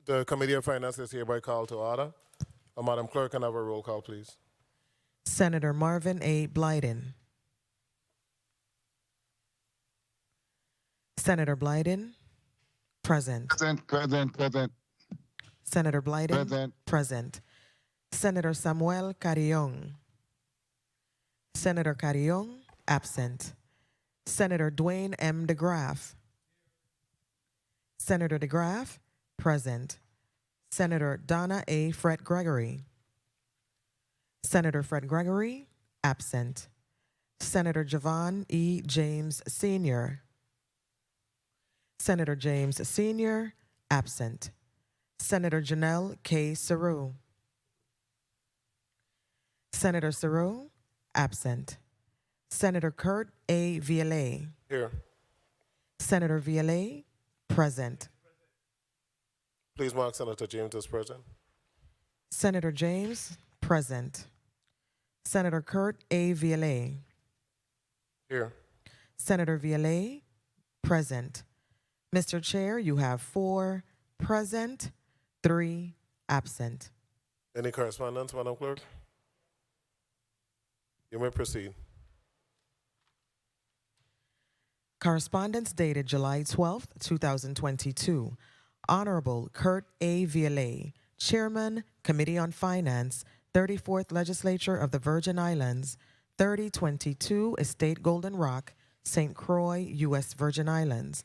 The Committee of Finance is hereby called to order. Madam Clerk, can I have a roll call, please? Senator Marvin A. Blyden. Senator Blyden, present. Present. Senator Blyden, Present. present. Senator Samuel Carrion. Senator Carrion, absent. Senator Dwayne M. DeGraff. Senator DeGraff, present. Senator Donna A. Fred Gregory. Senator Fred Gregory, absent. Senator Javon E. James Sr. Senator James Sr., absent. Senator Janelle K. Saru. Senator Saru, absent. Senator Kurt A. Viale. Here. Senator Viale, present. Please mark Senator James as present. Senator James, present. Senator Kurt A. Viale. Here. Senator Viale, present. Mr. Chair, you have 4 present, 3 absent. Any correspondence, Madam Clerk? You may proceed. Correspondence dated July 12, 2022. Honorable Kurt A. Viale, Chairman, Committee on Finance, 34th Legislature of the Virgin Islands, 3022 Estate Golden Rock, St. Croix, U.S. Virgin Islands.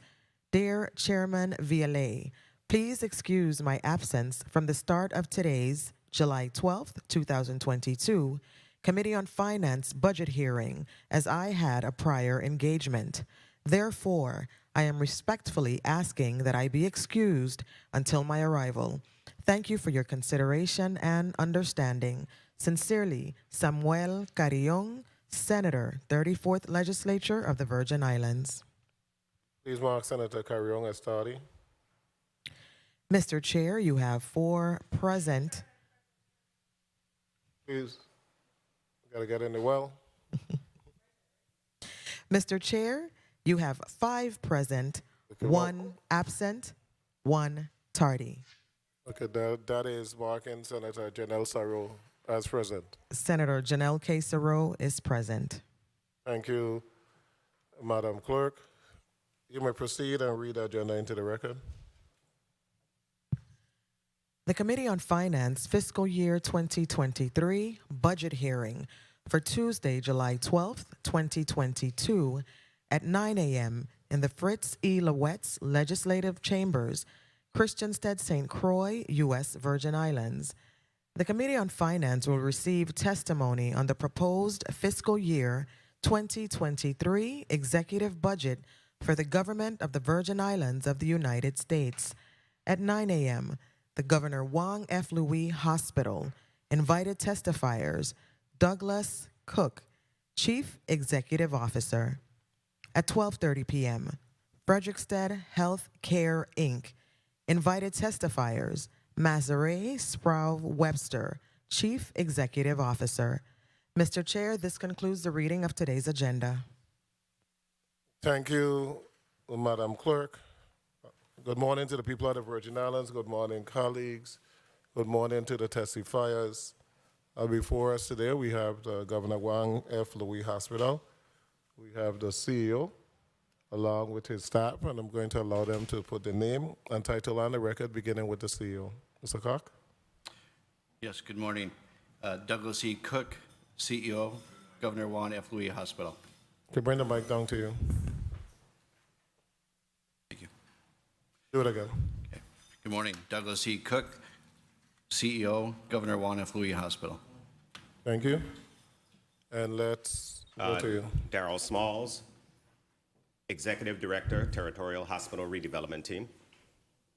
Dear Chairman Viale, please excuse my absence from the start of today's July 12, 2022, Committee on Finance budget hearing, as I had a prior engagement. Therefore, I am respectfully asking that I be excused until my arrival. Thank you for your consideration and understanding. Sincerely, Samuel Carrion, Senator, 34th Legislature of the Virgin Islands. Please mark Senator Carrion as tardy. Mr. Chair, you have 4 present. Please. Gotta get in the well. Mr. Chair, you have 5 present, Okay, 1 absent, 1 tardy. Okay, that is marking Senator Janelle Saru as present. Senator Janelle K. Saru is present. Thank you, Madam Clerk. You may proceed and read the agenda into the record. The Committee on Finance Fiscal Year 2023 budget hearing for Tuesday, July 12th, 2022 at 9 a.m. in the Fritz E. Lewetz Legislative Chambers, Christiansted, St. Croix, U.S. Virgin Islands. The Committee on Finance will receive testimony on the proposed fiscal year 2023 executive budget for the government of the Virgin Islands of the United States. At 9 a.m., the Governor Wang F. Louis Hospital invited testifiers Douglas Cook, Chief Executive Officer. At 12:30 p.m., Frederickstead Health Care, Inc. invited testifiers Mazare Sproul Webster, Chief Executive Officer. Mr. Chair, this concludes the reading of today's agenda. Thank you, Madam Clerk. Good morning to the people of the Virgin Islands. Good morning, colleagues. Good morning to the testifiers. Before us today, we have the Governor Wang F. Louis Hospital. We have the CEO, along with his staff, and I'm going to allow them to put the name and title on the record, beginning with the CEO. Mr. Cock? Yes, good morning. Douglas E. Cook, CEO, Governor Juan F. Louis Hospital. Can you bring the mic down to you? Thank you. Do it again. Okay. Good morning. Douglas E. Cook, CEO, Governor Juan F. Louis Hospital. Thank you. And let's go to you. Darrell Smalls, Executive Director, Territorial Hospital Redevelopment Team.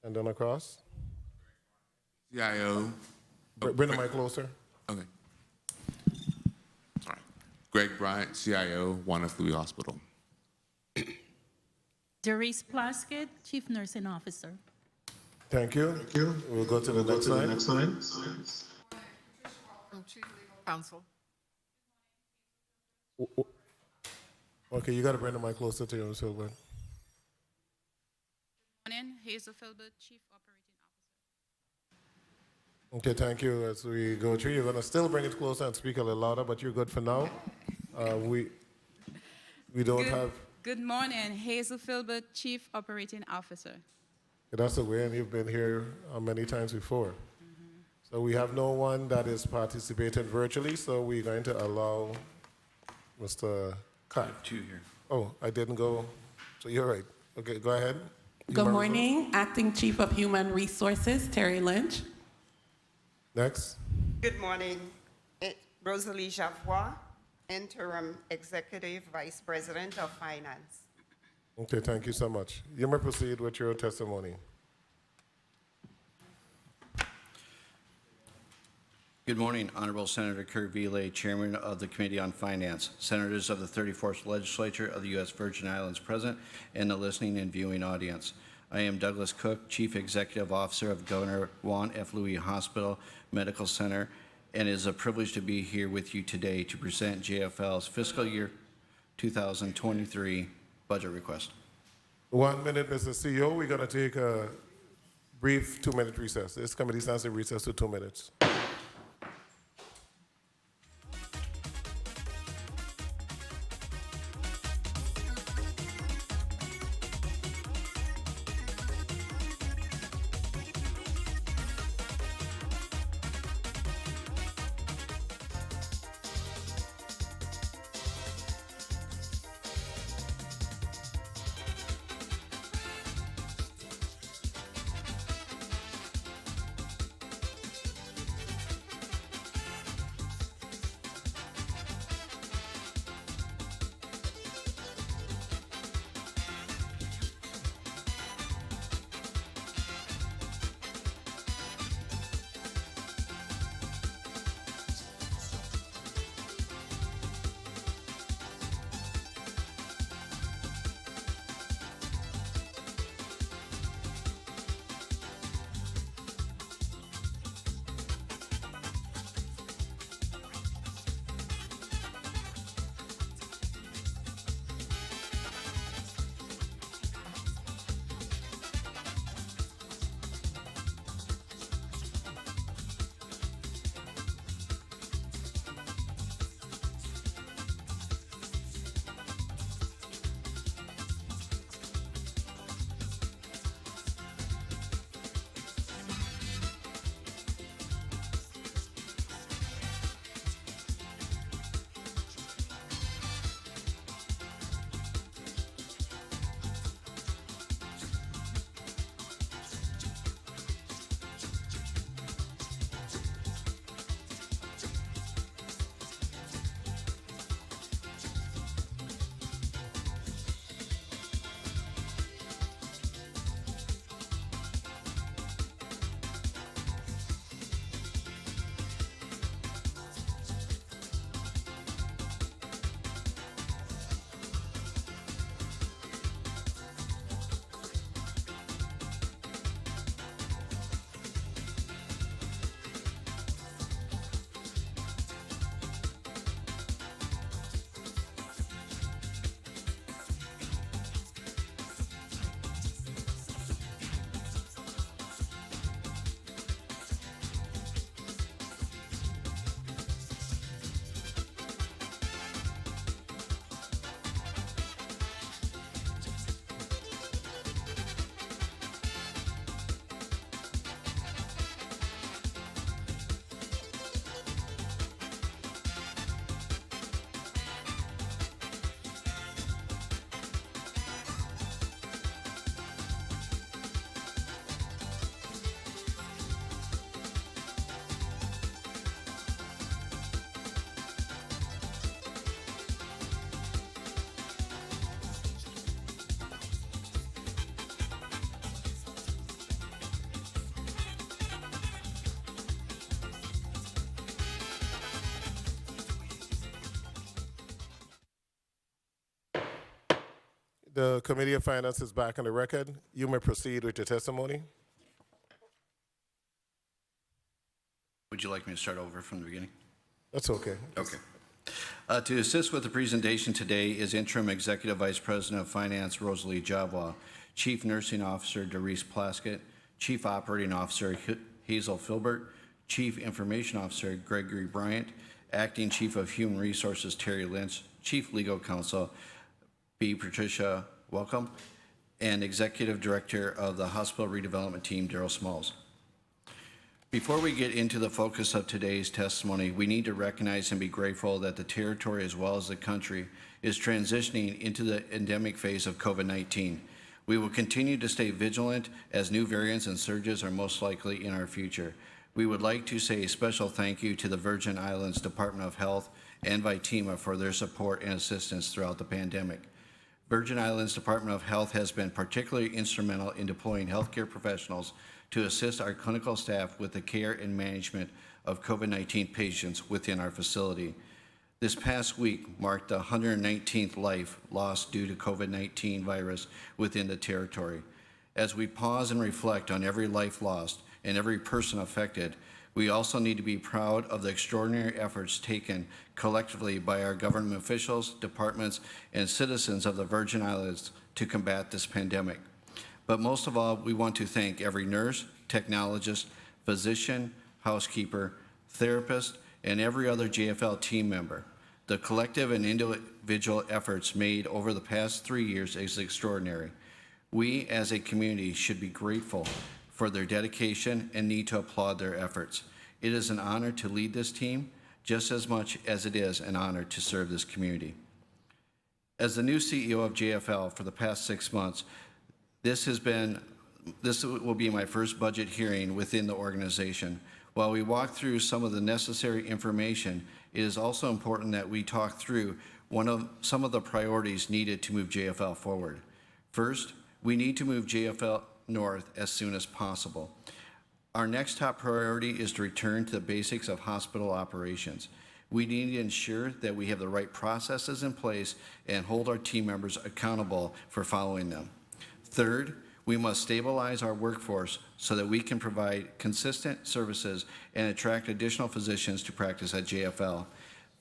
And then across. CIO. Bring the mic closer. Okay. All right. Greg Bryant, CIO, Juan F. Louis Hospital. Doris Plaskett, Chief Nursing Officer. Thank you. Thank you. We'll go to the next slide. Chief Legal Counsel. Okay, you got to bring the mic closer to you, Ms. Hilbert. Morning, Hazel Philbert, Chief Operating Officer. Okay, thank you. As we go through, you're going to still bring it closer and speak a little louder, but you're good for now. We don't have. Good morning, Hazel Filbert, Chief Operating Officer. That's the way, and you've been here many times before. So we have no one that is participating virtually, so we're going to allow Mr. Kai. Two here. Oh, I didn't go. So you're right. Okay, go ahead. Good morning, Acting Chief of Human Resources, Terry Lynch. Next. Good morning, Rosalie Javois, Interim Executive Vice President of Finance. Okay, thank you so much. You may proceed with your testimony. Good morning, Honorable Senator Kurt Vile, Chairman of the Committee on Finance, Senators of the 34th Legislature of the U.S. Virgin Islands present, and the listening and viewing audience. I am Douglas Cook, Chief Executive Officer of Governor Juan F. Louis Hospital Medical Center, and it is a privilege to be here with you today to present JFL's fiscal year 2023 budget request. 1 minute, Mr. CEO. We're going to take a brief 2-minute recess. This committee stands in recess for 2 minutes. The Committee of Finance is back on the record. You may proceed with your testimony. Would you like me to start over from the beginning? That's okay. Okay. To assist with the presentation today is Interim Executive Vice President of Finance Rosalie Javois, Chief Nursing Officer Doris Plaskett, Chief Operating Officer Hazel Filbert, Chief Information Officer Gregory Bryant, Acting Chief of Human Resources Terry Lynch, Chief Legal Counsel B. Patricia Welcome, and Executive Director of the Hospital Redevelopment Team Daryl Smalls. Before we get into the focus of today's testimony, we need to recognize and be grateful that the territory as well as the country is transitioning into the endemic phase of COVID-19. We will continue to stay vigilant as new variants and surges are most likely in our future. We would like to say a special thank you to the Virgin Islands Department of Health and Vitima for their support and assistance throughout the pandemic. Virgin Islands Department of Health has been particularly instrumental in deploying healthcare professionals to assist our clinical staff with the care and management of COVID-19 patients within our facility. This past week marked the 119th life lost due to COVID-19 virus within the territory. As we pause and reflect on every life lost and every person affected, we also need to be proud of the extraordinary efforts taken collectively by our government officials, departments, and citizens of the Virgin Islands to combat this pandemic. But most of all, we want to thank every nurse, technologist, physician, housekeeper, therapist, and every other JFL team member. The collective and individual efforts made over the past 3 years is extraordinary. We as a community should be grateful for their dedication and need to applaud their efforts. It is an honor to lead this team just as much as it is an honor to serve this community. As the new CEO of JFL for the past 6 months, this will be my first budget hearing within the organization. While we walk through some of the necessary information, it is also important that we talk through some of the priorities needed to move JFL forward. First, we need to move JFL north as soon as possible. Our next top priority is to return to the basics of hospital operations. We need to ensure that we have the right processes in place and hold our team members accountable for following them. Third, we must stabilize our workforce so that we can provide consistent services and attract additional physicians to practice at JFL.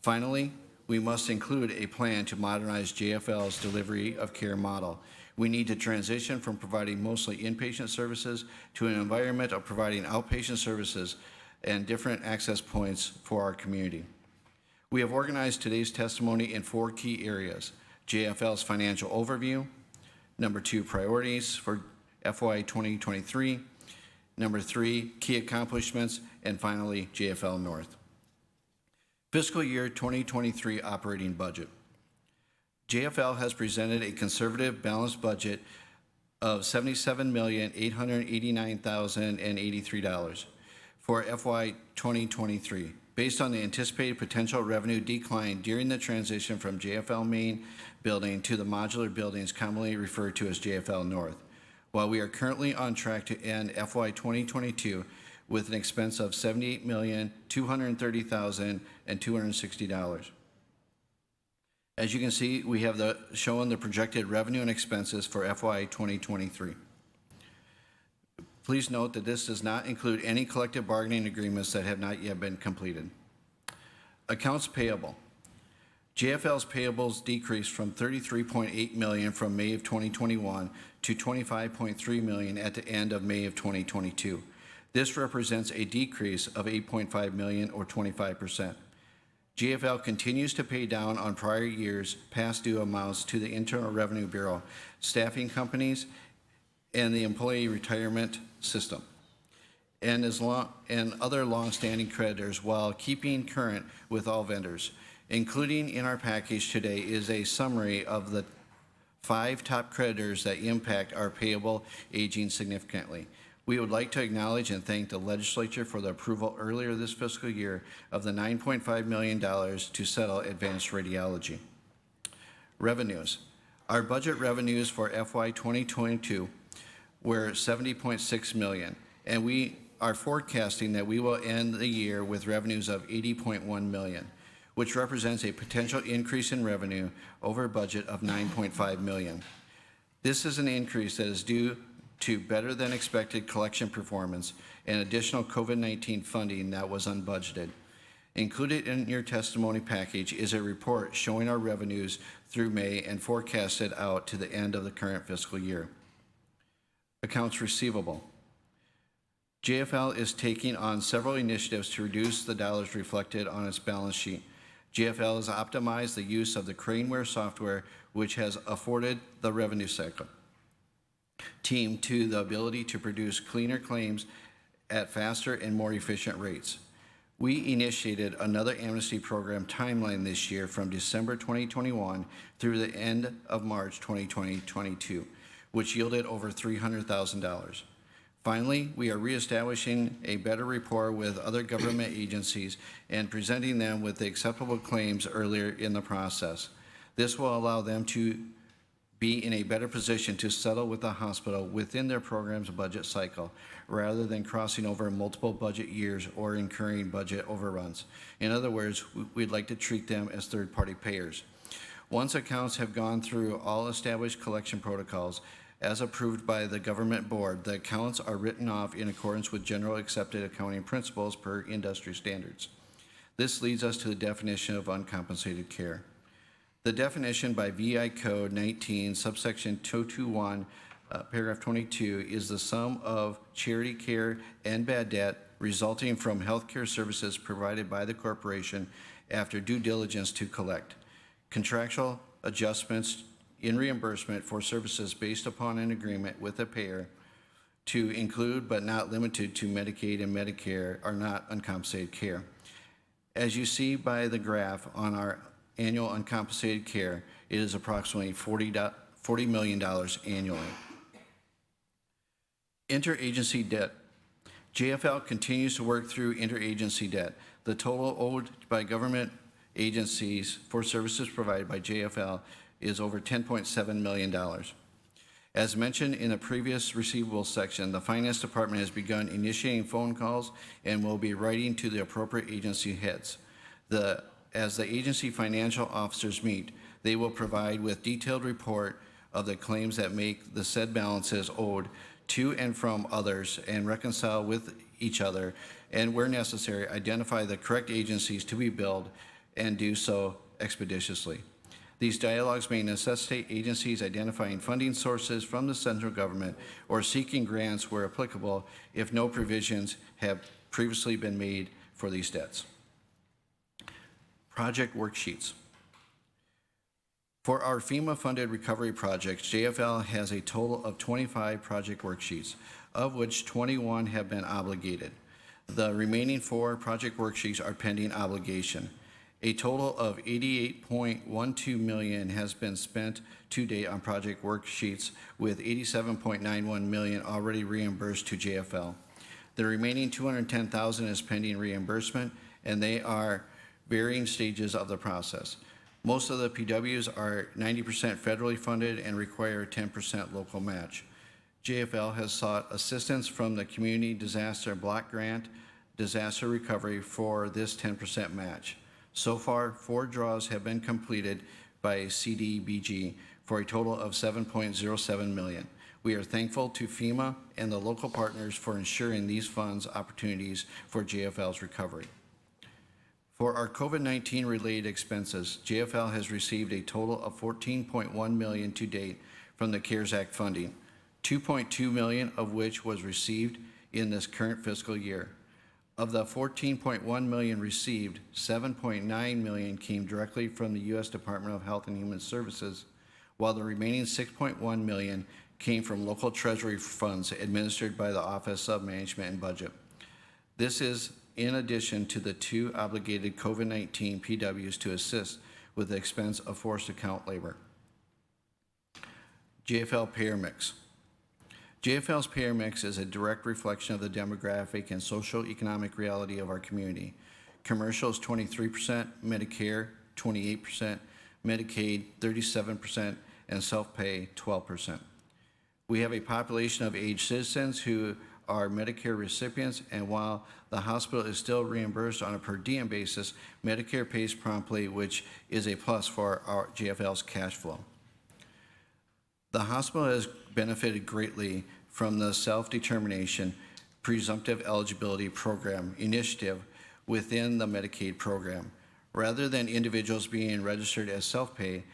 Finally, we must include a plan to modernize JFL's delivery of care model. We need to transition from providing mostly inpatient services to an environment of providing outpatient services and different access points for our community. We have organized today's testimony in 4 key areas: JFL's financial overview, number 2, priorities for FY 2023, number 3, key accomplishments, and finally, JFL North. Fiscal year 2023 operating budget. JFL has presented a conservative balanced budget of $77,889,083 for FY 2023, based on the anticipated potential revenue decline during the transition from JFL main building to the modular buildings commonly referred to as JFL North. While we are currently on track to end FY 2022 with an expense of $78,230,260. As you can see, we have shown the projected revenue and expenses for FY 2023. Please note that this does not include any collective bargaining agreements that have not yet been completed. Accounts payable. JFL's payables decreased from $33.8 million from May of 2021 to $25.3 million at the end of May of 2022. This represents a decrease of $8.5 million or 25%. JFL continues to pay down on prior years' past due amounts to the Internal Revenue Bureau, staffing companies, and the employee retirement system, and other long-standing creditors, while keeping current with all vendors. Including in our package today is a summary of the 5 top creditors that impact our payable aging significantly. We would like to acknowledge and thank the legislature for the approval earlier this fiscal year of the $9.5 million to settle advanced radiology. Revenues. Our budget revenues for FY 2022 were $70.6 million, and we are forecasting that we will end the year with revenues of $80.1 million, which represents a potential increase in revenue over a budget of $9.5 million. This is an increase that is due to better than expected collection performance and additional COVID-19 funding that was unbudgeted. Included in your testimony package is a report showing our revenues through May and forecasted out to the end of the current fiscal year. Accounts receivable. JFL is taking on several initiatives to reduce the dollars reflected on its balance sheet. JFL has optimized the use of the Craneware software, which has afforded the revenue cycle team to the ability to produce cleaner claims at faster and more efficient rates. We initiated another amnesty program timeline this year from December 2021 through the end of March 2022, which yielded over $300,000. Finally, we are reestablishing a better rapport with other government agencies and presenting them with the acceptable claims earlier in the process. This will allow them to be in a better position to settle with the hospital within their program's budget cycle, rather than crossing over multiple budget years or incurring budget overruns. In other words, we'd like to treat them as third-party payers. Once accounts have gone through all established collection protocols, as approved by the government board, the accounts are written off in accordance with general accepted accounting principles per industry standards. This leads us to the definition of uncompensated care. The definition by VI Code 19, subsection 221, paragraph 22, is the sum of charity care and bad debt resulting from healthcare services provided by the corporation after due diligence to collect. Contractual adjustments in reimbursement for services based upon an agreement with a payer to include but not limited to Medicaid and Medicare are not uncompensated care. As you see by the graph on our annual uncompensated care, it is approximately $40 million annually. Interagency debt. JFL continues to work through interagency debt. The total owed by government agencies for services provided by JFL is over $10.7 million. As mentioned in the previous receivables section, the Finance Department has begun initiating phone calls and will be writing to the appropriate agency heads. As the agency financial officers meet, they will provide with detailed report of the claims that make the said balances owed to and from others and reconcile with each other, and where necessary, identify the correct agencies to be billed and do so expeditiously. These dialogues may necessitate agencies identifying funding sources from the central government or seeking grants where applicable if no provisions have previously been made for these debts. Project worksheets. For our FEMA-funded recovery projects, JFL has a total of 25 project worksheets, of which 21 have been obligated. The remaining 4 project worksheets are pending obligation. A total of $88.12 million has been spent to date on project worksheets, with $87.91 million already reimbursed to JFL. The remaining $210,000 is pending reimbursement, and they are varying stages of the process. Most of the PWs are 90% federally funded and require a 10% local match. JFL has sought assistance from the Community Disaster Block Grant Disaster Recovery for this 10% match. So far, 4 draws have been completed by CDBG for a total of $7.07 million. We are thankful to FEMA and the local partners for ensuring these funds opportunities for JFL's recovery. For our COVID-19 related expenses, JFL has received a total of $14.1 million to date from the CARES Act funding, $2.2 million of which was received in this current fiscal year. Of the $14.1 million received, $7.9 million came directly from the U.S. Department of Health and Human Services, while the remaining $6.1 million came from local treasury funds administered by the Office of Management and Budget. This is in addition to the 2 obligated COVID-19 PWs to assist with the expense of forced account labor. JFL payer mix. JFL's payer mix is a direct reflection of the demographic and social economic reality of our community. Commercial is 23%, Medicare 28%, Medicaid 37%, and self-pay 12%. We have a population of aged citizens who are Medicare recipients, and while the hospital is still reimbursed on a per diem basis, Medicare pays promptly, which is a plus for our JFL's cash flow. The hospital has benefited greatly from the self-determination presumptive eligibility program initiative within the Medicaid program. Rather than individuals being registered as self-pay,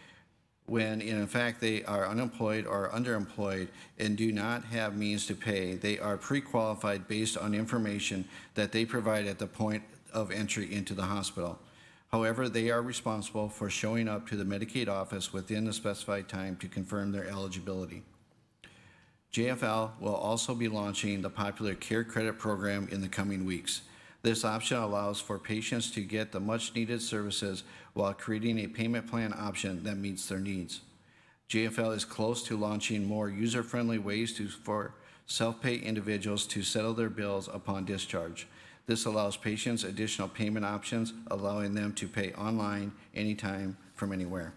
when in fact they are unemployed or underemployed and do not have means to pay. They are pre-qualified based on information that they provide at the point of entry into the hospital. However, they are responsible for showing up to the Medicaid office within the specified time to confirm their eligibility. JFL will also be launching the popular Care Credit Program in the coming weeks. This option allows for patients to get the much-needed services while creating a payment plan option that meets their needs. JFL is close to launching more user-friendly ways for self-pay individuals to settle their bills upon discharge. This allows patients additional payment options, allowing them to pay online, anytime, from anywhere.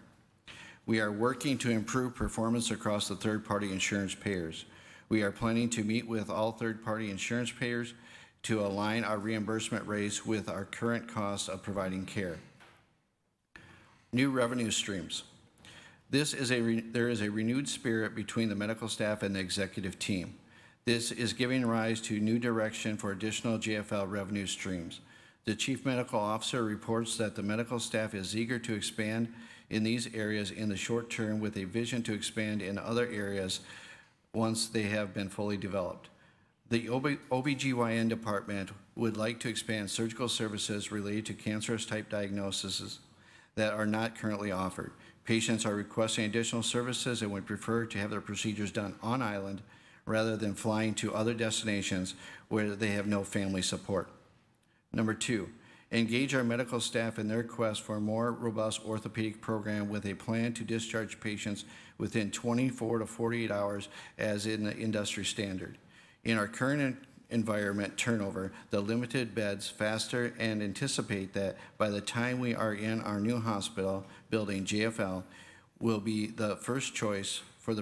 We are working to improve performance across the third-party insurance payers. We are planning to meet with all third-party insurance payers to align our reimbursement rates with our current costs of providing care. New revenue streams. There is a renewed spirit between the medical staff and the executive team. This is giving rise to new direction for additional JFL revenue streams. The Chief Medical Officer reports that the medical staff is eager to expand in these areas in the short term with a vision to expand in other areas once they have been fully developed. The OBGYN department would like to expand surgical services related to cancerous type diagnoses that are not currently offered. Patients are requesting additional services and would prefer to have their procedures done on island rather than flying to other destinations where they have no family support. Number 2, engage our medical staff in their quest for a more robust orthopedic program with a plan to discharge patients within 24 to 48 hours as in the industry standard. In our current environment turnover, the limited beds faster, and anticipate that by the time we are in our new hospital building, JFL will be the first choice for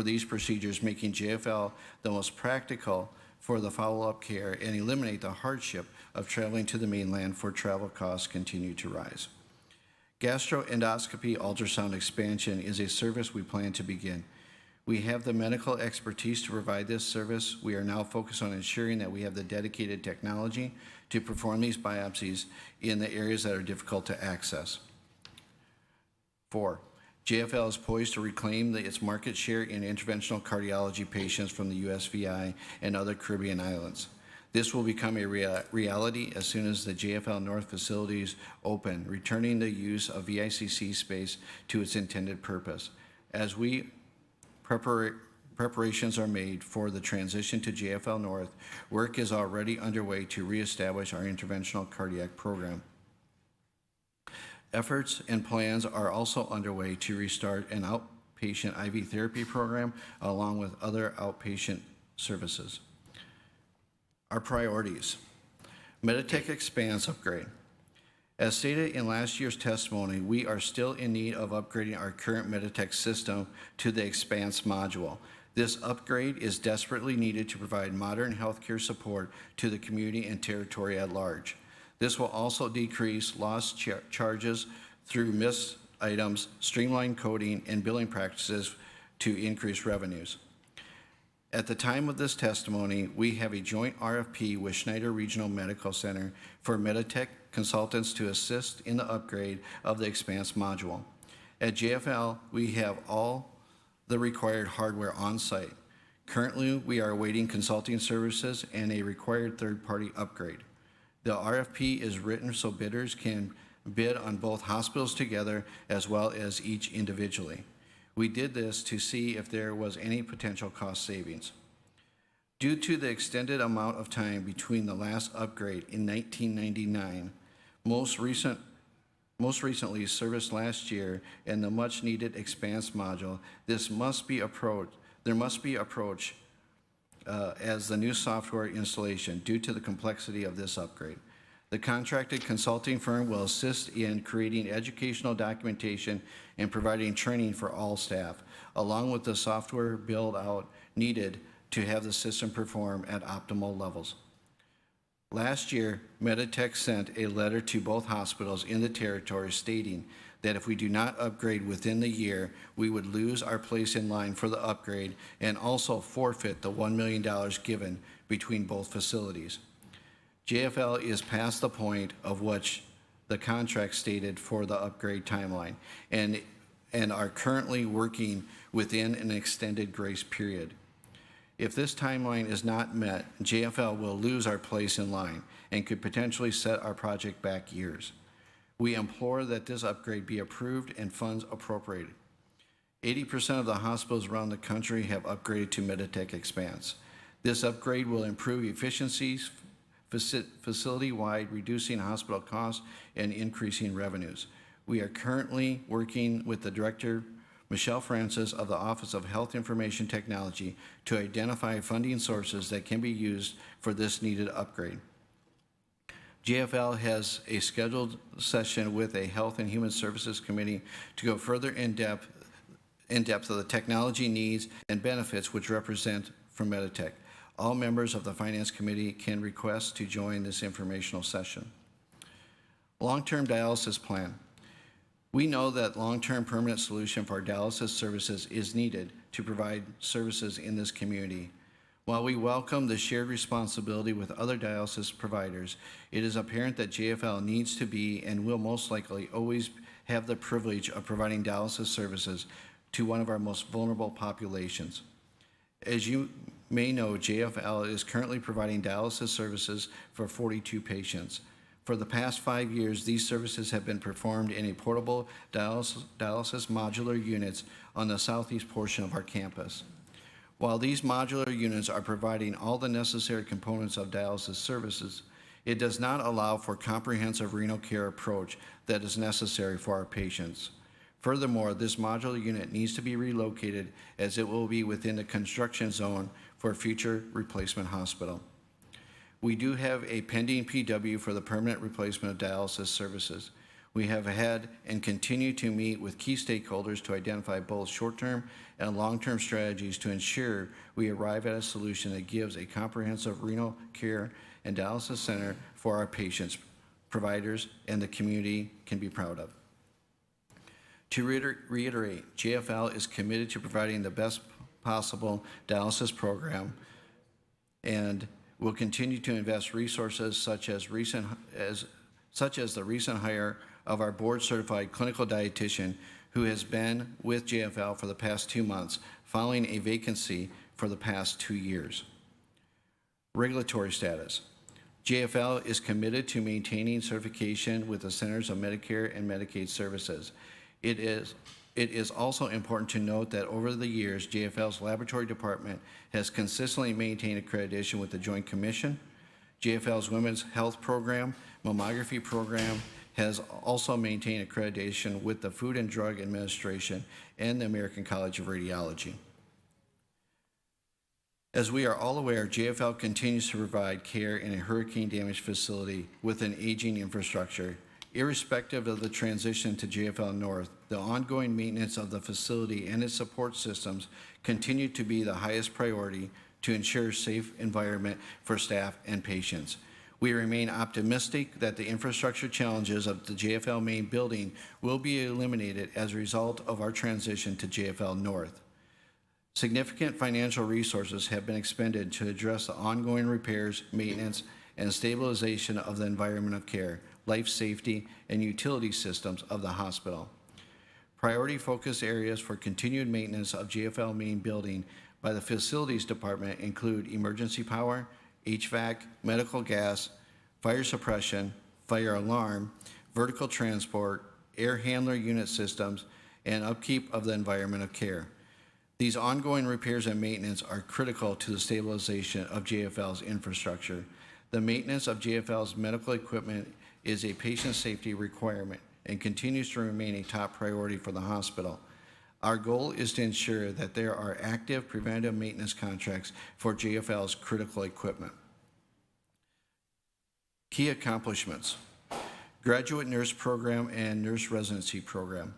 these procedures, making JFL the most practical for the follow-up care and eliminate the hardship of traveling to the mainland for travel costs continue to rise. Gastroendoscopy ultrasound expansion is a service we plan to begin. We have the medical expertise to provide this service. We are now focused on ensuring that we have the dedicated technology to perform these biopsies in the areas that are difficult to access. 4, JFL is poised to reclaim its market share in interventional cardiology patients from the USVI and other Caribbean islands. This will become a reality as soon as the JFL North facilities open, returning the use of VICC space to its intended purpose. As preparations are made for the transition to JFL North, work is already underway to reestablish our interventional cardiac program. Efforts and plans are also underway to restart an outpatient IV therapy program along with other outpatient services. Our priorities. Meditech Expanse upgrade. As stated in last year's testimony, we are still in need of upgrading our current Meditech system to the Expanse module. This upgrade is desperately needed to provide modern healthcare support to the community and territory at large. This will also decrease lost charges through missed items, streamline coding, and billing practices to increase revenues. At the time of this testimony, we have a joint RFP with Schneider Regional Medical Center for Meditech consultants to assist in the upgrade of the Expanse module. At JFL, we have all the required hardware on site. Currently, we are awaiting consulting services and a required third-party upgrade. The RFP is written so bidders can bid on both hospitals together as well as each individually. We did this to see if there was any potential cost savings. Due to the extended amount of time between the last upgrade in 1999, most recently serviced last year, and the much-needed Expanse module, there must be approach as the new software installation due to the complexity of this upgrade. The contracted consulting firm will assist in creating educational documentation and providing training for all staff, along with the software build-out needed to have the system perform at optimal levels. Last year, Meditech sent a letter to both hospitals in the territory stating that if we do not upgrade within the year, we would lose our place in line for the upgrade and also forfeit the $1 million given between both facilities. JFL is past the point of which the contract stated for the upgrade timeline, and and are currently working within an extended grace period. If this timeline is not met, JFL will lose our place in line and could potentially set our project back years. We implore that this upgrade be approved and funds appropriated. 80% of the hospitals around the country have upgraded to Meditech Expanse. This upgrade will improve efficiencies facility-wide, reducing hospital costs and increasing revenues. We are currently working with the Director, Michelle Francis of the Office of Health Information Technology, to identify funding sources that can be used for this needed upgrade. JFL has a scheduled session with a Health and Human Services Committee to go further in depth of the technology needs and benefits which represent from Meditech. All members of the Finance Committee can request to join this informational session. Long-term dialysis plan. We know that long-term permanent solution for dialysis services is needed to provide services in this community. While we welcome the shared responsibility with other dialysis providers, it is apparent that JFL needs to be and will most likely always have the privilege of providing dialysis services to one of our most vulnerable populations. As you may know, JFL is currently providing dialysis services for 42 patients. For the past 5 years, these services have been performed in a portable dialysis modular units on the southeast portion of our campus. While these modular units are providing all the necessary components of dialysis services, it does not allow for comprehensive renal care approach that is necessary for our patients. Furthermore, this modular unit needs to be relocated as it will be within the construction zone for a future replacement hospital. We do have a pending PW for the permanent replacement of dialysis services. We have had and continue to meet with key stakeholders to identify both short-term and long-term strategies to ensure we arrive at a solution that gives a comprehensive renal care and dialysis center for our patients, providers, and the community can be proud of. To reiterate, JFL is committed to providing the best possible dialysis program and will continue to invest resources such as the recent hire of our board-certified clinical dietitian who has been with JFL for the past 2 months, following a vacancy for the past 2 years. Regulatory status. JFL is committed to maintaining certification with the Centers of Medicare and Medicaid Services. It is also important to note that over the years, JFL's laboratory department has consistently maintained accreditation with the Joint Commission. JFL's Women's Health Program, Mammography Program, has also maintained accreditation with the Food and Drug Administration and the American College of Radiology. As we are all aware, JFL continues to provide care in a hurricane-damaged facility with an aging infrastructure. Irrespective of the transition to JFL North, the ongoing maintenance of the facility and its support systems continue to be the highest priority to ensure a safe environment for staff and patients. We remain optimistic that the infrastructure challenges of the JFL main building will be eliminated as a result of our transition to JFL North. Significant financial resources have been expended to address the ongoing repairs, maintenance, and stabilization of the environment of care, life safety, and utility systems of the hospital. Priority focus areas for continued maintenance of JFL main building by the facilities department include emergency power, HVAC, medical gas, fire suppression, fire alarm, vertical transport, air handler unit systems, and upkeep of the environment of care. These ongoing repairs and maintenance are critical to the stabilization of JFL's infrastructure. The maintenance of JFL's medical equipment is a patient safety requirement and continues to remain a top priority for the hospital. Our goal is to ensure that there are active preventive maintenance contracts for JFL's critical equipment. Key accomplishments: graduate nurse program and nurse residency program.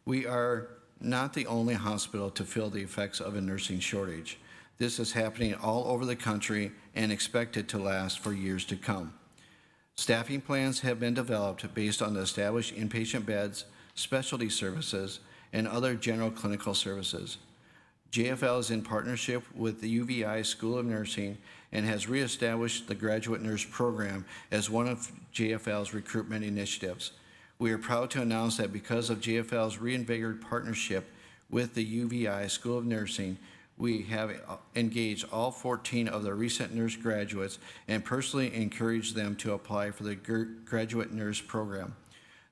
We are not the only hospital to feel the effects of a nursing shortage. This is happening all over the country and expected to last for years to come. Staffing plans have been developed based on the established inpatient beds, specialty services, and other general clinical services. JFL is in partnership with the UVI School of Nursing and has reestablished the graduate nurse program as one of JFL's recruitment initiatives. We are proud to announce that because of JFL's reinvigorated partnership with the UVI School of Nursing, we have engaged all 14 of the recent nurse graduates and personally encouraged them to apply for the graduate nurse program.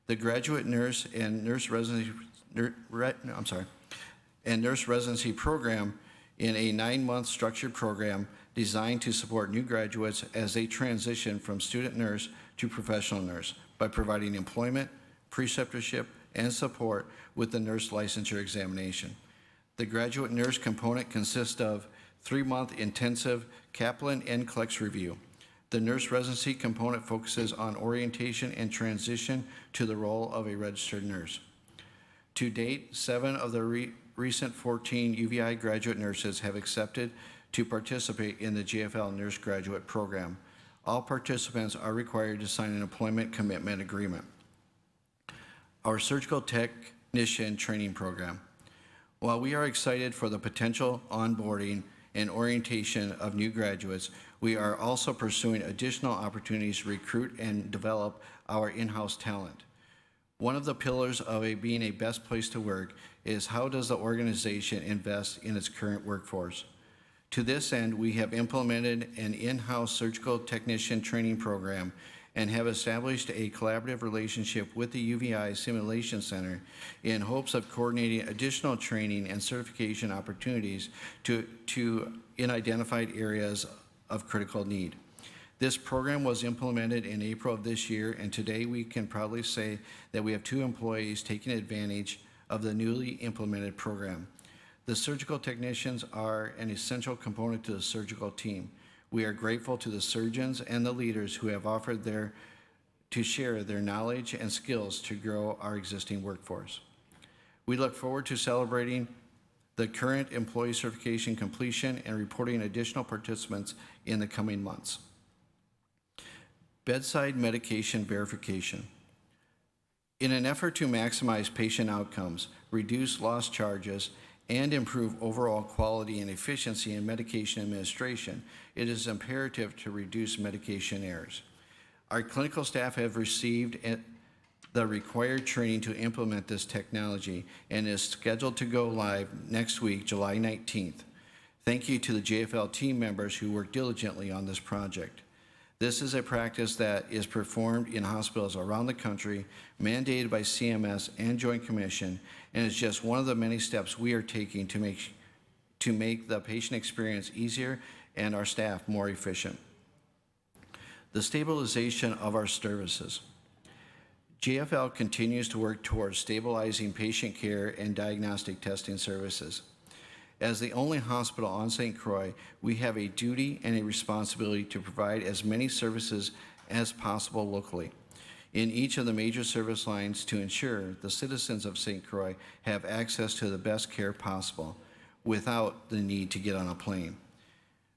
The graduate nurse and nurse residency program in a 9-month structured program designed to support new graduates as they transition from student nurse to professional nurse by providing employment, preceptorship, and support with the nurse licensure examination. The graduate nurse component consists of 3-month intensive Kaplan NCLEX review. The nurse residency component focuses on orientation and transition to the role of a registered nurse. To date, 7 of the recent 14 UVI graduate nurses have accepted to participate in the JFL Nurse Graduate Program. All participants are required to sign an employment commitment agreement. Our surgical technician training program. While we are excited for the potential onboarding and orientation of new graduates, we are also pursuing additional opportunities to recruit and develop our in-house talent. One of the pillars of being a best place to work is how does the organization invest in its current workforce. To this end, we have implemented an in-house surgical technician training program and have established a collaborative relationship with the UVI Simulation Center in hopes of coordinating additional training and certification opportunities in identified areas of critical need. This program was implemented in April of this year, and today we can proudly say that we have 2 employees taking advantage of the newly implemented program. The surgical technicians are an essential component to the surgical team. We are grateful to the surgeons and the leaders who have offered to share their knowledge and skills to grow our existing workforce. We look forward to celebrating the current employee certification completion and reporting additional participants in the coming months. Bedside medication verification. In an effort to maximize patient outcomes, reduce lost charges, and improve overall quality and efficiency in medication administration, it is imperative to reduce medication errors. Our clinical staff have received the required training to implement this technology and is scheduled to go live next week, July 19th. Thank you to the JFL team members who worked diligently on this project. This is a practice that is performed in hospitals around the country, mandated by CMS and Joint Commission, and is just one of the many steps we are taking to make the patient experience easier and our staff more efficient. The stabilization of our services. JFL continues to work towards stabilizing patient care and diagnostic testing services. As the only hospital on St. Croix, we have a duty and a responsibility to provide as many services as possible locally in each of the major service lines to ensure the citizens of St. Croix have access to the best care possible without the need to get on a plane.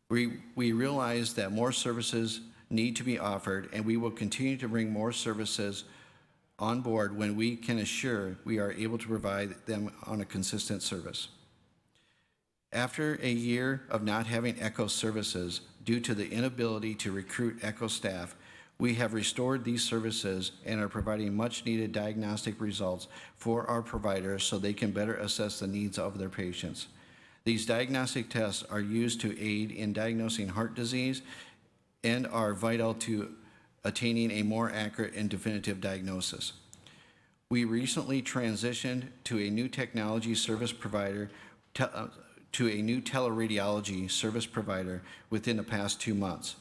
We realize that more services need to be offered, and we will continue to bring more services on board when we can assure we are able to provide them on a consistent service. After a year of not having ECHO services due to the inability to recruit ECHO staff, we have restored these services and are providing much-needed diagnostic results for our providers so they can better assess the needs of their patients. These diagnostic tests are used to aid in diagnosing heart disease and are vital to attaining a more accurate and definitive diagnosis. We recently transitioned to a new technology service provider, to a new teleradiology service provider within the past 2 months.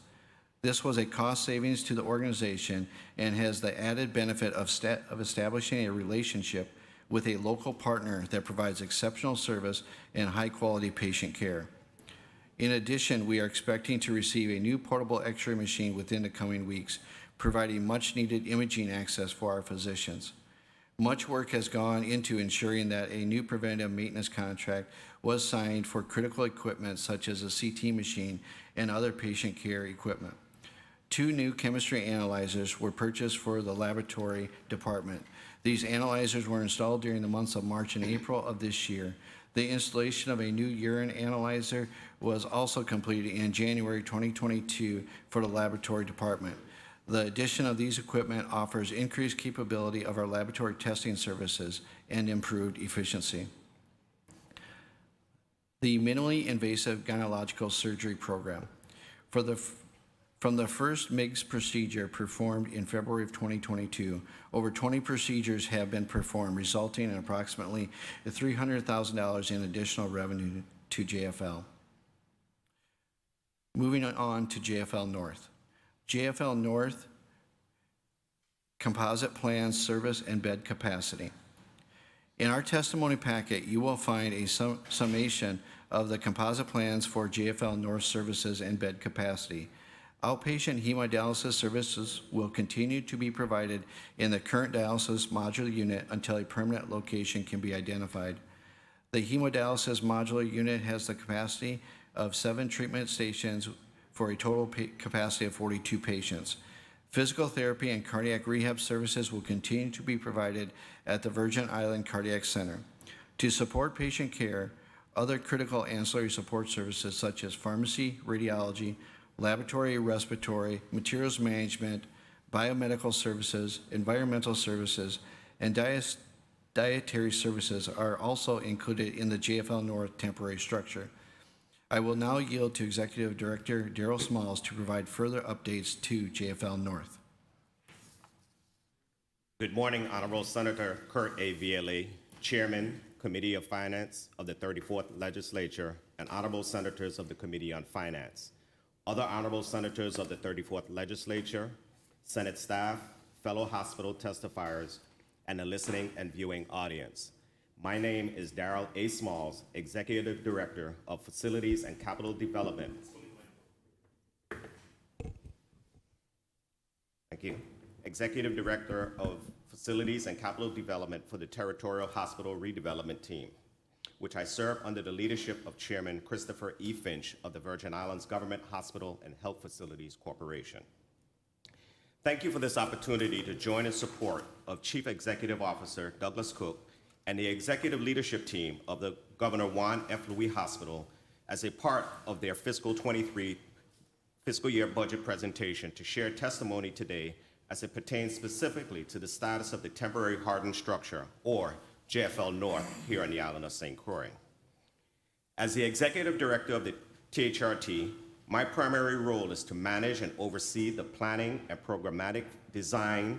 This was a cost savings to the organization and has the added benefit of establishing a relationship with a local partner that provides exceptional service and high-quality patient care. In addition, we are expecting to receive a new portable X-ray machine within the coming weeks, providing much-needed imaging access for our physicians. Much work has gone into ensuring that a new preventive maintenance contract was signed for critical equipment such as a CT machine and other patient care equipment. 2 new chemistry analyzers were purchased for the laboratory department. These analyzers were installed during the months of March and April of this year. The installation of a new urine analyzer was also completed in January 2022 for the laboratory department. The addition of these equipment offers increased capability of our laboratory testing services and improved efficiency. The minimally invasive gynecological surgery program. From the first MIGS procedure performed in February of 2022, over 20 procedures have been performed, resulting in approximately $300,000 in additional revenue to JFL. Moving on to JFL North. JFL North composite plans, service, and bed capacity. In our testimony packet, you will find a summation of the composite plans for JFL North services and bed capacity. Outpatient hemodialysis services will continue to be provided in the current dialysis modular unit until a permanent location can be identified. The hemodialysis modular unit has the capacity of 7 treatment stations for a total capacity of 42 patients. Physical therapy and cardiac rehab services will continue to be provided at the Virgin Island Cardiac Center. To support patient care, other critical ancillary support services such as pharmacy, radiology, laboratory, respiratory, materials management, biomedical services, environmental services, and dietary services are also included in the JFL North temporary structure. I will now yield to Executive Director Daryl Smalls to provide further updates to JFL North. Good morning, Honorable Senator Kurt A. Viele, Chairman, Committee of Finance of the 34th Legislature, and Honorable Senators of the Committee on Finance. Other Honorable Senators of the 34th Legislature, Senate staff, fellow hospital testifiers, and the listening and viewing audience. My name is Daryl A. Smalls, Executive Director of Facilities and Capital Development. Thank you. Executive Director of Facilities and Capital Development for the Territorial Hospital Redevelopment Team, which I serve under the leadership of Chairman Christopher E. Finch of the Virgin Islands Government Hospital and Health Facilities Corporation. Thank you for this opportunity to join in support of Chief Executive Officer Douglas Cook and the executive leadership team of the Governor Juan F. Louis Hospital as a part of their fiscal 23 fiscal year budget presentation to share testimony today as it pertains specifically to the status of the temporary hardened structure, or JFL North, here on the island of St. Croix. As the executive director of the THRT, my primary role is to manage and oversee the planning and programmatic design,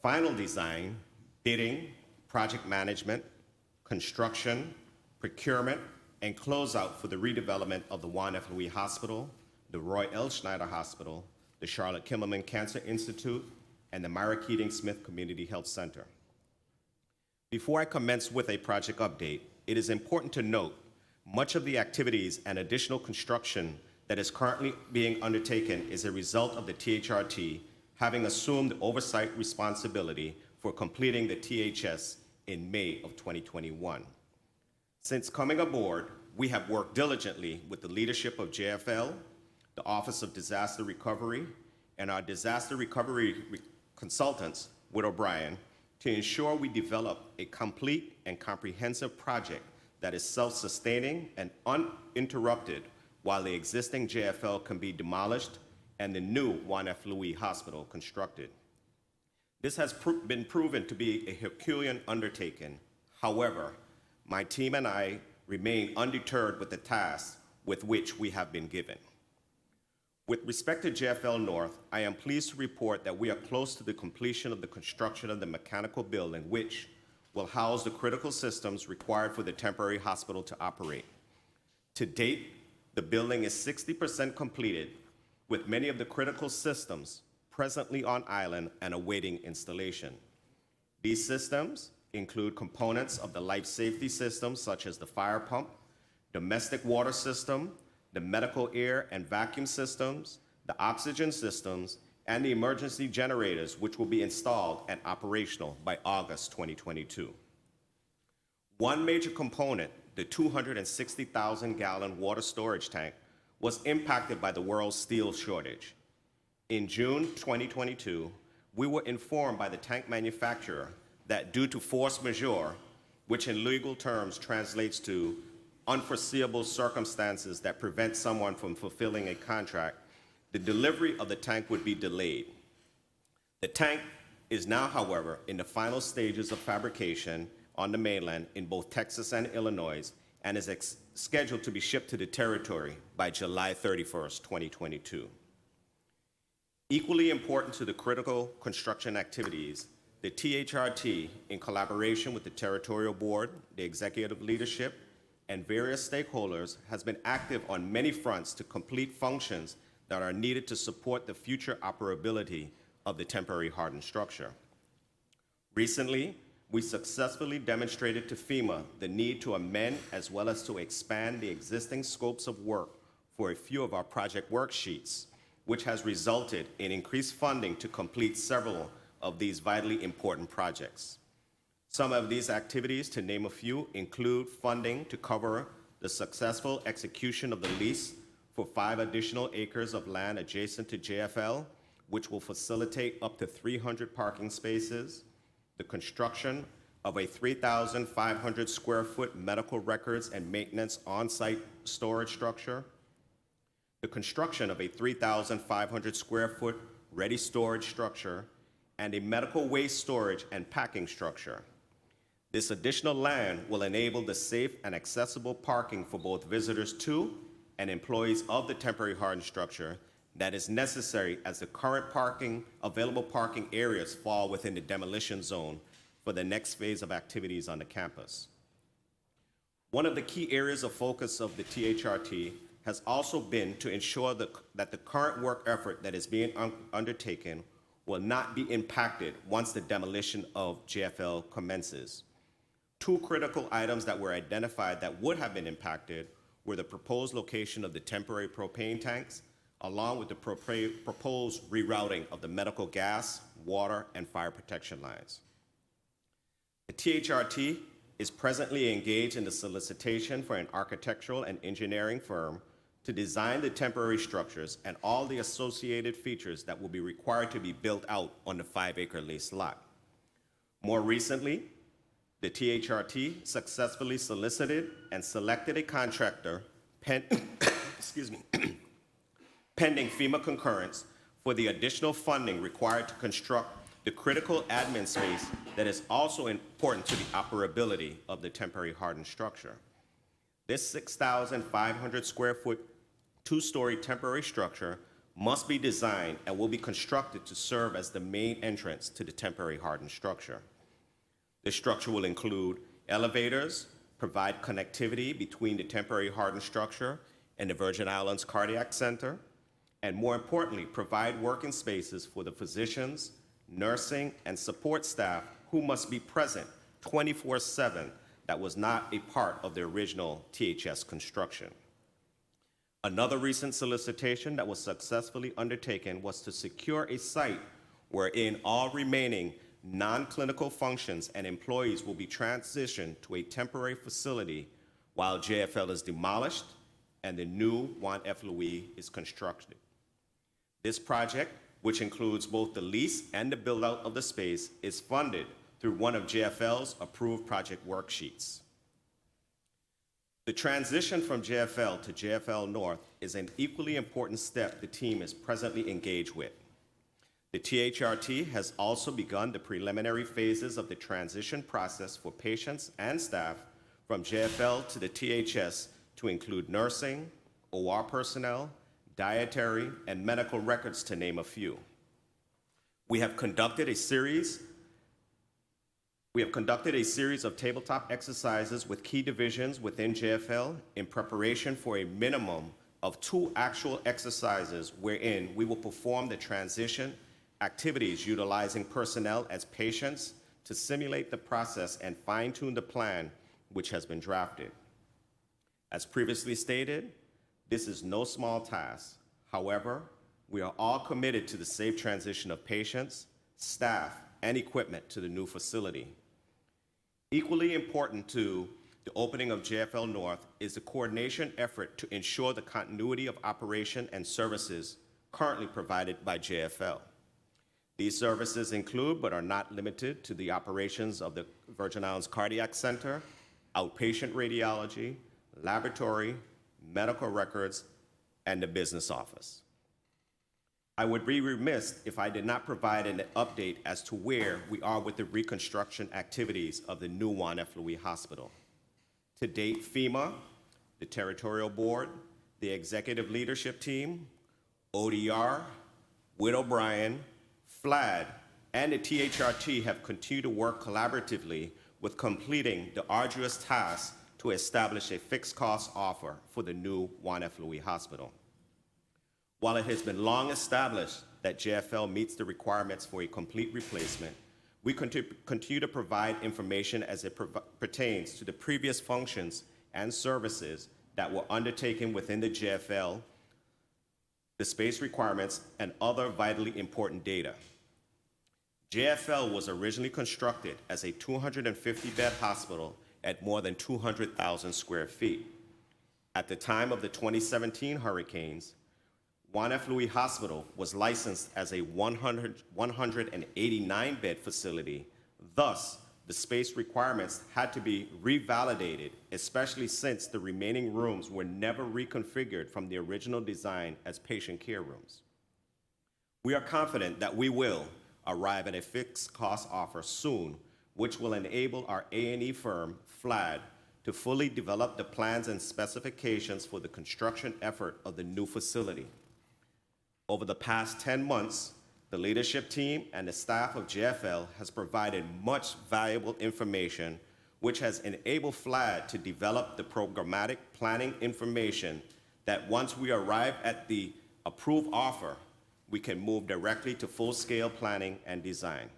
final design, bidding, project management, construction, procurement, and closeout for the redevelopment of the Juan F. Louis Hospital, the Roy L. Schneider Hospital, the Charlotte Kimmelman Cancer Institute, and the Myra Keating Smith Community Health Center. Before I commence with a project update, it is important to note much of the activities and additional construction that is currently being undertaken is a result of the THRT having assumed oversight responsibility for completing the THS in May of 2021. Since coming aboard, we have worked diligently with the leadership of JFL, the Office of Disaster Recovery, and our disaster recovery consultants, Wood O'Brien, to ensure we develop a complete and comprehensive project that is self-sustaining and uninterrupted while the existing JFL can be demolished and the new Juan F. Louis Hospital constructed. This has been proven to be a Herculean undertaking. However, my team and I remain undeterred with the task with which we have been given. With respect to JFL North, I am pleased to report that we are close to the completion of the construction of the mechanical building, which will house the critical systems required for the temporary hospital to operate. To date, the building is 60% completed, with many of the critical systems presently on island and awaiting installation. These systems include components of the life safety systems such as the fire pump, domestic water system, the medical air and vacuum systems, the oxygen systems, and the emergency generators, which will be installed and operational by August 2022. One major component, the 260,000-gallon water storage tank, was impacted by the world's steel shortage. In June 2022, we were informed by the tank manufacturer that due to force majeure, which in legal terms translates to unforeseeable circumstances that prevent someone from fulfilling a contract, the delivery of the tank would be delayed. The tank is now, however, in the final stages of fabrication on the mainland in both Texas and Illinois, and is scheduled to be shipped to the territory by July 31st, 2022. Equally important to the critical construction activities, the THRT, in collaboration with the Territorial Board, the executive leadership, and various stakeholders, has been active on many fronts to complete functions that are needed to support the future operability of the temporary hardened structure. Recently, we successfully demonstrated to FEMA the need to amend as well as to expand the existing scopes of work for a few of our project worksheets, which has resulted in increased funding to complete several of these vitally important projects. Some of these activities, to name a few, include funding to cover the successful execution of the lease for 5 additional acres of land adjacent to JFL, which will facilitate up to 300 parking spaces, the construction of a 3,500 square foot medical records and maintenance on-site storage structure, the construction of a 3,500 square foot ready storage structure, and a medical waste storage and packing structure. This additional land will enable the safe and accessible parking for both visitors to and employees of the temporary hardened structure that is necessary as the current available parking areas fall within the demolition zone for the next phase of activities on the campus. One of the key areas of focus of the THRT has also been to ensure that the current work effort that is being undertaken will not be impacted once the demolition of JFL commences. 2 critical items that were identified that would have been impacted were the proposed location of the temporary propane tanks, along with the proposed rerouting of the medical gas, water, and fire protection lines. The THRT is presently engaged in the solicitation for an architectural and engineering firm to design the temporary structures and all the associated features that will be required to be built out on the 5-acre leased lot. More recently, the THRT successfully solicited and selected a contractor excuse me, pending FEMA concurrence for the additional funding required to construct the critical admin space that is also important to the operability of the temporary hardened structure. This 6,500 square foot, 2-story temporary structure must be designed and will be constructed to serve as the main entrance to the temporary hardened structure. The structure will include elevators, provide connectivity between the temporary hardened structure and the Virgin Islands Cardiac Center, and more importantly, provide working spaces for the physicians, nursing, and support staff who must be present 24/7 that was not a part of the original THS construction. Another recent solicitation that was successfully undertaken was to secure a site wherein all remaining non-clinical functions and employees will be transitioned to a temporary facility while JFL is demolished and the new Juan F. Louis is constructed. This project, which includes both the lease and the build-out of the space, is funded through one of JFL's approved project worksheets. The transition from JFL to JFL North is an equally important step the team is presently engaged with. The THRT has also begun the preliminary phases of the transition process for patients and staff from JFL to the THS to include nursing, OR personnel, dietary, and medical records, to name a few. We have conducted a series of tabletop exercises with key divisions within JFL in preparation for a minimum of 2 actual exercises wherein we will perform the transition activities utilizing personnel as patients to simulate the process and fine-tune the plan which has been drafted. As previously stated, this is no small task. However, we are all committed to the safe transition of patients, staff, and equipment to the new facility. Equally important to the opening of JFL North is the coordination effort to ensure the continuity of operation and services currently provided by JFL. These services include, but are not limited to, the operations of the Virgin Islands Cardiac Center, outpatient radiology, laboratory, medical records, and the business office. I would be remiss if I did not provide an update as to where we are with the reconstruction activities of the new Juan F. Louis Hospital. To date, FEMA, the Territorial Board, the Executive Leadership Team, ODR, Whit O'Brien, FLAD, and the THRT have continued to work collaboratively with completing the arduous task to establish a fixed cost offer for the new Juan F. Louis Hospital. While it has been long established that JFL meets the requirements for a complete replacement, we continue to provide information as it pertains to the previous functions and services that were undertaken within the JFL, the space requirements, and other vitally important data. JFL was originally constructed as a 250-bed hospital at more than 200,000 square feet. At the time of the 2017 hurricanes, Juan F. Louis Hospital was licensed as a 189-bed facility. Thus, the space requirements had to be revalidated, especially since the remaining rooms were never reconfigured from the original design as patient care rooms. We are confident that we will arrive at a fixed cost offer soon, which will enable our A&E firm, FLAD, to fully develop the plans and specifications for the construction effort of the new facility. Over the past 10 months, the leadership team and the staff of JFL has provided much valuable information, which has enabled FLAD to develop the programmatic planning information that once we arrive at the approved offer, we can move directly to full-scale planning and design.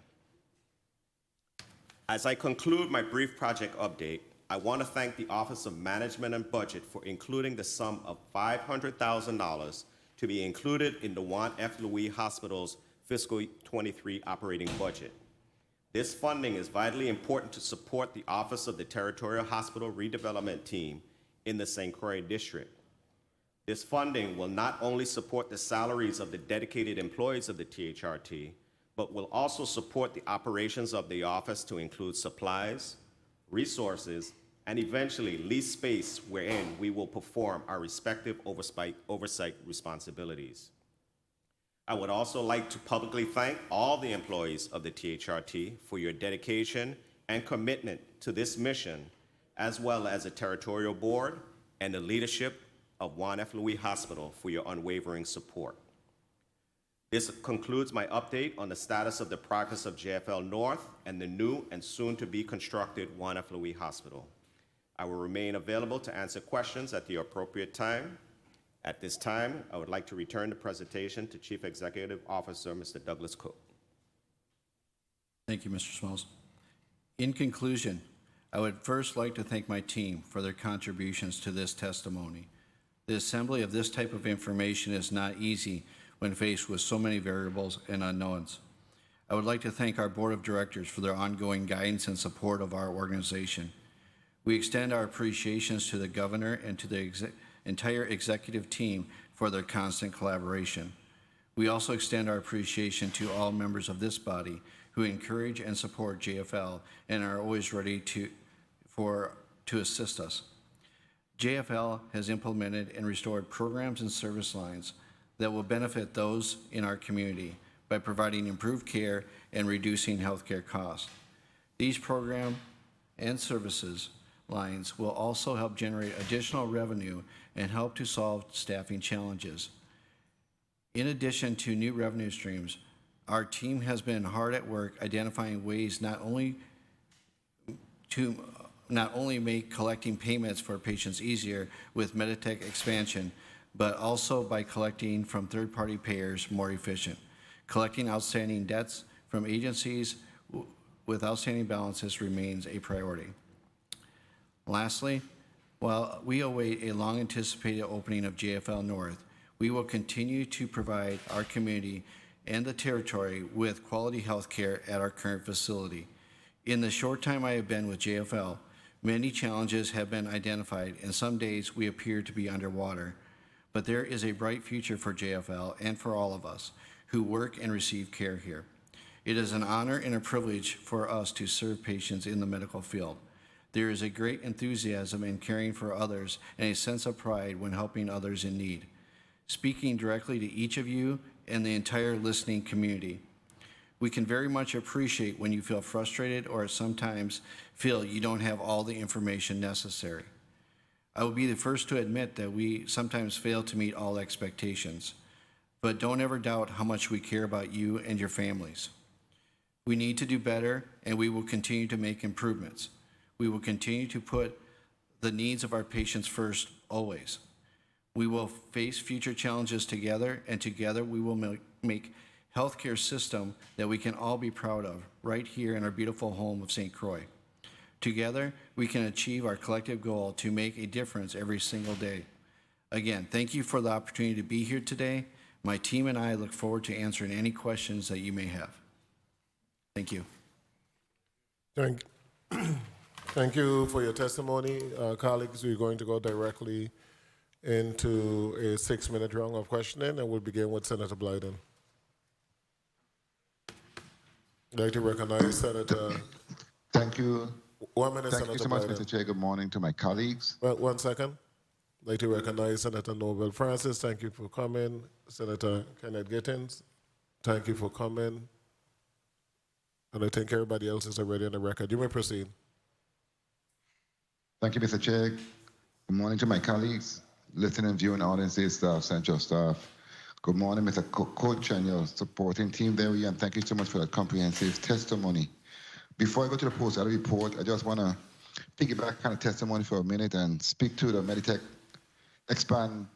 As I conclude my brief project update, I want to thank the Office of Management and Budget for including the sum of $500,000 to be included in the Juan F. Louis Hospital's fiscal 23 operating budget. This funding is vitally important to support the Office of the Territorial Hospital Redevelopment Team in the St. Croix District. This funding will not only support the salaries of the dedicated employees of the THRT, but will also support the operations of the office to include supplies, resources, and eventually lease space wherein we will perform our respective oversight responsibilities. I would also like to publicly thank all the employees of the THRT for your dedication and commitment to this mission, as well as the Territorial Board and the leadership of Juan F. Louis Hospital for your unwavering support. This concludes my update on the status of the progress of JFL North and the new and soon-to-be constructed Juan F. Louis Hospital. I will remain available to answer questions at the appropriate time. At this time, I would like to return the presentation to Chief Executive Officer, Mr. Douglas Cook. Thank you, Mr. Smalls. In conclusion, I would first like to thank my team for their contributions to this testimony. The assembly of this type of information is not easy when faced with so many variables and unknowns. I would like to thank our Board of Directors for their ongoing guidance and support of our organization. We extend our appreciations to the Governor and to the entire executive team for their constant collaboration. We also extend our appreciation to all members of this body who encourage and support JFL and are always ready to assist us. JFL has implemented and restored programs and service lines that will benefit those in our community by providing improved care and reducing healthcare costs. These programs and services lines will also help generate additional revenue and help to solve staffing challenges. In addition to new revenue streams, our team has been hard at work identifying ways not only make collecting payments for patients easier with Meditech expansion, but also by collecting from third-party payers more efficient. Collecting outstanding debts from agencies with outstanding balances remains a priority. Lastly, while we await a long-anticipated opening of JFL North, we will continue to provide our community and the territory with quality health care at our current facility. In the short time I have been with JFL, many challenges have been identified, and some days we appear to be underwater. But there is a bright future for JFL and for all of us who work and receive care here. It is an honor and a privilege for us to serve patients in the medical field. There is a great enthusiasm in caring for others and a sense of pride when helping others in need. Speaking directly to each of you and the entire listening community. We can very much appreciate when you feel frustrated or sometimes feel you don't have all the information necessary. I will be the first to admit that we sometimes fail to meet all expectations, but don't ever doubt how much we care about you and your families. We need to do better, and we will continue to make improvements. We will continue to put the needs of our patients first, always. We will face future challenges together, and together we will make healthcare system that we can all be proud of right here in our beautiful home of St. Croix. Together, we can achieve our collective goal to make a difference every single day. Again, thank you for the opportunity to be here today. My team and I look forward to answering any questions that you may have. Thank you. Thank you for your testimony. Colleagues, we're going to go directly into a 6-minute round of questioning, and we'll begin with Senator Blyden. I'd like to recognize Senator. Thank you. 1 minute, Thank Senator you so much, Blyden. Mr. Chair. Good morning to my colleagues. Well, 1 second. I'd like to recognize Senator Nobel Francis. Thank you for coming. Senator Kenneth Gittins, thank you for coming. And I think everybody else is already on the record. You may proceed. Thank you, Mr. Chair. Good morning to my colleagues, listening and viewing audiences, staff, central staff. Good morning, Mr. Coach and your supporting team there, and thank you so much for that comprehensive testimony. Before I go to the post-audit report, I just want to piggyback kind of testimony for a minute and speak to the Meditech Expand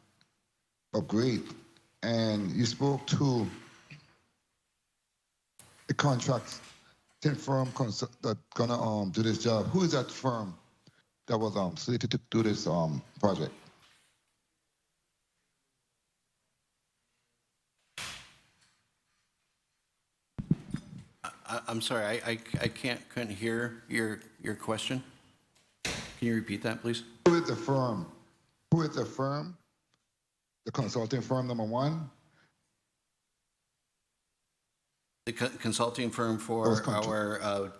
upgrade. And you spoke to the contracting firm that's gonna do this job. Who is that firm that was slated to do this project? I'm sorry, I couldn't hear your question. Can you repeat that, please? Who is the firm? Who is the firm? The consulting firm, number one? The consulting firm for our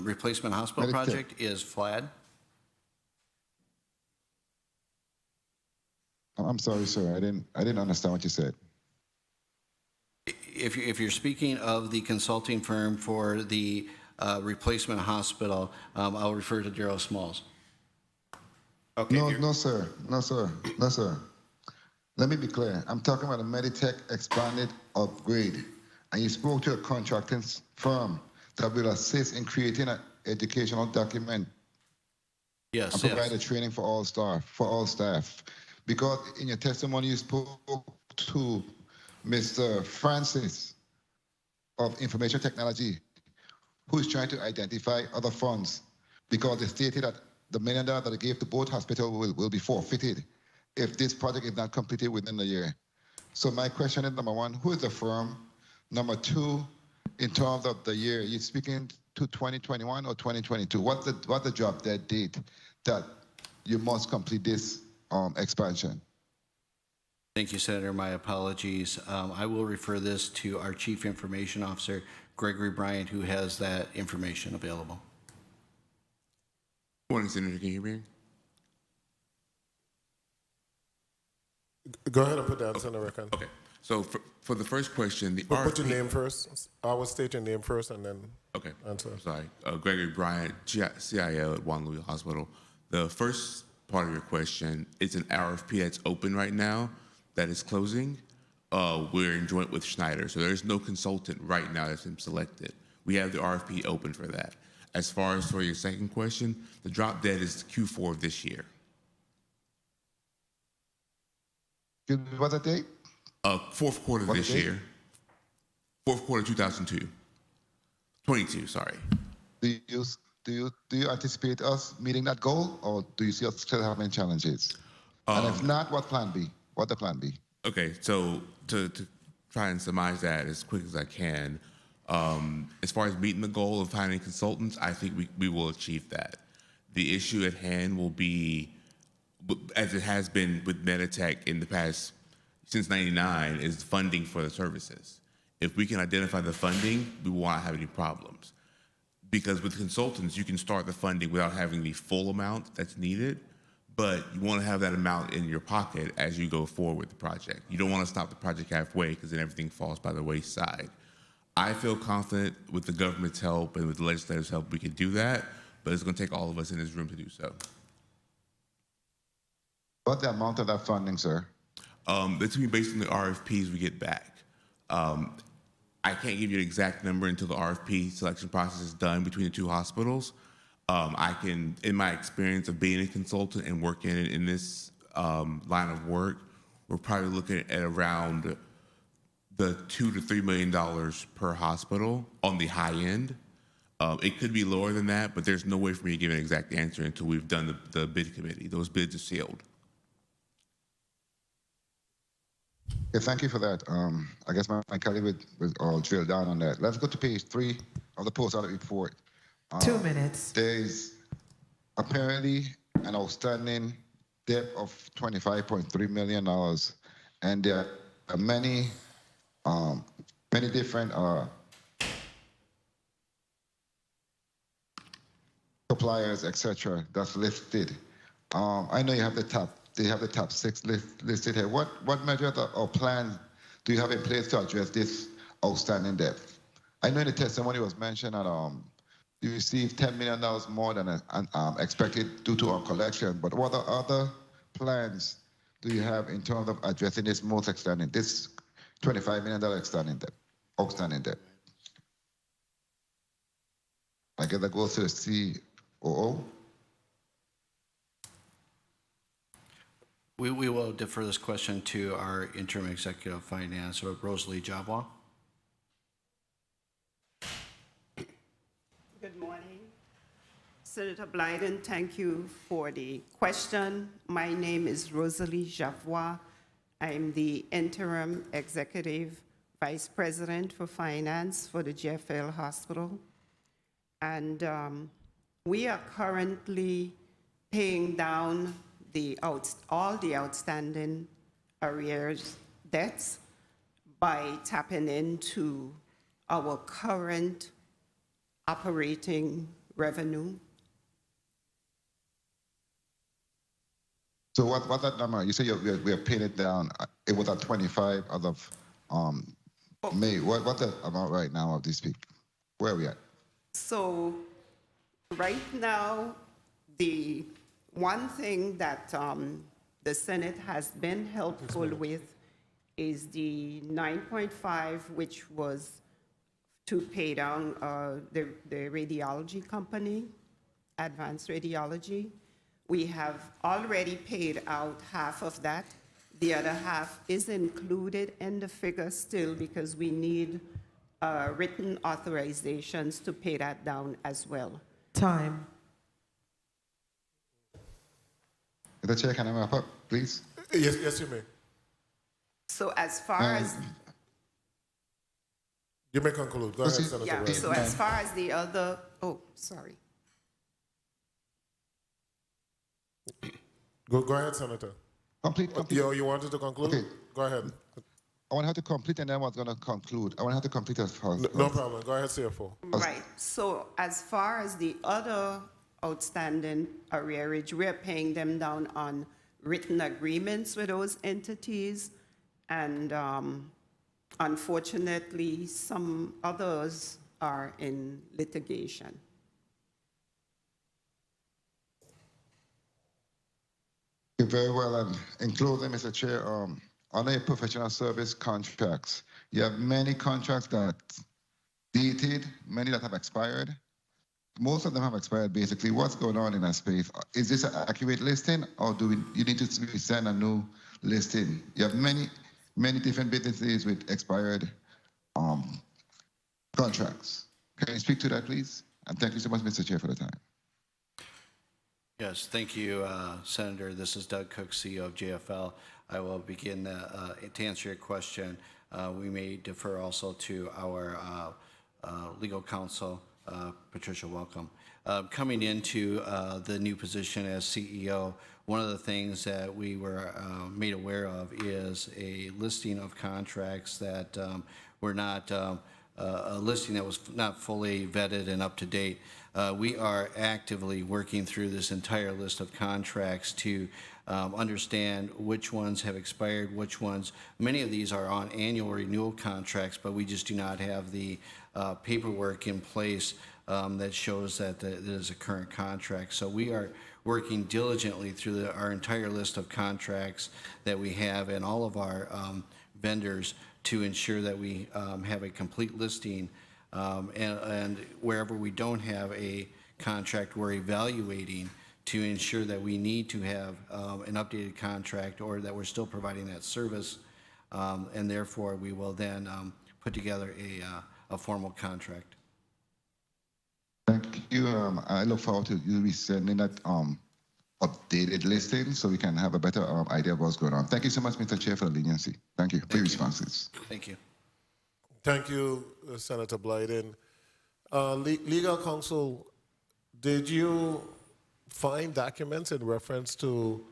replacement hospital Meditech. project is FLAD. I'm sorry, sir. I didn't understand what you said. If you're speaking of the consulting firm for the replacement hospital, I'll refer to Darrell Smalls. Okay. No, sir. No, sir. No, sir. Let me be clear. I'm talking about a Meditech expanded upgrade. And you spoke to a contracting firm that will assist in creating an educational document Yes, and provide yes. the training for all staff. Because in your testimony, you spoke to Mr. Francis of Information Technology, who is trying to identify other funds, because they stated that the $1 million that they gave to both hospitals will be forfeited if this project is not completed within the year. So my question is, number one, who is the firm? Number two, in terms of the year, you're speaking to 2021 or 2022? What's the drop dead date that you must complete this expansion? Thank you, Senator. My apologies. I will refer this to our Chief Information Officer, Gregory Bryant, who has that information available. Morning, Senator. Can you hear me? Go ahead and put that on the record. Okay. So for the first question, the Put your RFP. name first. I will state your name first and then Okay. answer. I'm sorry. Gregory Bryant, CIO at Juan Louis Hospital. The first part of your question is an RFP that's open right now that is closing. We're in joint with Schneider, so there's no consultant right now that's been selected. We have the RFP open for that. As far as for your second question, the drop dead is Q4 of this year. What's the date? Fourth quarter What this date? year. Fourth quarter 2022, sorry. Do you anticipate us meeting that goal, or do you see us still having challenges? And if not, what plan B? What the plan B? Okay, so to try and surmise that as quick as I can, as far as meeting the goal of finding consultants, I think we will achieve that. The issue at hand will be, as it has been with Meditech in the past, since '99, is funding for the services. If we can identify the funding, we will not have any problems. Because with consultants, you can start the funding without having the full amount that's needed, but you want to have that amount in your pocket as you go forward with the project. You don't want to stop the project halfway because then everything falls by the wayside. I feel confident with the government's help and with the legislature's help we can do that, but it's going to take all of us in this room to do so. What's the amount of that funding, sir? It's going to be based on the RFPs we get back. I can't give you an exact number until the RFP selection process is done between the two hospitals. I can, in my experience of being a consultant and working in this line of work, we're probably looking at around the $2 to $3 million per hospital on the high end. It could be lower than that, but there's no way for me to give an exact answer until we've done the bid committee. Those bids are sealed. Okay, thank you for that. I guess my colleague will drill down on that. Let's go to page 3 of the post-audit report. 2 minutes. There's apparently an outstanding debt of $25.3 million, and there are many different suppliers, etc. that's listed. I know you have the top. They have the top 6 listed here. What measures or plans do you have in place to address this outstanding debt? I know in the testimony was mentioned that you received $10 million more than expected due to our collection, but what other plans do you have in terms of addressing this this $25 million outstanding debt? I guess that goes to the COO. We will defer this question to our interim executive of finance, Rosalie Javwa. Good morning. Senator Blyden, thank you for the question. My name is Rosalie Javwa. I'm the interim executive vice president for finance for the GFL Hospital. And we are currently paying down all the outstanding arrears debts by tapping into our current operating revenue. So what that number? You say we are paying it down. It was at 25 as of May. What's the amount right now of this peak? Where are we at? So right now, the one thing that the Senate has been helpful with is the 9.5, which was to pay down the radiology company, Advanced Radiology. We have already paid out half of that. The other half is included in the figure still because we need written authorizations to pay that down as well. Time. The chair, can I wrap up, please? Yes, you may. So as far as You may conclude. Go ahead, Senator yeah, Ryan. so as far as the other, sorry. Go ahead, Senator. Complete. You wanted to conclude? Okay. Go ahead. I want to have to complete, and then I was going to conclude. I want to have to complete as far as No problem. Go ahead, CFO. Right. So as far as the other outstanding arrearage, we're paying them down on written agreements with those entities. And unfortunately, some others are in litigation. Very well. And in closing, Mr. Chair, on a professional service contracts, you have many contracts that dated, many that have expired. Most of them have expired, basically. What's going on in that space? Is this an accurate listing, or you need to send a new listing? You have many different businesses with expired contracts. Can you speak to that, please? And thank you so much, Mr. Chair, for the time. Yes, thank you, Senator. This is Doug Cook, CEO of JFL. I will begin to answer your question. We may defer also to our legal counsel, Patricia Welcome. Coming into the new position as CEO, one of the things that we were made aware of is a listing of contracts that were not a listing that was not fully vetted and up to date. We are actively working through this entire list of contracts to understand which ones have expired, which ones. Many of these are on annual renewal contracts, but we just do not have the paperwork in place that shows that there's a current contract. So we are working diligently through our entire list of contracts that we have and all of our vendors to ensure that we have a complete listing. And wherever we don't have a contract, we're evaluating to ensure that we need to have an updated contract or that we're still providing that service. And therefore, we will then put together a formal contract. Thank you. I look forward to you resending that updated listing so we can have a better idea of what's going on. Thank you so much, Mr. Chair, for the leniency. Thank you for your responses. Thank you. Thank you, Senator Blyden. Legal counsel, did you find documents in reference to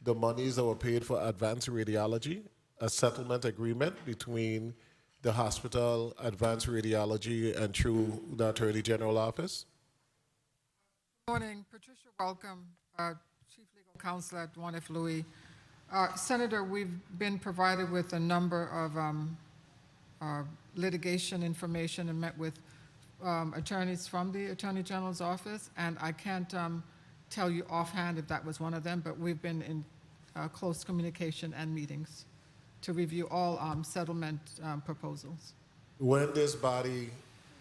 the monies that were paid for advanced radiology, a settlement agreement between the hospital, advanced radiology, and through the Attorney General office? Good morning. Patricia Welcome, Chief Legal Counsel at 1F Louis. Senator, we've been provided with a number of litigation information and met with attorneys from the Attorney General's office, and I can't tell you offhand if that was one of them, but we've been in close communication and meetings to review all settlement proposals. When this body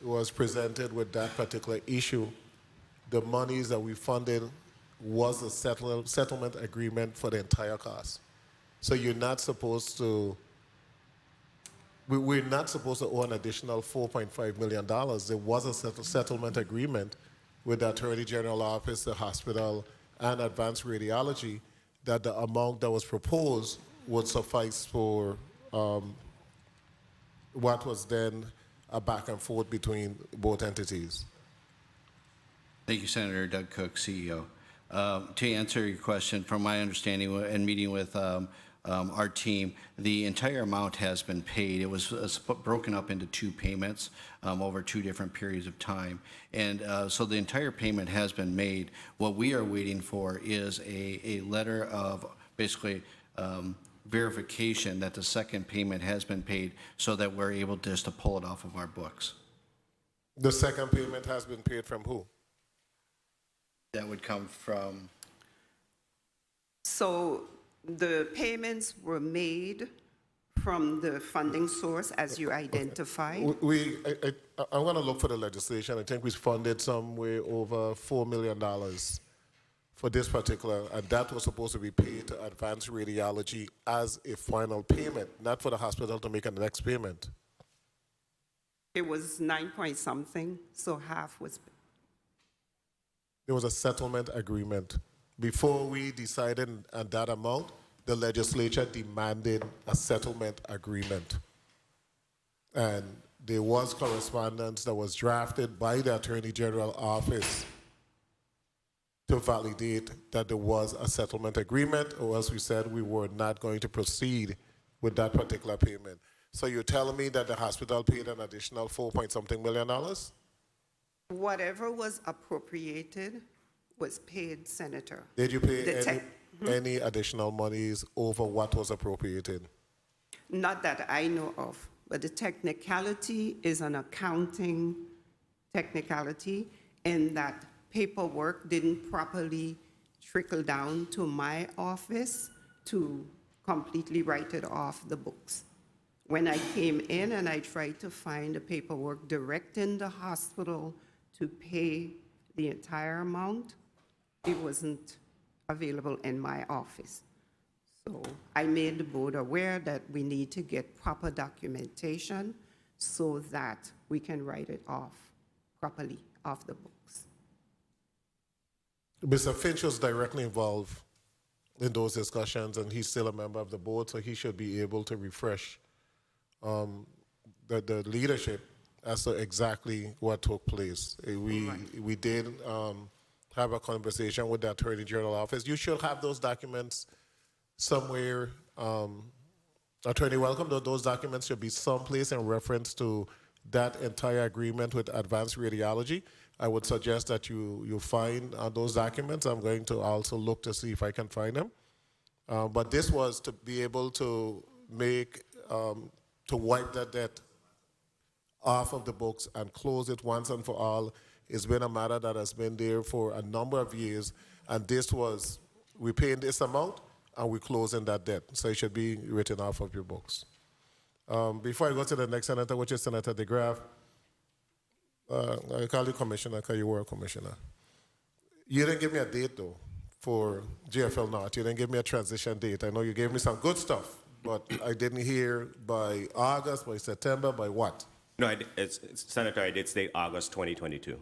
was presented with that particular issue, the monies that we funded was a settlement agreement for the entire cost. So you're not supposed to, we're not supposed to owe an additional $4.5 million. There was a settlement agreement with the Attorney General office, the hospital, and advanced radiology that the amount that was proposed would suffice for what was then a back and forth between both entities. Thank you, Senator. Doug Cook, CEO. To answer your question, from my understanding and meeting with our team, the entire amount has been paid. It was broken up into two payments over 2 different periods of time. And so the entire payment has been made. What we are waiting for is a letter of basically verification that the second payment has been paid so that we're able just to pull it off of our books. The second payment has been paid from who? That would come from? So the payments were made from the funding source as you identified. I'm going to look for the legislation. I think we funded somewhere over $4 million for this particular, and that was supposed to be paid to advanced radiology as a final payment, not for the hospital to make a next payment. It was 9 point something, so half was. There was a settlement agreement. Before we decided on that amount, the legislature demanded a settlement agreement. And there was correspondence that was drafted by the Attorney General office to validate that there was a settlement agreement, or else we said we were not going to proceed with that particular payment. So you're telling me that the hospital paid an additional $4-point-something million? Whatever was appropriated was paid, Senator. Did you pay any additional monies over what was appropriated? Not that I know of, but the technicality is an accounting technicality, in that paperwork didn't properly trickle down to my office to completely write it off the books. When I came in and I tried to find the paperwork directing the hospital to pay the entire amount, it wasn't available in my office. So I made the board aware that we need to get proper documentation so that we can write it off properly off the books. Mr. Finch was directly involved in those discussions, and he's still a member of the board, so he should be able to refresh the leadership as to exactly what took place. We did have a conversation with the Attorney General office. You should have those documents somewhere. Attorney Welcome, those documents should be someplace in reference to that entire agreement with Advanced Radiology. I would suggest that you find those documents. I'm going to also look to see if I can find them. But this was to be able to make, to wipe that debt off of the books and close it once and for all. It's been a matter that has been there for a number of years, and this was, we paying this amount and we closing that debt. So it should be written off of your books. Before I go to the next senator, which is Senator DeGraff, I call you commissioner because you were a commissioner. You didn't give me a date though for GFL North. You didn't give me a transition date. I know you gave me some good stuff, but I didn't hear by August, by September, by what? No, Senator, I did state August 2022.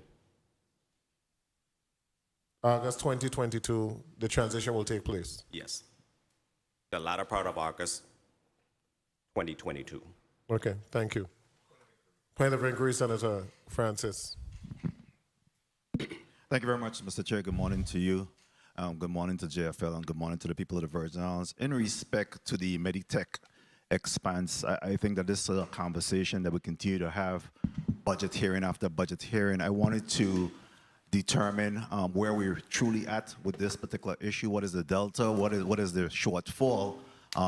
August 2022, the transition will take place. Yes. The latter part of August 2022. Okay, thank you. Point of inquiry, Senator Francis. Thank you very much, Mr. Chair. Good morning to you. Good morning to JFL, and good morning to the people of the Virgin Islands. In respect to the Meditech expense, I think that this is a conversation that we continue to have budget hearing after budget hearing. I wanted to determine where we're truly at with this particular issue. What is the delta? What is the shortfall?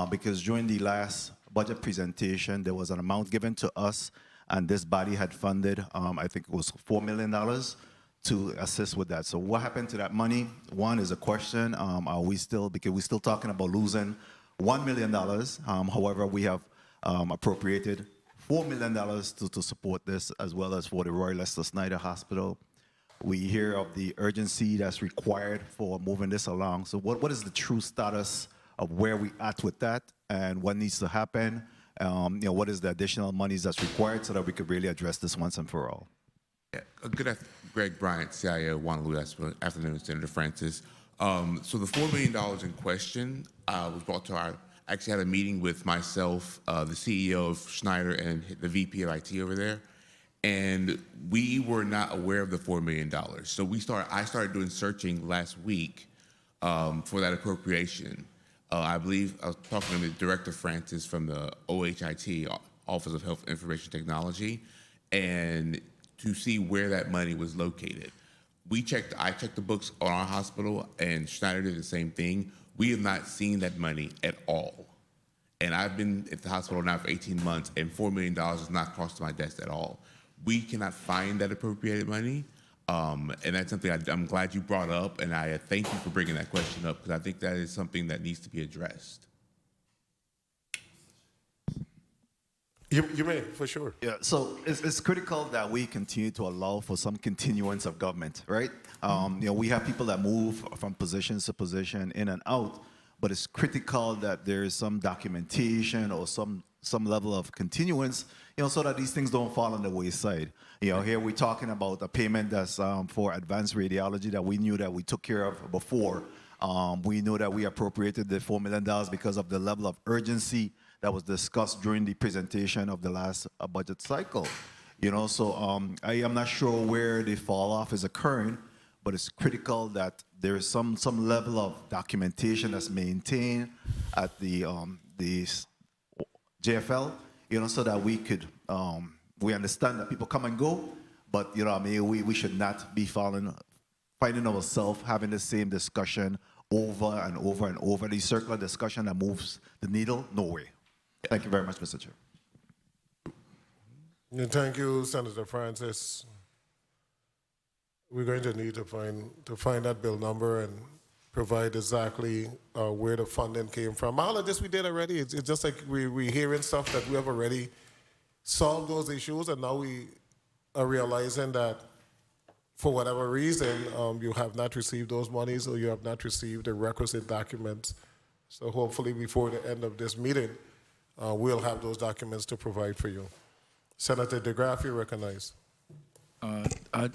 Because during the last budget presentation, there was an amount given to us, and this body had funded, I think it was $4 million to assist with that. So what happened to that money? One is a question. Are we still, because we're still talking about losing $1 million. However, we have appropriated $4 million to support this, as well as for the Roy Lester Snyder Hospital. We hear of the urgency that's required for moving this along. So what is the true status of where we at with that, and what needs to happen? What is the additional monies that's required so that we could really address this once and for all? Yeah, good afternoon, Greg Bryant, CIO, Honolulu. Afternoon, Senator Francis. So the $4 million in question was brought to actually had a meeting with myself, the CEO of Schneider, and the VP of IT over there. And we were not aware of the $4 million. So I started doing searching last week for that appropriation. I believe I was talking to the Director Francis from the OHIT, Office of Health Information Technology, and to see where that money was located. I checked the books on our hospital, and Schneider did the same thing. We have not seen that money at all. And I've been at the hospital now for 18 months, and $4 million has not crossed my desk at all. We cannot find that appropriated money, and that's something I'm glad you brought up, and I thank you for bringing that question up, because I think that is something that needs to be addressed. You may, for sure. Yeah, so it's critical that we continue to allow for some continuance of government, right? We have people that move from position to position, in and out, but it's critical that there is some documentation or some level of continuance, so that these things don't fall on the wayside. Here we're talking about a payment that's for advanced radiology that we knew that we took care of before. We knew that we appropriated the $4 million because of the level of urgency that was discussed during the presentation of the last budget cycle. So I am not sure where the fall off is occurring, but it's critical that there is some level of documentation that's maintained at the JFL, so that we could, we understand that people come and go, but we should not be finding ourselves having the same discussion over and over and over. The circular discussion that moves the needle nowhere. Thank you very much, Mr. Chair. Thank you, Senator Francis. We're going to need to find that bill number and provide exactly where the funding came from. All of this we did already. It's just like we're hearing stuff that we have already solved those issues, and now we are realizing that for whatever reason, you have not received those monies, or you have not received the requisite documents. So hopefully before the end of this meeting, we'll have those documents to provide for you. Senator DeGraff, you recognize.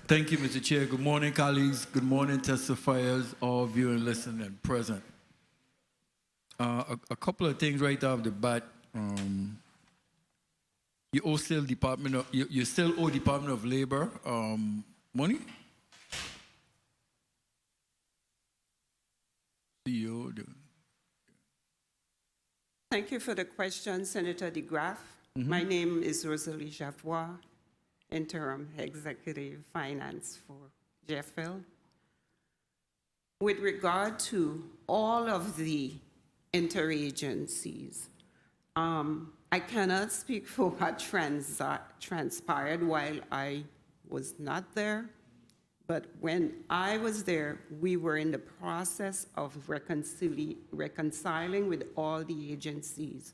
Thank you, Mr. Chair. Good morning, colleagues. Good morning, testifiers, all viewing, listening, and present. A couple of things right off the bat. You still owe Department of Labor money. CEO. Thank you for the question, Senator DeGraff. My name is Rosalie Javois. interim executive finance for JFL. With regard to all of the interagencies, I cannot speak for what transpired while I was not there, but when I was there, we were in the process of reconciling with all the agencies.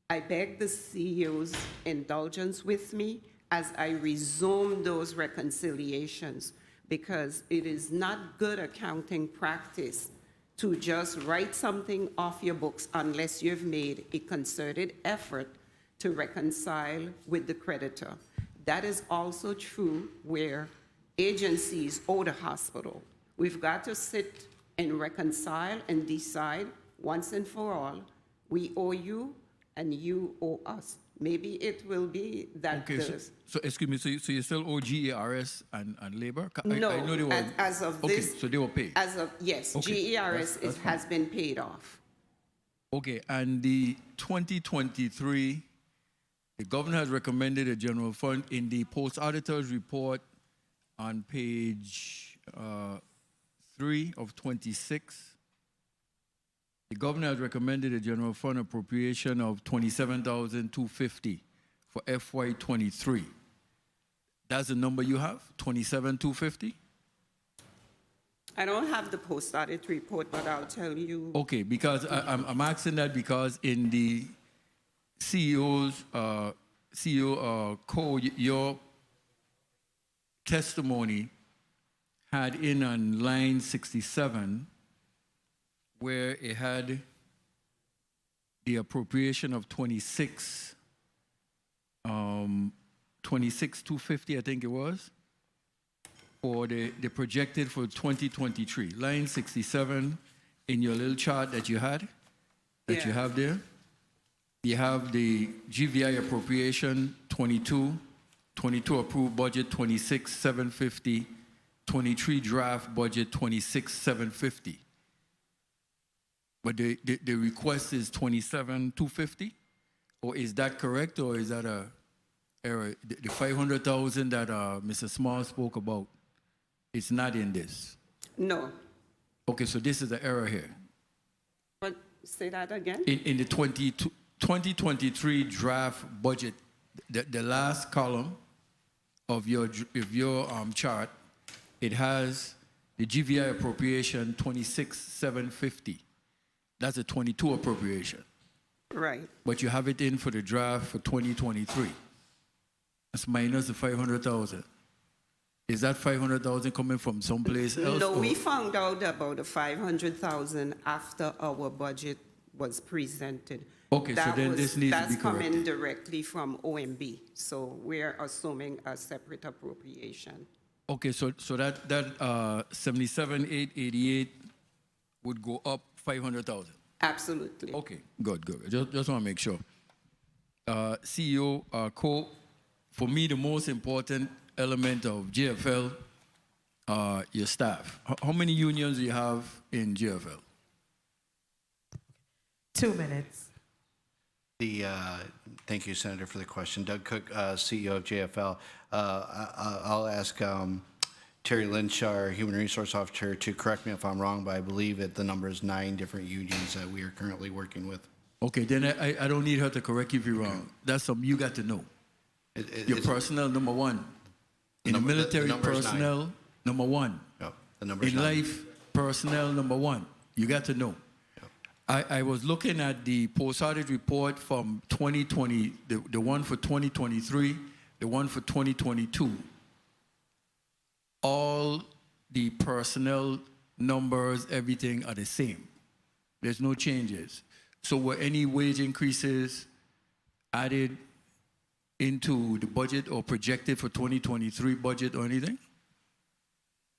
I beg the CEO's indulgence with me as I resume those reconciliations, because it is not good accounting practice to just write something off your books unless you've made a concerted effort to reconcile with the creditor. That is also true where agencies owe the hospital. We've got to sit and reconcile and decide once and for all, we owe you and you owe us. Maybe it will be that Okay, so excuse me, so you still owe GERS and labor? no, I know they were, as of okay, this, so they were paid. as of, yes, Okay, GERS that's has been paid off. Okay, and the 2023, the governor has recommended a general fund in the post-auditor's report on page 3 of 26. The governor has recommended a general fund appropriation of $27,250 for FY23. That's the number you have, $27,250? I don't have the post-audit report, but I'll tell you. Okay, because I'm asking that because in the CEO code, your testimony had in on line 67 where it had the appropriation of 26,250, I think it was, for the projected for 2023. Line 67 in your little chart that you had, that you have there. You have the GVI appropriation 22 approved budget 26,750, 23 draft budget 26,750. But the request is 27,250, or is that correct, or is that a error? The 500,000 that Mr. Small spoke about, it's not in this. No. Okay, so this is the error here. But say that again? In the 2023 draft budget, the last column of your chart, it has the GVI appropriation 26,750. That's a 22 appropriation. Right. But you have it in for the draft for 2023. That's minus the 500,000. Is that 500,000 coming from someplace else? No, or? we found out about the 500,000 after our budget was presented. Okay, so then this needs to be That's coming corrected. directly from OMB, so we're assuming a separate appropriation. Okay, so that 77,888 would go up 500,000. Absolutely. Okay, good. Just want to make sure. CEO Co, for me, the most important element of GFL, your staff. How many unions do you have in GFL? 2 minutes. Thank you, Senator, for the question. Doug Cook, CEO of JFL. I'll ask Terry Lynch, our Human Resource Officer, to correct me if I'm wrong, but I believe that the number is 9 different unions that we are currently working with. Okay, then I don't need her to correct you if you're wrong. That's something you got to know. Your personnel, number one. In the military, personnel, number one. Yep, the number is In 9. life, personnel, number one. You got to know. I was looking at the post-audit report from 2020, the one for 2023, the one for 2022. All the personnel numbers, everything are the same. There's no changes. So were any wage increases added into the budget or projected for 2023 budget or anything?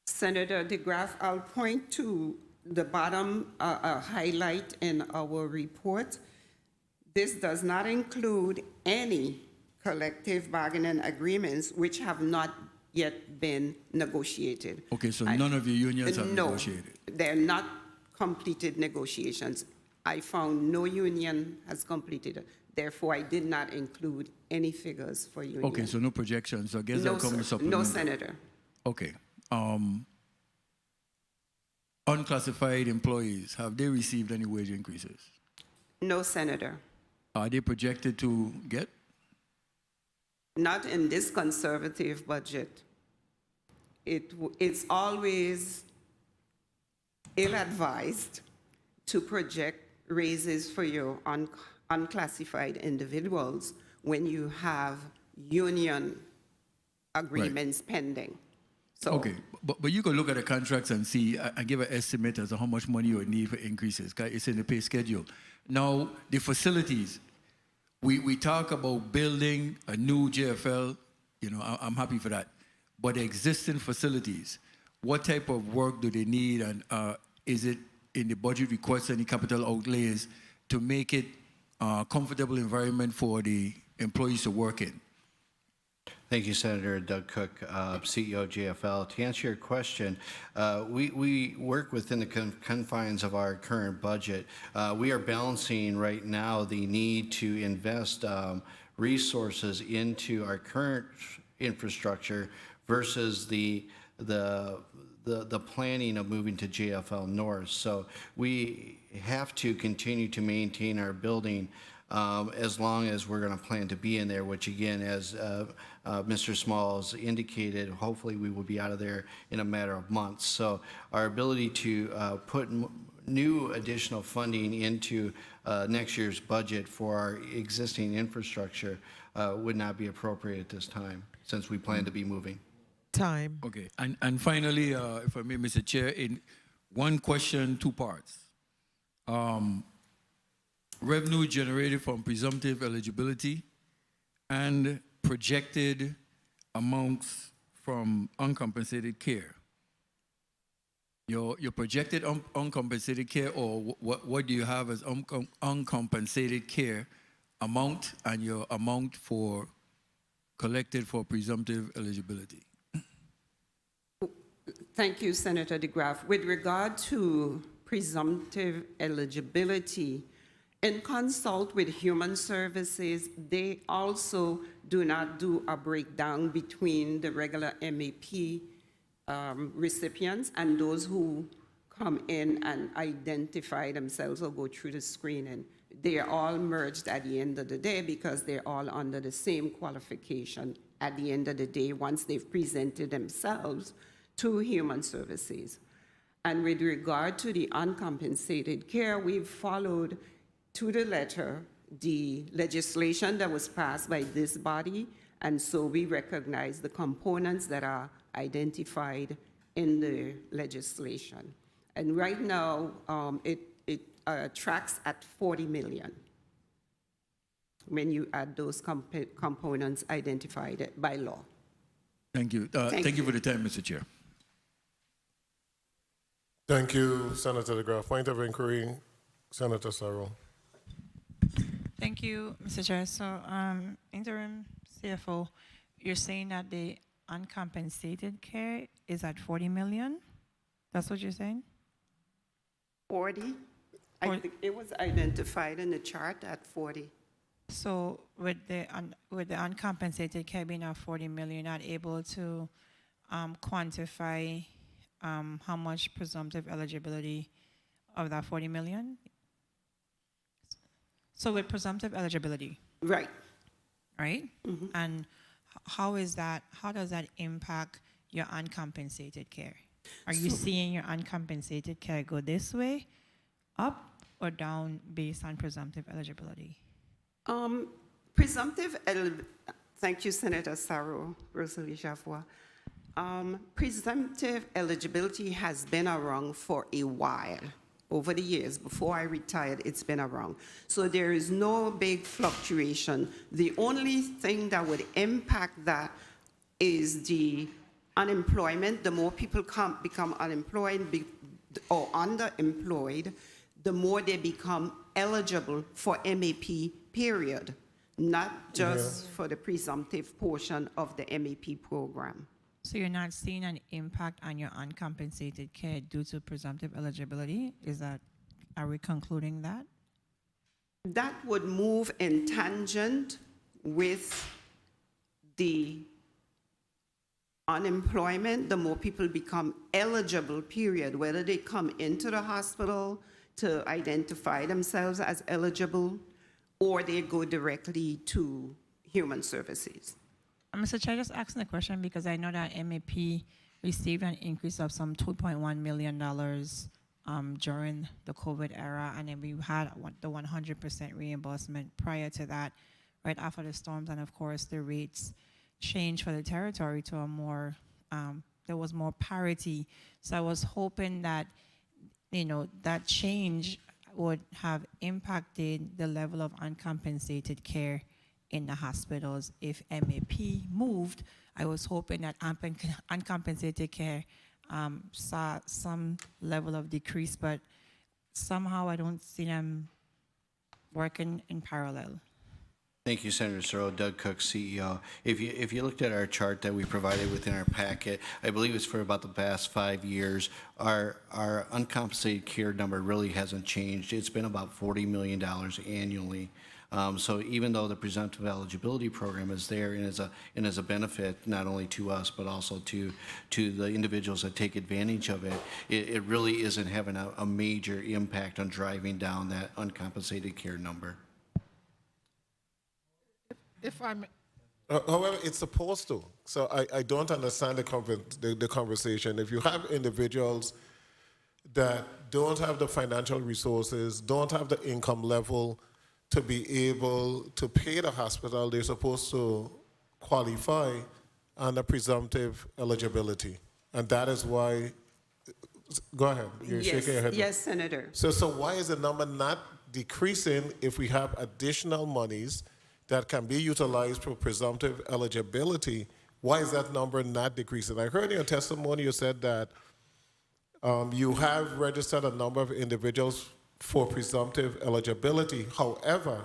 Senator DeGraff, I'll point to the bottom highlight in our report. This does not include any collective bargaining agreements which have not yet been negotiated. Okay, so none of your unions have No, negotiated. they're not completed negotiations. I found no union has completed Therefore, I did not include any figures for union. Okay, so no projections. So I guess No, that'll come sir. to supplement. No, Senator. Okay. Unclassified employees, have they received any wage increases? No, Senator. Are they projected to get? Not in this conservative budget. It's always ill-advised to project raises for your unclassified individuals when you have union agreements pending. So, Okay, but you can look at the contracts and see, I give an estimate as to how much money you would need for increases. 'Cause it's in the pay schedule. Now, the facilities, we talk about building a new JFL, you know, I'm happy for that. But the existing facilities, what type of work do they need, and is it in the budget request any capital outlays to make it a comfortable environment for the employees to work in? Thank you, Senator Doug Cook, CEO JFL. To answer your question, we work within the confines of our current budget. We are balancing right now the need to invest resources into our current infrastructure versus the planning of moving to JFL North. So we have to continue to maintain our building as long as we're going to plan to be in there, which again, as Mr. Smalls indicated, hopefully we will be out of there in a matter of months. So our ability to put new additional funding into next year's budget for our existing infrastructure would not be appropriate at this time, since we plan to be moving. Time. Okay, and finally, if I may, Mr. Chair, in one question, two parts. Revenue generated from presumptive eligibility and projected amounts from uncompensated care. Your projected uncompensated care, or what do you have as uncompensated care amount, and your amount for collected for presumptive eligibility? thank you, Senator DeGraff. With regard to presumptive eligibility, in consult with Human Services, they also do not do a breakdown between the regular MAP recipients and those who come in and identify themselves or go through the screening. They are all merged at the end of the day because they're all under the same qualification at the end of the day once they've presented themselves to Human Services. And with regard to the uncompensated care, we've followed to the letter the legislation that was passed by this body, and so we recognize the components that are identified in the legislation. And right now, it tracks at 40 million when you add those components identified by law. Thank you. Thank you for the time, Mr. Chair. Thank you, Senator DeGraff. Point of inquiry, Senator Sarro. Thank you, Mr. Chair. So, interim CFO, you're saying that the uncompensated care is at 40 million? That's what you're saying? 40? I think it was identified in the chart at 40. So with the uncompensated care being at 40 million, you're not able to quantify how much presumptive eligibility of that 40 million? So with presumptive eligibility. Right. Right? Mm-hmm. And how does that impact your uncompensated care? Are you seeing your uncompensated care go this way, up or down based on presumptive eligibility? Thank you, Senator Sarro, Rosalie Javois. Presumptive eligibility has been around for a while. Over the years, before I retired, it's been around. So there is no big fluctuation. The only thing that would impact that is the unemployment. The more people become unemployed or underemployed, the more they become eligible for MAP, period, not just for the presumptive portion of the MAP program. So you're not seeing an impact on your uncompensated care due to presumptive eligibility? Are we concluding that? that would move in tangent with the unemployment, the more people become eligible, period, whether they come into the hospital to identify themselves as eligible or they go directly to human services. Mr. Chair, just asking a question because I know that MAP received an increase of some $2.1 million during the COVID era, and then we had the 100% reimbursement prior to that, right after the storms, and of course the rates changed for the territory to a more, there was more parity. So I was hoping that, you know, that change would have impacted the level of uncompensated care in the hospitals. If MAP moved, I was hoping that uncompensated care saw some level of decrease, but somehow I don't see them working in parallel. Thank you, Senator Searle. Doug Cook, CEO. If you looked at our chart that we provided within our packet, I believe it's for about the past 5 years, our uncompensated care number really hasn't changed. It's been about $40 million annually. So even though the presumptive eligibility program is there and is a benefit not only to us but also to the individuals that take advantage of it, it really isn't having a major impact on driving down that uncompensated care number. If I'm, However, it's supposed to. So I don't understand the conversation. If you have individuals that don't have the financial resources, don't have the income level to be able to pay the hospital, they're supposed to qualify under presumptive eligibility. And that is why, go ahead, you're shaking your head. Yes, Senator. So why is the number not decreasing if we have additional monies that can be utilized for presumptive eligibility? Why is that number not decreasing? I heard in your testimony you said that you have registered a number of individuals for presumptive eligibility. However,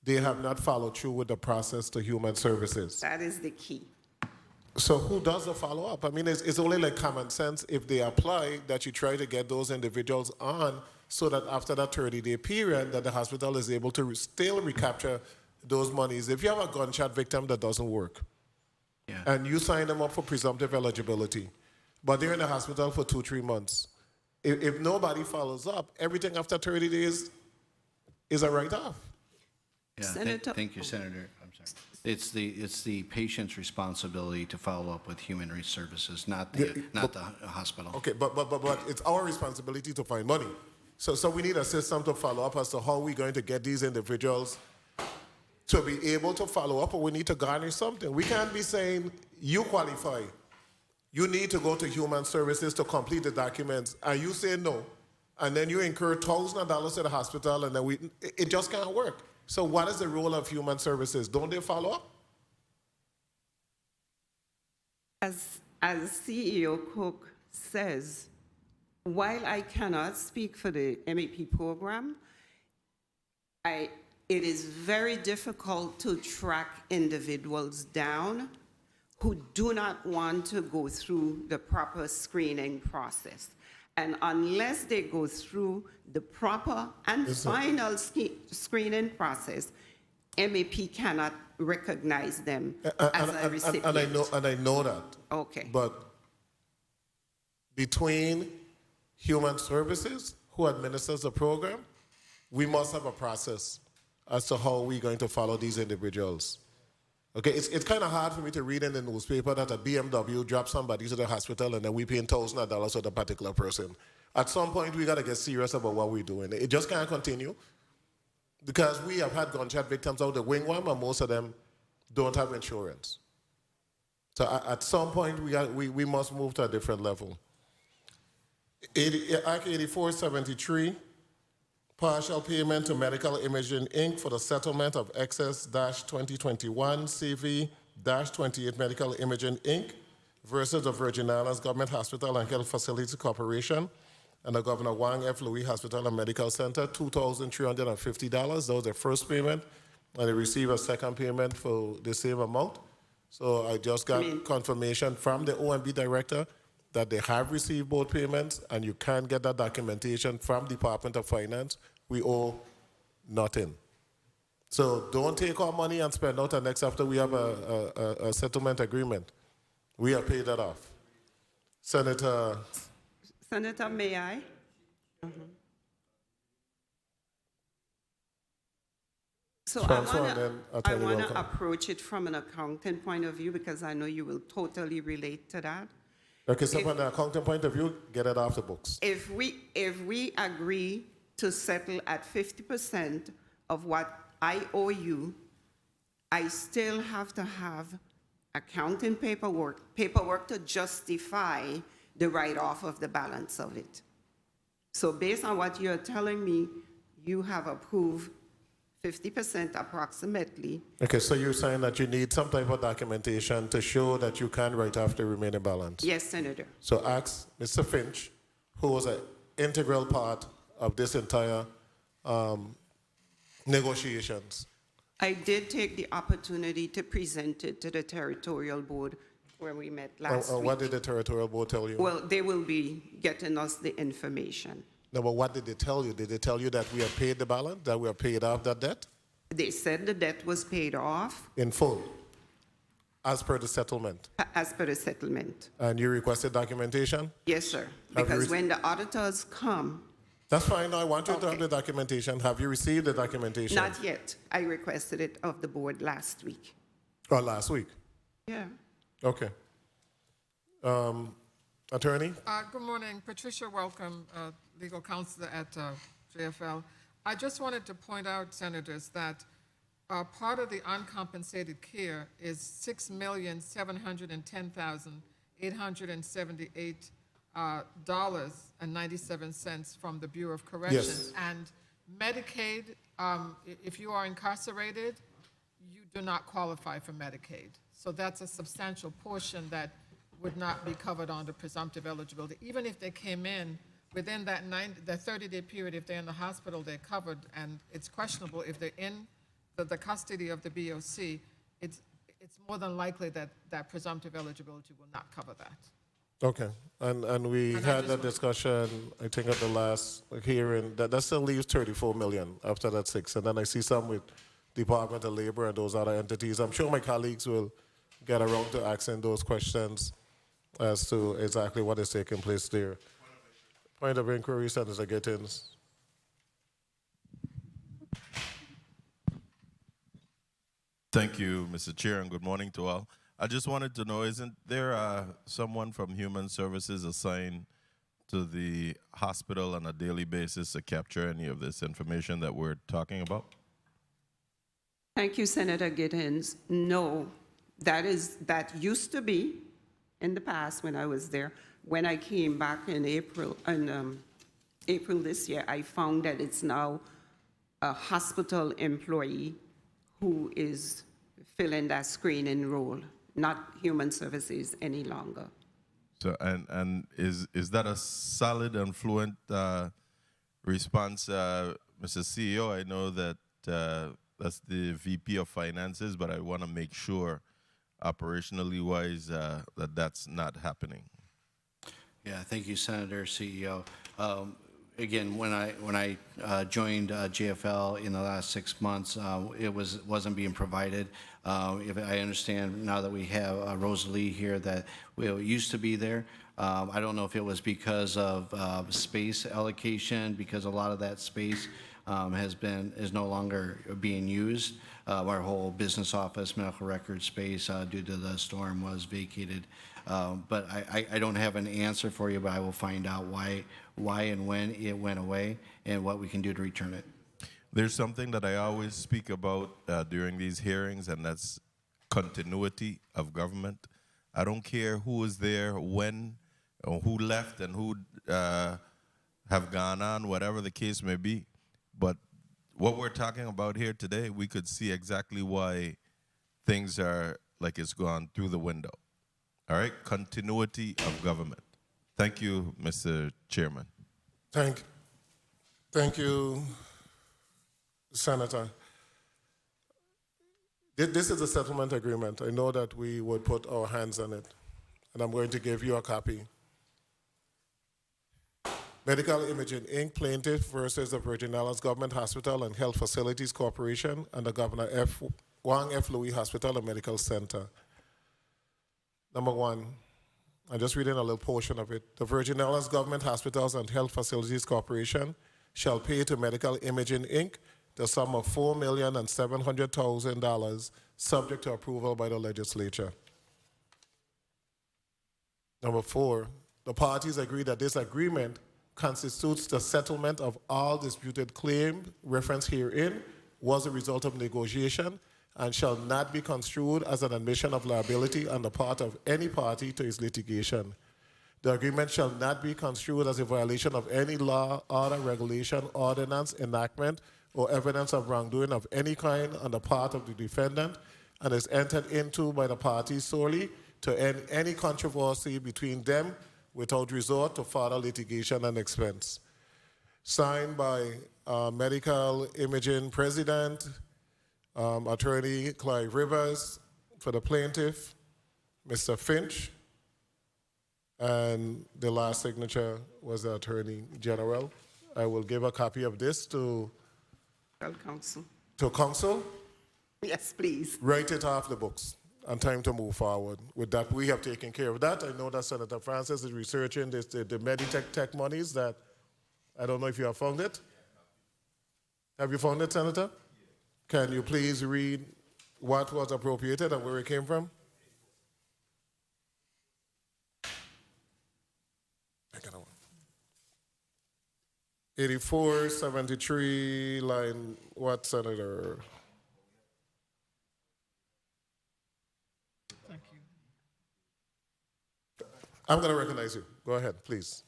they have not followed through with the process to human services. That is the key. So who does the follow-up? I mean, it's only like common sense if they apply that you try to get those individuals on so that after that 30-day period that the hospital is able to still recapture those monies. If you have a gunshot victim that doesn't work, and you sign them up for presumptive eligibility, but they're in the hospital for 2-3 months, if nobody follows up, everything after 30 days is a write-off. Yeah, Senator- thank you, Senator. I'm sorry. It's the patient's responsibility to follow up with human resource services, not the hospital. Okay, but it's our responsibility to find money. So we need a system to follow up as to how we're going to get these individuals to be able to follow up, or we need to garnish something. We can't be saying, you qualify. You need to go to human services to complete the documents, and you say no. And then you incur thousands of dollars to the hospital, and then it just can't work. So what is the role of human services? Don't they follow up? As CEO Cook says, while I cannot speak for the MAP program, it is very difficult to track individuals down who do not want to go through the proper screening process. And unless they go through the proper and final screening process, MAP cannot recognize them as a recipient. And I know that. Okay. But between human services, who administers the program, we must have a process as to how we're going to follow these individuals. Okay, it's kind of hard for me to read in the newspaper that a BMW dropped somebody to the hospital and then we paying thousands of dollars for the particular person. At some point, we got to get serious about what we're doing. It just can't continue because we have had gunshot victims out the wingworm and most of them don't have insurance. So at some point, we must move to a different level. Act 8473, partial payment to Medical Imaging, Inc. for the settlement of excess-2021 CV-28 Medical Imaging, Inc. versus the Virgin Islands Government Hospital and Health Facility Corporation and the Governor Wang F. Louis Hospital and Medical Center, $2,350. That was their first payment, and they received a second payment for the same amount. So I just got confirmation from the OMB director that they have received both payments, and you can get that documentation from Department of Finance. We owe not in. So don't take our money and spend out, and next after we have a settlement agreement, we have paid that off. Senator, May I? So Francois and then I Attorney want Welcome. to approach it from an accounting point of view because I know you will totally relate to that. Okay, so from the accounting point of view, get it off the books. If we agree to settle at 50% of what I owe you, I still have to have accounting paperwork to justify the write-off of the balance of it. So based on what you're telling me, you have approved 50% approximately. Okay, so you're saying that you need some type of documentation to show that you can write off the remaining balance? Yes, Senator. So ask Mr. Finch, who was an integral part of this entire negotiations. I did take the opportunity to present it to the territorial board where we met last week. What did the territorial board tell you? Well, they will be getting us the information. No, but what did they tell you? Did they tell you that we have paid the balance, that we have paid off that debt? They said the debt was paid off In full, as per the settlement. as per the settlement. And you requested documentation? Yes, sir. Have you Because when the auditors come, That's fine. I want you to have the documentation. Have you received the documentation? not yet. I requested it of the board last week. Or last week? Yeah. Okay. Attorney? Good morning. Patricia Welcome, legal counselor at JFL. I just wanted to point out, Senators, that part of the uncompensated care is $6,710,878 $97 from the Bureau of Corrections. Yes. And Medicaid, if you are incarcerated, you do not qualify for Medicaid. So that's a substantial portion that would not be covered under presumptive eligibility. Even if they came in within that the 30-day period, if they're in the hospital, they're covered, and it's questionable if they're in the custody of the BOC, it's more than likely that that presumptive eligibility will not cover that. Okay. And we had that discussion, I think, at the last hearing. That still leaves 34 million after that 6. And then I see some with Department of Labor and those other entities. I'm sure my colleagues will get around to asking those questions as to exactly what is taking place there. Point of inquiry, Senator Gittins. Thank you, Mr. Chair, and good morning to all. I just wanted to know, isn't there someone from Human Services assigned to the hospital on a daily basis to capture any of this information that we're talking about? Thank you, Senator Gittins. No, that used to be in the past when I was there. When I came back in April this year, I found that it's now a hospital employee who is filling that screening role, not Human Services any longer. So, and is that a solid and fluent response, Mr. CEO? I know that that's the VP of Finances, but I want to make sure, operationally wise, that that's not happening. Yeah, thank you, Senator, CEO. Again, when I joined JFL in the last 6 months, it wasn't being provided. If I understand now that we have Rosalie here, that it used to be there. I don't know if it was because of space allocation, because a lot of that space is no longer being used. Our whole business office, medical record space, due to the storm, was vacated. But I don't have an answer for you, but I will find out why and when it went away and what we can do to return it. There's something that I always speak about during these hearings, and that's continuity of government. I don't care who is there, when, or who left, and who have gone on, whatever the case may be. But what we're talking about here today, we could see exactly why things are like it's gone through the window. All right? Continuity of government. Thank you, Mr. Chairman. Thank you, Senator. This is a settlement agreement. I know that we would put our hands on it, and I'm going to give you a copy. Medical Imaging Inc. plaintiff versus the Virgin Islands Government Hospital and Health Facilities Corporation and the Governor Wang F. Louis Hospital and Medical Center. Number one, I'm just reading a little portion of it. The Virgin Islands Government Hospitals and Health Facilities Corporation shall pay to Medical Imaging Inc. the sum of $4,700,000 subject to approval by the legislature. Number four, the parties agree that this agreement constitutes the settlement of all disputed claims referenced herein was a result of negotiation and shall not be construed as an admission of liability on the part of any party to its litigation. The agreement shall not be construed as a violation of any law, order, regulation, ordinance, enactment, or evidence of wrongdoing of any kind on the part of the defendant and is entered into by the parties solely to end any controversy between them without resort to further litigation and expense. Signed by Medical Imaging President, Attorney Clive Rivers for the plaintiff, Mr. Finch, and the last signature was the Attorney General. I will give a copy of this to Counsel. To counsel. Yes, please. Write it off the books and time to move forward. With that, we have taken care of that. I know that Senator Francis is researching this, the Meditech tech monies that, I don't know if you have found it. Have you found it, Senator? Can you please read what was appropriated and where it came from? I got one. 8473, line what, Senator? Thank you. I'm going to recognize you. Go ahead, please.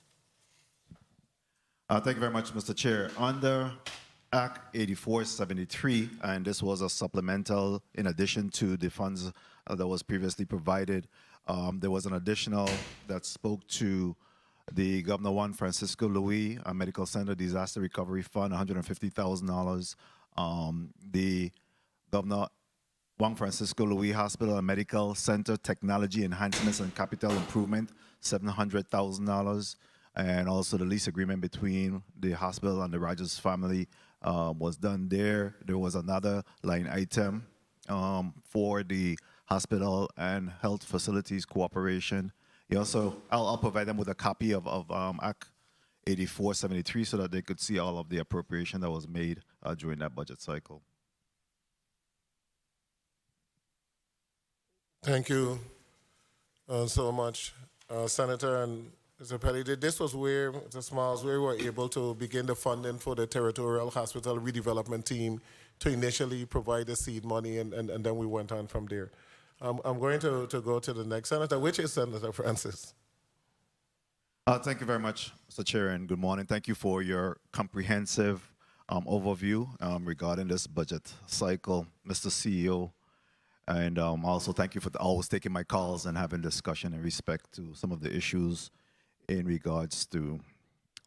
Thank you very much, Mr. Chair. Under Act 8473, and this was a supplemental in addition to the funds that was previously provided, there was an additional that spoke to the Governor Juan Francisco Louis Medical Center Disaster Recovery Fund, $150,000. The Governor Juan Francisco Louis Hospital and Medical Center Technology Enhancements and Capital Improvement, $700,000. And also the lease agreement between the hospital and the Rogers family was done there. There was another line item for the hospital and health facilities cooperation. I'll provide them with a copy of Act 8473 so that they could see all of the appropriation that was made during that budget cycle. Thank you so much, Senator and Mr. Petty. This was where, Mr. Smalls, where we were able to begin the funding for the territorial hospital redevelopment team to initially provide the seed money, and then we went on from there. I'm going to go to the next senator, which is Senator Francis. Thank you very much, Mr. Chair, and good morning. Thank you for your comprehensive overview regarding this budget cycle, Mr. CEO. And also thank you for always taking my calls and having discussion in respect to some of the issues in regards to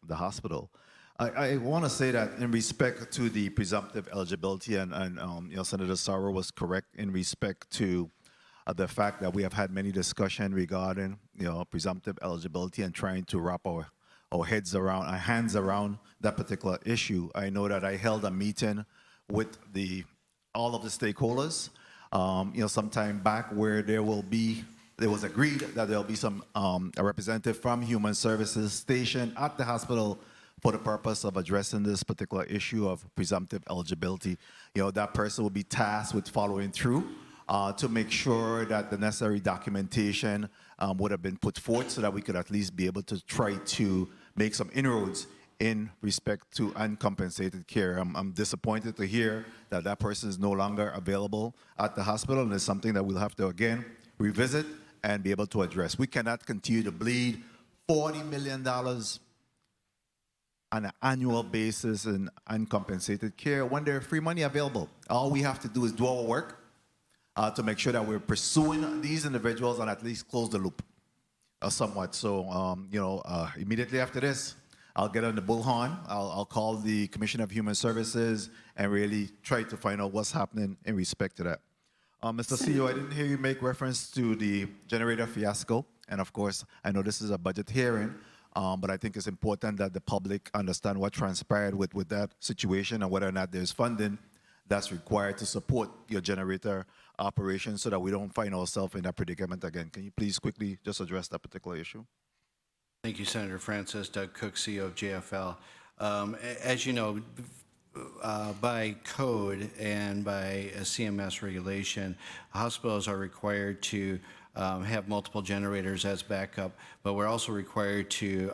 the hospital. I want to say that in respect to the presumptive eligibility, and Senator Sauer was correct in respect to the fact that we have had many discussions regarding presumptive eligibility and trying to wrap our hands around that particular issue. I know that I held a meeting with all of the stakeholders some time back where there was agreed that there'll be some a representative from Human Services stationed at the hospital for the purpose of addressing this particular issue of presumptive eligibility. That person will be tasked with following through to make sure that the necessary documentation would have been put forth so that we could at least be able to try to make some inroads in respect to uncompensated care. I'm disappointed to hear that that person is no longer available at the hospital, and it's something that we'll have to, again, revisit and be able to address. We cannot continue to bleed $40 million on an annual basis in uncompensated care when there's free money available. All we have to do is do our work to make sure that we're pursuing these individuals and at least close the loop somewhat. So, immediately after this, I'll get on the bullhorn. I'll call the Commissioner of Human Services and really try to find out what's happening in respect to that. Mr. CEO, I didn't hear you make reference to the generator fiasco. And of course, I know this is a budget hearing, But I think it's important that the public understand what transpired with that situation and whether or not there's funding that's required to support your generator operation so that we don't find ourselves in that predicament again. Can you please quickly just address that particular issue? Thank you, Senator Francis. Doug Cook, CEO of JFL. As you know, by code and by a CMS regulation, hospitals are required to have multiple generators as backup, but we're also required to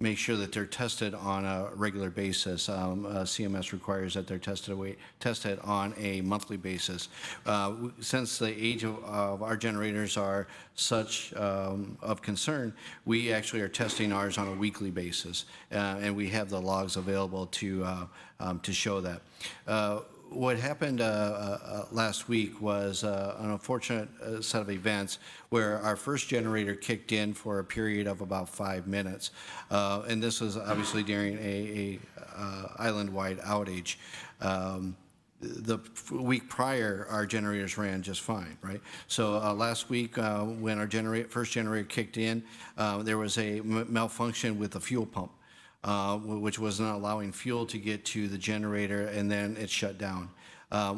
make sure that they're tested on a regular basis. CMS requires that they're tested on a monthly basis. Since the age of our generators are such of concern, we actually are testing ours on a weekly basis, and we have the logs available to show that. What happened last week was an unfortunate set of events where our first generator kicked in for a period of about 5 minutes. And this was obviously during a island-wide outage. The week prior, our generators ran just fine, right? So last week, when our first generator kicked in, there was a malfunction with the fuel pump. Which was not allowing fuel to get to the generator, and then it shut down,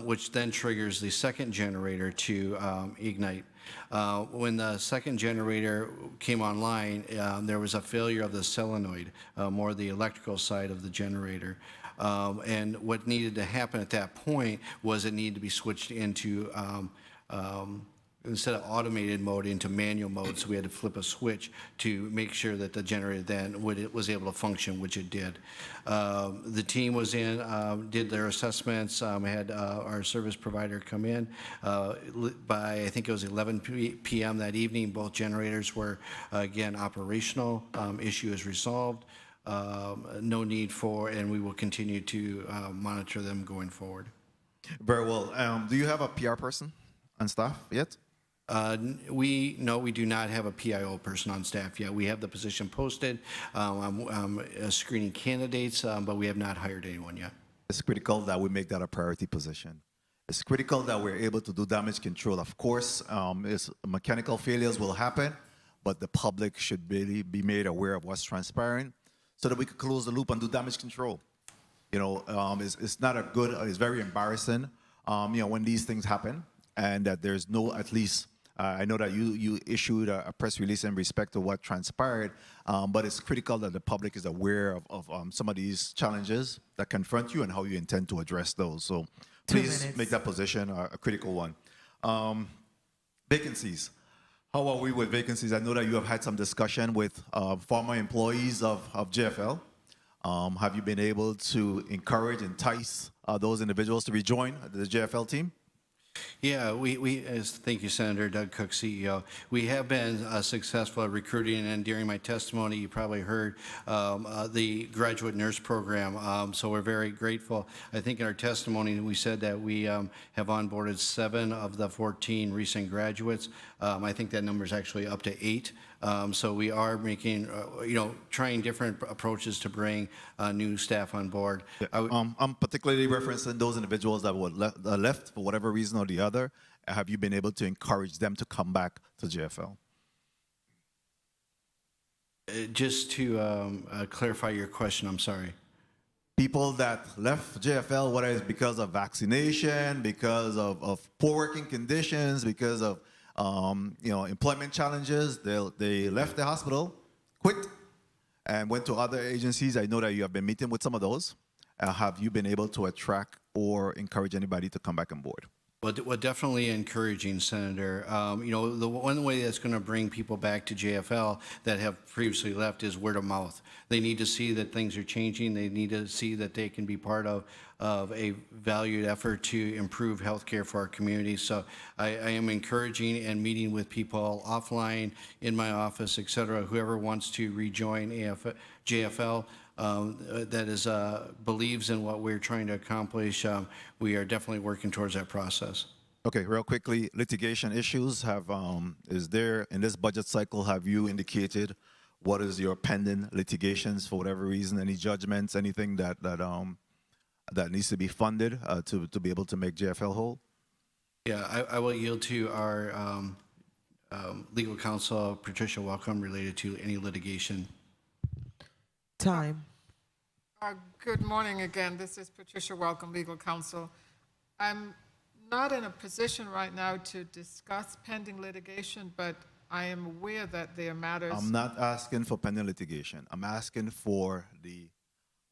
which then triggers the second generator to ignite. When the second generator came online, there was a failure of the solenoid, more the electrical side of the generator. And what needed to happen at that point was it needed to be switched into instead of automated mode into manual mode, so we had to flip a switch to make sure that the generator then was able to function, which it did. The team was in, did their assessments, had our service provider come in. By, I think it was 11 p.m. that evening, both generators were, again, operational. Issue is resolved. No need for, and we will continue to monitor them going forward. Very well. Do you have a PR person on staff yet? We do not have a PIO person on staff yet. We have the position posted. I'm screening candidates, but we have not hired anyone yet. It's critical that we make that a priority position. It's critical that we're able to do damage control. Of course, mechanical failures will happen, but the public should really be made aware of what's transpiring so that we can close the loop and do damage control. You know, it's not a good, it's very embarrassing, when these things happen and that there's no, at least, I know that you issued a press release in respect to what transpired, but it's critical that the public is aware of some of these challenges that confront you and how you intend to address those. So please make that position a critical one. Vacancies. How are we with vacancies? I know that you have had some discussion with former employees of JFL. Have you been able to encourage, entice those individuals to rejoin the JFL team? Yeah, thank you, Senator. Doug Cook, CEO. We have been successful at recruiting, and during my testimony, you probably heard the graduate nurse program. So we're very grateful. I think in our testimony, we said that we have onboarded 7 of the 14 recent graduates. I think that number is actually up to 8. So we are making, trying different approaches to bring new staff on board. I'm particularly referencing those individuals that were left for whatever reason or the other. Have you been able to encourage them to come back to JFL? Just to clarify your question, I'm sorry. People that left JFL, whether it's because of vaccination, because of poor working conditions, because of employment challenges, they left the hospital, quit, and went to other agencies. I know that you have been meeting with some of those. Have you been able to attract or encourage anybody to come back on board? Well, definitely encouraging, Senator. The one way that's going to bring people back to JFL that have previously left is word of mouth. They need to see that things are changing. They need to see that they can be part of a valued effort to improve healthcare for our community. So I am encouraging and meeting with people offline, in my office, et cetera, whoever wants to rejoin JFL. That believes in what we're trying to accomplish. We are definitely working towards that process. Okay, real quickly, litigation issues is there in this budget cycle? Have you indicated what is your pending litigations for whatever reason? Any judgments? Anything that needs to be funded to be able to make JFL whole? Yeah, I will yield to our legal counsel, Patricia Welcome, related to any litigation. Time. Good morning again. This is Patricia Welcome, Legal Counsel. I'm not in a position right now to discuss pending litigation, but I am aware that there are matters. I'm not asking for pending litigation. I'm asking for the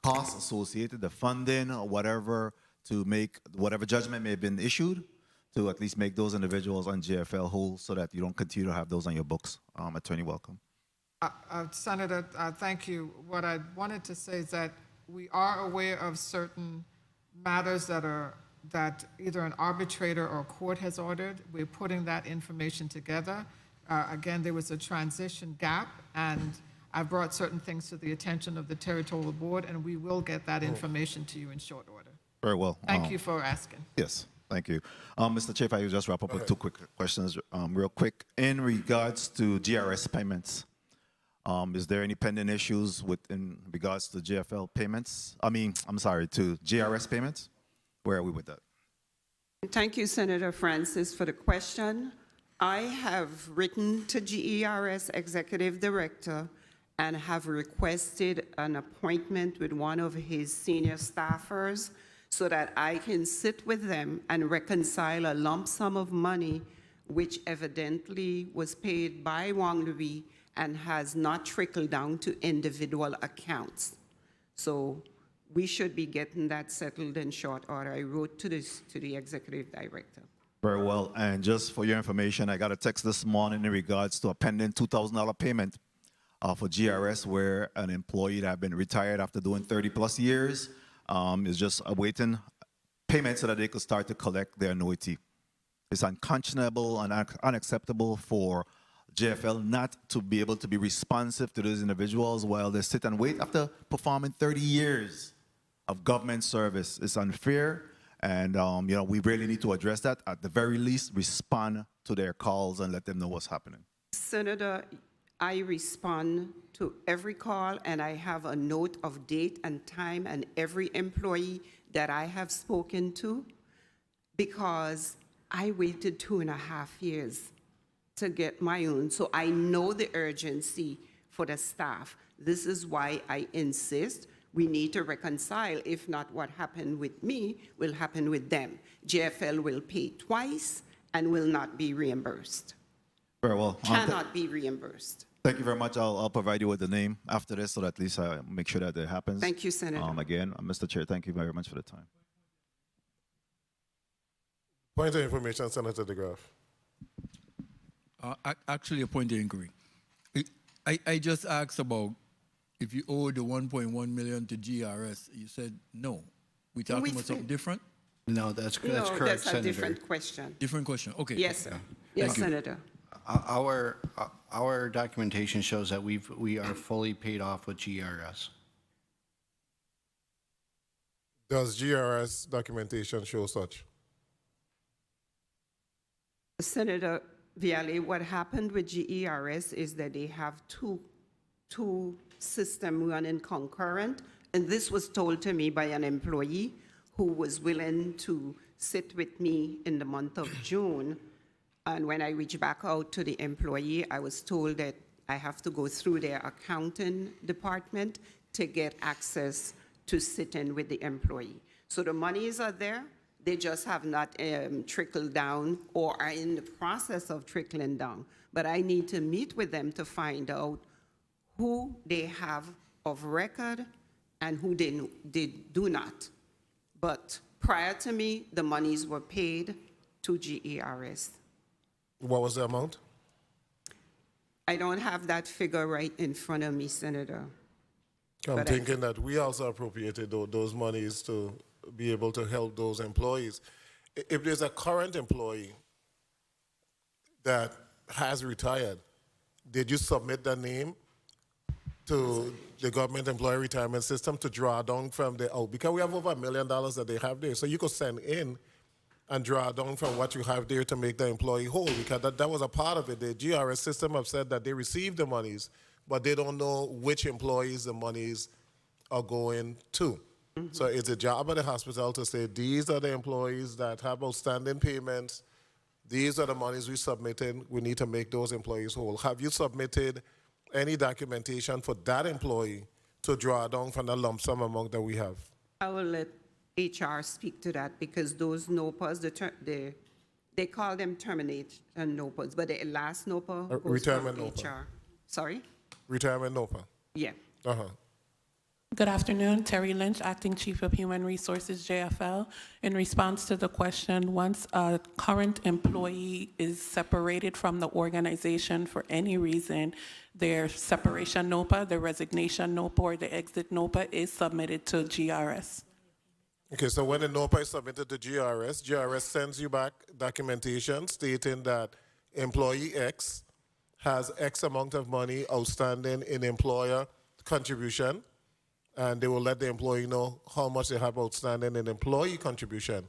costs associated, the funding, or whatever, to make whatever judgment may have been issued, to at least make those individuals on JFL whole so that you don't continue to have those on your books. Attorney Welcome. Senator, thank you. What I wanted to say is that we are aware of certain matters that either an arbitrator or court has ordered. We're putting that information together. Again, there was a transition gap, and I brought certain things to the attention of the territorial board, and we will get that information to you in short order. Very well. Thank you for asking. Yes, thank you. Mr. Chair, if I could just wrap up with two quick questions real quick. In regards to GRS payments, is there any pending issues in regards to GFL payments? to GRS payments? Where are we with that? Thank you, Senator Francis, for the question. I have written to GERS Executive Director and have requested an appointment with one of his senior staffers so that I can sit with them and reconcile a lump sum of money which evidently was paid by Wang Lui and has not trickled down to individual accounts. So we should be getting that settled in short order. I wrote to the Executive Director. Very well. And just for your information, I got a text this morning in regards to a pending $2,000 payment for GRS, where an employee that had been retired after doing 30+ years is just awaiting payment so that they could start to collect their annuity. It's unconscionable and unacceptable for JFL not to be able to be responsive to those individuals while they sit and wait after performing 30 years of government service. It's unfair. And, we really need to address that. At the very least, respond to their calls and let them know what's happening. Senator, I respond to every call, and I have a note of date and time and every employee that I have spoken to, because I waited 2.5 years to get my own. So I know the urgency for the staff. This is why I insist we need to reconcile. If not, what happened with me will happen with them. JFL will pay twice and will not be reimbursed. Very well. Cannot be reimbursed. Thank you very much. I'll provide you with the name after this so that at least I make sure that it happens. Thank you, Senator. Again, Mr. Chair, thank you very much for the time. Point of information, Senator DeGraff. Actually, a point of inquiry. I just asked about if you owe the 1.1 million to GRS. You said no. We talking about something different? No, that's correct, That's Senator. a different question. Different question. Okay. Yes, sir. Yes, Senator. Our documentation shows that we are fully paid off with GRS. Does GRS documentation show such? Senator Viale, what happened with GERS is that they have two systems running concurrent, and this was told to me by an employee who was willing to sit with me in the month of June. And when I reached back out to the employee, I was told that I have to go through their accounting department to get access to sit in with the employee. So the monies are there. They just have not trickled down or are in the process of trickling down. But I need to meet with them to find out who they have of record and who they do not. But prior to me, the monies were paid to GERS. What was the amount? I don't have that figure right in front of me, Senator. I'm thinking that we also appropriated those monies to be able to help those employees. If there's a current employee that has retired, did you submit the name to the government employee retirement system to draw down from the, because we have over $1 million that they have there, so you could send in and draw down from what you have there to make the employee whole, because that was a part of it. The GRS system have said that they received the monies, but they don't know which employees the monies are going to. Mm-hmm. So it's a job of the hospital to say, these are the employees that have outstanding payments, these are the monies we submitted, we need to make those employees whole. Have you submitted any documentation for that employee to draw down from the lump sum amount that we have? I will let HR speak to that because those NOPAs, they call them termination NOPAs, but the last NOPA goes retirement from NOPA. HR. Sorry? Retirement NOPA. Yeah. Uh-huh. Good afternoon, Terry Lynch, Acting Chief of Human Resources, JFL. In response to the question, once a current employee is separated from the organization for any reason, their separation NOPA, their resignation NOPA, or the exit NOPA is submitted to GRS. Okay, so when the NOPA is submitted to GRS, GRS sends you back documentation stating that employee X has X amount of money outstanding in employer contribution, and they will let the employee know how much they have outstanding in employee contribution.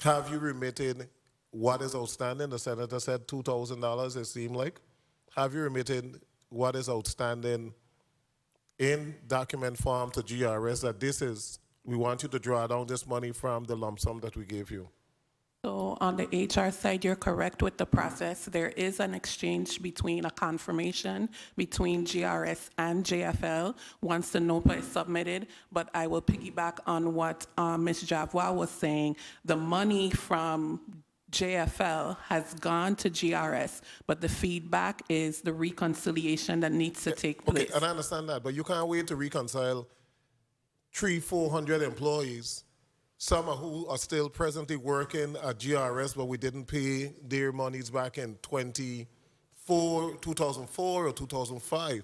Have you remitted what is outstanding? The senator said $2,000, it seemed like. Have you remitted what is outstanding in document form to GRS that this is, we want you to draw down this money from the lump sum that we gave you? So on the HR side, you're correct with the process. There is an exchange between a confirmation between GRS and JFL once the NOPA is submitted. But I will piggyback on what Ms. Javois was saying. The money from JFL has gone to GRS, but the feedback is the reconciliation that needs to take place. Okay, and I understand that, but you can't wait to reconcile 300-400 employees, some who are still presently working at GRS, but we didn't pay their monies back in 2004 or 2005.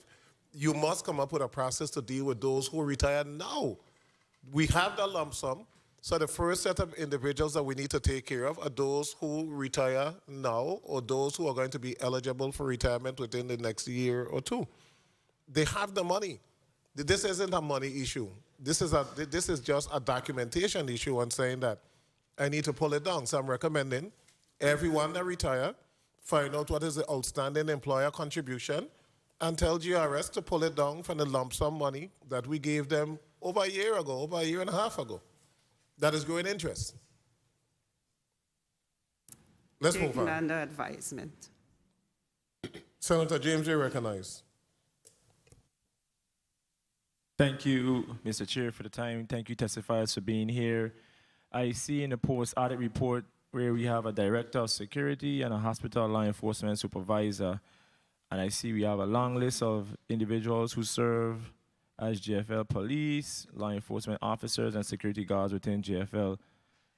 You must come up with a process to deal with those who retire now. We have the lump sum, so the first set of individuals that we need to take care of are those who retire now or those who are going to be eligible for retirement within the next year or two. They have the money. This isn't a money issue. This is just a documentation issue on saying that I need to pull it down. So I'm recommending everyone that retire, find out what is the outstanding employer contribution, and tell GRS to pull it down from the lump sum money that we gave them over a year ago, over a year and a half ago. That is growing interest. Let's move Taken on. under advisement. Senator James, you recognize. Thank you, Mr. Chair, for the time. Thank you, testifiers, for being here. I see in the post-audit report where we have a director of security and a hospital law enforcement supervisor. And I see we have a long list of individuals who serve as JFL police, law enforcement officers, and security guards within JFL.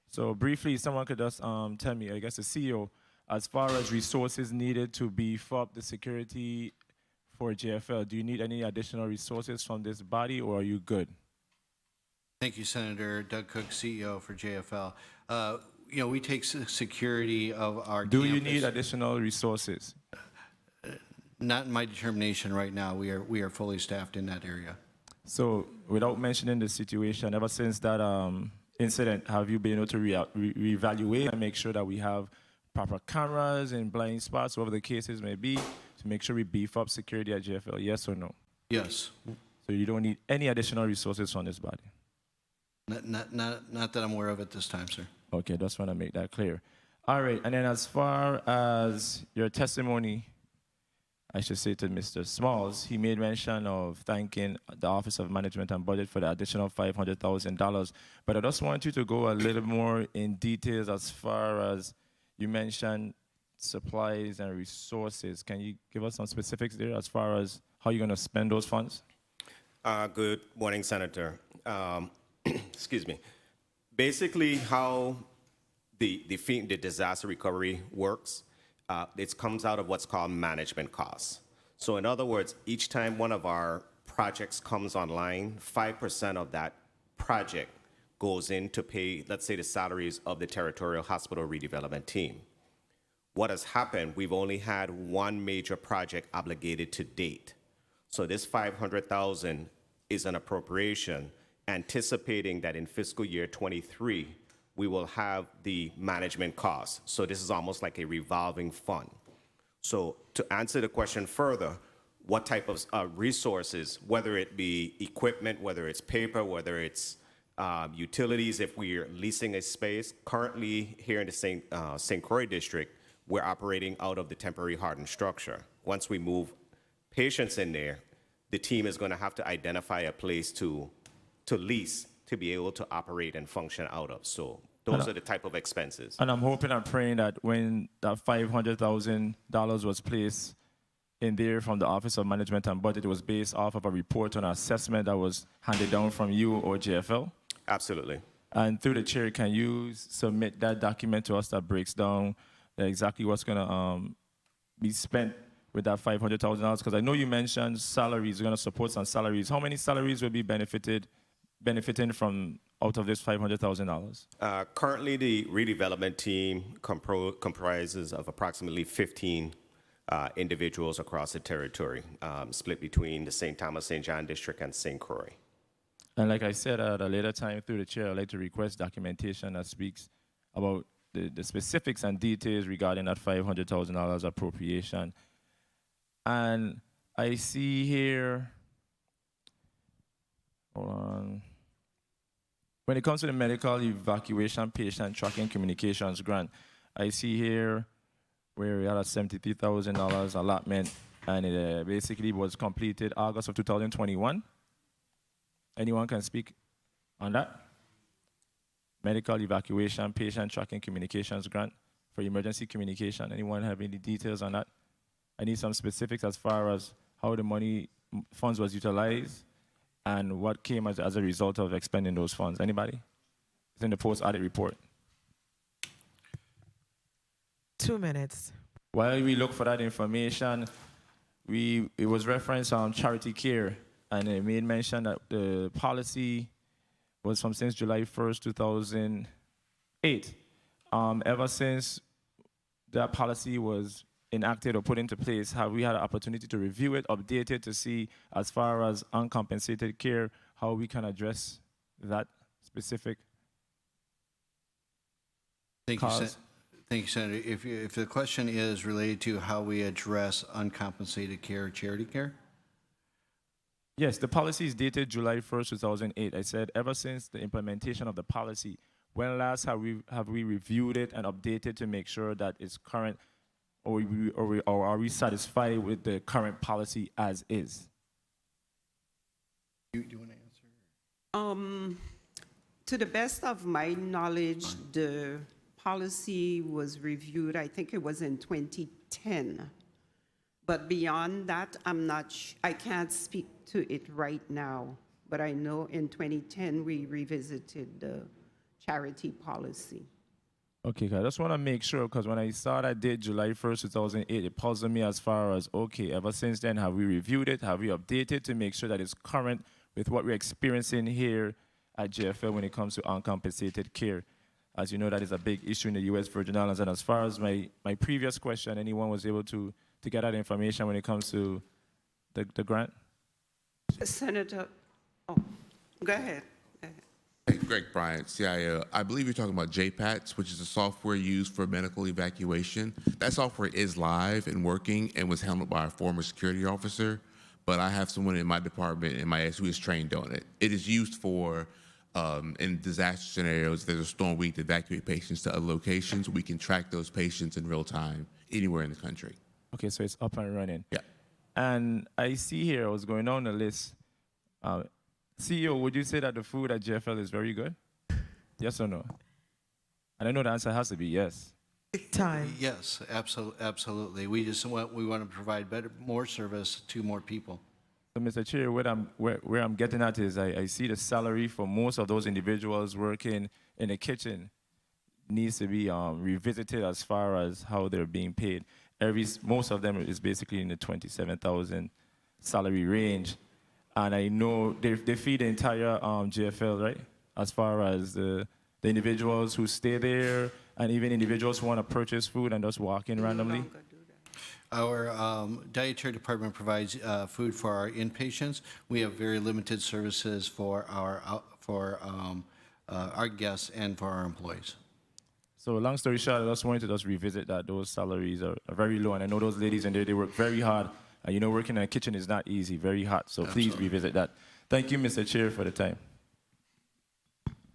So briefly, someone could just tell me, I guess the CEO, as far as resources needed to beef up the security for JFL, do you need any additional resources from this body, or are you good? Thank you, Senator. Doug Cook, CEO for JFL. We take security of our Do campus. you need additional resources? Not in my determination right now. We are fully staffed in that area. So without mentioning the situation, ever since that incident, have you been able to reevaluate and make sure that we have proper cameras in blind spots, whatever the cases may be, to make sure we beef up security at JFL, yes or no? Yes. So you don't need any additional resources from this body? Not that I'm aware of at this time, sir. Okay, just want to make that clear. All right, and then as far as your testimony, I should say to Mr. Smalls, he made mention of thanking the Office of Management and Budget for the additional $500,000. But I just want you to go a little more in details as far as you mentioned supplies and resources. Can you give us some specifics there as far as how you're going to spend those funds? Good morning, Senator. Excuse me. Basically, how the disaster recovery works, it comes out of what's called management costs. So in other words, each time one of our projects comes online, 5% of that project goes in to pay, let's say, the salaries of the Territorial Hospital Redevelopment Team. What has happened, we've only had one major project obligated to date. So this $500,000 is an appropriation anticipating that in fiscal year 23, we will have the management costs. So this is almost like a revolving fund. So to answer the question further, what type of resources, whether it be equipment, whether it's paper, whether it's utilities, if we're leasing a space. Currently here in the St. Croix district, we're operating out of the temporary hardened structure. Once we move patients in there, the team is going to have to identify a place to lease to be able to operate and function out of. So those are the type of expenses. And I'm hoping and praying that when that $500,000 was placed in there from the Office of Management and Budget, it was based off of a report on assessment that was handed down from you or JFL? Absolutely. And through the chair, can you submit that document to us that breaks down exactly what's going to be spent with that $500,000? Because I know you mentioned salaries, you're going to support some salaries. How many salaries will be benefiting from out of this $500,000? Currently, the redevelopment team comprises of approximately 15 individuals across the territory, split between the St. Thomas, St. John District and St. Croix. And like I said, at a later time through the chair, I'd like to request documentation that speaks about the specifics and details regarding that $500,000 appropriation. And I see here, hold on. When it comes to the medical evacuation patient tracking communications grant, I see here where we had a $73,000 allotment, and it basically was completed August of 2021. Anyone can speak on that? Medical evacuation patient tracking communications grant for emergency communication. Anyone have any details on that? I need some specifics as far as how the funds was utilized and what came as a result of expending those funds. Anybody? It's in the post-audit report. 2 minutes. While we look for that information, it was referenced on charity care, and it made mention that the policy was from since July 1st, 2008. Ever since that policy was enacted or put into place, have we had an opportunity to review it, update it, to see as far as uncompensated care, how we can address that specific cause? Thank you, Senator. If the question is related to how we address uncompensated care, charity care? Yes, the policy is dated July 1st, 2008. I said ever since the implementation of the policy, when last have we reviewed it and updated to make sure that it's current, or are we satisfied with the current policy as is? Do you want to answer? To the best of my knowledge, the policy was reviewed, I think it was in 2010. But beyond that, I can't speak to it right now. But I know in 2010, we revisited the charity policy. Okay, I just want to make sure, because when I saw that date, July 1st, 2008, it puzzled me as far as, okay, ever since then, have we reviewed it? Have we updated to make sure that it's current with what we're experiencing here at JFL when it comes to uncompensated care? As you know, that is a big issue in the U.S. Virgin Islands. And as far as my previous question, anyone was able to get that information when it comes to the grant? Senator, go ahead. Hey, Greg Bryant, CIO. I believe you're talking about JPATS, which is a software used for medical evacuation. That software is live and working and was handled by a former security officer, but I have someone in my department, MIS, who is trained on it. It is used for, in disaster scenarios, if there's a storm, we need to evacuate patients to other locations. We can track those patients in real time anywhere in the country. Okay, so it's up and running. Yeah. And I see here, I was going down the list. CEO, would you say that the food at JFL is very good? Yes or no? And I know the answer has to be yes. Time. Yes, absolutely. We want to provide more service to more people. So, Mr. Chair, where I'm getting at is I see the salary for most of those individuals working in the kitchen needs to be revisited as far as how they're being paid. Most of them is basically in the $27,000 salary range. And I know they feed the entire JFL, right? As far as the individuals who stay there and even individuals who want to purchase food and just walk in randomly. Our dietary department provides food for our inpatients. We have very limited services for our guests and for our employees. So long story short, I just wanted to revisit that those salaries are very low. And I know those ladies in there, they work very hard. And you know, working in a kitchen is not easy, very hot. So please revisit that. Thank you, Mr. Chair, for the time.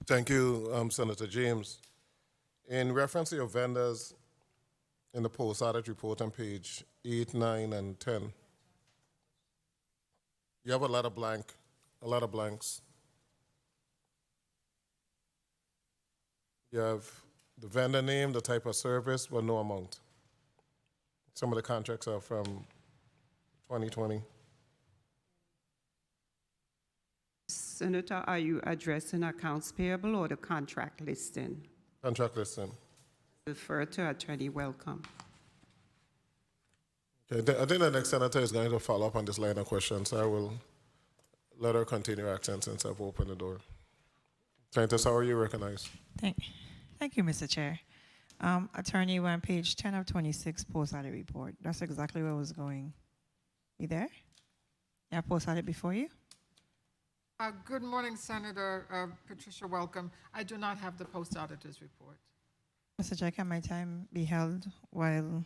Thank you, Senator James. In reference to your vendors in the post-audit report on page 8, 9, and 10, You have a lot of blanks. You have the vendor name, the type of service, but no amount. Some of the contracts are from 2020. Senator, are you addressing accounts payable or the contract listing? Contract listing. Refer to Attorney Welcome. Okay, I think the next senator is going to follow up on this line of questions. I will let her continue acting since I've opened the door. Senator Sauer, you recognize. Thank you, Mr. Chair. Attorney, we're on page 10 of 26, post-audit report. That's exactly where I was going. You there? Yeah, post-audit before you? Good morning, Senator Patricia Welcome. I do not have the post-auditor's report. Mr. Chair, can my time be held while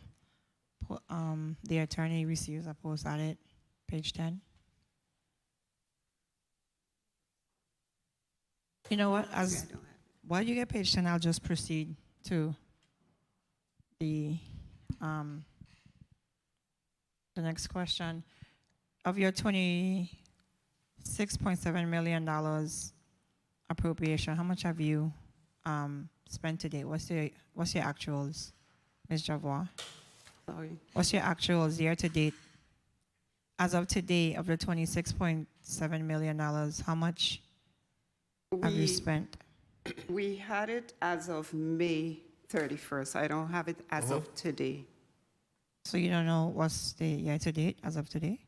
the attorney receives a post-audit, page 10? You know what? While you get page 10, I'll just proceed to the next question. Of your $26.7 million appropriation, how much have you spent to date? What's your actuals, Ms. Javois? Sorry. What's your actuals year to date? As of today, of the $26.7 million, how much have you spent? We had it as of May 31st. I don't have it as of today. So you don't know what's the year to date as of today?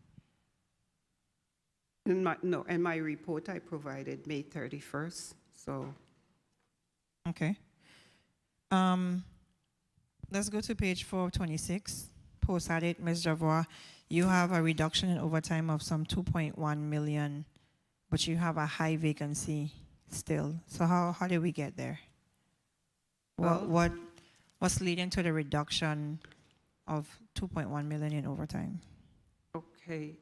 In my report I provided May 31st, so. Okay. Let's go to page 4 of 26. Post-audit, Ms. Javois, you have a reduction in overtime of some 2.1 million, but you have a high vacancy still. So how did we get there? What's leading to the reduction of 2.1 million in overtime? Okay.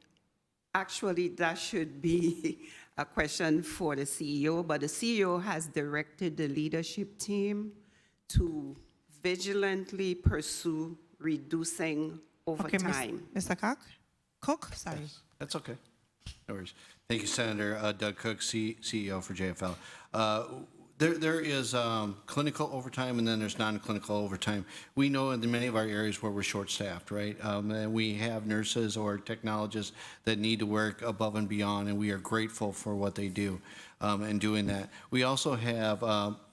Actually, that should be a question for the CEO, but the CEO has directed the leadership team to vigilantly pursue reducing overtime. Okay, Mr. Cook, sorry. Yes, that's okay. No worries. Thank you, Senator. Doug Cook, CEO for JFL. There is clinical overtime and then there's non-clinical overtime. We know in many of our areas where we're short-staffed, right? And we have nurses or technologists that need to work above and beyond, and we are grateful for what they do in doing that. We also have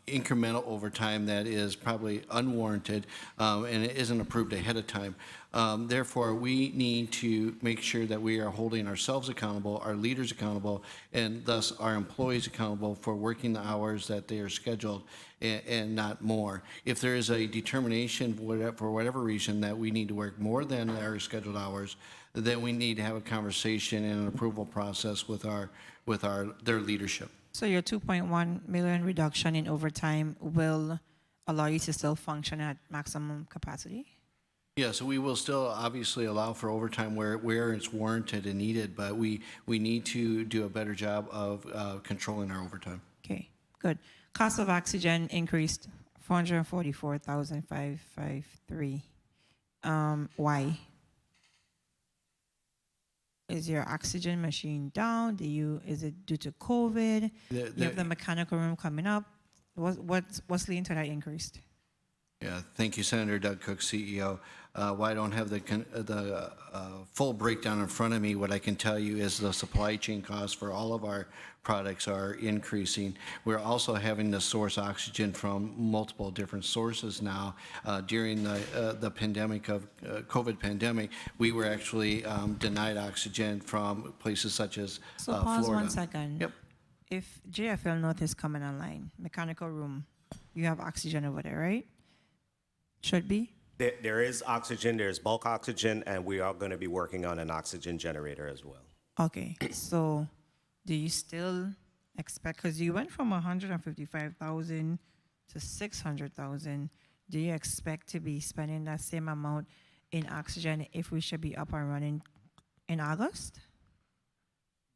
incremental overtime that is probably unwarranted and it isn't approved ahead of time. Therefore, we need to make sure that we are holding ourselves accountable, our leaders accountable, and thus our employees accountable for working the hours that they are scheduled and not more. If there is a determination for whatever reason that we need to work more than our scheduled hours, then we need to have a conversation and an approval process with their leadership. So your 2.1 million reduction in overtime will allow you to still function at maximum capacity? Yeah, so we will still obviously allow for overtime where it's warranted and needed, but we need to do a better job of controlling our overtime. Okay, good. Cost of oxygen increased 444,553. Why? Is your oxygen machine down? Is it due to COVID? You have the mechanical room coming up. What's leading to that increase? Yeah, thank you, Senator Doug Cook, CEO. While I don't have the full breakdown in front of me, what I can tell you is the supply chain costs for all of our products are increasing. We're also having to source oxygen from multiple different sources now. During the pandemic of COVID pandemic, we were actually denied oxygen from places such as So pause Florida. 1 second. Yep. If JFL North is coming online, mechanical room, you have oxygen over there, right? Should be? There is oxygen, there's bulk oxygen, and we are going to be working on an oxygen generator as well. Okay, so do you still expect, because you went from 155,000 to 600,000, do you expect to be spending that same amount in oxygen if we should be up and running in August?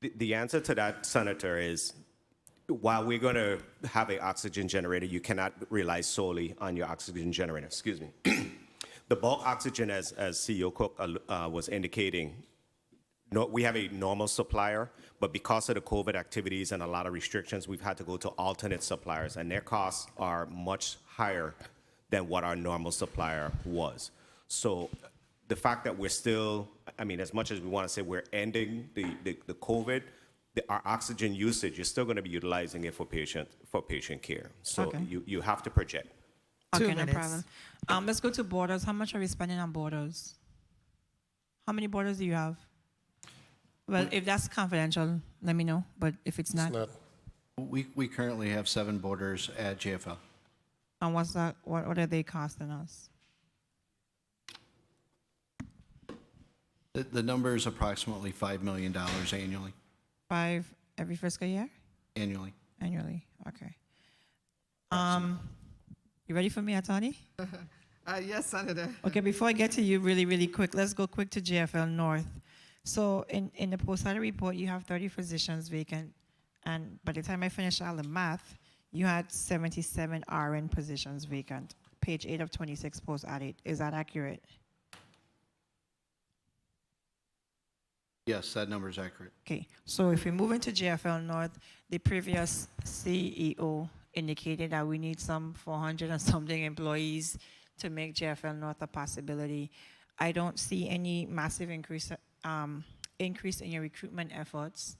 The answer to that, Senator, is while we're going to have an oxygen generator, you cannot rely solely on your oxygen generator. Excuse me. The bulk oxygen, as CEO Cook was indicating, no, we have a normal supplier, but because of the COVID activities and a lot of restrictions, we've had to go to alternate suppliers, and their costs are much higher than what our normal supplier was. So the fact that we're still, I mean, as much as we want to say we're ending the COVID, our oxygen usage, you're still going to be utilizing it for patient care. So Okay. you have to project. Okay, 2 no minutes. problem. Let's go to borders. How much are we spending on borders? How many borders do you have? Well, if that's confidential, let me know. But if it's not, We currently have 7 borders at JFL. and what's that? What are they costing us? The number is approximately $5 million annually. 5 every fiscal year? Annually. Annually. Okay. You ready for me, Attorney? Yes, Senator. Okay, before I get to you really, really quick, let's go quick to JFL North. So in the post-audit report, you have 30 positions vacant, and by the time I finished all the math, you had 77 RN positions vacant. Page 8 of 26 post-audit. Is that accurate? Yes, that number is accurate. Okay, so if we move into JFL North, the previous CEO indicated that we need some 400 and something employees to make JFL North a possibility. I don't see any massive increase in your recruitment efforts.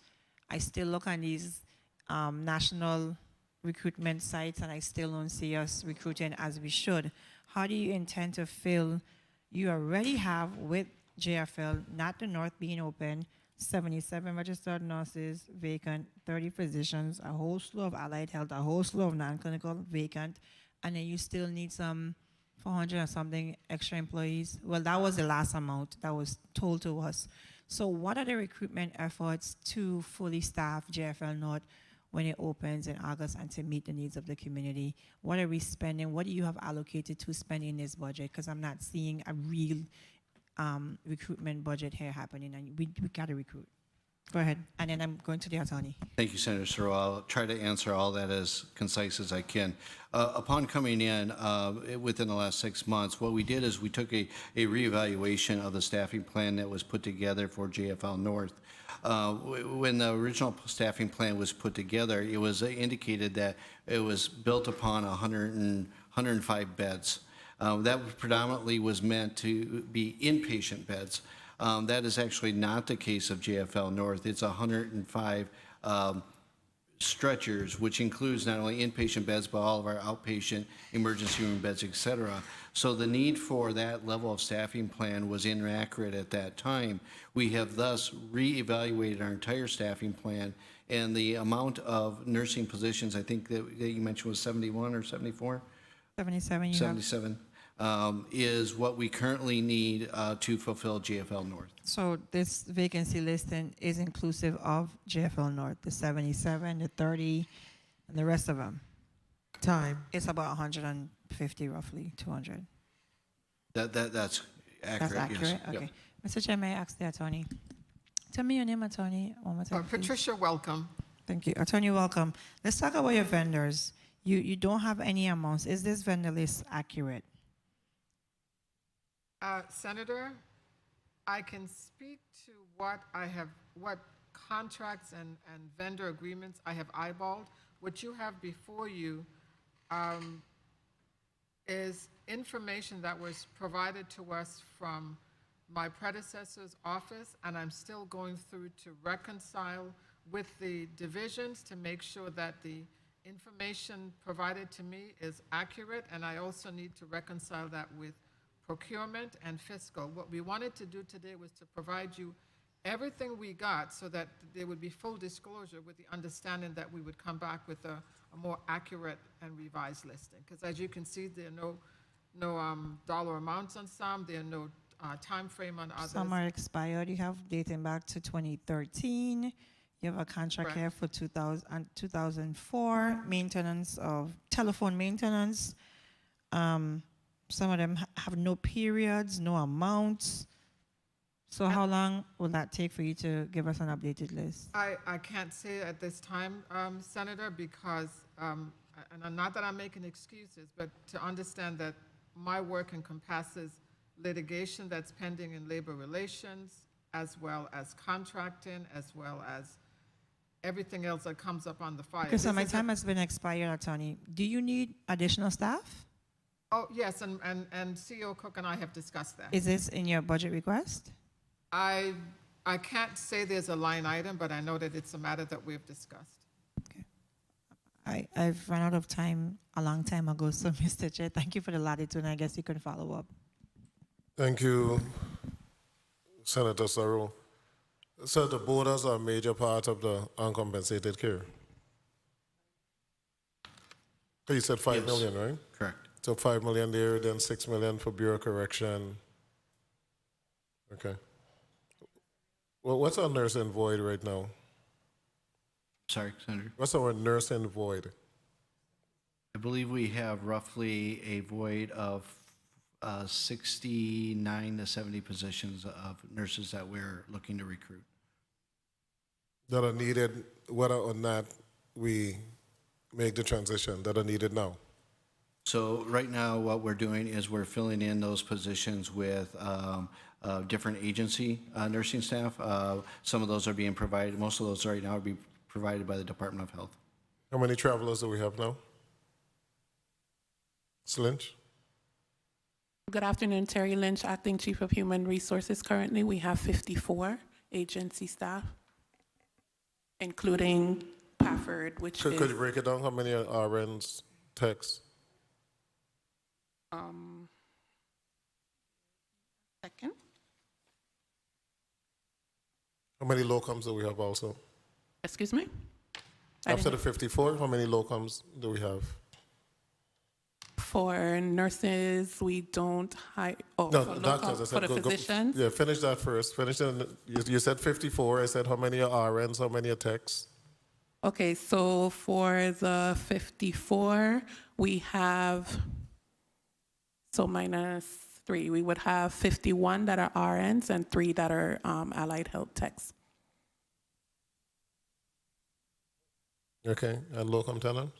I still look on these national recruitment sites, and I still don't see us recruiting as we should. How do you intend to fill? You already have with JFL, not the North being open, 77 registered nurses vacant, 30 physicians, a whole slew of allied health, a whole slew of non-clinical vacant, and then you still need some 400 or something extra employees. Well, that was the last amount that was told to us. So what are the recruitment efforts to fully staff JFL North when it opens in August and to meet the needs of the community? What are we spending? What do you have allocated to spend in this budget? Because I'm not seeing a real recruitment budget here happening, and we got to recruit. Go ahead, and then I'm going to the attorney. Thank you, Senator Searle. I'll try to answer all that as concise as I can. Upon coming in within the last 6 months, what we did is we took a reevaluation of the staffing plan that was put together for JFL North. When the original staffing plan was put together, it was indicated that it was built upon 105 beds. That predominantly was meant to be inpatient beds. That is actually not the case of JFL North. It's 105 stretchers, which includes not only inpatient beds, but all of our outpatient emergency room beds, et cetera. So the need for that level of staffing plan was inaccurate at that time. We have thus reevaluated our entire staffing plan, and the amount of nursing positions, I think that you mentioned was 71 or 74? 77 you 77 is what we currently need to fulfill JFL North. So this vacancy listing is inclusive of JFL North, the 77, the 30, and the rest of them. Time. It's about 150, roughly 200. That's accurate. That's accurate. Yes. Okay. Yep. Mr. Chair, may I ask the attorney? Tell me your name, attorney, one more time. please. Patricia, welcome. Thank you. Attorney, welcome. Let's talk about your vendors. You don't have any amounts. Is this vendor list accurate? Senator, I can speak to what contracts and vendor agreements I have eyeballed. What you have before you is information that was provided to us from my predecessor's office, and I'm still going through to reconcile with the divisions to make sure that the information provided to me is accurate, and I also need to reconcile that with procurement and fiscal. What we wanted to do today was to provide you everything we got so that there would be full disclosure, with the understanding that we would come back with a more accurate and revised listing. Because as you can see, there are no dollar amounts on some, there are no time frame on others. Some are expired. You have dating back to 2013. You have a contract Correct. here for 2004, maintenance of telephone maintenance. Some of them have no periods, no amounts. So how long will that take for you to give us an updated list? I can't say at this time, Senator, because, and not that I'm making excuses, but to understand that my work encompasses litigation that's pending in labor relations, as well as contracting, as well as everything else that comes up on the file. Okay, so This my is a- time has been expired, Attorney. Do you need additional staff? Oh, yes, and CEO Cook and I have discussed that. Is this in your budget request? I can't say there's a line item, but I know that it's a matter that we've discussed. I've run out of time a long time ago, so Mr. Chair, thank you for the latitude, and I guess you can follow up. Thank you, Senator Saru. So the borders are a major part of the uncompensated care. So you said 5 Yes. million, right? Correct. So 5 million there, then 6 million for bureau correction. Okay. Well, what's our nursing void right now? Sorry, Senator. What's our nursing void? I believe we have roughly a void of 69 to 70 positions of nurses that we're looking to recruit. That are needed, whether or not we make the transition, that are needed now. So right now, what we're doing is we're filling in those positions with different agency nursing staff. Some of those are being provided, most of those right now are being provided by the Department of Health. How many travelers do we have now? Ms. Lynch? Good afternoon, Terry Lynch, Acting Chief of Human Resources. Currently, we have 54 agency staff, including Pafford, which Could is... you break it down? How many are RNs, techs? Second. How many locums do we have also? Excuse me? After the 54, how many locums do we have? For nurses, we don't hire... Oh, No, for, doctors. I for said the physicians? Yeah, finish that first. Finish it. You said 54. I said how many are RNs, how many are techs? Okay, so for the 54, we have, so minus 3, we would have 51 that are RNs and 3 that are allied health techs. Okay, and locum tenens?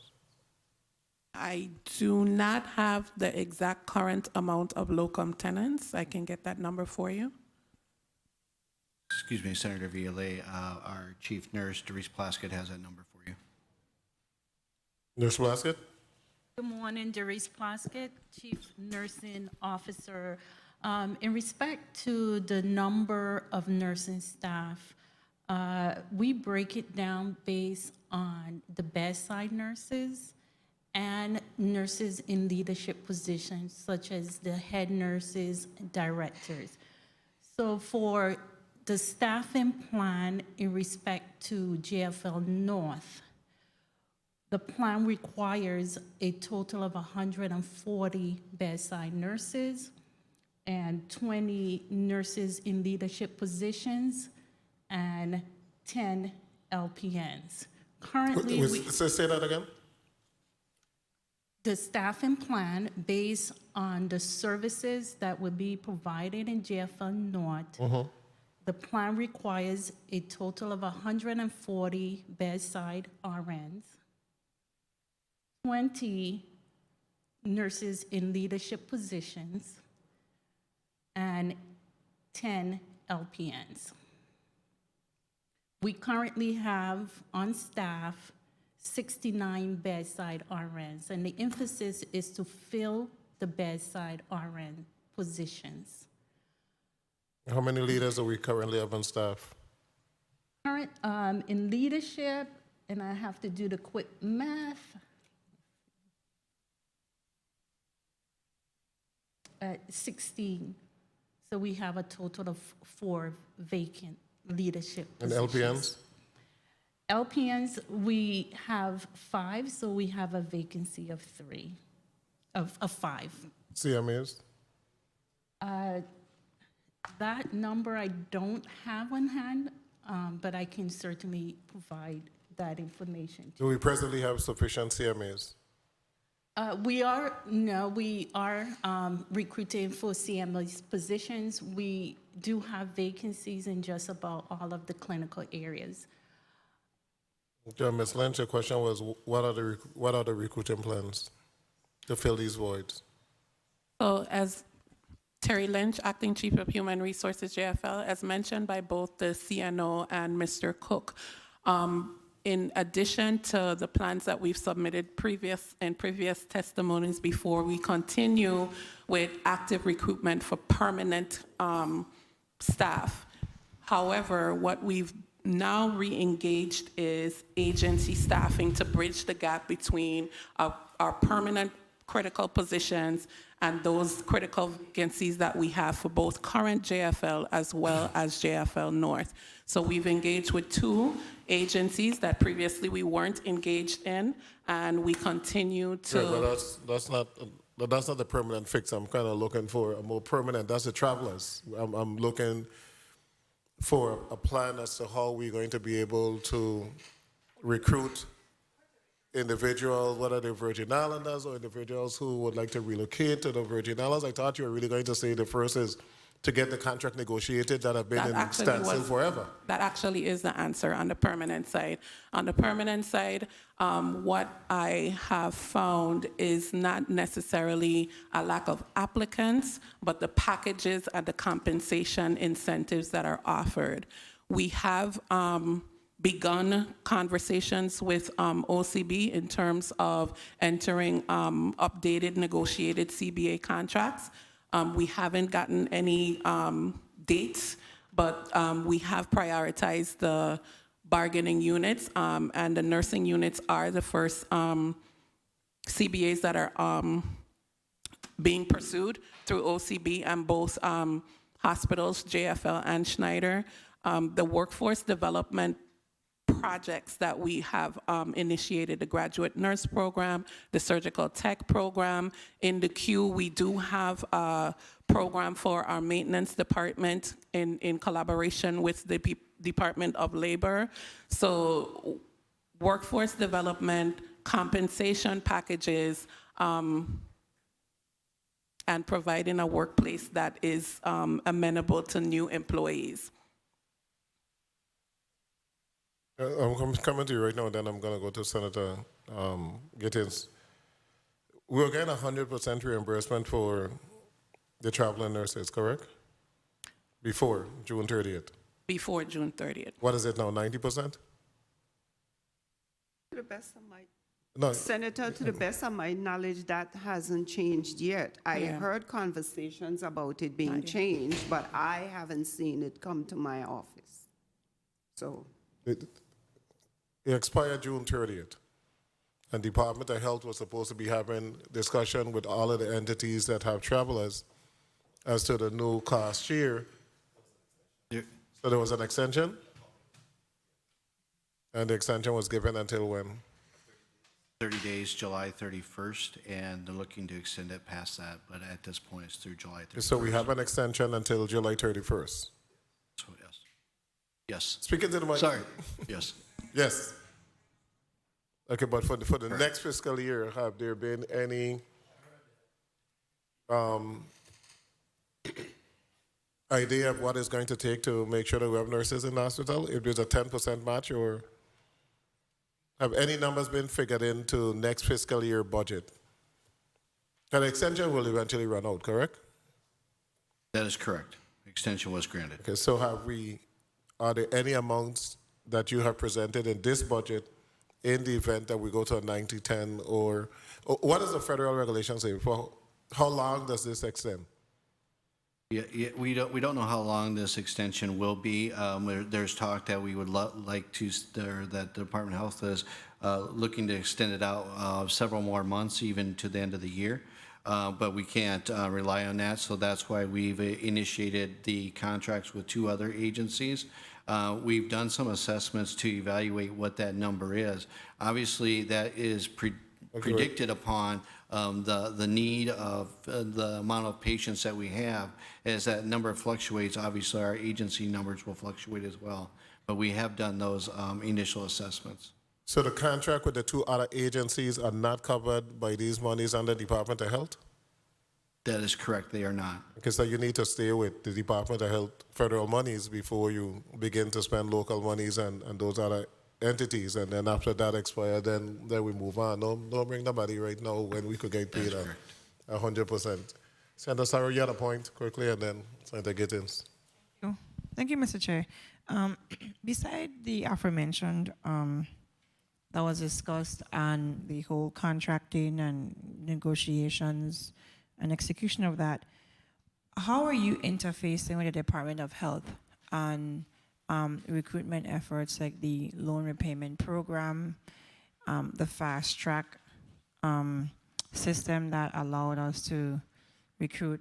I do not have the exact current amount of locum tenens. I can get that number for you. Excuse me, Senator Violet, our chief nurse, Doris Plaskett, has that number for you. Nurse Plaskett? Good morning, Doris Plaskett, Chief Nursing Officer. In respect to the number of nursing staff, we break it down based on the bedside nurses and nurses in leadership positions, such as the head nurses, directors. So for the staffing plan in respect to JFL North, the plan requires a total of 140 bedside nurses and 20 nurses in leadership positions and 10 LPNs. Currently, Say that again? the staffing plan based on the services that would be provided in JFL North, the plan requires a total of 140 bedside RNs, 20 nurses in leadership positions, and 10 LPNs. We currently have on staff 69 bedside RNs, and the emphasis is to fill the bedside RN positions. How many leaders do we currently have on staff? Current in leadership, and I have to do the quick math. 16. So we have a total of 4 vacant leadership And positions. LPNs? LPNs, we have 5, so we have a vacancy of 3, of 5. CMAs? That number I don't have on hand, but I can certainly provide that information. Do we presently have sufficient CMAs? We are recruiting for CMS positions. We do have vacancies in just about all of the clinical areas. Okay, Ms. Lynch, your question was, what are the recruiting plans to fill these voids? So as Terry Lynch, Acting Chief of Human Resources, JFL, as mentioned by both the CNO and Mr. Cook. In addition to the plans that we've submitted in previous testimonies before, we continue with active recruitment for permanent staff. However, what we've now re-engaged is agency staffing to bridge the gap between our permanent critical positions and those critical vacancies that we have for both current JFL as well as JFL North. So we've engaged with 2 agencies that previously we weren't engaged in, and we continue to. Yeah, but that's not the permanent fix. I'm kind of looking for a more permanent. That's the travelers. I'm looking for a plan as to how we're going to be able to recruit individuals, whether they're Virgin Islanders or individuals who would like to relocate to the Virgin Islands. I thought you were really going to say the first is to get the contract negotiated that have been in standstill forever. That actually is the answer on the permanent side. On the permanent side, what I have found is not necessarily a lack of applicants, but the packages and the compensation incentives that are offered. We have begun conversations with OCB in terms of entering updated negotiated CBA contracts. We haven't gotten any dates, but we have prioritized the bargaining units, and the nursing units are the first CBAs that are being pursued through OCB and both hospitals, JFL and Schneider. The workforce development projects that we have initiated, the graduate nurse program, the surgical tech program. In the queue, we do have a program for our maintenance department in collaboration with the Department of Labor. So workforce development, compensation packages, and providing a workplace that is amenable to new employees. I'm coming to you right now, and then I'm going to go to Senator Gittins. We're getting 100% reimbursement for the traveling nurses, correct? Before June 30th. Before June 30th. What is it now, 90%? To the best of my No. Senator, to the best of my knowledge, that hasn't changed yet. I heard conversations about it being changed, but I haven't seen it come to my office. So It expired June 30th. And Department of Health was supposed to be having discussion with all of the entities that have travelers as to the new cost year. So there was an extension? And the extension was given until when? 30 days, July 31st, and they're looking to extend it past that, but at this point, it's through July 31st. So we have an extension until July 31st. So, yes. Yes. Speaking to the mic. Sorry. Yes. Yes. Okay, but for the next fiscal year, have there been any idea of what it's going to take to make sure that we have nurses in the hospital? If there's a 10% match, or have any numbers been figured into next fiscal year budget? And the extension will eventually run out, correct? That is correct. Extension was granted. Okay, so are there any amounts that you have presented in this budget in the event that we go to a 90-10, or what does the federal regulation say? For how long does this extend? Yeah, we don't know how long this extension will be. There's talk that we would like to, that the Department of Health is looking to extend it out several more months, even to the end of the year. But we can't rely on that, so that's why we've initiated the contracts with 2 other agencies. We've done some assessments to evaluate what that number is. Obviously, that is predicted upon the need of the amount of patients that we have. As that number fluctuates, obviously our agency numbers will fluctuate as well. But we have done those initial assessments. So the contract with the 2 other agencies are not covered by these monies under Department of Health? That is correct, they are not. Okay, so you need to stay with the Department of Health federal monies before you begin to spend local monies and those other entities, and then after that expire, then we move on. Don't bring nobody right now when we could get paid 100%. Senator Sarah, you had a point quickly, and then Senator Gittins. Thank you, Mr. Chair. Beside the aforementioned that was discussed on the whole contracting and negotiations and execution of that, how are you interfacing with the Department of Health on recruitment efforts like the loan repayment program, the fast track system that allowed us to recruit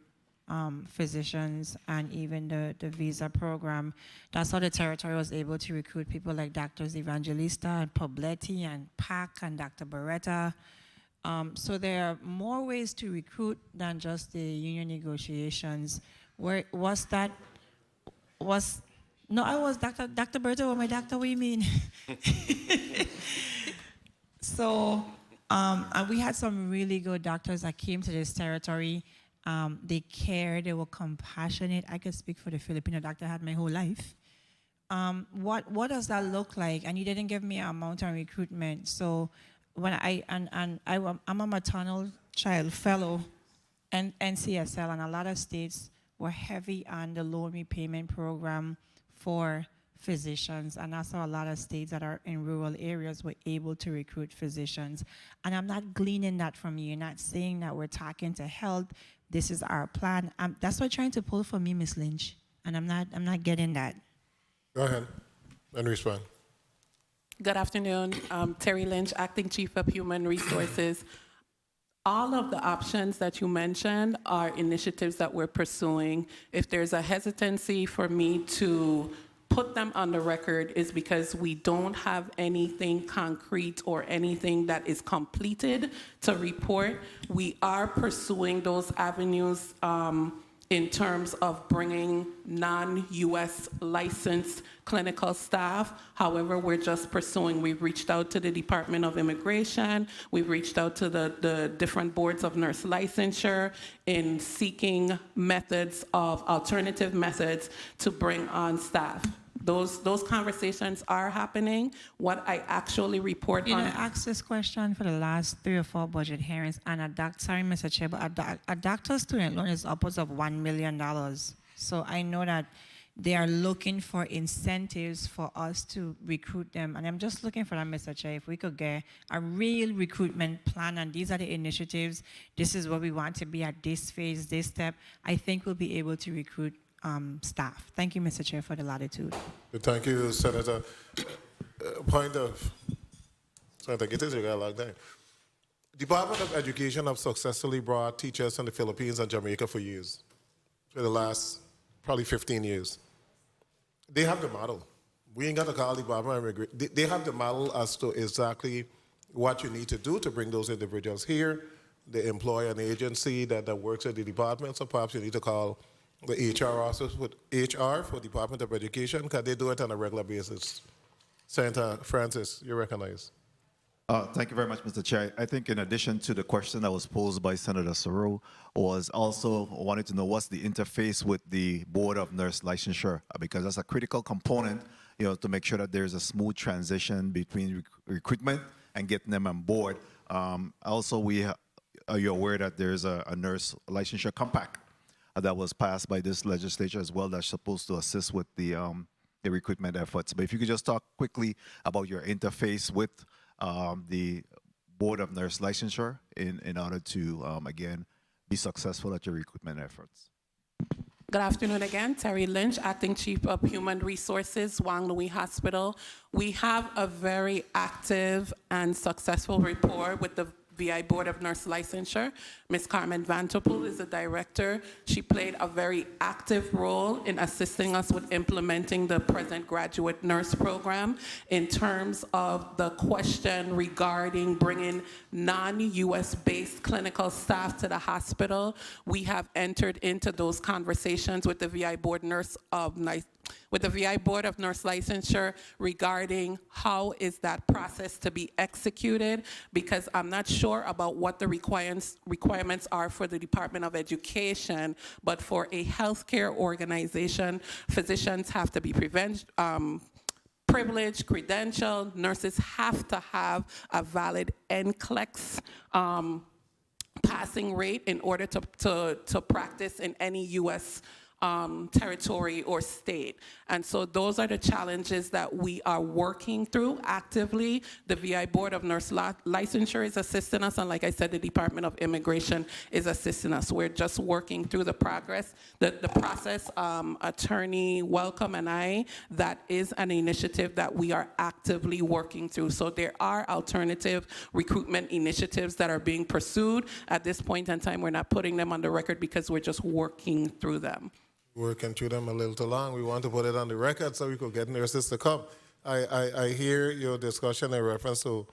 physicians, and even the visa program? That's how the territory was able to recruit people like Drs. Evangelista and Pobletti and Pack and Dr. Beretta. So there are more ways to recruit than just the union negotiations. Where was that? No, I was Dr. Beretta was my doctor. What do you mean? So and we had some really good doctors that came to this territory. They cared, they were compassionate. I could speak for the Filipino doctor I had my whole life. What does that look like? And you didn't give me an amount on recruitment. So when I'm a maternal child fellow and NCSL, and a lot of states were heavy on the loan repayment program for physicians, and that's how a lot of states that are in rural areas were able to recruit physicians. And I'm not gleaning that from you. You're not saying that we're talking to health. This is our plan. That's what you're trying to pull for me, Ms. Lynch, and I'm not getting that. Go ahead and respond. Good afternoon. Terry Lynch, Acting Chief of Human Resources. All of the options that you mentioned are initiatives that we're pursuing. If there's a hesitancy for me to put them on the record, is because we don't have anything concrete or anything that is completed to report. We are pursuing those avenues in terms of bringing non-U.S. licensed clinical staff. However, we're just pursuing. We've reached out to the Department of Immigration. We've reached out to the different boards of nurse licensure in seeking methods of alternative methods to bring on staff. Those conversations are happening. What I actually report on... I asked this question for the last 3 or 4 budget hearings, and sorry, Mr. Chair, but a doctor's student loan is upwards of $1 million. So I know that they are looking for incentives for us to recruit them. And I'm just looking for that, Mr. Chair, if we could get a real recruitment plan, and these are the initiatives, this is what we want to be at this phase, this step, I think we'll be able to recruit staff. Thank you, Mr. Chair, for the latitude. Thank you, Senator. Point of Senator Gittins, you got a long time. Department of Education have successfully brought teachers from the Philippines and Jamaica for years, for the last probably 15 years. They have the model. We ain't got to call the Department of Immigration. They have the model as to exactly what you need to do to bring those individuals here. They employ an agency that works at the department, so perhaps you need to call the HR office with HR for Department of Education, because they do it on a regular basis. Senator Francis, you recognize. Thank you very much, Mr. Chair. I think in addition to the question that was posed by Senator Soro, was also wanted to know what's the interface with the Board of Nurse Licensure, because that's a critical component, to make sure that there's a smooth transition between recruitment and getting them on board. Also, are you aware that there's a nurse licensure compact that was passed by this legislature as well, that's supposed to assist with the recruitment efforts. But if you could just talk quickly about your interface with the Board of Nurse Licensure in order to, again, be successful at your recruitment efforts. Good afternoon again. Terry Lynch, Acting Chief of Human Resources, Wang Louis Hospital. We have a very active and successful rapport with the VI Board of Nurse Licensure. Ms. Carmen Vanterpool is the director. She played a very active role in assisting us with implementing the present graduate nurse program in terms of the question regarding bringing non-US based clinical staff to the hospital. We have entered into those conversations with the VI Board of Nurse Licensure regarding how is that process to be executed, because I'm not sure about what the requirements are for the Department of Education, but for a healthcare organization, physicians have to be privileged, credentialed, nurses have to have a valid NCLEX passing rate in order to practice in any U.S. Territory or state. And so those are the challenges that we are working through actively. The VI Board of Nurse Licensure is assisting us, and like I said, the Department of Immigration is assisting us. We're just working through the process. Attorney Welcome and I, that is an initiative that we are actively working through. So there are alternative recruitment initiatives that are being pursued. At this point in time, we're not putting them on the record because we're just working through them. Working through them a little too long. We want to put it on the record so we could get nurses to come. I hear your discussion in reference to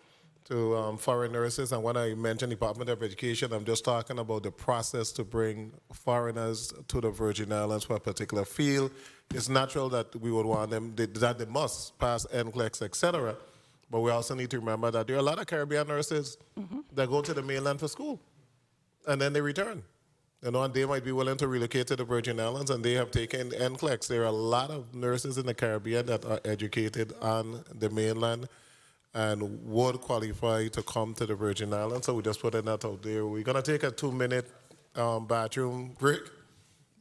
foreign nurses, and when I mention Department of Education, I'm just talking about the process to bring foreigners to the Virgin Islands for a particular field. It's natural that we would want them, that they must pass NCLEX, etc. But we also need to remember that there are a lot of Caribbean nurses that go to the mainland for school, and then they return. You know, and they might be willing to relocate to the Virgin Islands, and they have taken NCLEX. There are a lot of nurses in the Caribbean that are educated on the mainland and would qualify to come to the Virgin Islands. So we just putting that out there. We're going to take a 2-minute bathroom break,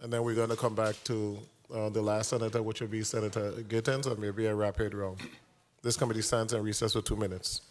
and then we're going to come back to the last senator, which will be Senator Gittens, and maybe a rapid round. This committee stands in recess for 2 minutes.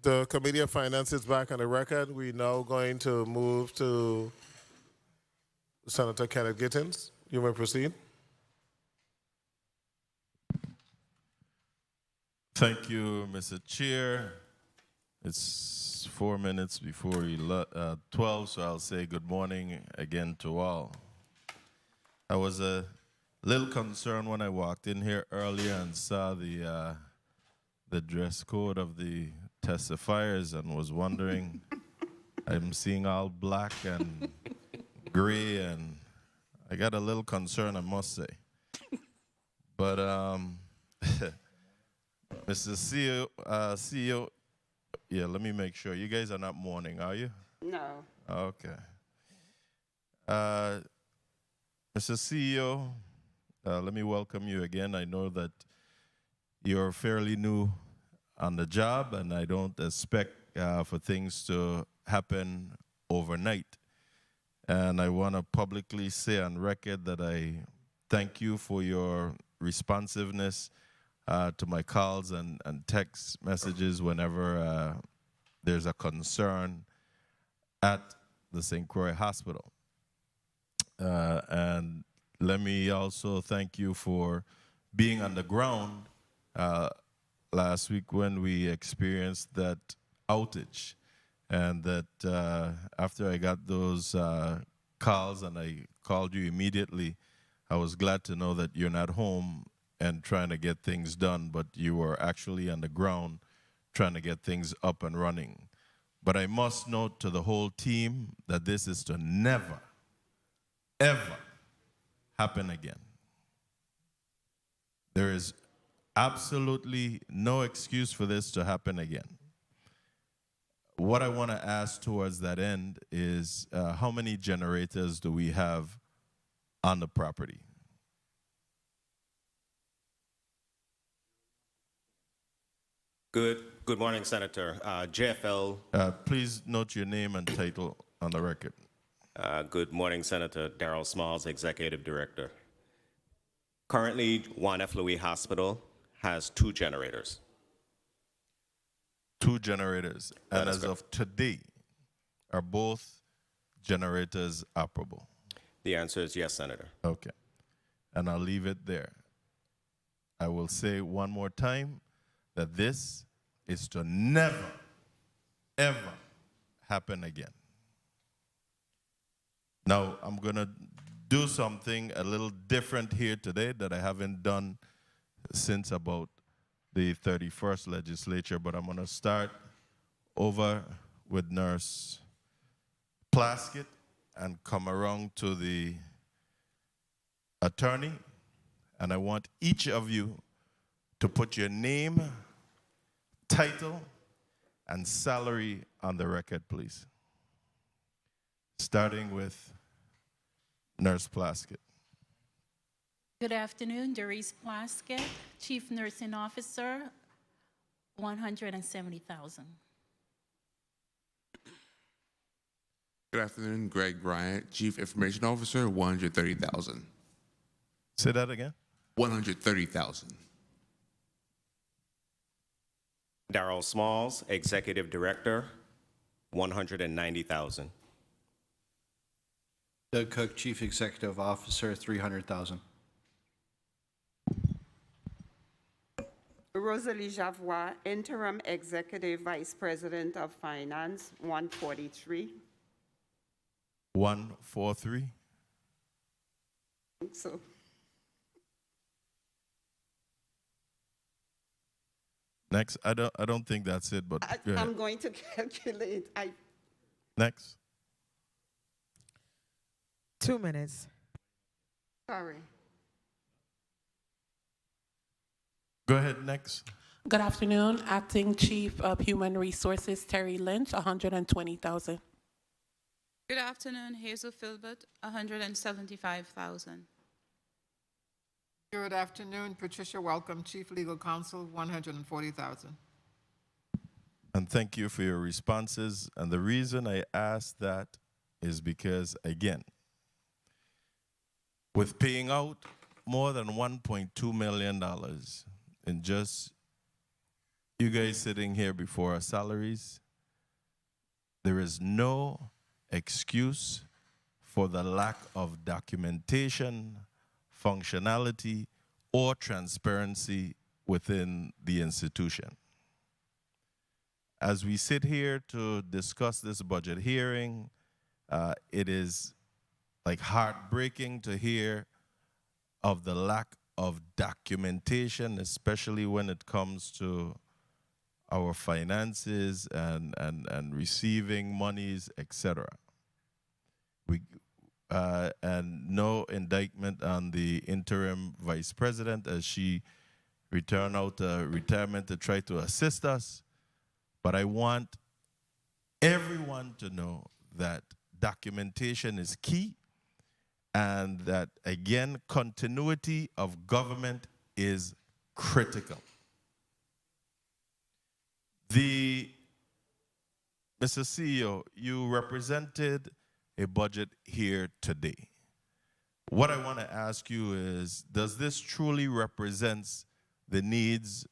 The Committee of Finance is back on the record. We're now going to move to Senator Kenneth Gittins. You may proceed. Thank you, Mr. Chair. It's 4 minutes before 12, so I'll say good morning again to all. I was a little concerned when I walked in here earlier and saw the dress code of the testifiers and was wondering, I'm seeing all black and gray, and I got a little concerned, I must say. But Mr. CEO, yeah, let me make sure. You guys are not mourning, are you? No. Okay. Mr. CEO, let me welcome you again. I know that you're fairly new on the job, and I don't expect for things to happen overnight. And I want to publicly say on record that I thank you for your responsiveness to my calls and text messages whenever there's a concern at the St. Croix Hospital. And let me also thank you for being on the ground last week when we experienced that outage. And that after I got those calls and I called you immediately, I was glad to know that you're not home and trying to get things done, but you were actually on the ground trying to get things up and running. But I must note to the whole team that this is to never, ever happen again. There is absolutely no excuse for this to happen again. What I want to ask towards that end is how many generators do we have on the property? Good morning, Senator. JFL. Please note your name and title on the record. Good morning, Senator. Darrell Smalls, Executive Director. Currently, Juan F. Louis Hospital has 2 generators. 2 generators. And as of today, are both generators operable? The answer is yes, Senator. Okay. And I'll leave it there. I will say one more time that this is to never, ever happen again. Now, I'm going to do something a little different here today that I haven't done since about the 31st legislature, but I'm going to start over with Nurse Plaskett and come around to the attorney, and I want each of you to put your name, title, and salary on the record, please. Starting with Nurse Plaskett. Good afternoon, Doris Plaskett, Chief Nursing Officer, $170,000. Good afternoon, Greg Bryant, Chief Information Officer, $130,000. Say that again. $130,000. Darrell Smalls, Executive Director, $190,000. Doug Cook, Chief Executive Officer, $300,000. Rosalie Javois, Interim Executive Vice President of Finance, 143. 143. So, Next, I don't think that's it, but go ahead. I'm going to calculate. Next. 2 minutes. Sorry. Go ahead, next. Good afternoon, Acting Chief of Human Resources, Terry Lynch, $120,000. Good afternoon, Hazel Filbert, $175,000. Good afternoon, Patricia Welcome, Chief Legal Counsel, $140,000. And thank you for your responses. And the reason I asked that is because, again, with paying out more than $1.2 million in just You guys sitting here before our salaries, there is no excuse for the lack of documentation, functionality, or transparency within the institution. As we sit here to discuss this budget hearing, it is like heartbreaking to hear of the lack of documentation, especially when it comes to our finances and receiving monies, etc. And no indictment on the interim vice president as she returned out retirement to try to assist us. But I want everyone to know that documentation is key and that, again, continuity of government is critical. Mr. CEO, you represented a budget here today. What I want to ask you is, does this truly represent the needs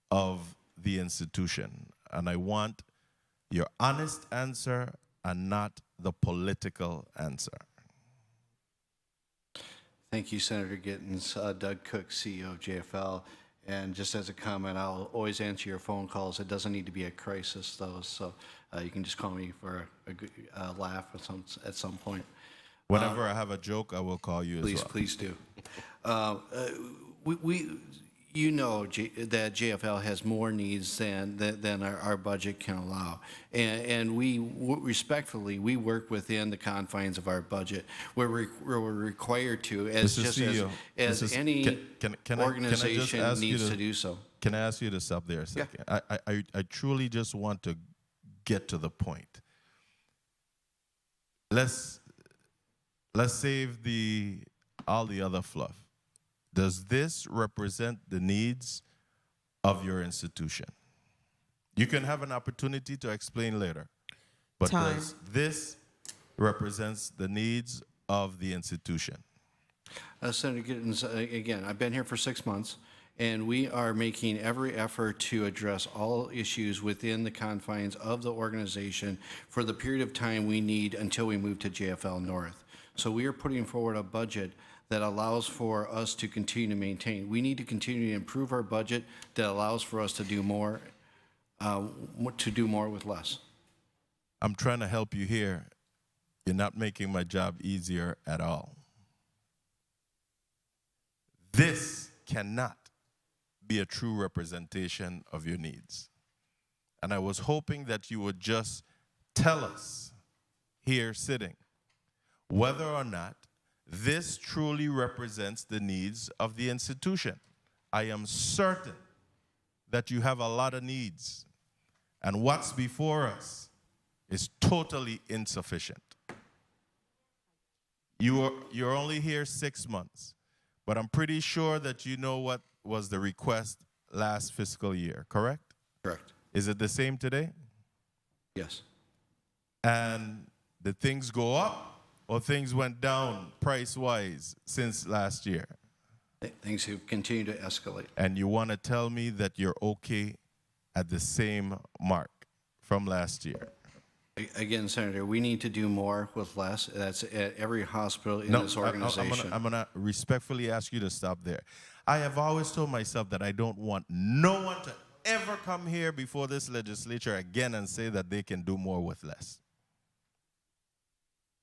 of the institution? And I want your honest answer and not the political answer. Thank you, Senator Gittens. Doug Cook, CEO of JFL. And just as a comment, I'll always answer your phone calls. It doesn't need to be a crisis, though, so you can just call me for a good laugh at some point. Whenever I have a joke, I will call you Please, as well. please do. You know that JFL has more needs than our budget can allow. And respectfully, we work within the confines of our budget. We're required to, as Mr. just CEO, as any can I organization just ask you needs to do so. Can I ask you to stop there a second? I truly just want to get to the point. Let's save all the other fluff. Does this represent the needs of your institution? You can have an opportunity to explain later, but Time. does this represent the needs of the institution? Senator Gittens, again, I've been here for 6 months, and we are making every effort to address all issues within the confines of the organization for the period of time we need until we move to JFL North. So we are putting forward a budget that allows for us to continue to maintain. We need to continue to improve our budget that allows for us to do more with less. I'm trying to help you here. You're not making my job easier at all. This cannot be a true representation of your needs. And I was hoping that you would just tell us here sitting whether or not this truly represents the needs of the institution. I am certain that you have a lot of needs, and what's before us is totally insufficient. You're only here 6 months, but I'm pretty sure that you know what was the request last fiscal year, correct? Correct. Is it the same today? Yes. And did things go up or things went down price-wise since last year? Things have continued to escalate. And you want to tell me that you're okay at the same mark from last year? Again, Senator, we need to do more with less. That's at every hospital in this organization. I'm gonna respectfully ask you to stop there. I have always told myself that I don't want no one to ever come here before this legislature again and say that they can do more with less.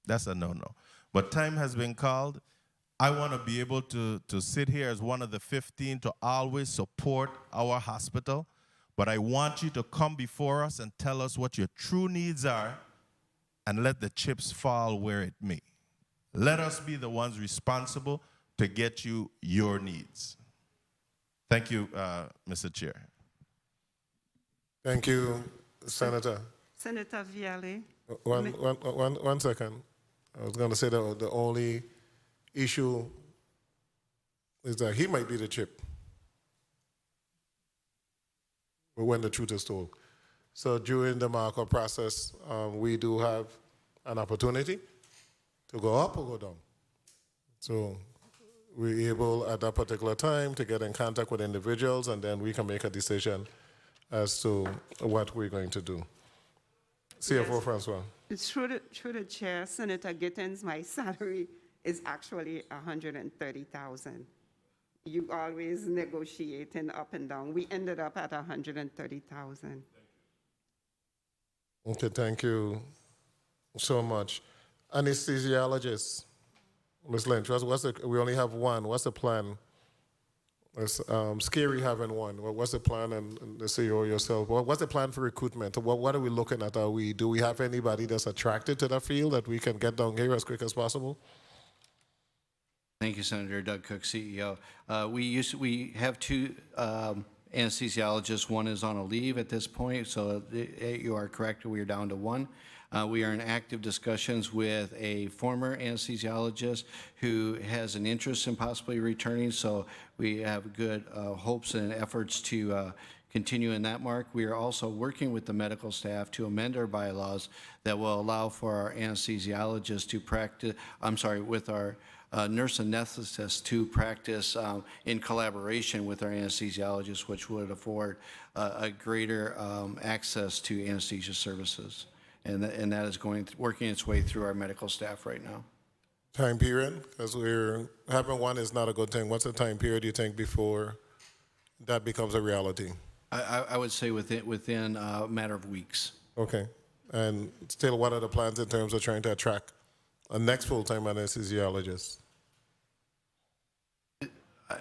That's a no-no. But time has been called. I want to be able to sit here as one of the 15 to always support our hospital. But I want you to come before us and tell us what your true needs are and let the chips fall where it may. Let us be the ones responsible to get you your needs. Thank you, Mr. Chair. Thank you, Senator. Senator Viale. One second. I was going to say that the only issue is that he might be the chip when the truth is told. So during the markup process, we do have an opportunity to go up or go down. So we're able at that particular time to get in contact with individuals, and then we can make a decision as to what we're going to do. CFO Yes. Francois. Through the chair, Senator Gittens, my salary is actually $130,000. You always negotiating up and down. We ended up at $130,000. Okay, thank you so much. Anesthesiologist, Ms. Lynch, we only have one. What's the plan? It's scary having one. What's the plan, and the CEO yourself, what's the plan for recruitment? What are we looking at? Do we have anybody that's attracted to the field that we can get down here as quick as possible? Thank you, Senator. Doug Cook, CEO. We have two anesthesiologists. One is on a leave at this point, so you are correct. We are down to one. We are in active discussions with a former anesthesiologist who has an interest in possibly returning, so we have good hopes and efforts to continue in that mark. We are also working with the medical staff to amend our bylaws that will allow for our anesthesiologists to practice, with our nurse anesthetists to practice in collaboration with our anesthesiologists, which would afford a greater access to anesthesia services. And that is working its way through our medical staff right now. Time period, because having one is not a good thing. What's the time period you think before that becomes a reality? I would say within a matter of weeks. Okay. And still, what are the plans in terms of trying to attract a next full-time anesthesiologist?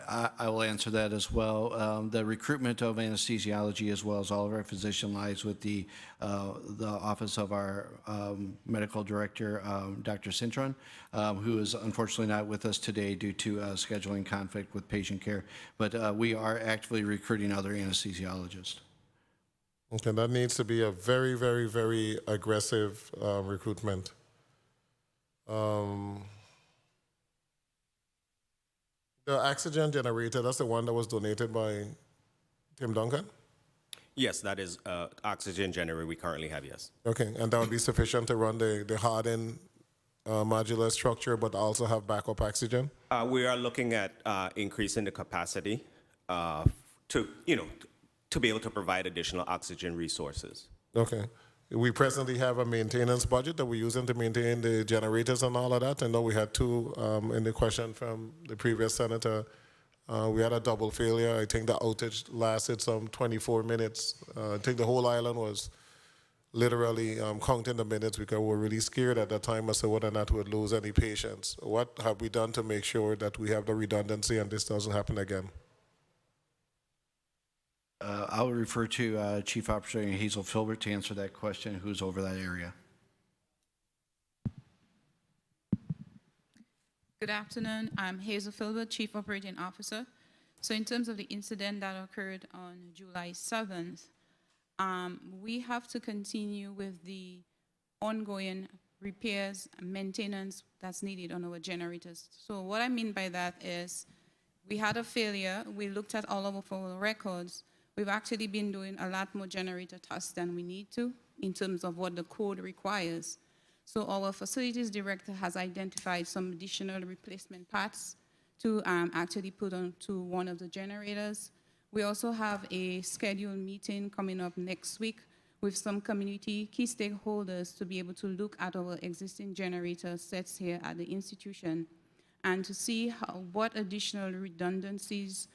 I will answer that as well. The recruitment of anesthesiology, as well as all of our physician lies, with the office of our medical director, Dr. Cintron, who is unfortunately not with us today due to scheduling conflict with patient care. But we are actively recruiting other anesthesiologists. Okay, that needs to be a very, very, very aggressive recruitment. The oxygen generator, that's the one that was donated by Tim Duncan? Yes, that is oxygen generator we currently have, yes. Okay, and that would be sufficient to run the hardened modular structure, but also have backup oxygen? We are looking at increasing the capacity to be able to provide additional oxygen resources. Okay. We presently have a maintenance budget that we're using to maintain the generators and all of that. I know we had two in the question from the previous senator. We had a double failure. I think the outage lasted some 24 minutes. I think the whole island was literally counting the minutes because we were really scared at that time as to whether or not we would lose any patients. What have we done to make sure that we have the redundancy and this doesn't happen again? I'll refer to Chief Operating Hazel Filbert to answer that question, who's over that area. Good afternoon. I'm Hazel Filbert, Chief Operating Officer. So in terms of the incident that occurred on July 7th, we have to continue with the ongoing repairs and maintenance that's needed on our generators. So what I mean by that is we had a failure. We looked at all of our records. We've actually been doing a lot more generator tests than we need to in terms of what the code requires. So our facilities director has identified some additional replacement parts to actually put onto one of the generators. We also have a scheduled meeting coming up next week with some community key stakeholders to be able to look at our existing generator sets here at the institution and to see what additional redundancies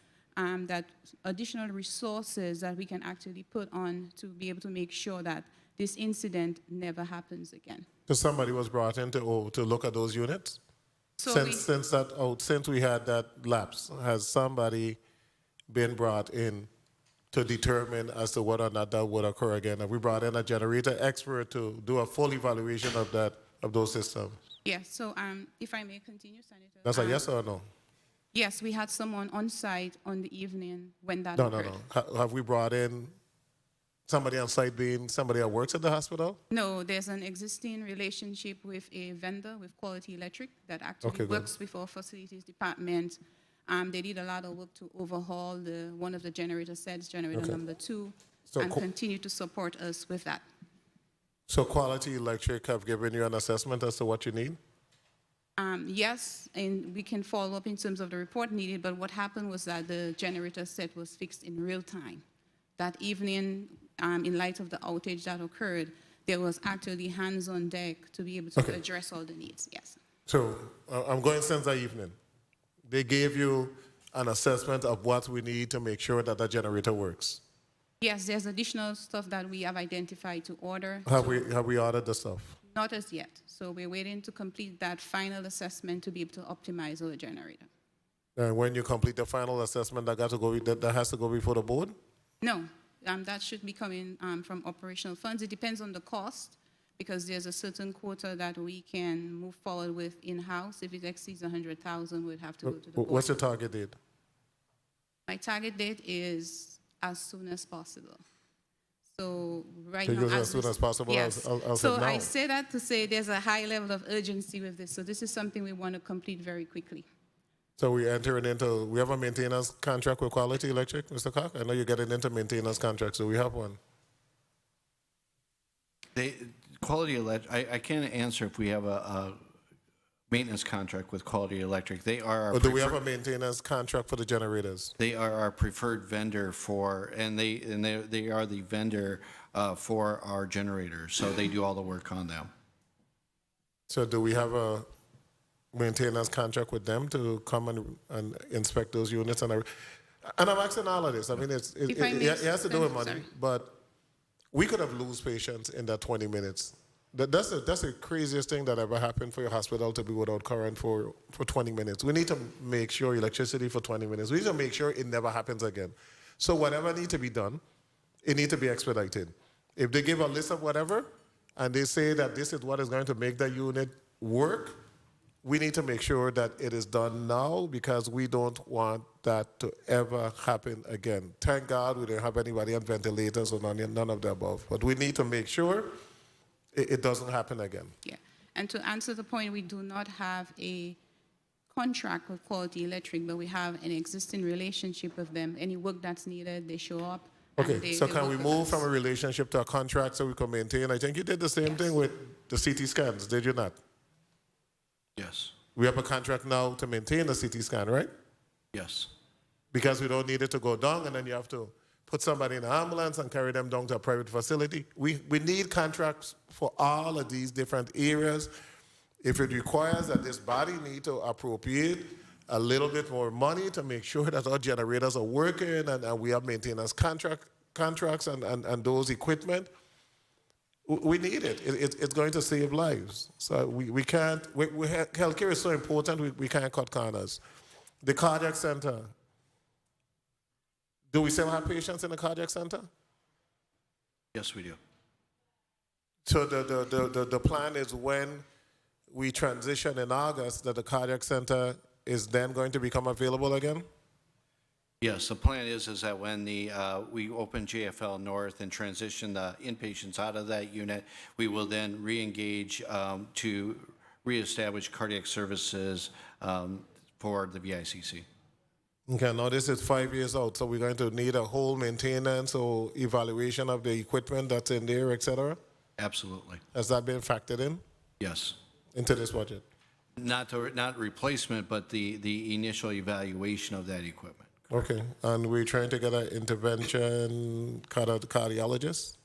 that additional resources that we can actually put on to be able to make sure that this incident never happens again. So somebody was brought in to look at those units? So Since we had that lapse, has somebody been brought in to determine as to whether or not that would occur again? Have we brought in a generator expert to do a full evaluation of those systems? Yes, so if I may continue, Senator. That's a yes or a no? Yes, we had someone on site on the evening when that No. occurred. Have we brought in somebody on site being somebody that works at the hospital? No, there's an existing relationship with a vendor, with Quality Electric, that actually works with our facilities department. They did a lot of work to overhaul one of the generator sets, generator number 2, and continue to support us with that. So Quality Electric have given you an assessment as to what you need? Yes, and we can follow up in terms of the report needed, but what happened was that the generator set was fixed in real time. that evening, in light of the outage that occurred, there was actually hands on deck to be able to address all the needs. Yes. So I'm going since that evening. They gave you an assessment of what we need to make sure that the generator works. Yes, there's additional stuff that we have identified to order. Have we ordered the stuff? Not as yet. So we're waiting to complete that final assessment to be able to optimize our generator. And when you complete the final assessment, that has to go before the board? No, that should be coming from operational funds. It depends on the cost, because there's a certain quota that we can move forward with in-house. If it exceeds 100,000, we'd have to go to the board. What's your target date? My target date is as soon as possible. So right So now, as soon as possible, yes. I'll So say now. I say that to say there's a high level of urgency with this. So this is something we want to complete very quickly. So we have a maintenance contract with Quality Electric, Mr. Cock? I know you're getting into maintenance contracts, so we have one. Quality Electric, I can't answer if we have a maintenance contract with Quality Electric. They are our Or do we have a maintenance contract for the generators? They are our preferred vendor they are the vendor for our generators, so they do all the work on them. So do we have a maintenance contract with them to come and inspect those units? And I'm asking all of this. I mean, it has to do with money, but we could have lose patients in that 20 minutes. That's the craziest thing that ever happened for your hospital to be without current for 20 minutes. We need to make sure electricity for 20 minutes. We need to make sure it never happens again. So whatever needs to be done, it needs to be expedited. If they give a list of whatever, and they say that this is what is going to make the unit work, we need to make sure that it is done now, because we don't want that to ever happen again. Thank God we don't have anybody on ventilators or none of the above. But we need to make sure it doesn't happen again. Yeah. And to answer the point, we do not have a contract with Quality Electric, but we have an existing relationship with them. Any work that's needed, they show up. Okay, so can we move from a relationship to a contract so we can maintain? I think you did the same thing with the CT scans, did you not? Yes. We have a contract now to maintain the CT scan, right? Yes. Because we don't need it to go down, and then you have to put somebody in an ambulance and carry them down to a private facility. We need contracts for all of these different areas. If it requires that this body need to appropriate a little bit more money to make sure that our generators are working and we have maintenance contracts and those equipment, we need it. It's going to save lives. So we can't, healthcare is so important, we can't cut corners. The cardiac center, do we still have patients in the cardiac center? Yes, we do. So the plan is when we transition in August that the cardiac center is then going to become available again? Yes, the plan is that when we open JFL North and transition the inpatients out of that unit, we will then re-engage to reestablish cardiac services for the VICC. Okay, now this is 5 years out, so we're going to need a whole maintenance or evaluation of the equipment that's in there, et cetera? Absolutely. Has that been factored in? Yes. Into this budget? Not replacement, but the initial evaluation of that equipment. Okay, and we're trying to get an intervention cardiologist?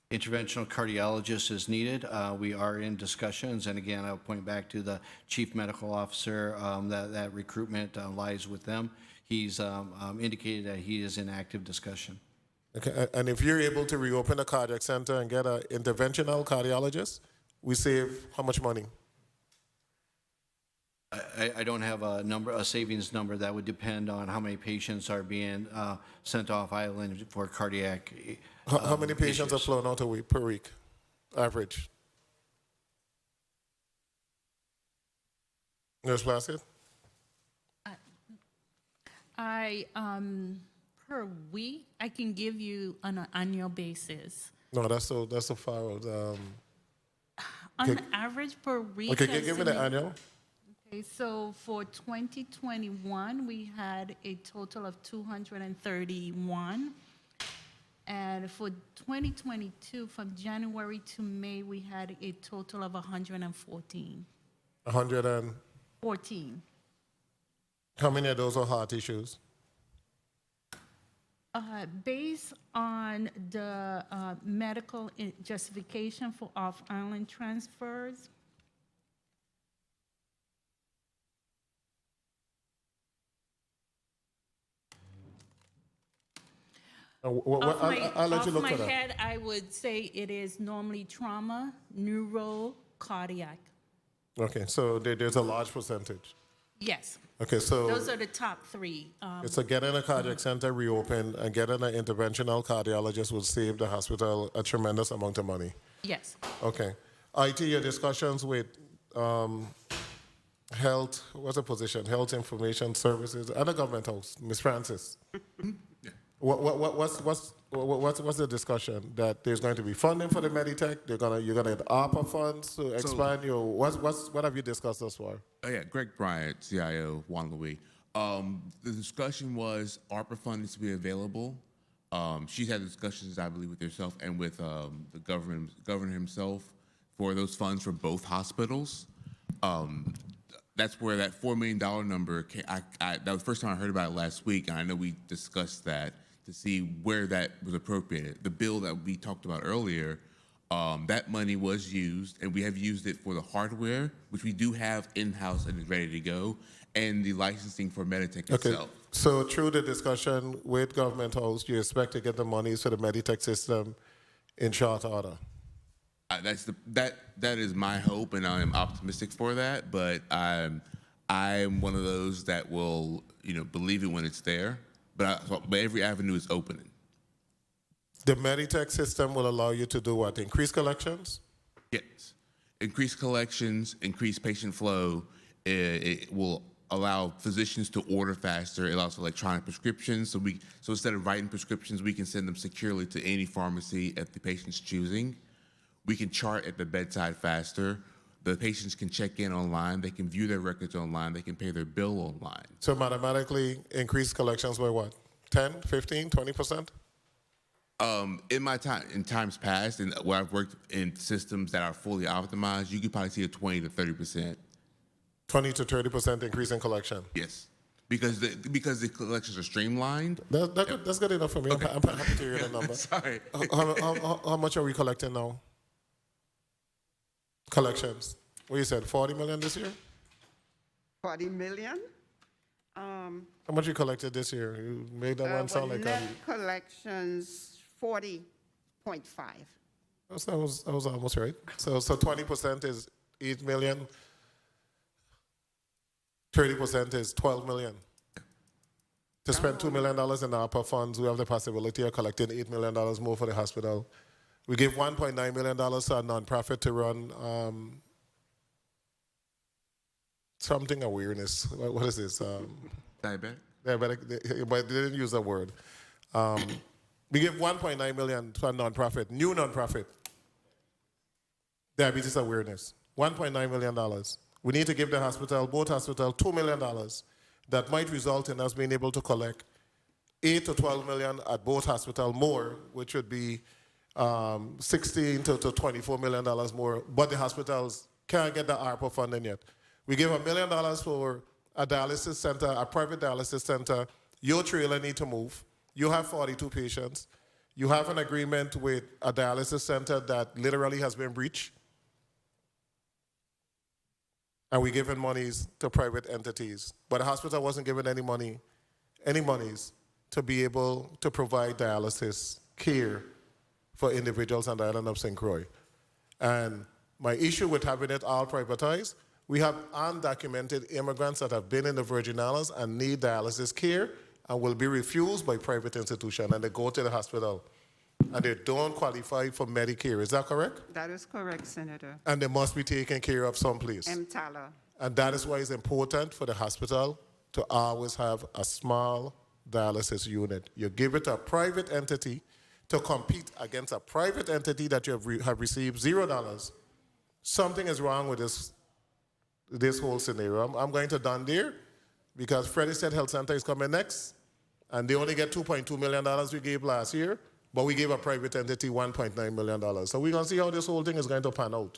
Interventional cardiologist is needed. We are in discussions, and again, I'll point back to the chief medical officer. That recruitment lies with them. He's indicated that he is in active discussion. Okay, and if you're able to reopen a cardiac center and get an interventional cardiologist, we save how much money? I don't have a savings number. That would depend on how many patients are being sent off island for cardiac. How many patients are flown out per week, average? Nurse Placid? Per week, I can give you on an annual basis. No, that's so far out. On average per week. Okay, give me the annual. Okay, so for 2021, we had a total of 231. And for 2022, from January to May, we had a total of 114. 14. How many of those are heart issues? Based on the medical justification for off-island transfers, I'll let you look off for my that. head, I would say it is normally trauma, neuro, cardiac. Okay, so there's a large percentage. Yes. Okay, so Those are the top three. it's a getting a cardiac center reopened and getting an interventional cardiologist will save the hospital a tremendous amount of money. Yes. Okay. IT, your discussions with health, what's the position? Health Information Services and the government house, Ms. Francis. What's the discussion? That there's going to be funding for the Meditech? You're gonna get ARPA funds to expand your. What have you discussed thus far? Oh yeah, Greg Bryant, CIO, Juan Louis. The discussion was ARPA funds to be available. She's had discussions, I believe, with herself and with the governor himself for those funds for both hospitals. That's where that $4 million number came. That was the first time I heard about it last week, and I know we discussed that to see where that was appropriated. The bill that we talked about earlier, that money was used, and we have used it for the hardware, which we do have in-house and is ready to go, and the licensing for Meditech itself. So through the discussion with Government House, you expect to get the monies for the Meditech system in short order? That is my hope, and I am optimistic for that. But I'm one of those that will believe it when it's there. But every avenue is opening. The Meditech system will allow you to do what? Increase collections? Yes, increase collections, increase patient flow. It will allow physicians to order faster. It allows electronic prescriptions. So instead of writing prescriptions, we can send them securely to any pharmacy at the patient's choosing. We can chart at the bedside faster. The patients can check in online. They can view their records online. They can pay their bill online. So mathematically, increase collections by what? 10, 15, 20%? In my time, in times past, and where I've worked in systems that are fully optimized, you could probably see a 20 to 30%. 20 to 30% increase in collection? Yes, because the collections are streamlined. That's good enough for me. I'm happy to hear the number. Sorry. How much are we collecting now? Collections. What you said, 40 million this year? 40 million? How much you collected this year? You made that one sound like net collections, 40.5. That was almost right. So 20% is 8 million. 30% is 12 million. To spend $2 million in ARPA funds, we have the possibility of collecting $8 million more for the hospital. We gave $1.9 million to a nonprofit to run something awareness. What is this? Diabetic? Diabetic, but they didn't use that word. We gave $1.9 million to a nonprofit, new nonprofit, diabetes awareness. $1.9 million. We need to give the hospital, both hospitals, $2 million. That might result in us being able to collect 8 to 12 million at both hospitals more, which would be 16 to $24 million more, but the hospitals can't get the ARPA funding yet. We gave $1 million for a dialysis center, a private dialysis center. Your trailer need to move. You have 42 patients. You have an agreement with a dialysis center that literally has been breached. And we're giving monies to private entities. But the hospital wasn't given any monies to be able to provide dialysis care for individuals on the island of St. Croix. And my issue with having it all privatized, we have undocumented immigrants that have been in the Virgin Islands and need dialysis care and will be refused by private institutions, and they go to the hospital and they don't qualify for Medicare. Is that correct? That is correct, Senator. And they must be taken care of someplace. EMTALA. And that is why it's important for the hospital to always have a small dialysis unit. You give it to a private entity to compete against a private entity that you have received $0. Something is wrong with this whole scenario. I'm going to Dundee because Freddie said Health Center is coming next, and they only get $2.2 million we gave last year, but we gave a private entity $1.9 million. So we're going to see how this whole thing is going to pan out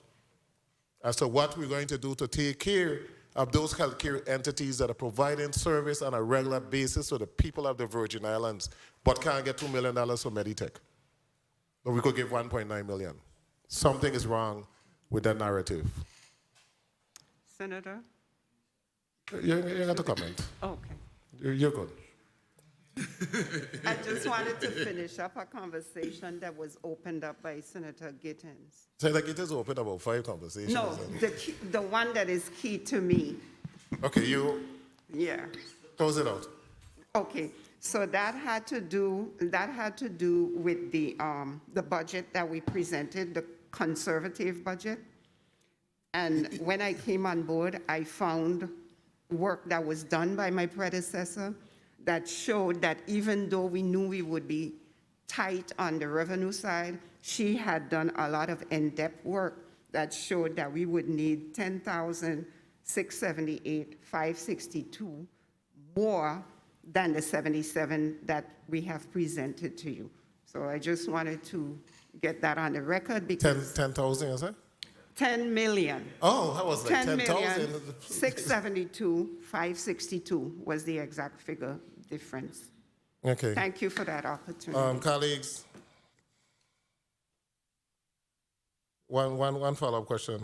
as to what we're going to do to take care of those healthcare entities that are providing service on a regular basis to the people of the Virgin Islands, but can't get $2 million for Meditech. But we could give 1.9 million. Something is wrong with that narrative. Senator? You got to comment. Okay. You're good. I just wanted to finish up a conversation that was opened up by Senator Gittens. Senator Gittens opened about 5 conversations. No, the one that is key to me. Okay, you Yeah. close it out. Okay, so that had to do with the budget that we presented, the conservative budget. And when I came on board, I found work that was done by my predecessor that showed that even though we knew we would be tight on the revenue side, she had done a lot of in-depth work that showed that we would need 10,678,562 more than the 77 that we have presented to you. So I just wanted to get that on the record because 10,000, is it? 10 million. Oh, that was like 10,000. 672,562 was the exact figure difference. Okay. Thank you for that opportunity. Colleagues, one follow-up question.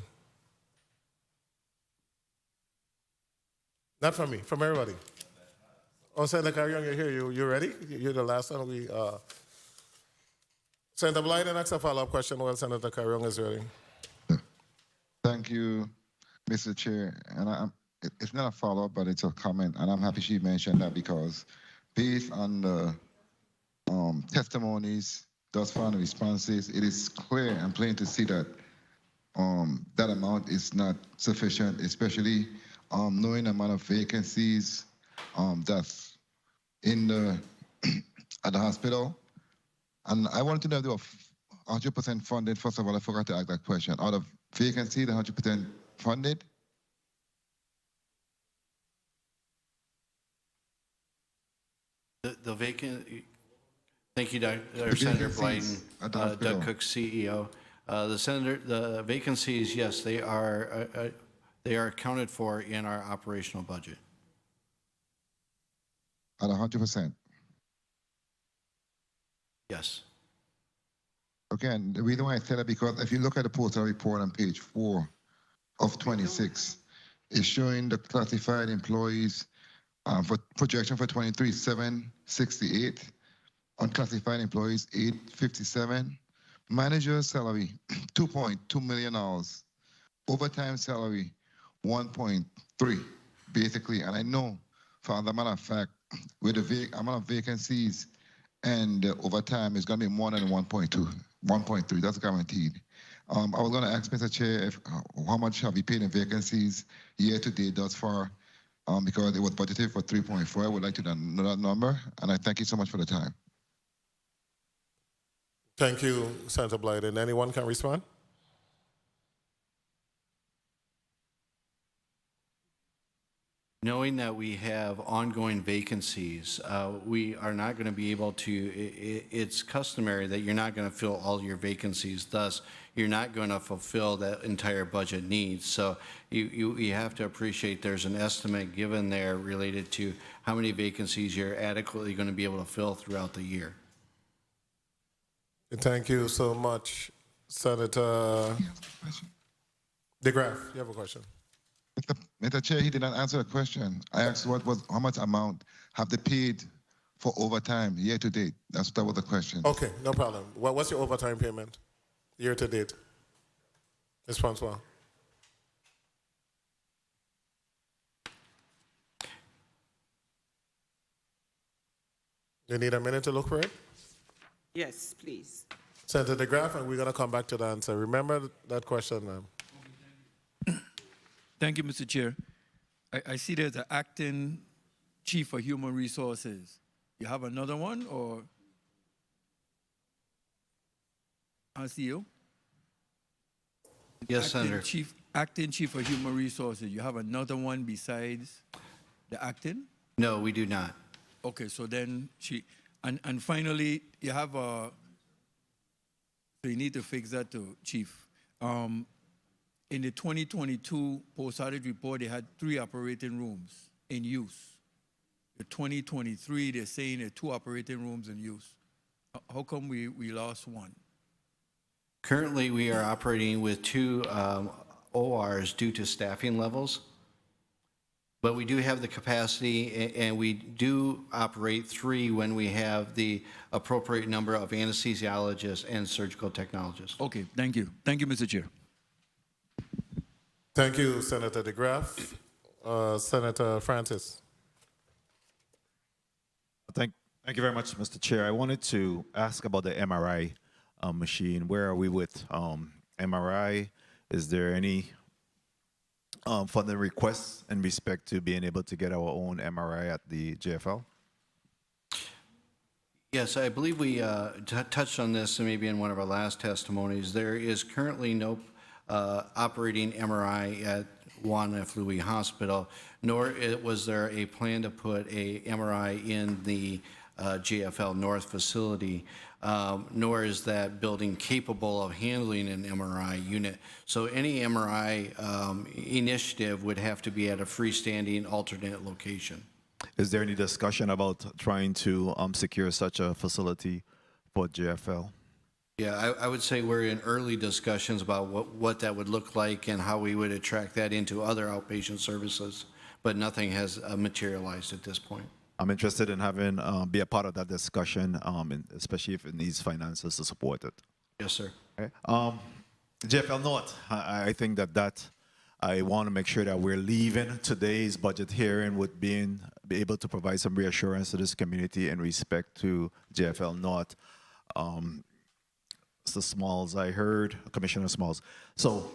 Not from me, from everybody. Oh, Senator Carrion, you're here. You ready? You're the last one. Senator Blyden asks a follow-up question while Senator Carrion is ready. Thank you, Mr. Chair. And it's not a follow-up, but it's a comment. And I'm happy she mentioned that because based on the testimonies thus far and the responses, it is clear and plain to see that that amount is not sufficient, especially knowing the amount of vacancies that's in the at the hospital. And I wanted to know if they were 100% funded. First of all, I forgot to ask that question. Out of vacancy, the 100% funded? The vacant, thank you, Senator Blyden, Doug Cook, CEO. The vacancies, yes, they are accounted for in our operational budget. At 100%? Yes. Okay, and the reason why I say that because if you look at the postal report on page 4 of 26, it's showing the classified employees for projection for 23, 768, unclassified employees 857, manager's salary $2.2 million, overtime salary 1.3 basically, and I know for the matter of fact with the amount of vacancies and overtime is going to be more than 1.3, that's guaranteed. I was going to ask Mr. Chair how much have you paid in vacancies year to date thus far, because it was budgeted for 3.4. I would like to know that number, and I thank you so much for the time. Thank you, Senator Blyden. Anyone can respond? Knowing that we have ongoing vacancies, we are not going to be able to, it's customary that you're not going to fill all your vacancies, thus you're not going to fulfill that entire budget needs. So you have to appreciate there's an estimate given there related to how many vacancies you're adequately going to be able to fill throughout the year. Thank you so much, Senator DeGraff. You have a question? Mr. Chair, he did not answer the question. I asked how much amount have they paid for overtime year to date? That was the question. Okay, no problem. What's your overtime payment year to date? Ms. Francois. You need a minute to look for it? Yes, please. Senator DeGraff, and we're going to come back to the answer. Remember that question, ma'am. Thank you, Mr. Chair. I see there's an acting chief of human resources. You have another one, or? I see you. Yes, Senator. Acting chief of human resources. You have another one besides the acting? No, we do not. Okay, so then and finally, you have so you need to fix that too, Chief. in the 2022 post-audit report, they had 3 operating rooms in use. The 2023, they're saying there are 2 operating rooms in use. How come we lost 1? Currently, we are operating with 2 ORs due to staffing levels, but we do have the capacity, and we do operate 3 when we have the appropriate number of anesthesiologists and surgical technologists. Okay, thank you. Thank you, Mr. Chair. Thank you, Senator DeGraff. Senator Francis. Thank you very much, Mr. Chair. I wanted to ask about the MRI machine. Where are we with MRI? Is there any funding requests in respect to being able to get our own MRI at the JFL? Yes, I believe we touched on this maybe in one of our last testimonies. There is currently no operating MRI at Juan F. Louis Hospital, nor was there a plan to put a MRI in the JFL North facility, nor is that building capable of handling an MRI unit. So any MRI initiative would have to be at a freestanding alternate location. Is there any discussion about trying to secure such a facility for JFL? Yeah, I would say we're in early discussions about what that would look like and how we would attract that into other outpatient services, but nothing has materialized at this point. I'm interested in having be a part of that discussion, especially if it needs finances to support it. Yes, sir. Okay. JFL North, I think that I want to make sure that we're leaving today's budget hearing with be able to provide some reassurance to this community in respect to JFL North. Mr. Smalls, I heard, Commissioner Smalls. So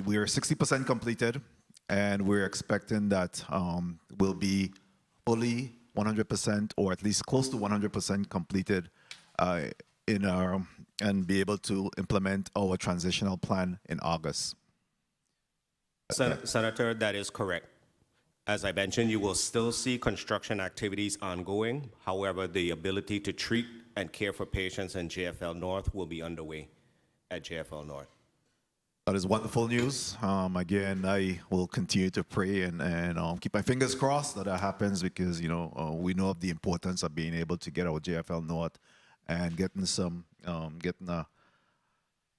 we are 60% completed, and we're expecting that we'll be fully 100% or at least close to 100% completed and be able to implement our transitional plan in August. Senator, that is correct. As I mentioned, you will still see construction activities ongoing. However, the ability to treat and care for patients in JFL North will be underway at JFL North. That is wonderful news. Again, I will continue to pray and keep my fingers crossed that happens because, we know of the importance of being able to get our JFL North and getting a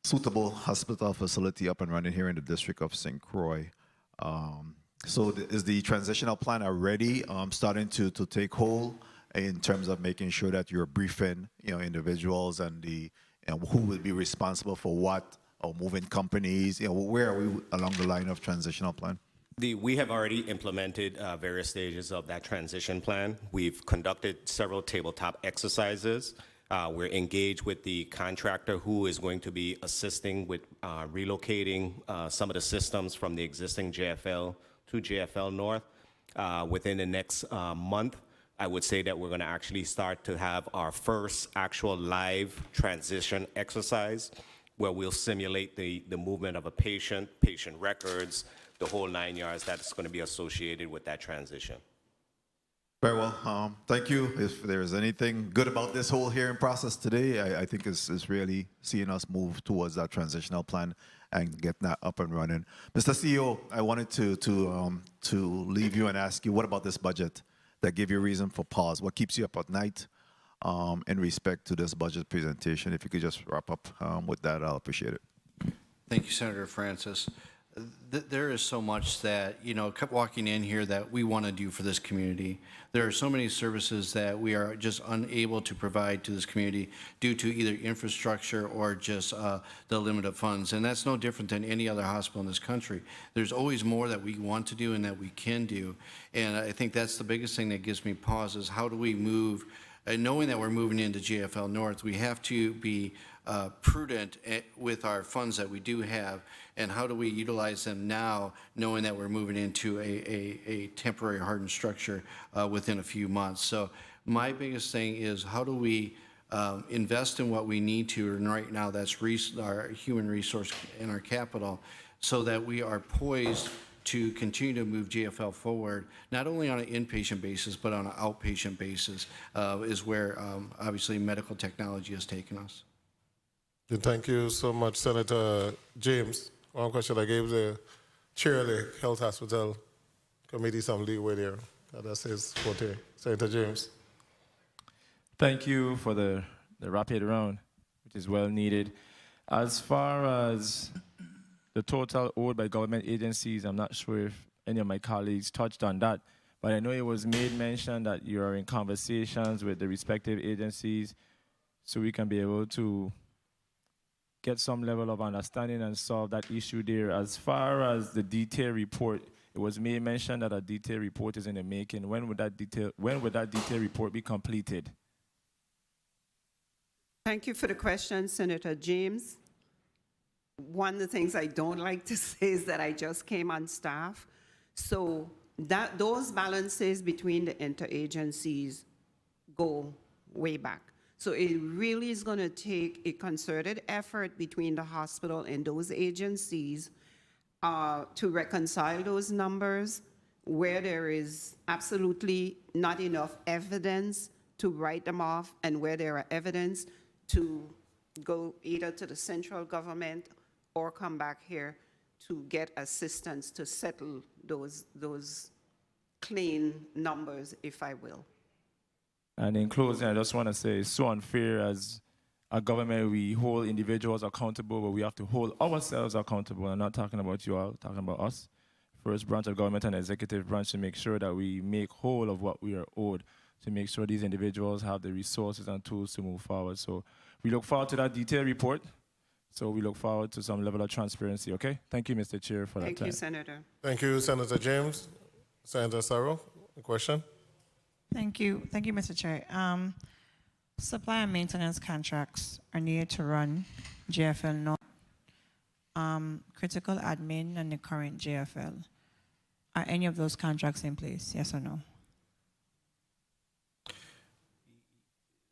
suitable hospital facility up and running here in the District of St. Croix. So is the transitional plan already starting to take hold in terms of making sure that you're briefing, individuals and who will be responsible for what, or moving companies? Where are we along the line of transitional plan? We have already implemented various stages of that transition plan. We've conducted several tabletop exercises. We're engaged with the contractor who is going to be assisting with relocating some of the systems from the existing JFL to JFL North. Within the next month, I would say that we're going to actually start to have our first actual live transition exercise where we'll simulate the movement of a patient records, the whole 9 yards that's going to be associated with that transition. Very well. Thank you. If there's anything good about this whole hearing process today, I think it's really seeing us move towards that transitional plan and getting that up and running. Mr. CEO, I wanted to leave you and ask you, what about this budget that gave you a reason for pause? What keeps you up at night in respect to this budget presentation? If you could just wrap up with that, I'll appreciate it. Thank you, Senator Francis. There is so much that, kept walking in here that we want to do for this community. There are so many services that we are just unable to provide to this community due to either infrastructure or just the limited funds. And that's no different than any other hospital in this country. There's always more that we want to do and that we can do. And I think that's the biggest thing that gives me pause is how do we move, knowing that we're moving into JFL North, we have to be prudent with our funds that we do have, and how do we utilize them now, knowing that we're moving into a temporary hardened structure within a few months. So my biggest thing is how do we invest in what we need to, and right now that's our human resource and our capital, so that we are poised to continue to move JFL forward, not only on an inpatient basis, but on an outpatient basis, is where obviously medical technology has taken us. Thank you so much, Senator James. One question I gave the chair of the Health Hospital Committee some leeway there. That's his forte. Senator James. Thank you for the rapid round, which is well needed. As far as the total owed by government agencies, I'm not sure if any of my colleagues touched on that, but I know it was made mention that you are in conversations with the respective agencies so we can be able to get some level of understanding and solve that issue there. As far as the detailed report, it was made mention that a detailed report is in the making. When would that detailed report be completed? Thank you for the question, Senator James. One of the things I don't like to say is that I just came on staff. So those balances between the interagencies go way back. So it really is going to take a concerted effort between the hospital and those agencies to reconcile those numbers where there is absolutely not enough evidence to write them off, and where there are evidence to go either to the central government or come back here to get assistance to settle those clean numbers, if I will. And in closing, I just want to say it's so unfair as a government, we hold individuals accountable, but we have to hold ourselves accountable. I'm not talking about you all, talking about us. First branch of government and executive branch, to make sure that we make whole of what we are owed, to make sure these individuals have the resources and tools to move forward. So we look forward to that detailed report. So we look forward to some level of transparency, okay? Thank you, Mr. Chair, for that time. Thank you, Senator. Thank you, Senator James. Senator Sarro, a question? Thank you, Mr. Chair. Supply and maintenance contracts are needed to run JFL North. Critical admin and the current JFL. Are any of those contracts in place, yes or no?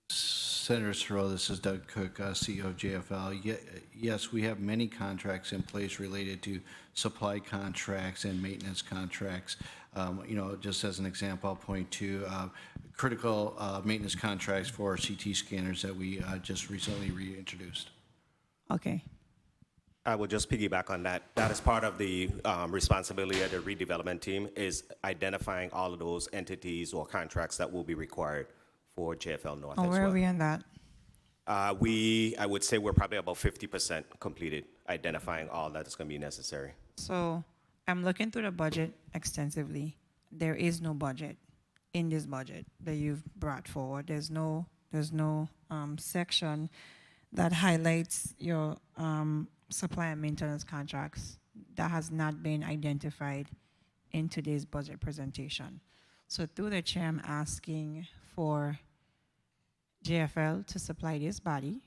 Senator Sorrell, this is Doug Cook, CEO of JFL. Yes, we have many contracts in place related to supply contracts and maintenance contracts. Just as an example, I'll point to critical maintenance contracts for CT scanners that we just recently reintroduced. Okay. I will just piggyback on that. That is part of the responsibility of the redevelopment team, is identifying all of those entities or contracts that will be required for JFL North as well. Where are we on that? I would say we're probably about 50% completed, identifying all that is going to be necessary. So I'm looking through the budget extensively. There is no budget in this budget that you've brought forward. There's no section that highlights your supply and maintenance contracts. That has not been identified in today's budget presentation. So through the chair, I'm asking for JFL to supply this body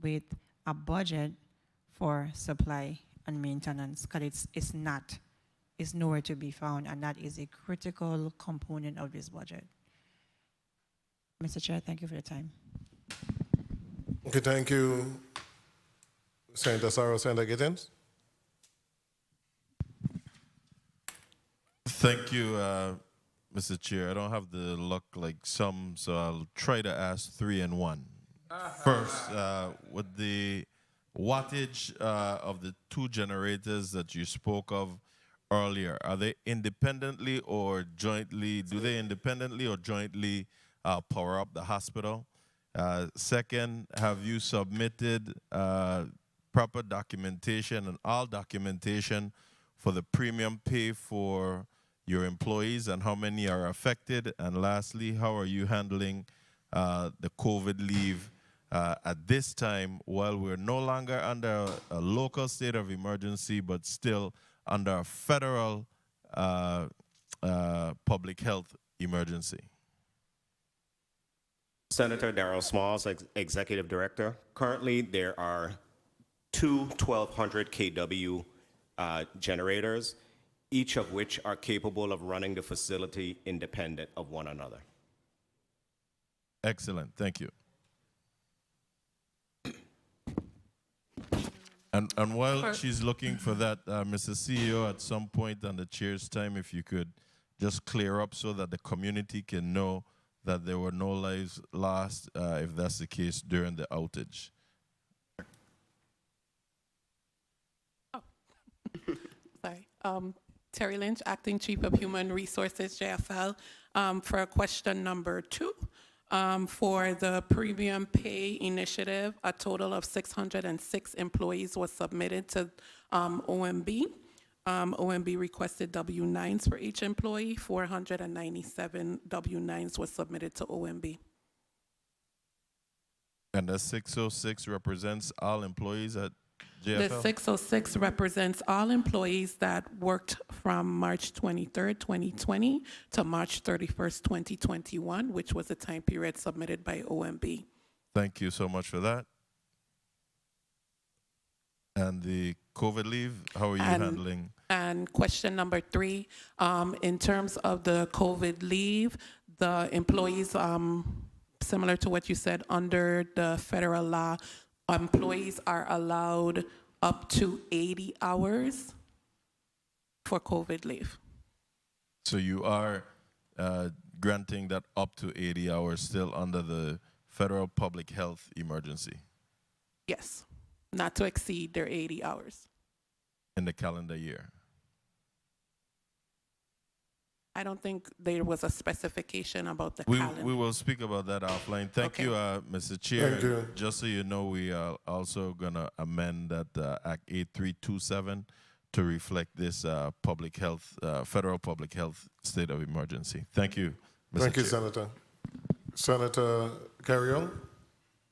with a budget for supply and maintenance, because it's nowhere to be found, and that is a critical component of this budget. Mr. Chair, thank you for your time. Okay, thank you, Senator Sarro. Senator Gittins? Thank you, Mr. Chair. I don't have the luck like some, so I'll try to ask 3 in 1. First, with the wattage of the 2 generators that you spoke of earlier, are they independently or jointly, do they independently or jointly power up the hospital? Second, have you submitted proper documentation and all documentation for the premium pay for your employees and how many are affected? And lastly, how are you handling the COVID leave at this time while we're no longer under a local state of emergency, but still under a federal public health emergency? Senator Darrell Smalls, Executive Director. Currently, there are 2 1,200 kW generators, each of which are capable of running the facility independent of one another. Excellent, thank you. And while she's looking for that, Mr. CEO, at some point on the chair's time, if you could just clear up so that the community can know that there were no lives lost, if that's the case, during the outage. Terry Lynch, Acting Chief of Human Resources, JFL, for question number 2. For the premium pay initiative, a total of 606 employees was submitted to OMB. OMB requested W-9s for each employee. 497 W-9s was submitted to OMB. And the 606 represents all employees at JFL? The 606 represents all employees that worked from March 23rd, 2020 to March 31st, 2021, which was the time period submitted by OMB. Thank you so much for that. And the COVID leave, how are you handling? And question number 3, in terms of the COVID leave, the employees, similar to what you said, under the federal law, employees are allowed up to 80 hours for COVID leave. So you are granting that up to 80 hours still under the federal public health emergency Yes, not to exceed their 80 hours. in the calendar year. I don't think there was a specification about the We calendar. will speak about that offline. Thank Okay. you, Mr. Chair. Thank you. Just so you know, we are also going to amend that Act 8327 to reflect this public health, federal public health state of emergency. Thank you, Mr. Thank you, Chair. Senator. Senator Carrion,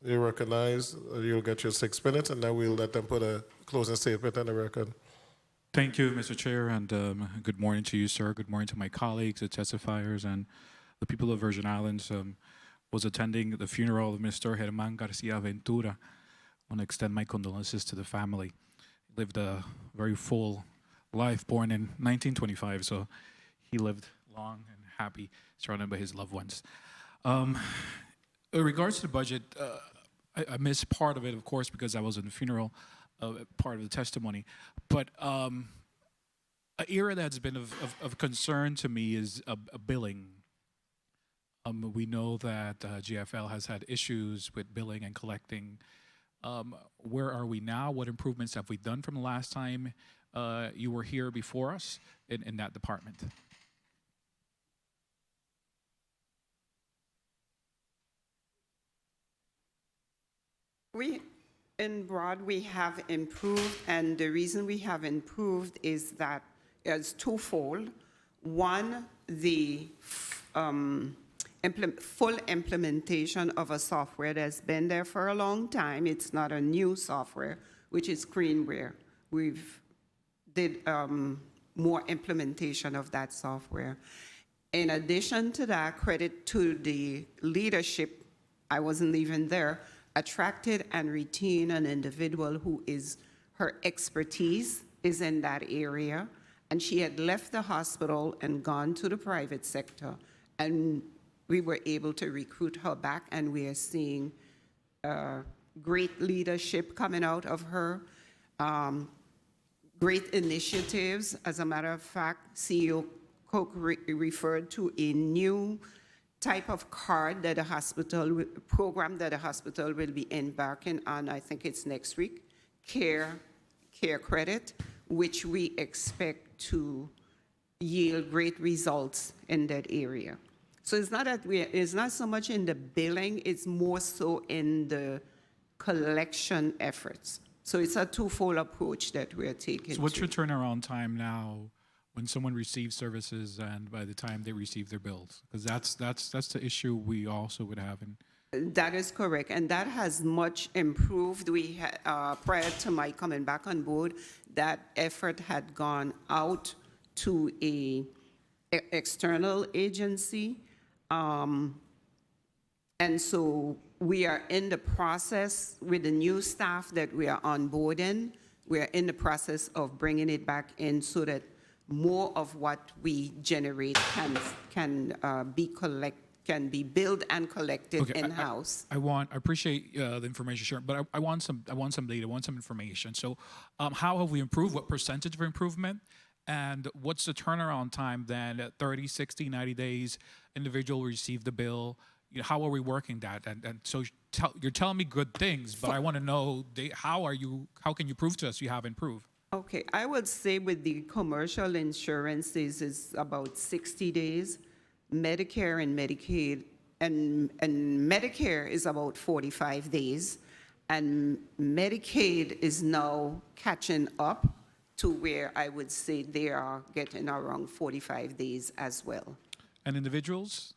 you recognize, you'll get your 6 minutes, and then we'll let them put a closing statement on the record. Thank you, Mr. Chair, and good morning to you, sir. Good morning to my colleagues, the testifiers, and the people of Virgin Islands. Was attending the funeral of Mr. Germán Garcia Ventura. I want to extend my condolences to the family. He lived a very full life, born in 1925, so he lived long and happy, surrounded by his loved ones. In regards to the budget, I missed part of it, of course, because I was in the funeral, part of the testimony. But an area that's been of concern to me is billing. We know that GFL has had issues with billing and collecting. Where are we now? What improvements have we done from the last time you were here before us in that department? In broad, we have improved, and the reason we have improved is that it's twofold. One, the full implementation of a software that's been there for a long time. It's not a new software, which is Screenware. We've did more implementation of that software. In addition to that, credit to the leadership, I wasn't even there, attracted and retained an individual who is, her expertise is in that area, and she had left the hospital and gone to the private sector, and we were able to recruit her back, and we are seeing great leadership coming out of her, great initiatives. As a matter of fact, CEO Cook referred to a new type of card that a hospital, program that a hospital will be embarking on, I think it's next week, Care Credit, which we expect to yield great results in that area. So it's not that it's not so much in the billing, it's more so in the collection efforts. So it's a twofold approach that we're taking. So what's your turnaround time now when someone receives services and by the time they receive their bills? Because that's the issue we also would have. That is correct, and that has much improved. We prior to my coming back on board, that effort had gone out to a external agency, and so we are in the process with the new staff that we are onboarding. We are in the process of bringing it back in so that more of what we generate can be billed and collected in-house. I appreciate the information, Sharon, but I want some data, I want some information. So how have we improved? What percentage of improvement? And what's the turnaround time then at 30, 60, 90 days, individual will receive the bill? You know, how are we working that? And so you're telling me good things, but I want to know how can you prove to us you have improved? Okay, I would say with the commercial insurances is about 60 days. Medicare and Medicaid, and Medicare is about 45 days. And Medicaid is now catching up to where I would say they are getting around 45 days as well. And individuals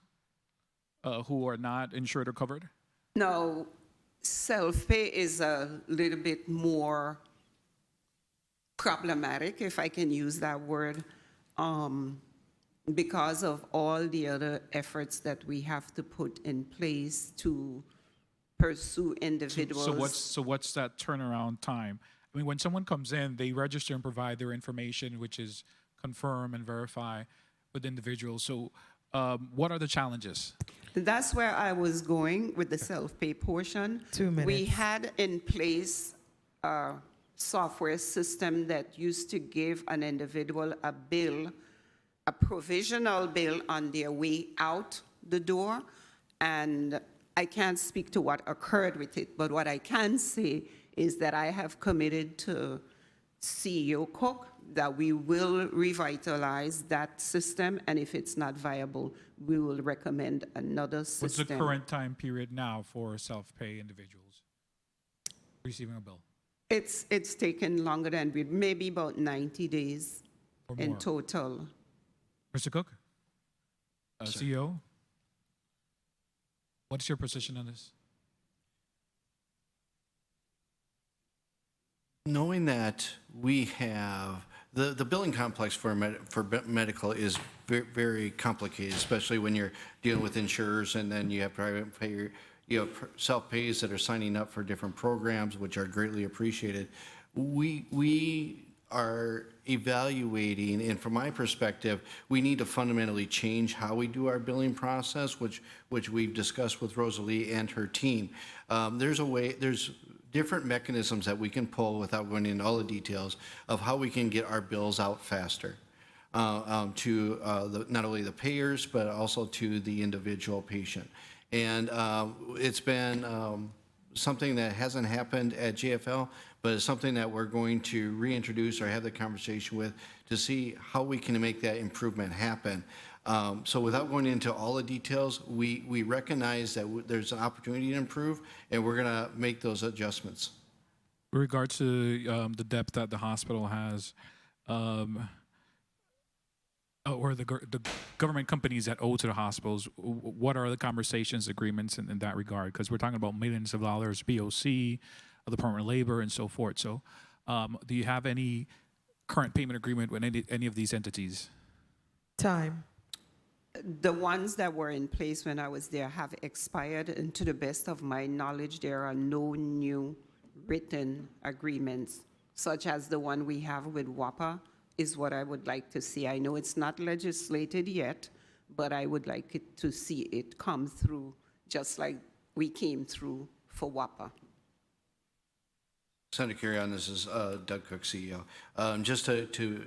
who are not insured or covered? Now, self-pay is a little bit more problematic, if I can use that word, because of all the other efforts that we have to put in place to pursue individuals. So what's that turnaround time? I mean, when someone comes in, they register and provide their information, which is confirm and verify with individuals. So what are the challenges? That's where I was going with the self-pay portion. 2 minutes. We had in place a software system that used to give an individual a bill, a provisional bill on their way out the door. And I can't speak to what occurred with it, but what I can say is that I have committed to CEO Cook that we will revitalize that system, and if it's not viable, we will recommend another system. What's the current time period now for self-pay individuals receiving a bill? It's taken longer than maybe about 90 days Or in more. total. Mr. Cook, CEO, what's your position on this? Knowing that we have, the billing complex for medical is very, very complicated, especially when you're dealing with insurers and then you have private payer, you have self-pays that are signing up for different programs, which are greatly appreciated. We are evaluating, and from my perspective, we need to fundamentally change how we do our billing process, which we've discussed with Rosalie and her team. There's different mechanisms that we can pull without going into all the details of how we can get our bills out faster to not only the payers, but also to the individual patient. And it's been something that hasn't happened at JFL, but it's something that we're going to reintroduce or have the conversation with to see how we can make that improvement happen. So without going into all the details, we recognize that there's an opportunity to improve, and we're going to make those adjustments. With regards to the debt that the hospital has, or the government companies that owe to the hospitals, what are the conversations, agreements in that regard? Because we're talking about millions of dollars, BOC, the Department of Labor, and so forth. So do you have any current payment agreement with any of these entities? Time. The ones that were in place when I was there have expired, and to the best of my knowledge, there are no new written agreements, such as the one we have with WAPA, is what I would like to see. I know it's not legislated yet, but I would like to see it come through, just like we came through for WAPA. Senator Kerry, on this is Doug Cook, CEO. Just to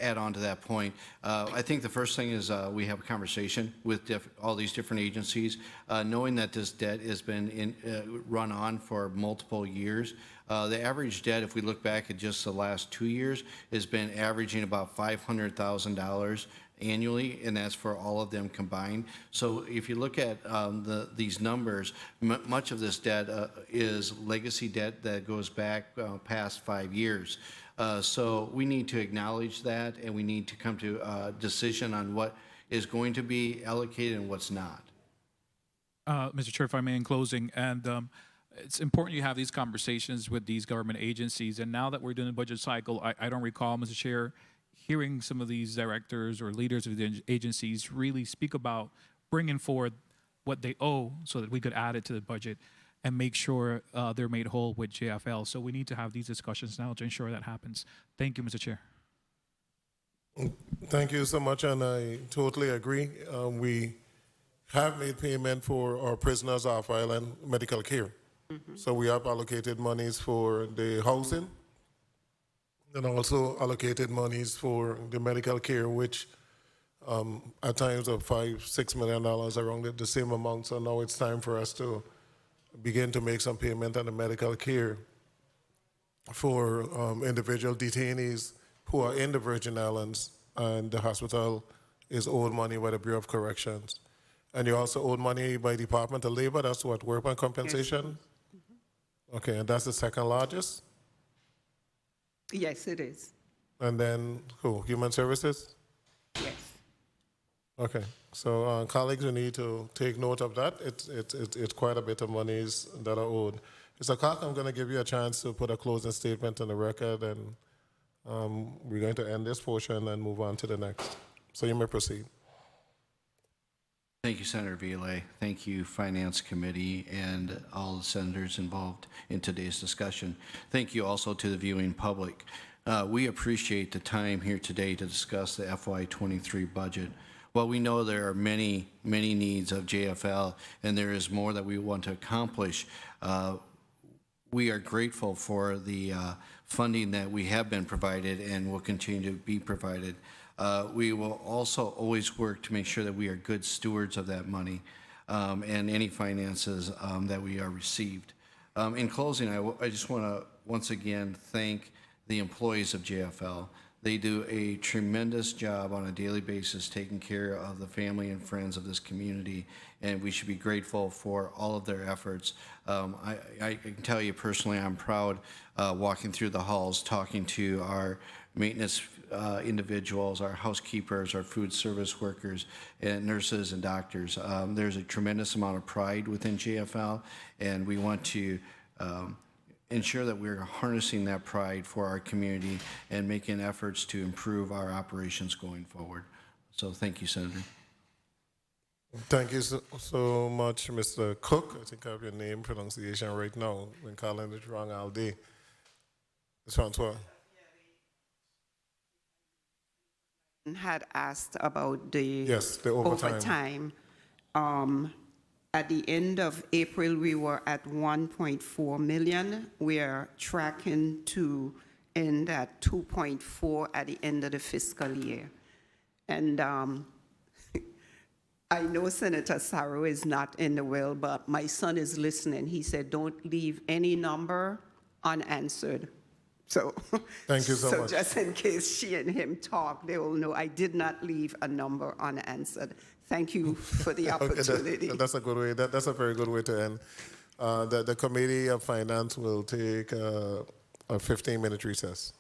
add on to that point, I think the first thing is we have a conversation with all these different agencies, knowing that this debt has been run on for multiple years. The average debt, if we look back at just the last 2 years, has been averaging about $500,000 annually, and that's for all of them combined. So if you look at these numbers, much of this debt is legacy debt that goes back past 5 years. So we need to acknowledge that, and we need to come to a decision on what is going to be allocated and what's not. Mr. Chair, if I may, in closing, and it's important you have these conversations with these government agencies. And now that we're doing the budget cycle, I don't recall, Mr. Chair, hearing some of these directors or leaders of the agencies really speak about bringing forward what they owe so that we could add it to the budget and make sure they're made whole with JFL. So we need to have these discussions now to ensure that happens. Thank you, Mr. Chair. Thank you so much, and I totally agree. We have made payment for our prisoners off island medical care. So we have allocated monies for the housing and also allocated monies for the medical care, which at times of $5-6 million around the same amount. So now it's time for us to begin to make some payment on the medical care. for individual detainees who are in the Virgin Islands, and the hospital is owed money by the Bureau of Corrections. And you also owed money by Department of Labor. That's what, workman compensation? Okay, and that's the second largest? Yes, it is. And then who? Human Services? Yes. Okay, so colleagues, we need to take note of that. It's quite a bit of monies that are owed. Mr. Clark, I'm going to give you a chance to put a closing statement on the record, and we're going to end this portion and move on to the next. So you may proceed. Thank you, Senator Ville. Thank you, Finance Committee, and all the senators involved in today's discussion. Thank you also to the viewing public. We appreciate the time here today to discuss the FY23 budget. While we know there are many, many needs of JFL, and there is more that we want to accomplish, we are grateful for the funding that we have been provided and will continue to be provided. We will also always work to make sure that we are good stewards of that money and any finances that we are received. In closing, I just want to once again thank the employees of JFL. They do a tremendous job on a daily basis taking care of the family and friends of this community, and we should be grateful for all of their efforts. I can tell you personally, I'm proud walking through the halls, talking to our maintenance individuals, our housekeepers, our food service workers, and nurses and doctors. There's a tremendous amount of pride within JFL, and we want to ensure that we're harnessing that pride for our community and making efforts to improve our operations going forward. So thank you, Senator. Thank you so much, Mr. Cook. I think I have your name pronunciation right now. When calling it wrong all day. Ms. Francois. Had asked about the, yes, the overtime. At the end of April, we were at 1.4 million. We are tracking to end at 2.4 at the end of the fiscal year. And I know Senator Sarro is not in the will, but my son is listening. He said, don't leave any number unanswered. So, thank you so much. So just in case she and him talk, they will know I did not leave a number unanswered. Thank you for the opportunity. That's a good way. That's a very good way to end. The Committee of Finance will take a 15-minute recess.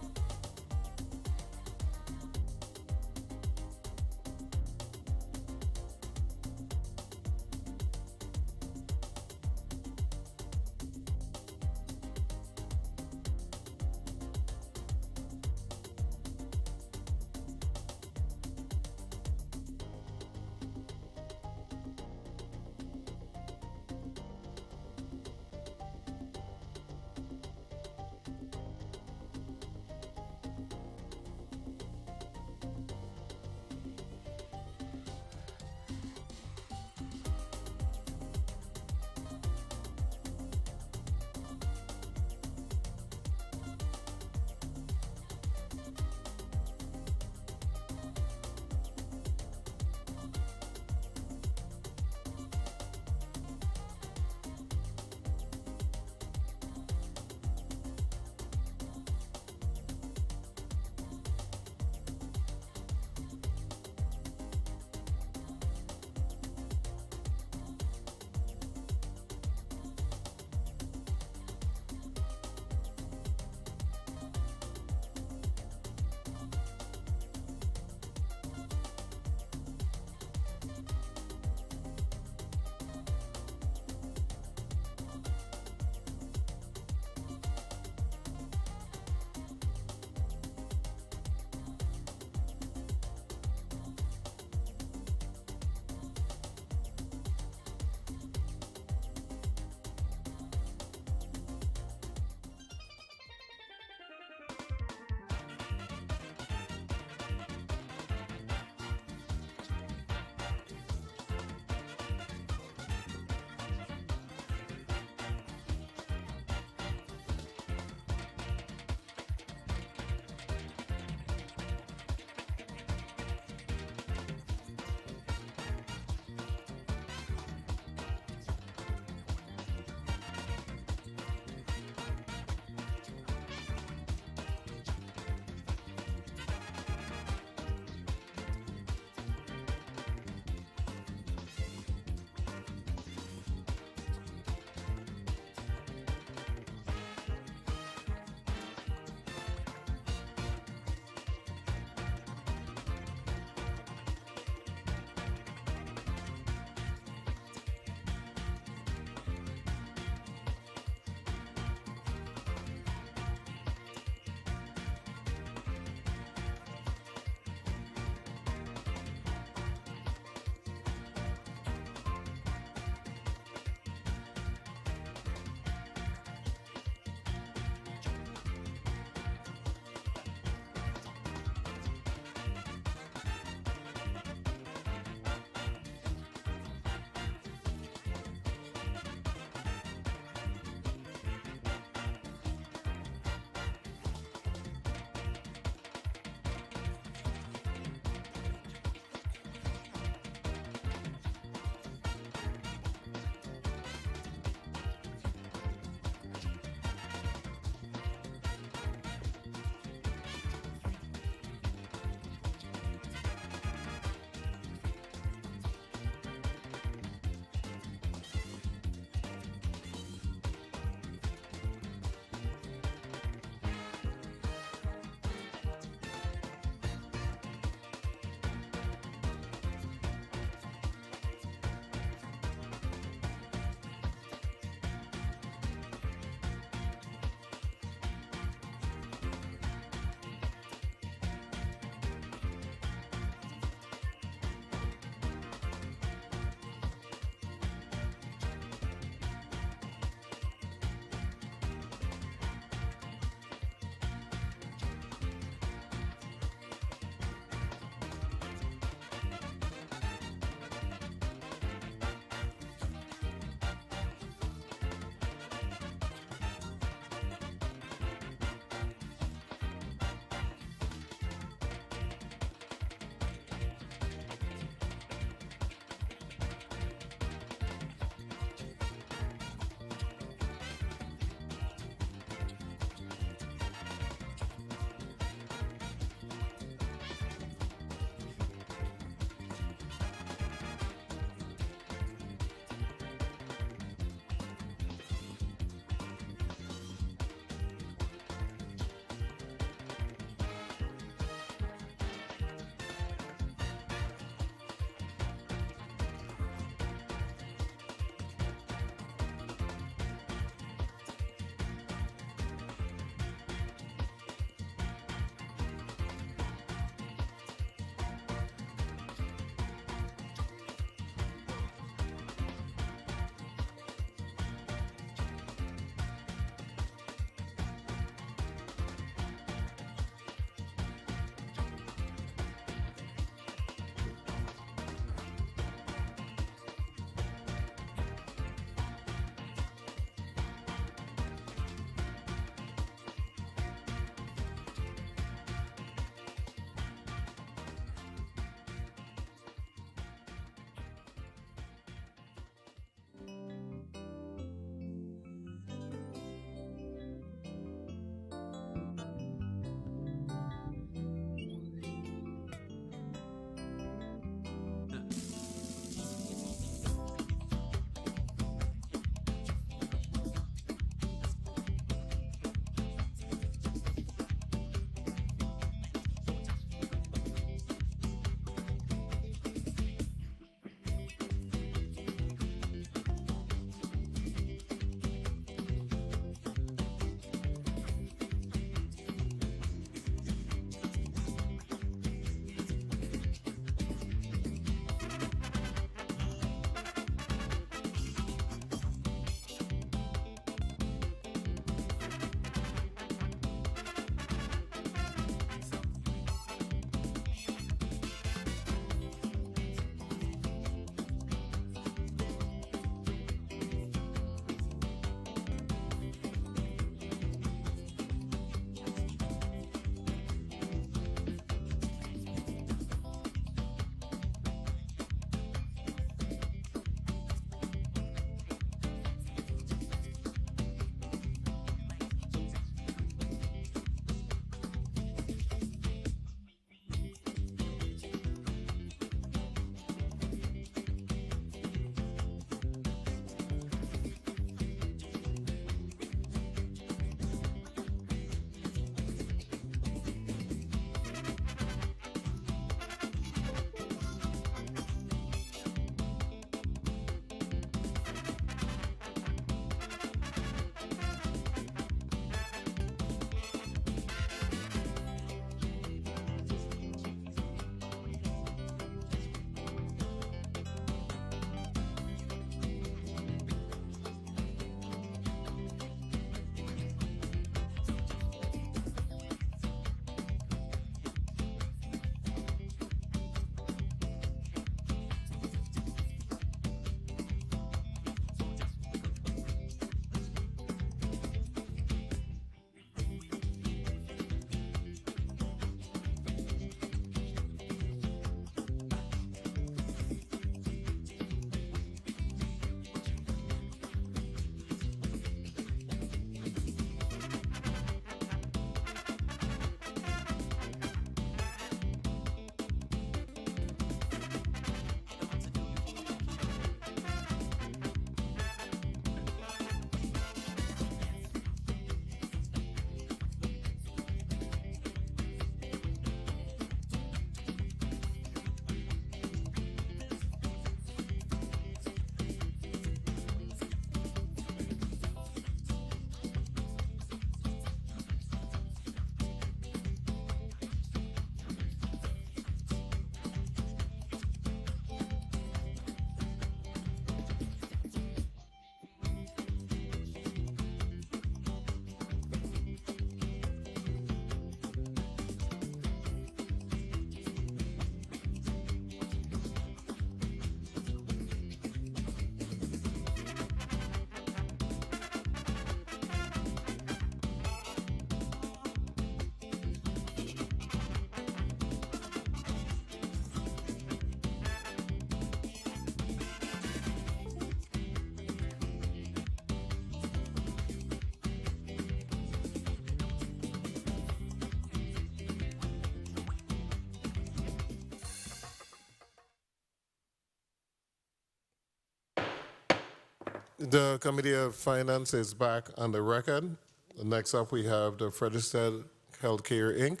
The Committee of Finance is back on the record. Next up, we have the Frederiksted Healthcare, Inc.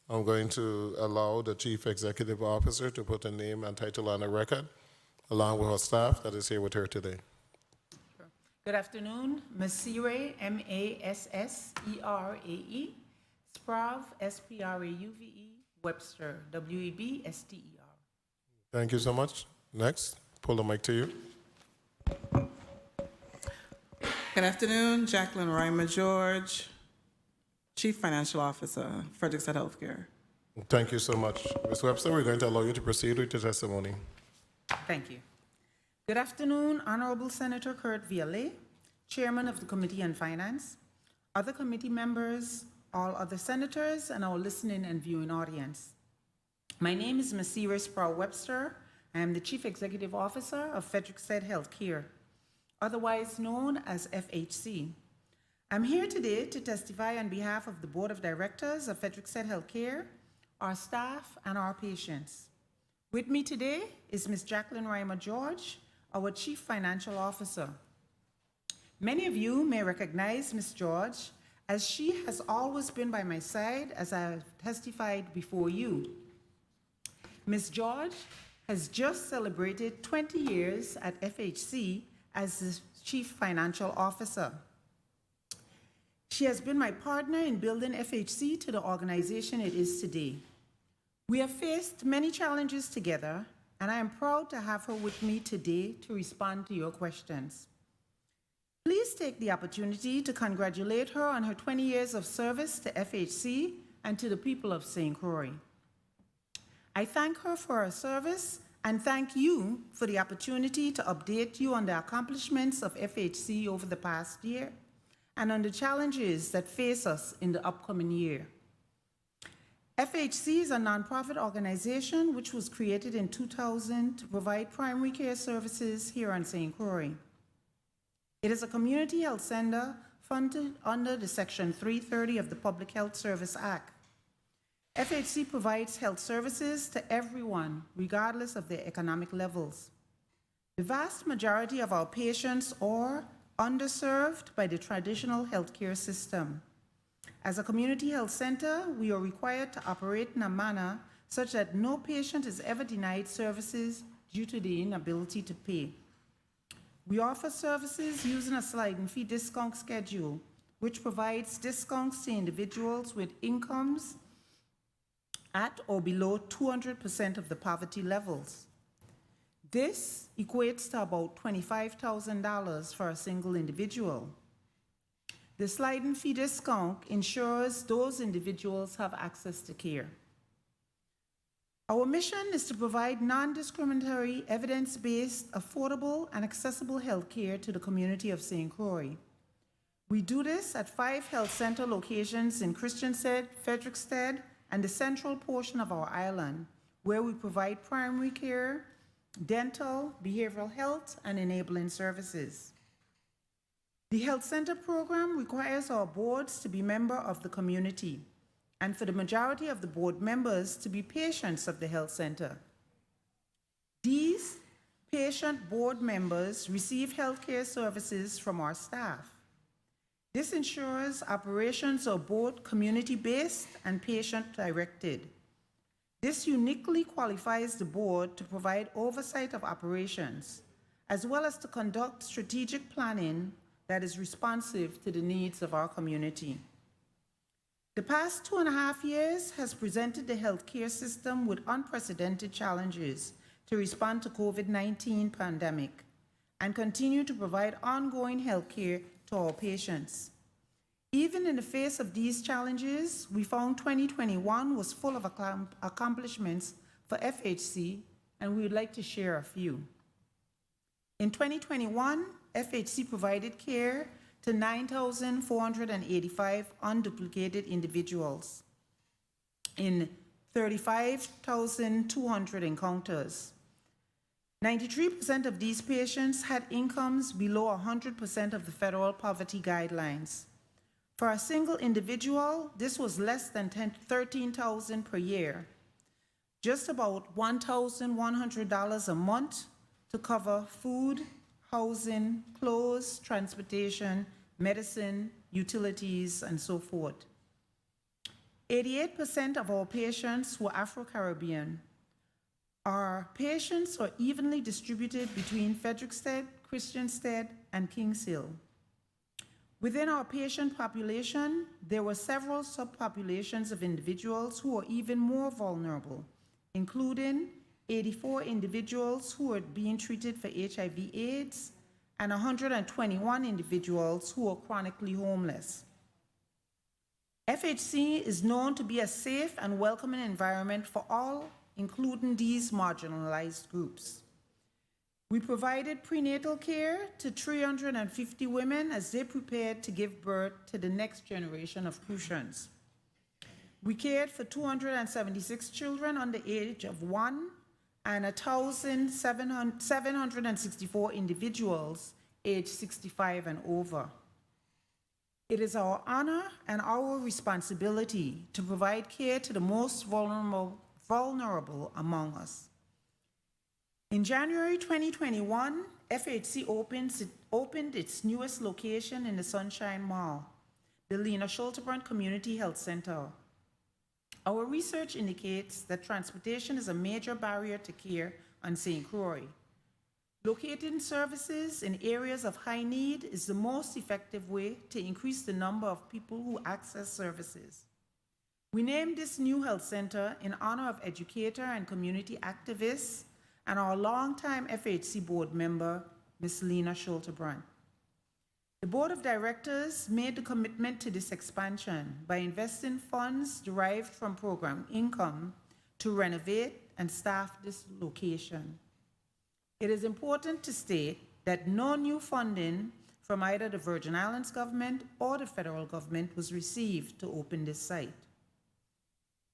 I'm going to allow the Chief Executive Officer to put a name and title on the record, along with her staff that is here with her today. Good afternoon, Massere, Masserae, Sprav, Sprauve, Webster, Webster. Thank you so much. Next, pull the mic to you. Good afternoon, Jacqueline Reimer George, Chief Financial Officer, Frederiksted Healthcare. Thank you so much. Ms. Webster, we're going to allow you to proceed with your testimony. Thank you. Good afternoon, Honorable Senator Kurt Viale, Chairman of the Committee on Finance, other committee members, all other senators, and our listening and viewing audience. My name is Massere Spraw Webster. I am the Chief Executive Officer of Frederiksted Healthcare, otherwise known as FHC. I'm here today to testify on behalf of the Board of Directors of Frederiksted Healthcare, our staff, and our patients. With me today is Ms. Jacqueline Reimer George, our Chief Financial Officer. Many of you may recognize Ms. George, as she has always been by my side as I have testified before you. Ms. George has just celebrated 20 years at FHC as the Chief Financial Officer. She has been my partner in building FHC to the organization it is today. We have faced many challenges together, and I am proud to have her with me today to respond to your questions. Please take the opportunity to congratulate her on her 20 years of service to FHC and to the people of St. Croix. I thank her for her service and thank you for the opportunity to update you on the accomplishments of FHC over the past year and on the challenges that face us in the upcoming year. FHC is a nonprofit organization which was created in 2000 to provide primary care services here on St. Croix. It is a community health center funded under the Section 330 of the Public Health Service Act. FHC provides health services to everyone, regardless of their economic levels. The vast majority of our patients are underserved by the traditional healthcare system. As a community health center, we are required to operate in a manner such that no patient is ever denied services due to the inability to pay. We offer services using a sliding fee discount schedule, which provides discounts to individuals with incomes at or below 200% of the poverty levels. This equates to about $25,000 for a single individual. The sliding fee discount ensures those individuals have access to care. Our mission is to provide non-discriminatory, evidence-based, affordable, and accessible health care to the community of St. Croix. We do this at 5 health center locations in Christiansted, Frederiksted, and the central portion of our island, where we provide primary care, dental, behavioral health, and enabling services. The health center program requires our boards to be members of the community, and for the majority of the board members to be patients of the health center. These patient board members receive healthcare services from our staff. This ensures operations are both community-based and patient-directed. This uniquely qualifies the board to provide oversight of operations, as well as to conduct strategic planning that is responsive to the needs of our community. The past 2.5 years has presented the healthcare system with unprecedented challenges to respond to COVID-19 pandemic and continue to provide ongoing healthcare to our patients. Even in the face of these challenges, we found 2021 was full of accomplishments for FHC, and we would like to share a few. In 2021, FHC provided care to 9,485 unduplicated individuals in 35,200 encounters. 93% of these patients had incomes below 100% of the federal poverty guidelines. For a single individual, this was less than $13,000 per year, just about $1,100 a month to cover food, housing, clothes, transportation, medicine, utilities, and so forth. 88% of our patients were Afro-Caribbean. Our patients are evenly distributed between Frederiksted, Christiansted, and Kings Hill. Within our patient population, there were several subpopulations of individuals who are even more vulnerable, including 84 individuals who are being treated for HIV/AIDS and 121 individuals who are chronically homeless. FHC is known to be a safe and welcoming environment for all, including these marginalized groups. We provided prenatal care to 350 women as they prepared to give birth to the next generation of Crucians. We cared for 276 children under the age of 1 and 1,764 individuals aged 65 and over. It is our honor and our responsibility to provide care to the most vulnerable among us. In January 2021, FHC opened its newest location in the Sunshine Mall, the Lena Schultebrand Community Health Center. Our research indicates that transportation is a major barrier to care on St. Croix. Locating services in areas of high need is the most effective way to increase the number of people who access services. We named this new health center in honor of educator and community activist and our longtime FHC board member, Ms. Lena Schultebrand. The board of directors made the commitment to this expansion by investing funds derived from program income to renovate and staff this location. It is important to state that no new funding from either the Virgin Islands government or the federal government was received to open this site.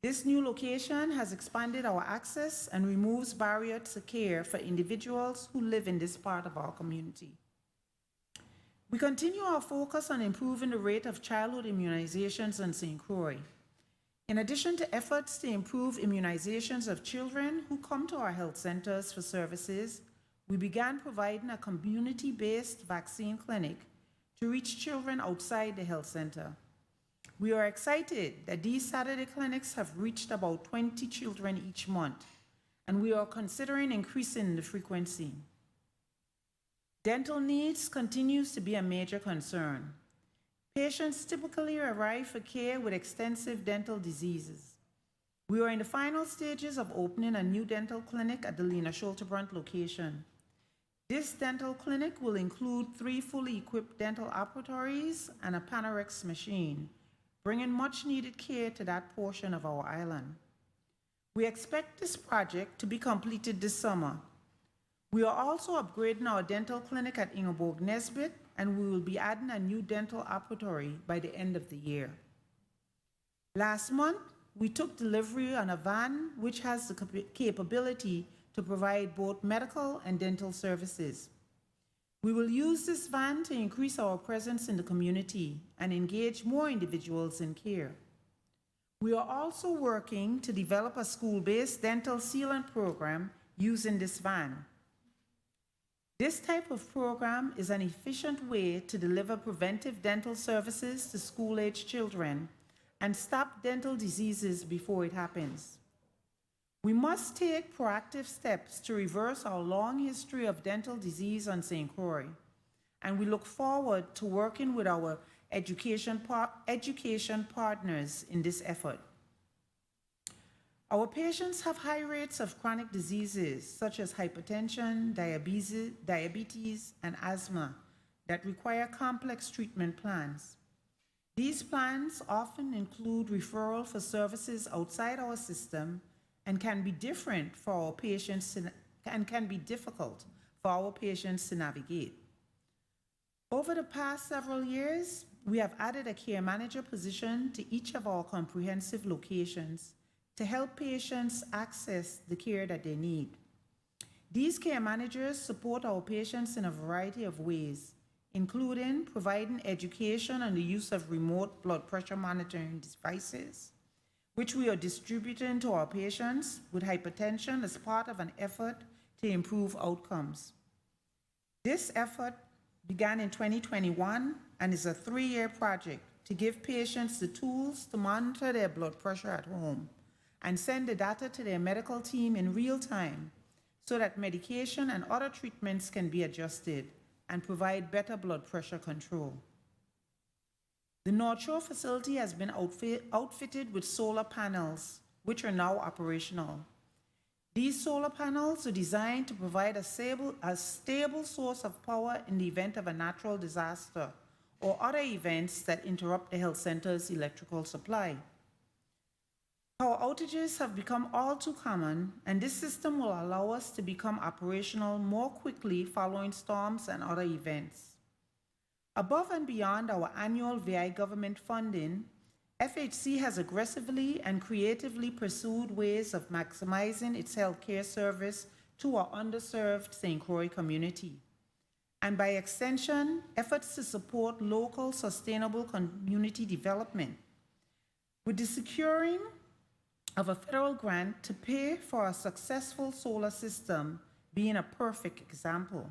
This new location has expanded our access and removes barriers to care for individuals who live in this part of our community. We continue our focus on improving the rate of childhood immunizations on St. Croix. In addition to efforts to improve immunizations of children who come to our health centers for services, we began providing a community-based vaccine clinic to reach children outside the health center. We are excited that these Saturday clinics have reached about 20 children each month, and we are considering increasing the frequency. Dental needs continues to be a major concern. Patients typically arrive for care with extensive dental diseases. We are in the final stages of opening a new dental clinic at the Lena Schultebrand location. This dental clinic will include 3 fully equipped dental operatories and a Panorex machine, bringing much needed care to that portion of our island. We expect this project to be completed this summer. We are also upgrading our dental clinic at Ingeborg Nesbitt, and we will be adding a new dental operatory by the end of the year. Last month, we took delivery on a van which has the capability to provide both medical and dental services. We will use this van to increase our presence in the community and engage more individuals in care. We are also working to develop a school-based dental sealant program using this van. This type of program is an efficient way to deliver preventive dental services to school-aged children and stop dental diseases before it happens. We must take proactive steps to reverse our long history of dental disease on St. Croix, and we look forward to working with our education partners in this effort. Our patients have high rates of chronic diseases such as hypertension, diabetes, and asthma that require complex treatment plans. These plans often include referral for services outside our system and can be different for our patients and can be difficult for our patients to navigate. Over the past several years, we have added a care manager position to each of our comprehensive locations to help patients access the care that they need. These care managers support our patients in a variety of ways, including providing education on the use of remote blood pressure monitoring devices, which we are distributing to our patients with hypertension as part of an effort to improve outcomes. This effort began in 2021 and is a 3-year project to give patients the tools to monitor their blood pressure at home and send the data to their medical team in real time so that medication and other treatments can be adjusted and provide better blood pressure control. The North Shore facility has been outfitted with solar panels, which are now operational. These solar panels are designed to provide a stable source of power in the event of a natural disaster or other events that interrupt the health center's electrical supply. Power outages have become all too common, and this system will allow us to become operational more quickly following storms and other events. Above and beyond our annual VI government funding, FHC has aggressively and creatively pursued ways of maximizing its healthcare service to our underserved St. Croix community, and by extension, efforts to support local sustainable community development. With the securing of a federal grant to pay for a successful solar system being a perfect example.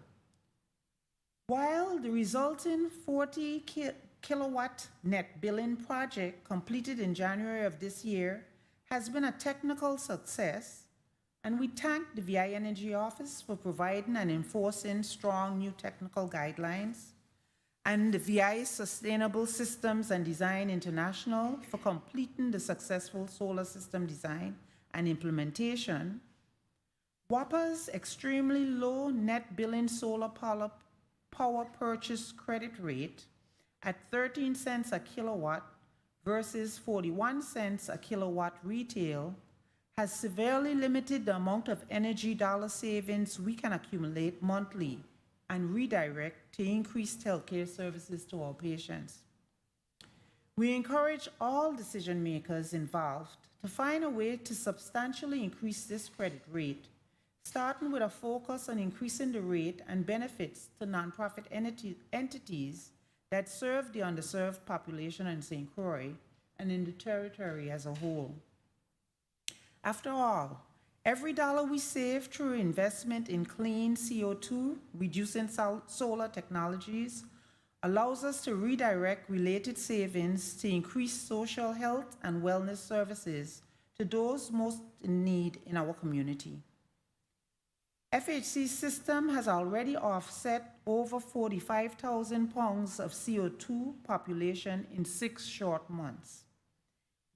While the resulting 40 kilowatt net billing project completed in January of this year has been a technical success, and we thank the VI Energy Office for providing and enforcing strong new technical guidelines, and the VI Sustainable Systems and Design International for completing the successful solar system design and implementation. WAPA's extremely low net billing solar power purchase credit rate at 13 cents a kilowatt versus 41 cents a kilowatt retail has severely limited the amount of energy dollar savings we can accumulate monthly and redirect to increased healthcare services to our patients. We encourage all decision makers involved to find a way to substantially increase this credit rate, starting with a focus on increasing the rate and benefits to nonprofit entities that serve the underserved population in St. Croix and in the territory as a whole. After all, every dollar we save through investment in clean CO2, reducing solar technologies, allows us to redirect related savings to increase social health and wellness services to those most in need in our community. FHC's system has already offset over 45,000 pounds of CO2 population in 6 short months.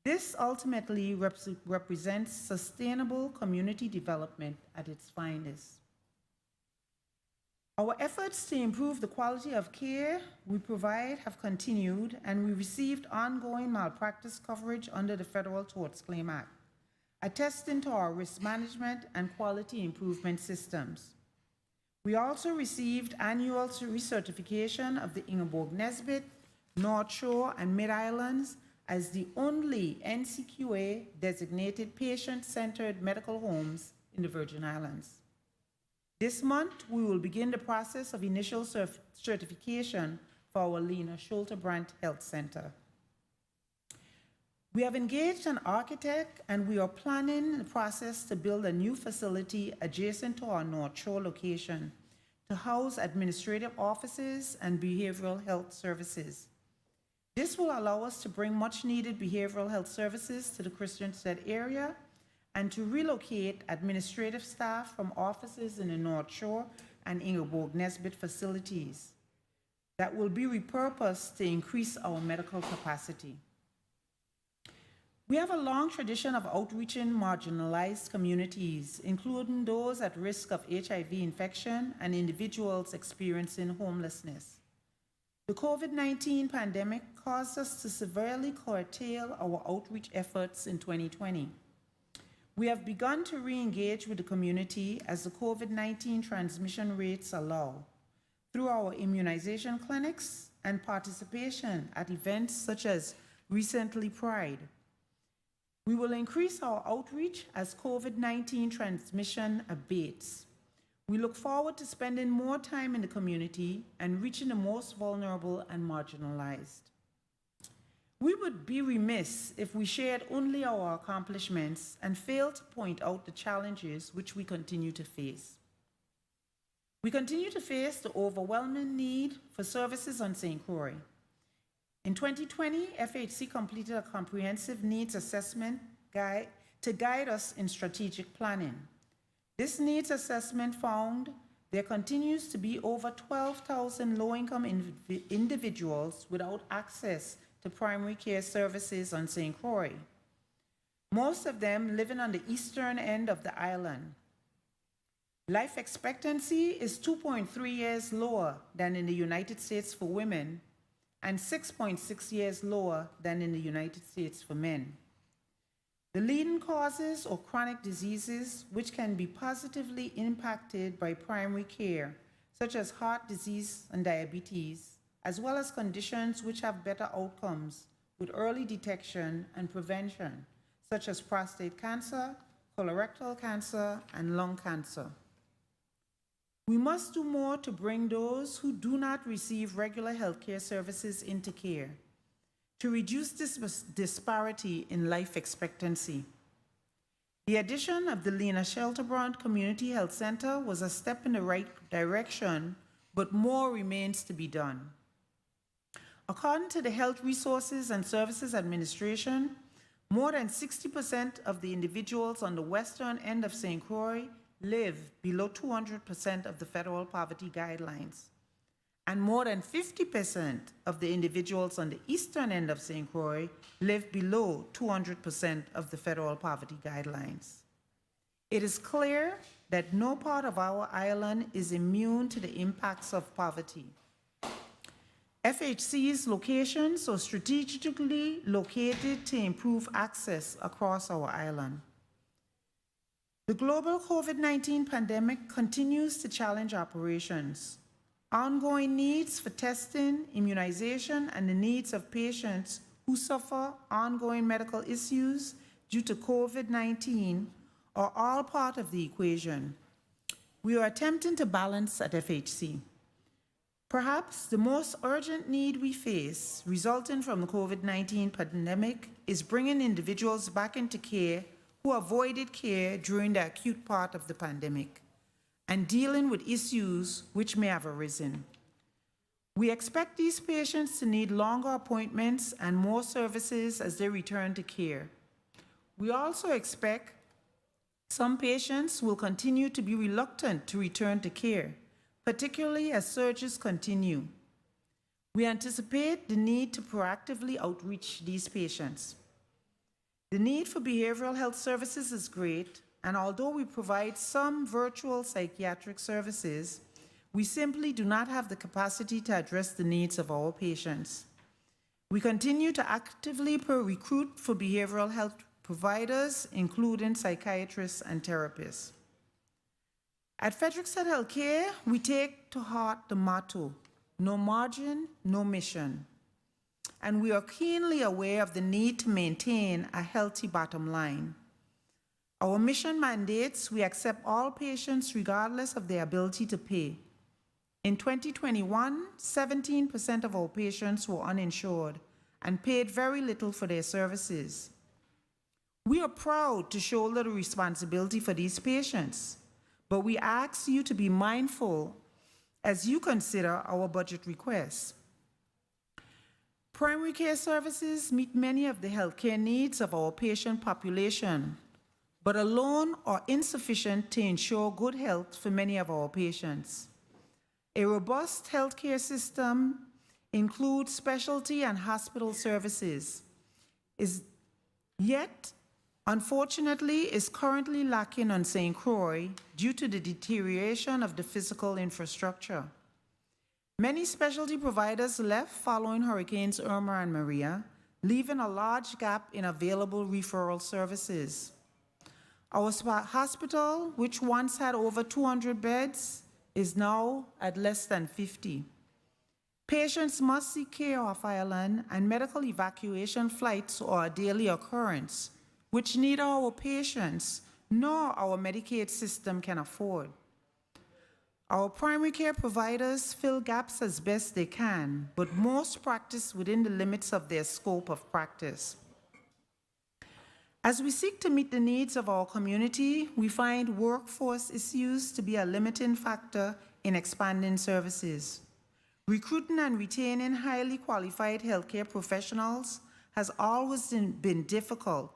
This ultimately represents sustainable community development at its finest. Our efforts to improve the quality of care we provide have continued, and we received ongoing malpractice coverage under the Federal Tort Claims Act, attesting to our risk management and quality improvement systems. We also received annual recertification of the Ingeborg Nesbitt, North Shore, and Mid-Islands as the only NCQA designated patient-centered medical homes in the Virgin Islands. This month, we will begin the process of initial certification for our Lena Schulterbrandt Health Center. We have engaged an architect, and we are planning the process to build a new facility adjacent to our North Shore location to house administrative offices and behavioral health services. This will allow us to bring much-needed behavioral health services to the Christiansted area and to relocate administrative staff from offices in the North Shore and Ingeborg Nesbitt facilities that will be repurposed to increase our medical capacity. We have a long tradition of outreaching marginalized communities, including those at risk of HIV infection and individuals experiencing homelessness. The COVID-19 pandemic caused us to severely curtail our outreach efforts in 2020. We have begun to re-engage with the community as the COVID-19 transmission rates allow, through our immunization clinics and participation at events such as recently Pride. We will increase our outreach as COVID-19 transmission abates. We look forward to spending more time in the community and reaching the most vulnerable and marginalized. We would be remiss if we shared only our accomplishments and failed to point out the challenges which we continue to face. We continue to face the overwhelming need for services on St. Croix. In 2020, FHC completed a comprehensive needs assessment guide to guide us in strategic planning. This needs assessment found there continues to be over 12,000 low-income individuals without access to primary care services on St. Croix, most of them living on the eastern end of the island. Life expectancy is 2.3 years lower than in the United States for women and 6.6 years lower than in the United States for men. The leading causes of chronic diseases which can be positively impacted by primary care, such as heart disease and diabetes, as well as conditions which have better outcomes with early detection and prevention, such as prostate cancer, colorectal cancer, and lung cancer. We must do more to bring those who do not receive regular healthcare services into care, to reduce this disparity in life expectancy. The addition of the Lena Shelterbrand Community Health Center was a step in the right direction, but more remains to be done. According to the Health Resources and Services Administration, more than 60% of the individuals on the western end of St. Croix live below 200% of the federal poverty guidelines. And more than 50% of the individuals on the eastern end of St. Croix live below 200% of the federal poverty guidelines. It is clear that no part of our island is immune to the impacts of poverty. FHC's locations are strategically located to improve access across our island. The global COVID-19 pandemic continues to challenge operations. Ongoing needs for testing, immunization, and the needs of patients who suffer ongoing medical issues due to COVID-19 are all part of the equation. We are attempting to balance at FHC. Perhaps the most urgent need we face resulting from the COVID-19 pandemic is bringing individuals back into care who avoided care during the acute part of the pandemic, and dealing with issues which may have arisen. We expect these patients to need longer appointments and more services as they return to care. We also expect some patients will continue to be reluctant to return to care, particularly as surges continue. We anticipate the need to proactively outreach these patients. The need for behavioral health services is great, and although we provide some virtual psychiatric services, we simply do not have the capacity to address the needs of our patients. We continue to actively recruit for behavioral health providers, including psychiatrists and therapists. At Frederickson Healthcare, we take to heart the motto, no margin, no mission. And we are keenly aware of the need to maintain a healthy bottom line. Our mission mandates we accept all patients regardless of their ability to pay. In 2021, 17% of our patients were uninsured and paid very little for their services. We are proud to shoulder the responsibility for these patients, but we ask you to be mindful as you consider our budget requests. Primary care services meet many of the healthcare needs of our patient population, but alone are insufficient to ensure good health for many of our patients. A robust healthcare system includes specialty and hospital services, yet, unfortunately, is currently lacking on St. Croix due to the deterioration of the physical infrastructure. Many specialty providers left following Hurricanes Irma and Maria, leaving a large gap in available referral services. Our hospital, which once had over 200 beds, is now at less than 50. Patients must seek care off island, and medical evacuation flights are a daily occurrence, which neither our patients nor our Medicaid system can afford. Our primary care providers fill gaps as best they can, but most practice within the limits of their scope of practice. As we seek to meet the needs of our community, we find workforce issues to be a limiting factor in expanding services. Recruiting and retaining highly qualified healthcare professionals has always been difficult,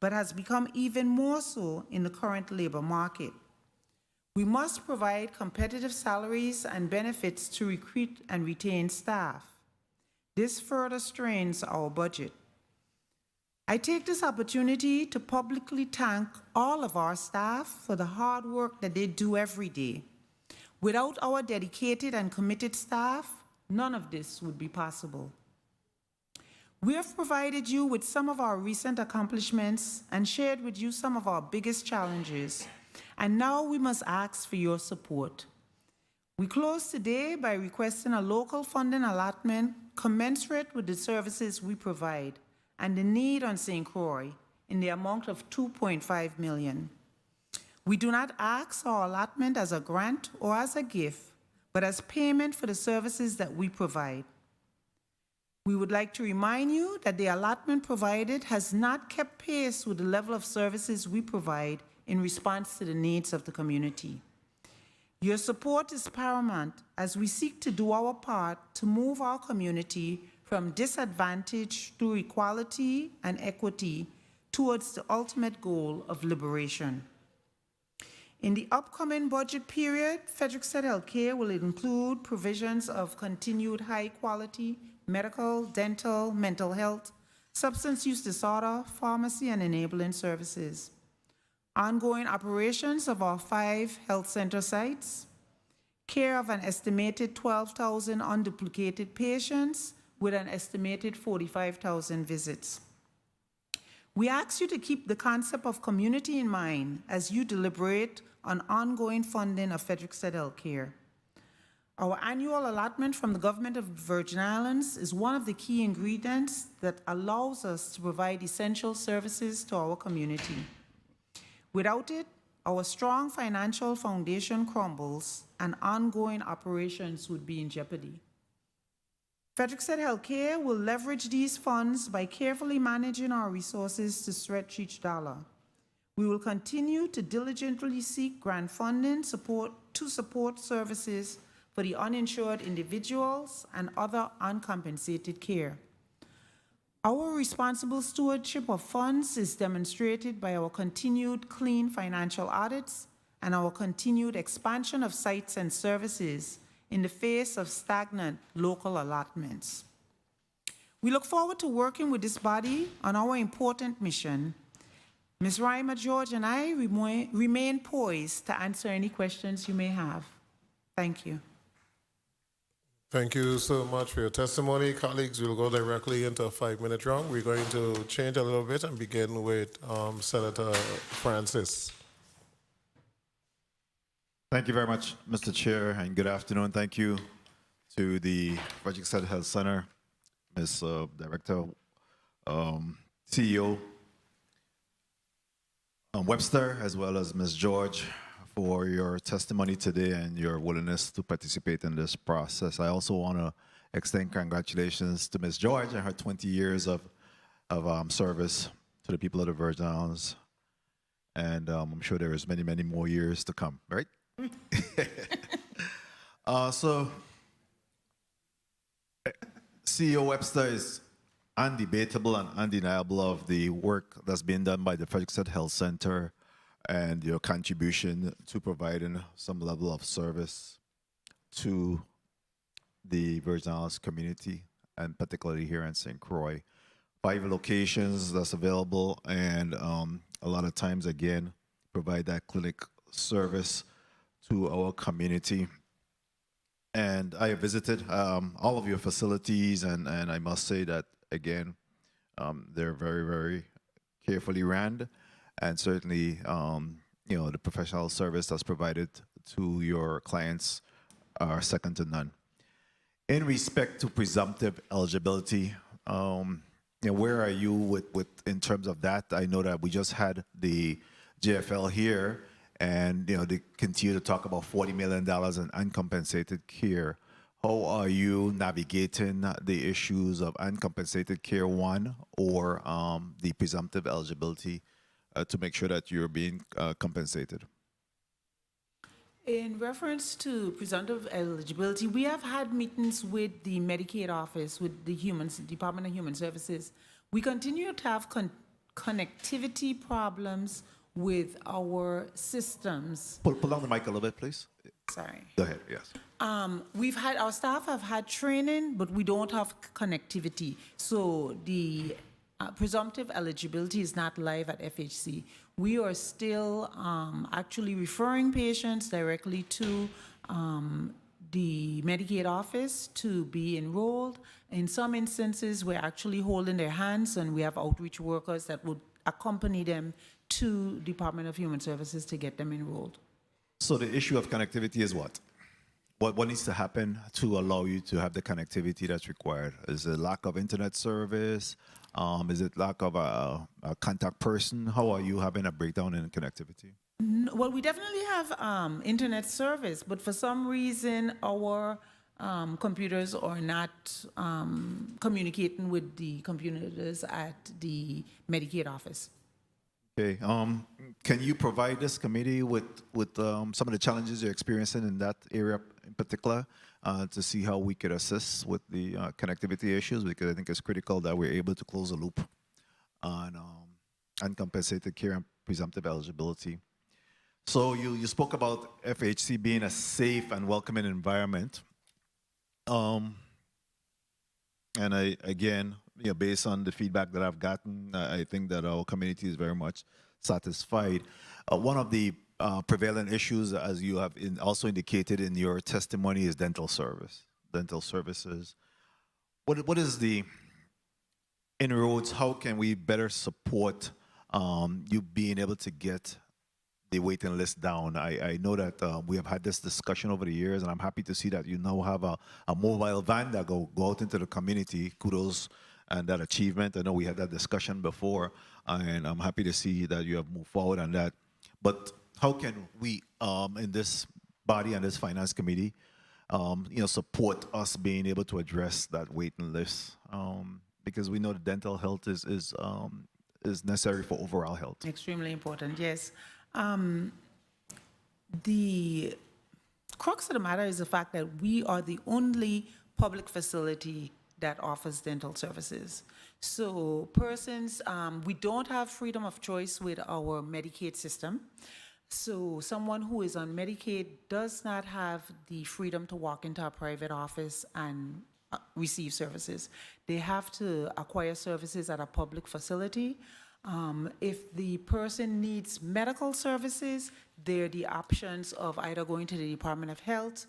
but has become even more so in the current labor market. We must provide competitive salaries and benefits to recruit and retain staff. This further strains our budget. I take this opportunity to publicly thank all of our staff for the hard work that they do every day. Without our dedicated and committed staff, none of this would be possible. We have provided you with some of our recent accomplishments and shared with you some of our biggest challenges, and now we must ask for your support. We close today by requesting a local funding allotment commensurate with the services we provide and the need on St. Croix in the amount of $2.5 million. We do not ask our allotment as a grant or as a gift, but as payment for the services that we provide. We would like to remind you that the allotment provided has not kept pace with the level of services we provide in response to the needs of the community. Your support is paramount as we seek to do our part to move our community from disadvantage through equality and equity towards the ultimate goal of liberation. In the upcoming budget period, Frederick-State Healthcare will include provisions of continued high-quality medical, dental, mental health, substance use disorder, pharmacy, and enabling services. Ongoing operations of our 5 health center sites, care of an estimated 12,000 unduplicated patients with an estimated 45,000 visits. We ask you to keep the concept of community in mind as you deliberate on ongoing funding of Frederick-State Healthcare. Our annual allotment from the Government of the Virgin Islands is one of the key ingredients that allows us to provide essential services to our community. Without it, our strong financial foundation crumbles and ongoing operations would be in jeopardy. Frederick-State Healthcare will leverage these funds by carefully managing our resources to stretch each dollar. We will continue to diligently seek grant funding to support services for the uninsured individuals and other uncompensated care. Our responsible stewardship of funds is demonstrated by our continued clean financial audits and our continued expansion of sites and services in the face of stagnant local allotments. We look forward to working with this body on our important mission. Ms. Rima George and I remain poised to answer any questions you may have. Thank you. Thank you so much for your testimony. Colleagues, we'll go directly into a 5-minute round. We're going to change a little bit and begin with Senator Francis. Thank you very much, Mr. Chair, and good afternoon. Thank you to the Frederick-State Health Center, Ms. Director, CEO Webster, as well as Ms. George, for your testimony today and your willingness to participate in this process. I also want to extend congratulations to Ms. George and her 20 years of service to the people of the Virgin Islands. And I'm sure there is many, many more years to come, right? So, CEO Webster is undebatable and undeniable of the work that's been done by the Frederick-State Health Center and your contribution to providing some level of service to the Virgin Islands community, and particularly here in St. Croix. 5 locations that's available, and a lot of times, again, provide that clinic service to our community. And I have visited all of your facilities, and I must say that, again, they're very, very carefully ran, and certainly, the professional service that's provided to your clients are second to none. In respect to presumptive eligibility, where are you in terms of that? I know that we just had the JFL here, and they continue to talk about $40 million in uncompensated care. How are you navigating the issues of uncompensated care one or the presumptive eligibility to make sure that you're being compensated? In reference to presumptive eligibility, we have had meetings with the Medicaid office, with the Department of Human Services. We continue to have connectivity problems with our systems. Pull down the mic a little bit, please. Sorry. Go ahead, yes. Our staff have had training, but we don't have connectivity. So the presumptive eligibility is not live at FHC. We are still actually referring patients directly to the Medicaid office to be enrolled. In some instances, we're actually holding their hands, and we have outreach workers that would accompany them to Department of Human Services to get them enrolled. So the issue of connectivity is what? What needs to happen to allow you to have the connectivity that's required? Is it lack of internet service? Is it lack of a contact person? How are you having a breakdown in connectivity? Well, we definitely have internet service, but for some reason, our computers are not communicating with the computers at the Medicaid office. Okay. Can you provide this committee with some of the challenges you're experiencing in that area in particular to see how we could assist with the connectivity issues? Because I think it's critical that we're able to close the loop on uncompensated care and presumptive eligibility. So you spoke about FHC being a safe and welcoming environment. And again, based on the feedback that I've gotten, I think that our community is very much satisfied. One of the prevalent issues, as you have also indicated in your testimony, is dental services. What is the inroads? How can we better support you being able to get the waiting list down? I know that we have had this discussion over the years, and I'm happy to see that you now have a mobile van that go out into the community. Kudos and that achievement. I know we had that discussion before, and I'm happy to see that you have moved forward on that. But how can we, in this body and this finance committee, support us being able to address that waiting list? Because we know that dental health is necessary for overall health. Extremely important, yes. The crux of the matter is the fact that we are the only public facility that offers dental services. So persons, we don't have freedom of choice with our Medicaid system. So someone who is on Medicaid does not have the freedom to walk into a private office and receive services. They have to acquire services at a public facility. If the person needs medical services, there are the options of either going to the Department of Health.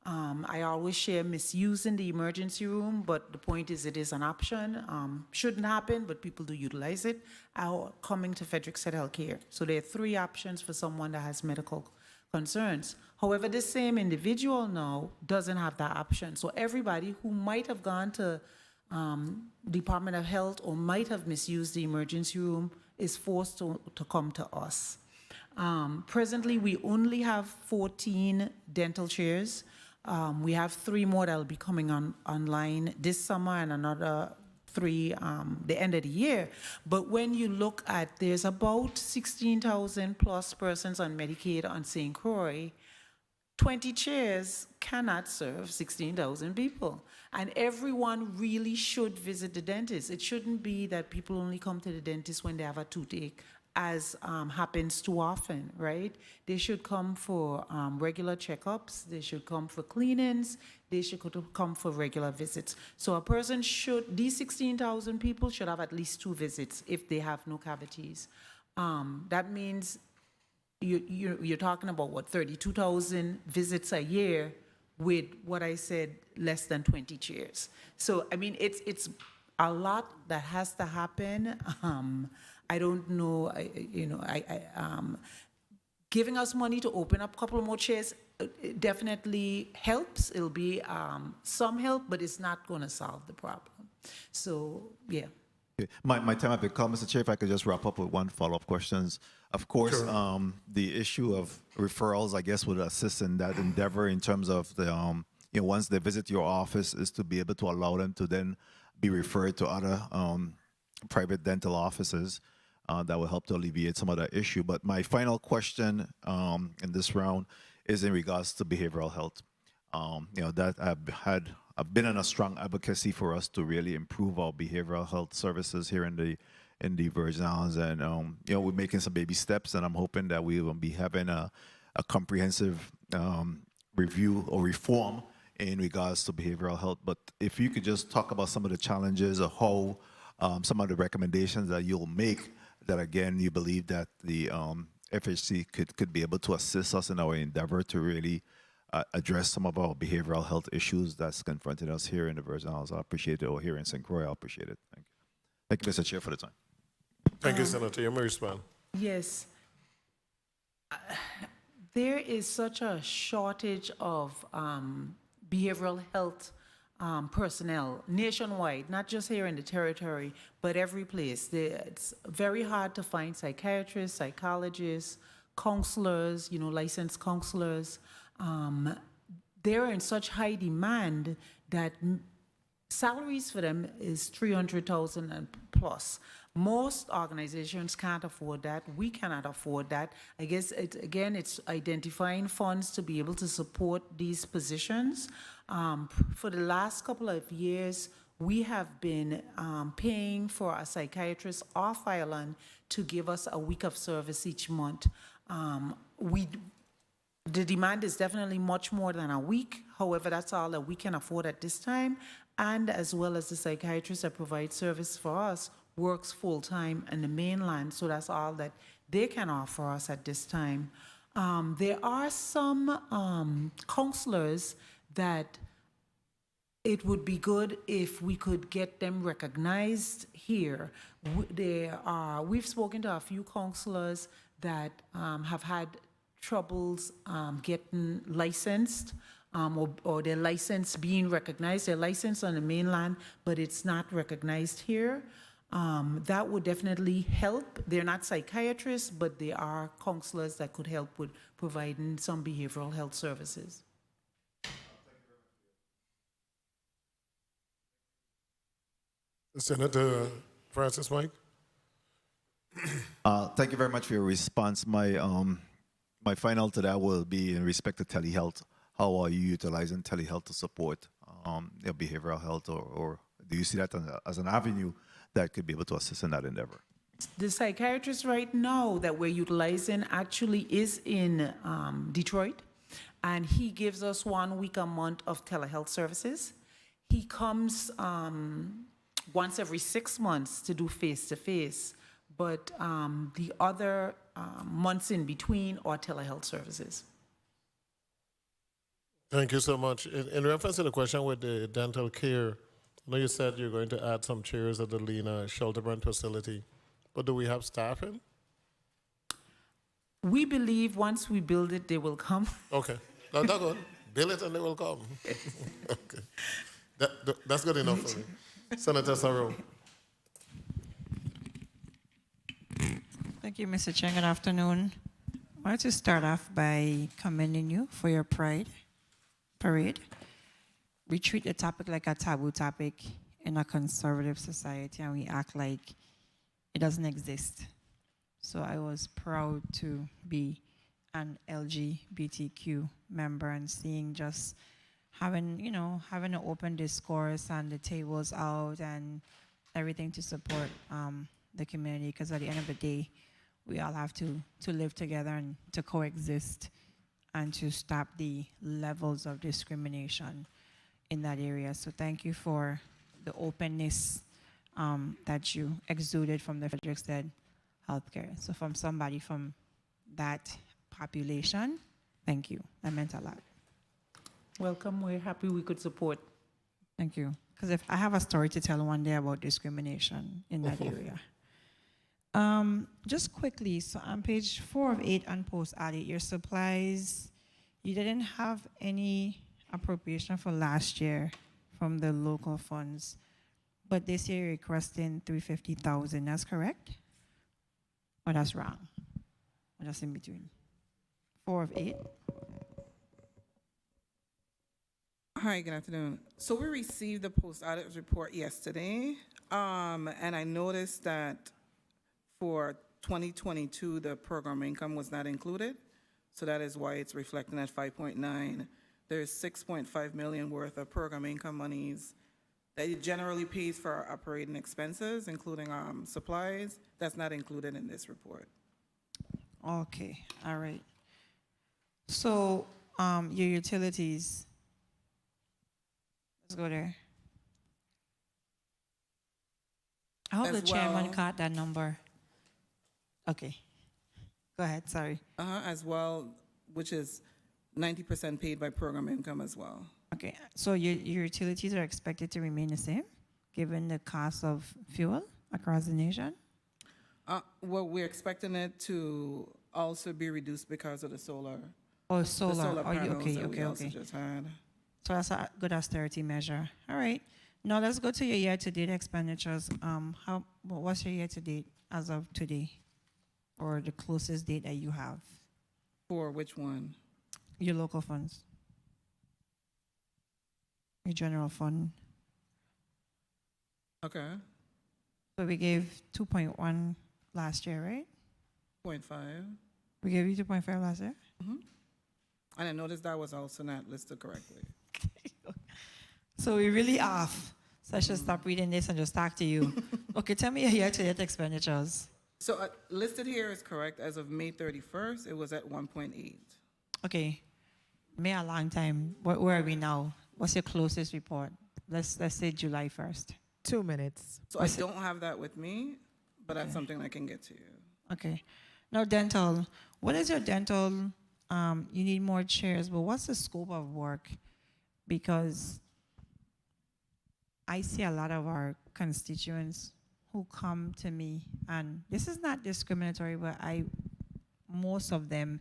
I always share misusing the emergency room, but the point is it is an option. Shouldn't happen, but people do utilize it. Or coming to Frederick Healthcare. So there are 3 options for someone that has medical concerns. However, this same individual now doesn't have that option. So everybody who might have gone to Department of Health or might have misused the emergency room is forced to come to us. Presently, we only have 14 dental chairs. We have 3 more that will be coming online this summer and another 3 the end of the year. But when you look at, there's about 16,000 plus persons on Medicaid on St. Croix. 20 chairs cannot serve 16,000 people. And everyone really should visit the dentist. It shouldn't be that people only come to the dentist when they have a toothache, as happens too often, right? They should come for regular checkups. They should come for cleanings. They should come for regular visits. So a person should, these 16,000 people should have at least 2 visits if they have no cavities. That means you're talking about, what, 32,000 visits a year with, what I said, less than 20 chairs. So, I mean, it's a lot that has to happen. I don't know, giving us money to open up a couple more chairs definitely helps. It'll be some help, but it's not going to solve the problem. So, yeah. Okay. My time has come, Mr. Chair. If I could just wrap up with one follow-up questions. Of course, sure. The issue of referrals, I guess, would assist in that endeavor in terms of the once they visit your office, is to be able to allow them to then be referred to other private dental offices. That will help to alleviate some of that issue. But my final question in this round is in regards to behavioral health. That I've been in a strong advocacy for us to really improve our behavioral health services here in the Virgin Islands, and we're making some baby steps, and I'm hoping that we will be having a comprehensive review or reform in regards to behavioral health. But if you could just talk about some of the challenges or how some of the recommendations that you'll make, that again you believe that the FHC could be able to assist us in our endeavor to really address some of our behavioral health issues that's confronting us here in the Virgin Islands. I appreciate it, or here in St. Croix, I appreciate it. Thank you. Thank you, Mr. Chair, for the time. Thank you, Senator. You may respond. Yes. There is such a shortage of behavioral health personnel nationwide, not just here in the territory, but every place. It's very hard to find psychiatrists, psychologists, counselors, licensed counselors. They're in such high demand that salaries for them is $300,000 and plus. Most organizations can't afford that. We cannot afford that. I guess, it's identifying funds to be able to support these positions. For the last couple of years, we have been paying for a psychiatrist off island to give us a week of service each month. The demand is definitely much more than a week. However, that's all that we can afford at this time. And as well as the psychiatrist that provides service for us works full-time in the mainland, so that's all that they can offer us at this time. There are some counselors that it would be good if we could get them recognized here. We've spoken to a few counselors that have had troubles getting licensed, or their license being recognized. They're licensed on the mainland, but it's not recognized here. That would definitely help. They're not psychiatrists, but they are counselors that could help with providing some behavioral health services. Senator Francis Mike. Thank you very much for your response. My final to that will be in respect to telehealth. How are you utilizing telehealth to support your behavioral health, or do you see that as an avenue that could be able to assist in that endeavor? The psychiatrist right now that we're utilizing actually is in Detroit, and he gives us 1 week a month of telehealth services. He comes once every 6 months to do face-to-face, but the other months in between are telehealth services. Thank you so much. In reference to the question with the dental care, I know you said you're going to add some chairs at the Lena Shelterbrand facility, but do we have staffing? We believe once we build it, they will come. Okay, that's good. Build it and they will come. Okay, that's good enough for me. Senator Sarro. Thank you, Mr. Chair. Good afternoon. I wanted to start off by commending you for your Pride Parade. We treat the topic like a taboo topic in a conservative society, and we act like it doesn't exist. So I was proud to be an LGBTQ member and seeing just having an open discourse and the tables out and everything to support the community, because at the end of the day, we all have to live together and to coexist and to stop the levels of discrimination in that area. So thank you for the openness that you exuded from the Frederiksted Healthcare. So from somebody from that population, thank you. That meant a lot. Welcome. We're happy we could support. Thank you. Because if I have a story to tell one day about discrimination in that area. Just quickly, so on page 4 of 8 on post audit, your supplies, you didn't have any appropriation for last year from the local funds, but this year you're requesting $350,000. That's correct? Or that's wrong? Or that's in between? 4 of 8? Hi, good afternoon. So we received the post-audit report yesterday, and I noticed that for 2022, the program income was not included. So that is why it's reflecting at 5.9. There's 6.5 million worth of program income monies that it generally pays for our operating expenses, including supplies. That's not included in this report. Okay, all right. So your utilities, let's go there. I hope As the chairman well- caught that number. Okay, go ahead, sorry. As well, which is 90% paid by program income as well. Okay, so your utilities are expected to remain the same, given the cost of fuel across the nation? Well, we're expecting it to also be reduced because of the solar. Oh, the solar. solar Oh, you- panels okay, that we okay, also okay. just had. So that's a good austerity measure. All right. Now let's go to your year-to-date expenditures. What's your year-to-date as of today, or the closest date that you have? For which one? Your local funds. Your general fund. Okay. So we gave 2.1 last year, right? 0.5. We gave you 2.5 last year? And I noticed that was also not listed correctly. So we're really off. So I should stop reading this and just talk to you. Okay, tell me your year-to-date expenditures. So listed here is correct. As of May 31st, it was at 1.8. Okay, May a long time. Where are we now? What's your closest report? Let's say July 1st. 2 minutes. So I don't have that with me, but that's something I can get to you. Okay. Now dental. What is your dental? You need more chairs, but what's the scope of work? Because I see a lot of our constituents who come to me, and this is not discriminatory, but most of them,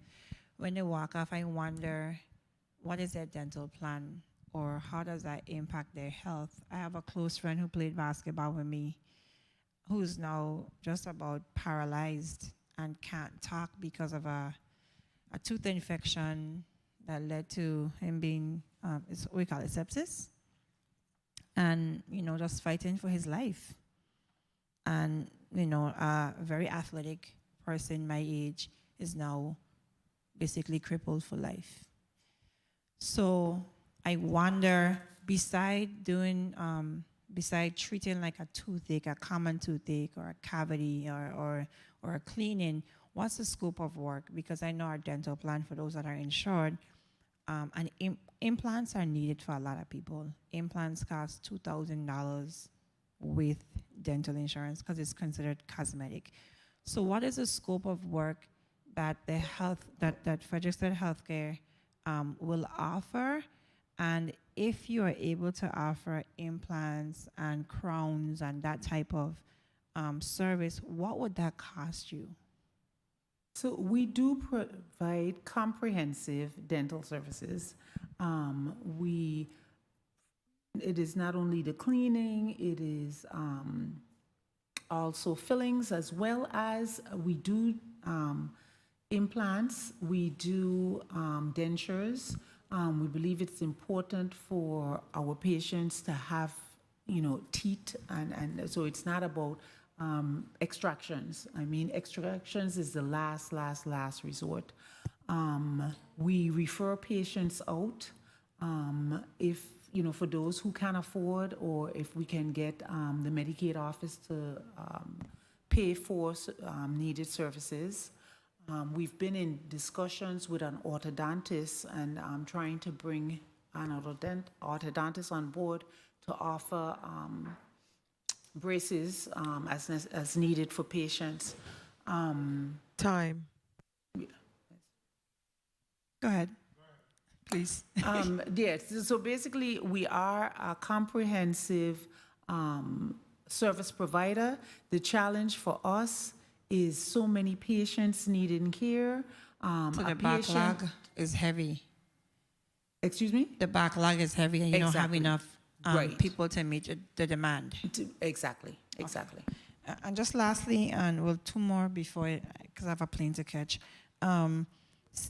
when they walk off, I wonder, what is their dental plan, or how does that impact their health? I have a close friend who played basketball with me, who's now just about paralyzed and can't talk because of a tooth infection that led to him being, we call it sepsis, and, just fighting for his life. And, a very athletic person my age is now basically crippled for life. So I wonder, beside treating like a toothache, a common toothache, or a cavity, or a cleaning, what's the scope of work? Because I know our dental plan, for those that are insured, and implants are needed for a lot of people. Implants cost $2,000 with dental insurance because it's considered cosmetic. So what is the scope of work that that Frederiksted Healthcare will offer? And if you are able to offer implants and crowns and that type of service, what would that cost you? So we do provide comprehensive dental services. It is not only the cleaning, it is also fillings, as well as we do implants, we do dentures. We believe it's important for our patients to have, teeth, and so it's not about extractions. I mean, extractions is the last resort. We refer patients out if, for those who can afford, or if we can get the Medicaid office to pay for needed services. We've been in discussions with an orthodontist, and I'm trying to bring an orthodontist on board to offer braces as needed for patients. Time. Go ahead, please. Yes, so basically we are a comprehensive service provider. The challenge for us is so many patients needing care. So the backlog is heavy. Excuse me? The backlog is heavy, and you don't have enough Right. people to meet the demand. Exactly. And just lastly, and well, two more before, because I have a plane to catch.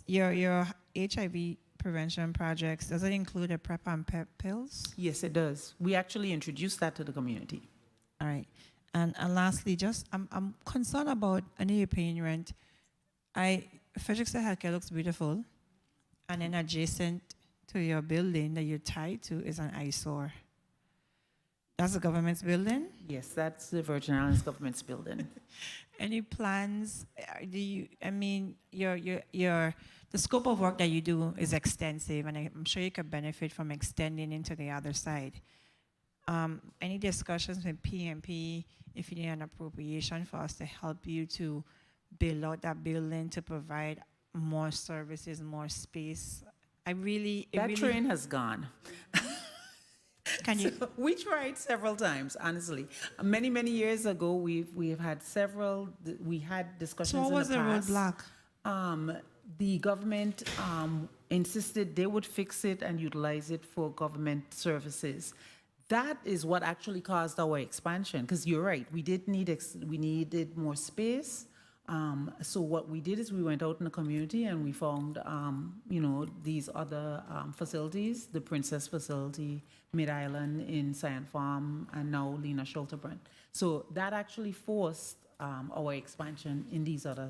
Your HIV prevention projects, does it include the PrEP and PEP pills? Yes, it does. We actually introduced that to the community. All right. And lastly, just I'm concerned about, I know you're paying rent. Frederickson Healthcare looks beautiful, and then adjacent to your building that you're tied to is an eyesore. That's the government's building? Yes, that's the Virgin Islands government's building. Any plans? Do you? I mean, the scope of work that you do is extensive, and I'm sure you could benefit from extending into the other side. Any discussions with PMP if you need an appropriation for us to help you to build out that building to provide more services, more space? That train has gone. Can you? So we tried several times, honestly. Many, many years ago, we've had several. We had discussions. So what was in the past. roadblock? The government insisted they would fix it and utilize it for government services. That is what actually caused our expansion. Because you're right, we needed more space. So what we did is we went out in the community and we found, these other facilities, the Princess Facility, Mid-Island in Scion Farm, and now Lena Schulterbrand. So that actually forced our expansion in these other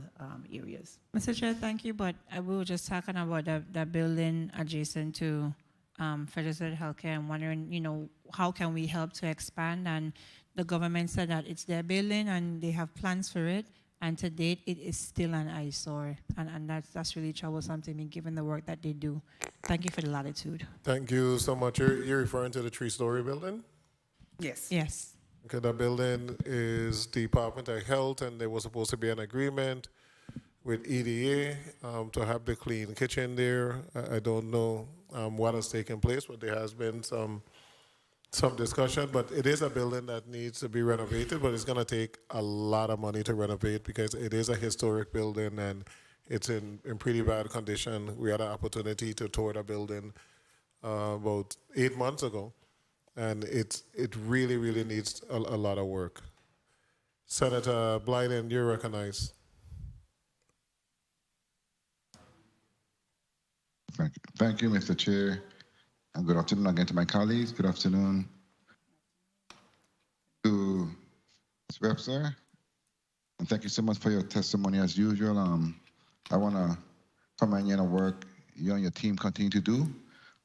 areas. Mr. Chair, thank you, but we were just talking about that building adjacent to Frederickson Healthcare and wondering, how can we help to expand? And the government said that it's their building and they have plans for it. And to date, it is still an eyesore. And that's really troublesome to me, given the work that they do. Thank you for the latitude. Thank you so much. You're referring to the 3-story building? Yes. Yes. Okay, that building is Department of Health, and there was supposed to be an agreement with EDA to have the clean kitchen there. I don't know what has taken place, but there has been some discussion. But it is a building that needs to be renovated, but it's going to take a lot of money to renovate because it is a historic building and it's in pretty bad condition. We had an opportunity to tour the building about 8 months ago, and it really, really needs a lot of work. Senator Blyden, you're recognized. Thank you, Mr. Chair, and good afternoon again to my colleagues. Good afternoon to Ms. Webster, and thank you so much for your testimony as usual. I want to commend you on the work you and your team continue to do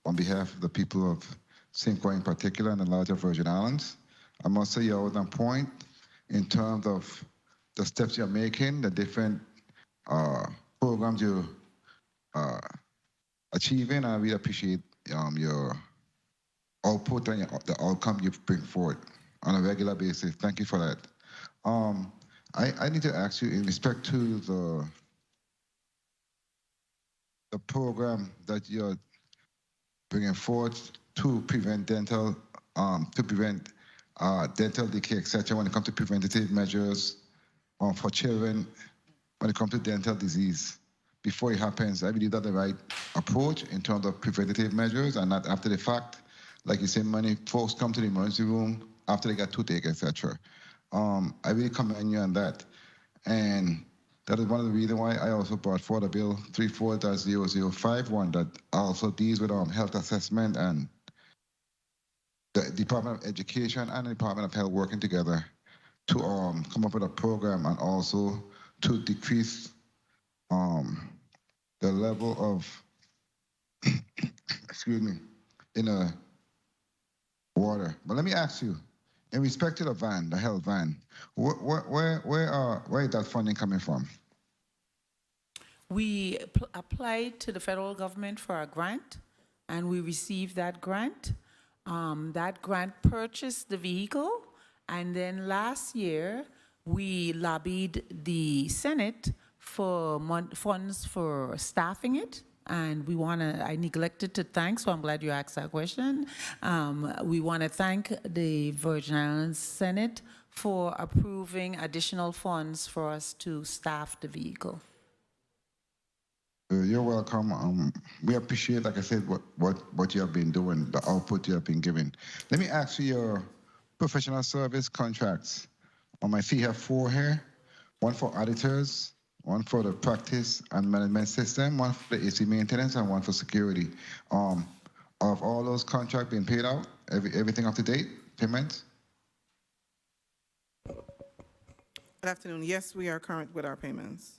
on behalf of the people of St. Croix in particular and the larger Virgin Islands. I must say you're always on point in terms of the steps you're making, the different programs you're achieving. I really appreciate your output and the outcome you bring forward on a regular basis. Thank you for that. I need to ask you in respect to the program that you're bringing forth to prevent dental decay, etc. When it comes to preventative measures for children, when it comes to dental disease. Before it happens, I believe that's the right approach in terms of preventative measures and not after the fact. Like you say, many folks come to the emergency room after they got toothache, etc. I really commend you on that. And that is one of the reasons why I also brought forward a bill 34-0051 that also deals with health assessment and the Department of Education and the Department of Health working together to come up with a program and also to decrease the level of, in the water. But let me ask you, in respect to the van, the health van, where is that funding coming from? We applied to the federal government for a grant, and we received that grant. That grant purchased the vehicle, and then last year we lobbied the Senate for funds for staffing it. And I neglected to thank, so I'm glad you asked that question. We want to thank the Virgin Islands Senate for approving additional funds for us to staff the vehicle. You're welcome. We appreciate, like I said, what you have been doing, the output you have been giving. Let me ask you your professional service contracts. On my fee, I have 4 here. One for auditors, one for the practice and management system, one for the AC maintenance, and one for security. Of all those contracts being paid out, everything up to date, payments? Good afternoon. Yes, we are current with our payments.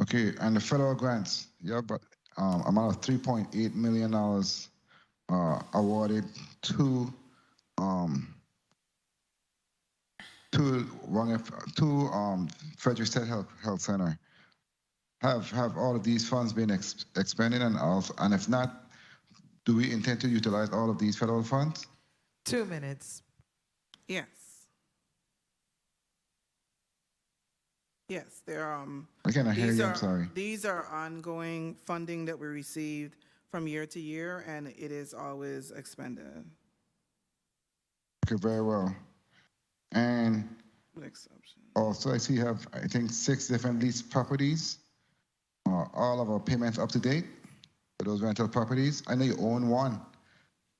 Okay, and the federal grants, yeah, but amount of $3.8 million awarded to Frederick State Health Center. Have all of these funds been expended, and if not, do we intend to utilize all of these federal funds? 2 minutes. Yes. Yes, they're I cannot hear these you, I'm are- sorry. These are ongoing funding that we received from year to year, and it is always expended. Okay, very well. And Next option. also, I see you have, I think, 6 different lease properties. All of our payments up to date for those rental properties. I know you own one,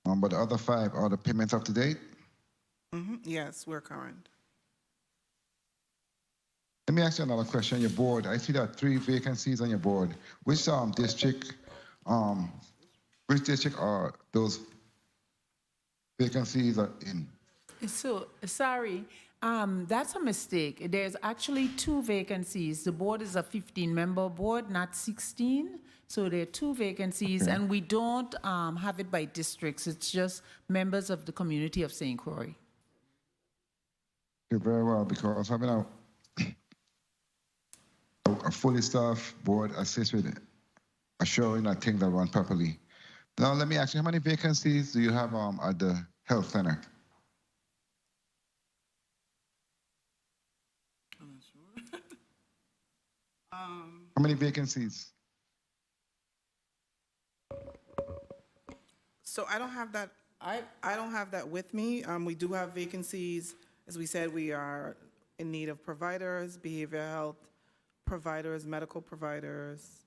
but the other 5, are the payments up to date? Yes, we're current. Let me ask you another question. Your board, I see that 3 vacancies on your board. Which district are those vacancies are in? So, sorry, that's a mistake. There's actually 2 vacancies. The board is a 15-member board, not 16. So there are 2 vacancies, and we don't have it by districts. It's just members of the community of St. Croix. Okay, very well, because having a fully staffed board assists with assuring that things are run properly. Now, let me ask you, how many vacancies do you have at the health center? How many vacancies? So I don't have that. I don't have that with me. We do have vacancies. As we said, we are in need of providers, behavioral health providers, medical providers.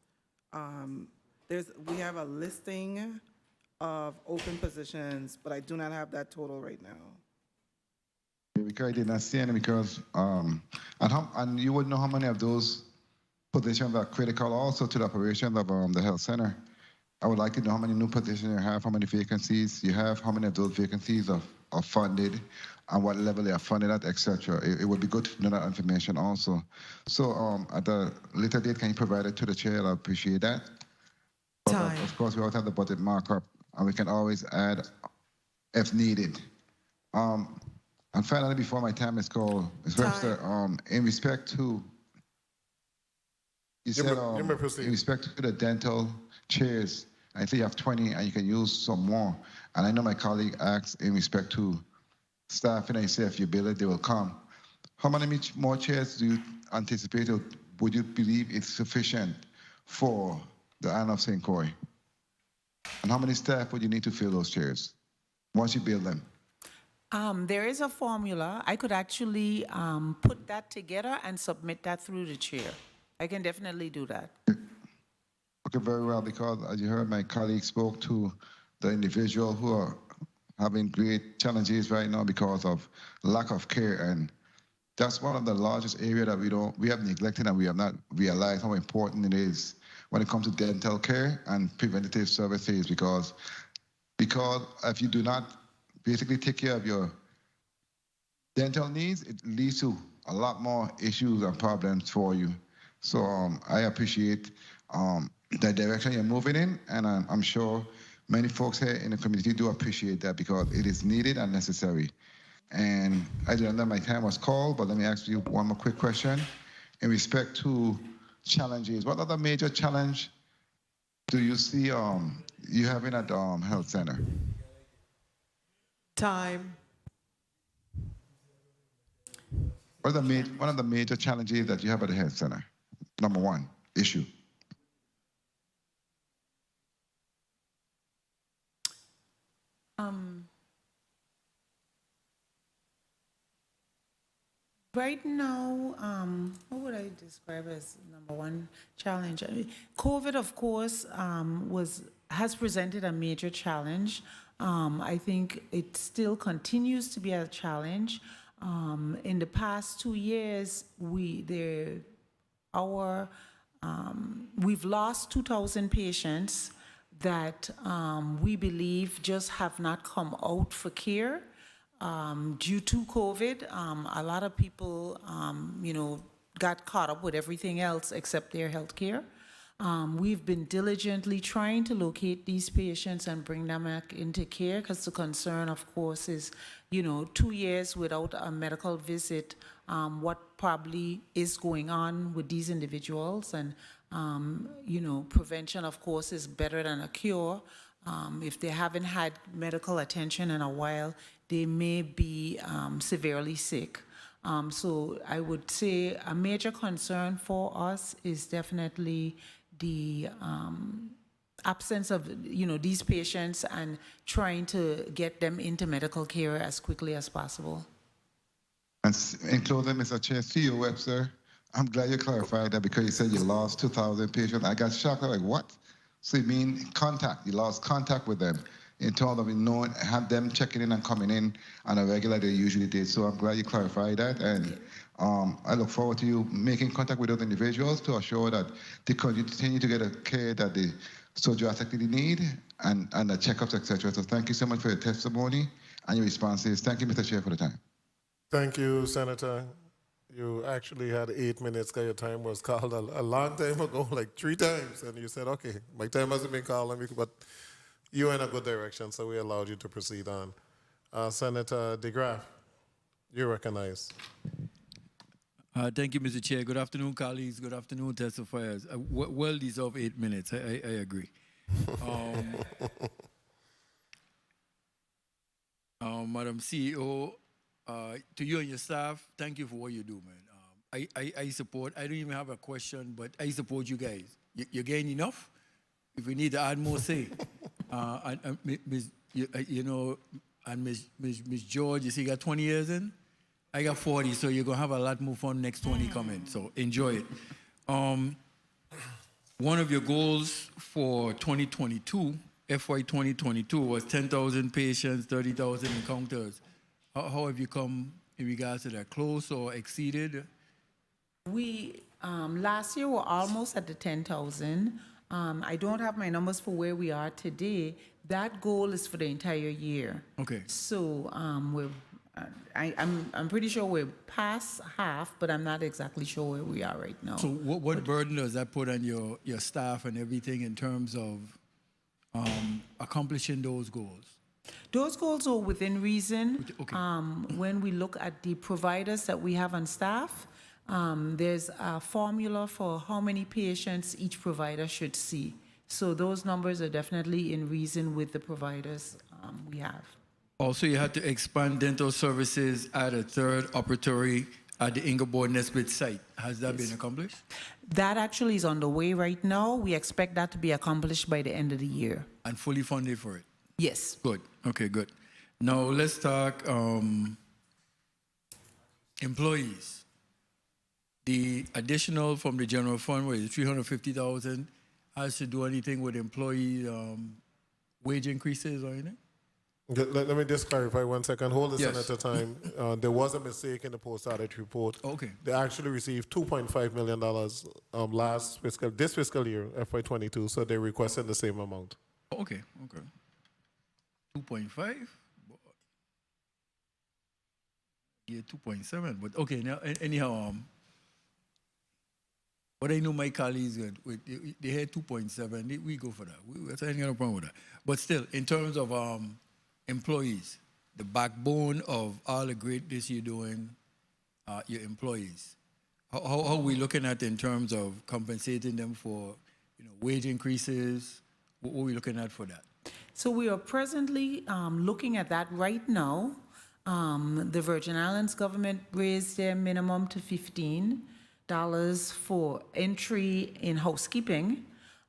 We have a listing of open positions, but I do not have that total right now. Because I did not see any, because and you would know how many of those positions are critical also to the operation of the health center. I would like to know how many new positions you have, how many vacancies you have, how many of those vacancies are funded, and what level they are funded at, etc. It would be good to know that information also. So at a later date, can you provide it to the chair? I appreciate that. But of course, we always have the budget markup, and we can always add if needed. And finally, before my time is called, Ms. Webster, in respect to, you said You may proceed. in respect to the dental chairs, I think you have 20 and you can use some more. And I know my colleague asked in respect to staffing, I say if you build it, they will come. How many more chairs do you anticipate, or would you believe it's sufficient for the Island of St. Croix? And how many staff would you need to fill those chairs once you build them? There is a formula. I could actually put that together and submit that through the chair. I can definitely do that. Okay, very well, because as you heard, my colleague spoke to the individual who are having great challenges right now because of lack of care, and that's one of the largest areas that we have neglected, and we have not realized how important it is when it comes to dental care and preventative services, because if you do not basically take care of your dental needs, it leads to a lot more issues and problems for you. So I appreciate the direction you're moving in, and I'm sure many folks here in the community do appreciate that, because it is needed and necessary. And I didn't know my time was called, but let me ask you one more quick question. In respect to challenges, what other major challenge do you see you having at the health center? Time. What are one of the major challenges that you have at the health center? Number one issue. Right now, what would I describe as number one challenge? I mean, COVID, of course, has presented a major challenge. I think it still continues to be a challenge. In the past 2 years, we've lost 2,000 patients that we believe just have not come out for care due to COVID. A lot of people, got caught up with everything else except their health care. We've been diligently trying to locate these patients and bring them back into care, because the concern, of course, is, 2 years without a medical visit, what probably is going on with these individuals. And, prevention, of course, is better than a cure. If they haven't had medical attention in a while, they may be severely sick. So I would say a major concern for us is definitely the absence of, these patients and trying to get them into medical care as quickly as possible. And in closing, Mr. Chair, CEO Webster, I'm glad you clarified that, because you said you lost 2,000 patients. I got shocked. I'm like, what? So you mean contact? You lost contact with them in terms of knowing, have them checking in and coming in on a regular they usually did. So I'm glad you clarified that. And I look forward to you making contact with those individuals to assure that they continue to get the care that they so drastically need and the checkups, etc. So thank you so much for your testimony and your responses. Thank you, Mr. Chair, for the time. Thank you, Senator. You actually had 8 minutes because your time was called a long time ago, like 3 times. And you said, okay, my time hasn't been called, but you're in a good direction, so we allowed you to proceed on. Senator DeGraff, you're recognized. Thank you, Mr. Chair. Good afternoon, colleagues. Good afternoon, testifiers. Well deserved 8 minutes. I agree. Madam CEO, to you and your staff, thank you for what you do, man. I support, I don't even have a question, but I support you guys. You're getting enough? If we need to add more, say. And Miss George, you see, you got 20 years in? I got 40, so you're going to have a lot more fun next 20 coming, so enjoy it. One of your goals for 2022, FY 2022, was 10,000 patients, 30,000 encounters. How have you come in regards to that? Close or exceeded? We, last year, were almost at the 10,000. I don't have my numbers for where we are today. That goal is for the entire year. Okay. So I'm pretty sure we're past half, but I'm not exactly sure where we are right now. So what burden does that put on your staff and everything in terms of accomplishing those goals? Those goals are within reason. Okay. When we look at the providers that we have on staff, there's a formula for how many patients each provider should see. So those numbers are definitely in reason with the providers we have. Also, you had to expand dental services at a third operatory at the Ingeborg Nesbitt site. Has that been accomplished? That actually is on the way right now. We expect that to be accomplished by the end of the year. And fully funded for it? Yes. Good. Okay, good. Now let's talk employees. The additional from the general fund, where it's 350,000, has to do anything with employee wage increases or anything? Let me just clarify 1 second. Hold this Yes. at a time. There was a mistake in the post-audit report. Okay. They actually received $2.5 million this fiscal year, FY22, so they requested the same amount. Okay. 2.5? Yeah, 2.7. But okay, now anyhow, but I know my colleagues, they had 2.7. We go for that. That's ain't got no problem with that. But still, in terms of employees, the backbone of all the greatness you're doing, your employees. How are we looking at in terms of compensating them for, wage increases? What are we looking at for that? So we are presently looking at that right now. The Virgin Islands government raised their minimum to $15 for entry in housekeeping.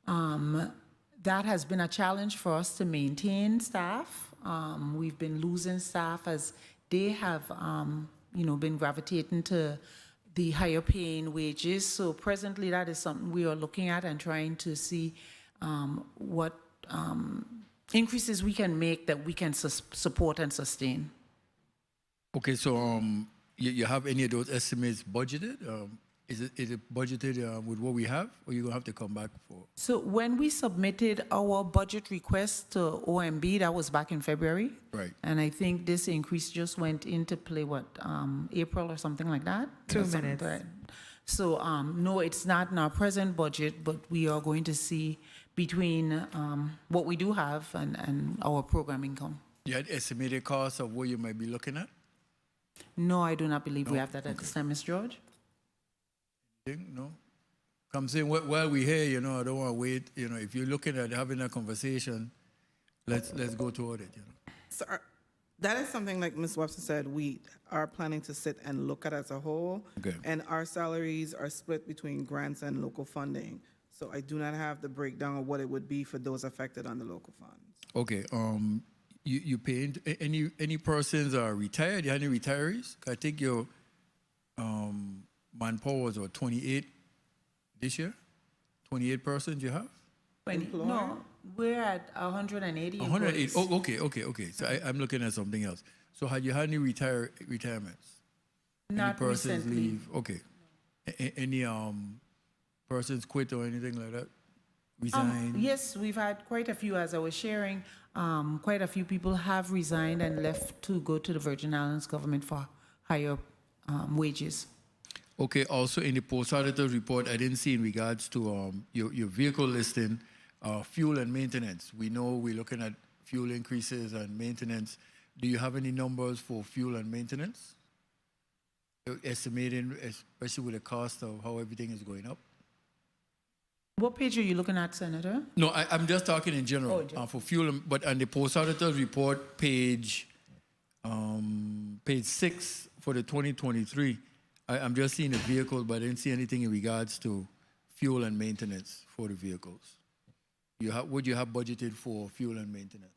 That has been a challenge for us to maintain staff. We've been losing staff as they have, been gravitating to the higher paying wages. So presently that is something we are looking at and trying to see what increases we can make that we can support and sustain. Okay, so you have any of those estimates budgeted Is it budgeted with what we have, or you gonna have to come back for? So when we submitted our budget request to OMB, that was back in February. Right. And I think this increase just went into play, April or something like that? 2 Something minutes. like that. So, no, it's not in our present budget, but we are going to see between what we do have and our program income. You had estimated cost of what you might be looking at? No, I do not believe we have that at this time, Ms. George. No? I'm saying while we're here, you know, I don't want to wait. You know, if you're looking at having a conversation, let's go toward it, you know. So that is something like Ms. Webster said, we are planning to sit and look at as a whole. Okay. And our salaries are split between grants and local funding. So I do not have the breakdown of what it would be for those affected on the local funds. Okay, you paying any persons are retired? You have any retirees? I think your manpower was 28 this year? 28 persons you have? No, we're at 180. 108. employees. Oh, okay. So I'm looking at something else. So had you had any retirements? Not any persons recently. leave? Okay. Any persons quit or anything like that? Resign? Yes, we've had quite a few, as I was sharing. Quite a few people have resigned and left to go to the Virgin Islands government for higher wages. Okay, also in the post-auditor's report, I didn't see in regards to your vehicle listing, fuel and maintenance. We know we're looking at fuel increases and maintenance. Do you have any numbers for fuel and maintenance? Estimating, especially with the cost of how everything is going up? What page are you looking at, Senator? No, I'm just talking in general Oh, for fuel, but on the post-auditor's report, page 6 for the 2023, I'm just seeing the vehicles, but I didn't see anything in regards to fuel and maintenance for the vehicles. Would you have budgeted for fuel and maintenance?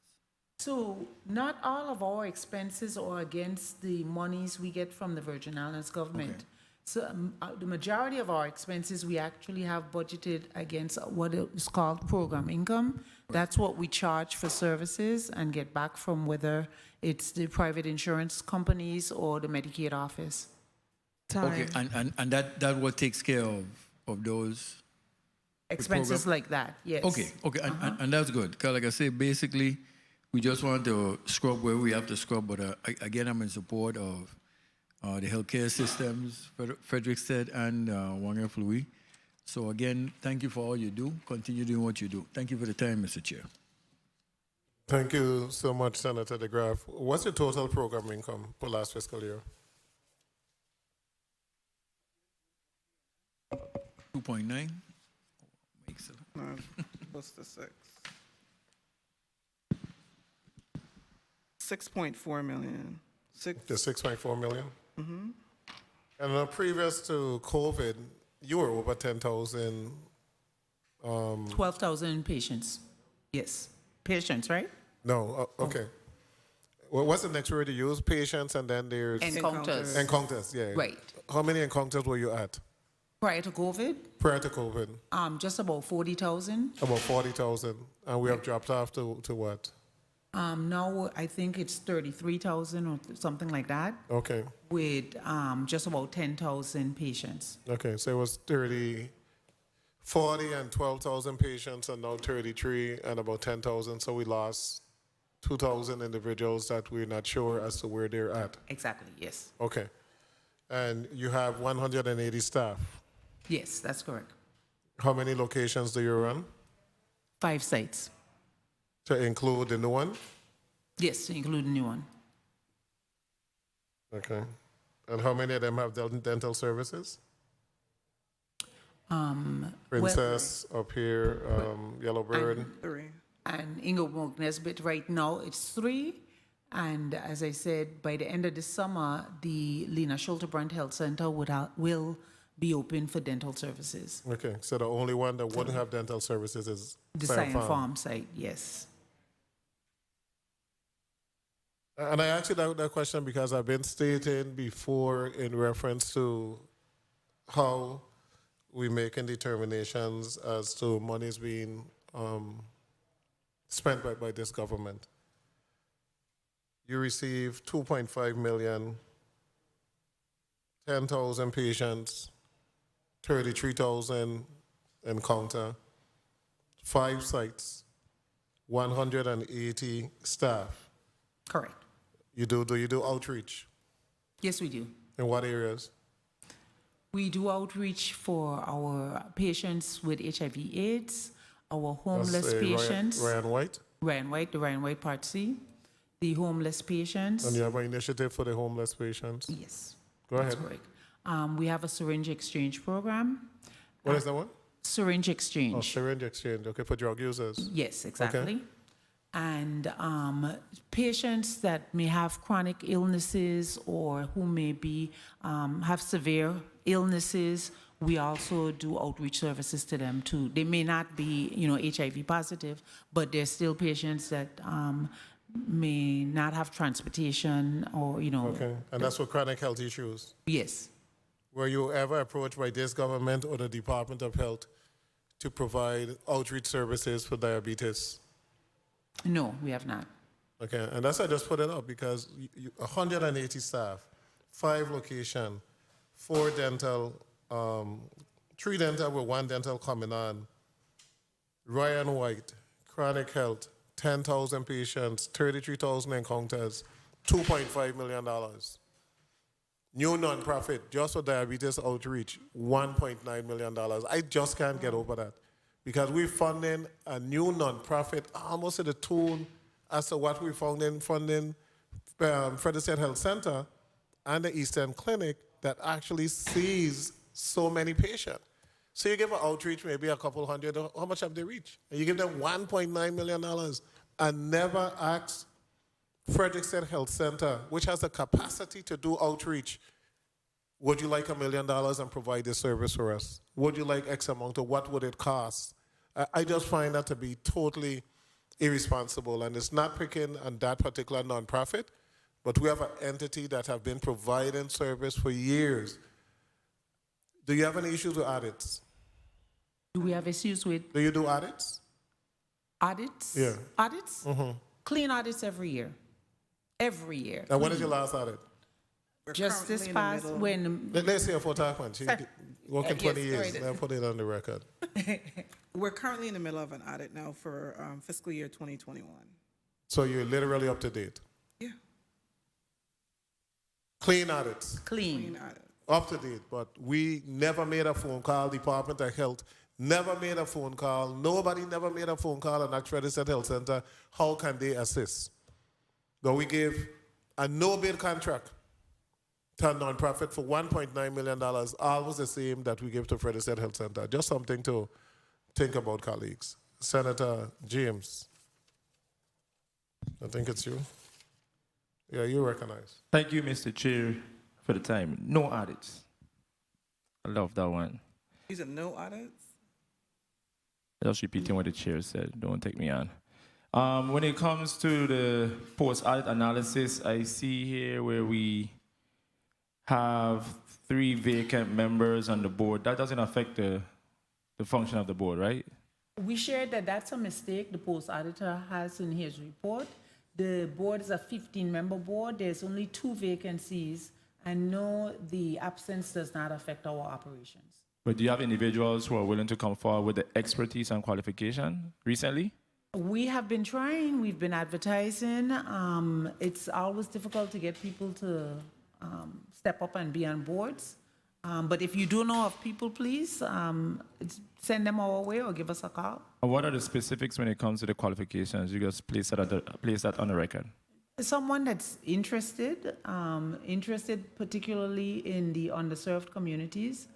So not all of our expenses are against the monies we get from the Virgin Islands government. Okay. So the majority of our expenses, we actually have budgeted against what is called program income. That's what we charge for services and get back from whether it's the private insurance companies or the Medicaid office. Okay, and that what takes care of those Expenses program? like that, yes. Okay, and that's good. Because like I say, basically, we just want to scrub where we have to scrub. But again, I'm in support of the healthcare systems, Frederick said, and Wang F. Louis. So again, thank you for all you do. Continue doing what you do. Thank you for the time, Mr. Chair. Thank you so much, Senator DeGraff. What's your total program income for last fiscal year? 2.9. Makes it. No, what's the 6? 6.4 million. The 6.4 million? Mm-hmm. And previous to COVID, you were over 10,000. 12,000 patients, yes. Patients, right? No, okay. Well, what's the next word you use? Patients, and then there's Encounters. Encounters, yeah. Right. How many encounters were you at Prior to COVID, prior to COVID? just about 40,000. About 40,000, and we have dropped off to what? Now I think it's 33,000 or something like that, Okay, with just about 10,000 patients. okay. So it was 40 and 12,000 patients, and now 33 and about 10,000. So we lost 2,000 individuals that we're not sure as to where they're at. Exactly, yes. Okay, and you have 180 staff. Yes, that's correct. How many locations do you run? 5 sites. To include the new one? Yes, including new one. Okay. And how many of them have dental services? Princess, up here, Yellowbird. 3. And Inglewood Nesbit, right now it's 3. And as I said, by the end of the summer, the Lena Schulterbrandt Health Center will be open for dental services. Okay, so the only one that wouldn't have dental services is The Scion Scion Farm site, yes. And I asked you that question because I've been stating before in reference to how we making determinations as to monies being spent by this government. You receive 2.5 million, 10,000 patients, 33,000 encounter, 5 sites, 180 staff. Correct. Do you do outreach? Yes, we do. In what areas? We do outreach for our patients with HIV/AIDS, our homeless That's, patients. Ryan White? Ryan White, the Ryan White Part C, the homeless patients. And you have an initiative for the homeless patients? Yes. Go That's ahead. correct. We have a syringe exchange program. What is that one? Syringe exchange. Oh, syringe exchange. Okay, for drug users. Yes, exactly. Okay. And patients that may have chronic illnesses or who may be have severe illnesses, we also do outreach services to them too. They may not be, HIV positive, but they're still patients that may not have transportation or, Okay, and that's for chronic health issues. Yes. Were you ever approached by this government or the Department of Health to provide outreach services for diabetes? No, we have not. Okay, and that's why I just put it up because 180 staff, 5 location, 4 dental, 3 dental with 1 dental coming on. Ryan White, chronic health, 10,000 patients, 33,000 encounters, $2.5 million. New nonprofit, just for diabetes outreach, $1.9 million. I just can't get over that because we're funding a new nonprofit almost to the tune as to what we're funding Frederick State Health Center and the Eastern Clinic that actually sees so many patients. So you give an outreach maybe a couple hundred, how much have they reached? And you give them $1.9 million and never ask Frederick State Health Center, which has the capacity to do outreach, would you like $1 million and provide this service for us? Would you like X amount, or what would it cost? I just find that to be totally irresponsible, and it's not picking on that particular nonprofit, but we have an entity that have been providing service for years. Do you have any issues with audits? Do we have issues with Do you do audits? audits? Yeah. Audits? Mm-hmm. Clean audits every year. Every year. And when is your last audit? Just this currently in the past, middle. when, Let's see a photo one. She working 20 Yes, years. right. Then put it on the record. We're currently in the middle of an audit now for fiscal year 2021. So you're literally up to date. Yeah. Clean audits. clean. Up to date, but we never made a phone call. Department of Health never made a phone call. Nobody never made a phone call and asked Frederick State Health Center, how can they assist? But we gave a no-bid contract to a nonprofit for $1.9 million, almost the same that we gave to Frederick State Health Center. Just something to think about, colleagues. Senator James, I think it's you. Yeah, you recognize. Thank you, Mr. Chair, for the time. No audits. I love that one. These are no audits? Just repeating what the chair said. Don't take me on. When it comes to the post-audit analysis, I see here where we have 3 vacant members on the board. That doesn't affect the function of the board, right? We shared that that's a mistake the post auditor has in his report. The board is a 15-member board. There's only 2 vacancies, and no, the absence does not affect our operations. But do you have individuals who are willing to come forward with the expertise and qualification recently? We have been trying, we've been advertising. It's always difficult to get people to step up and be on boards. But if you do know of people, please send them our way or give us a call. And what are the specifics when it comes to the qualifications? You just place that on the record. Someone that's interested, interested particularly in the underserved communities.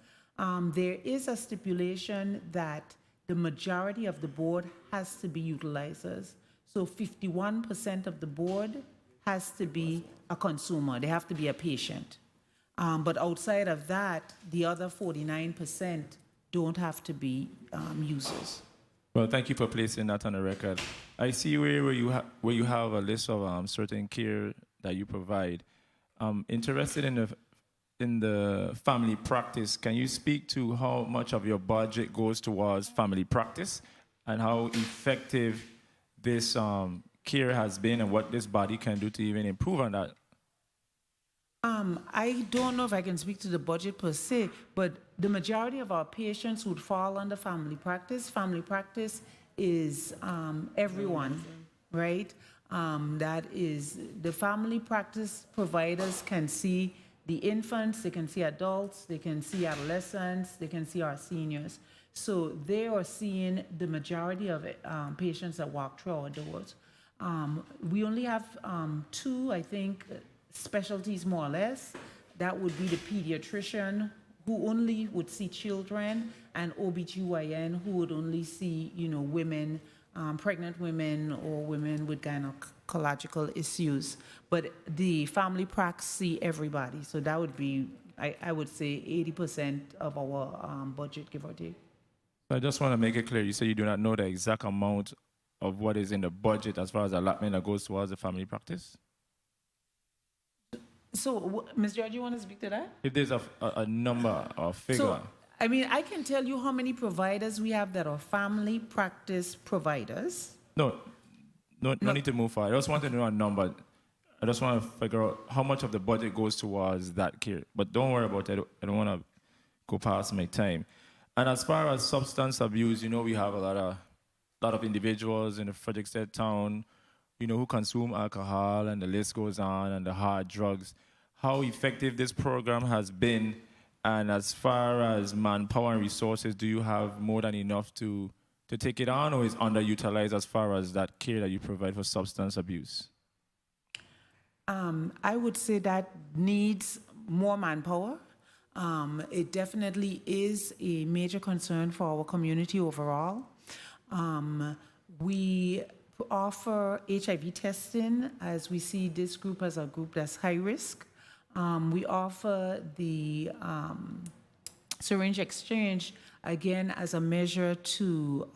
There is a stipulation that the majority of the board has to be utilizers. So 51% of the board has to be a consumer. They have to be a patient. But outside of that, the other 49% don't have to be users. Well, thank you for placing that on the record. I see where you have a list of certain care that you provide. Interested in the family practice. Can you speak to how much of your budget goes towards family practice and how effective this care has been and what this body can do to even improve on that? I don't know if I can speak to the budget per se, but the majority of our patients would fall under family practice. Family practice is everyone, right? That is, the family practice providers can see the infants, they can see adults, they can see adolescents, they can see our seniors. So they are seeing the majority of patients that walk through our doors. We only have two, I think, specialties more or less. That would be the pediatrician, who only would see children, and OBGYN, who would only see, women, pregnant women or women with gynecological issues. But the family practice see everybody. So that would be, I would say, 80% of our budget, give or take. So I just want to make it clear. You say you do not know the exact amount of what is in the budget as far as allotment that goes towards the family practice? So, Ms. George, you want to speak to that? If there's a number or figure. So, I mean, I can tell you how many providers we have that are family practice providers. No need to move forward. I just want to know a number. I just want to figure out how much of the budget goes towards that care. But don't worry about it. I don't want to go past my time. And as far as substance abuse, we have a lot of individuals in the Frederiksted town, who consume alcohol, and the list goes on, and the hard drugs. How effective this program has been, and as far as manpower and resources, do you have more than enough to take it on, or is underutilized as far as that care that you provide for substance abuse? I would say that needs more manpower. It definitely is a major concern for our community overall. We offer HIV testing, as we see this group as a group that's high risk. We offer the syringe exchange, again, as a measure to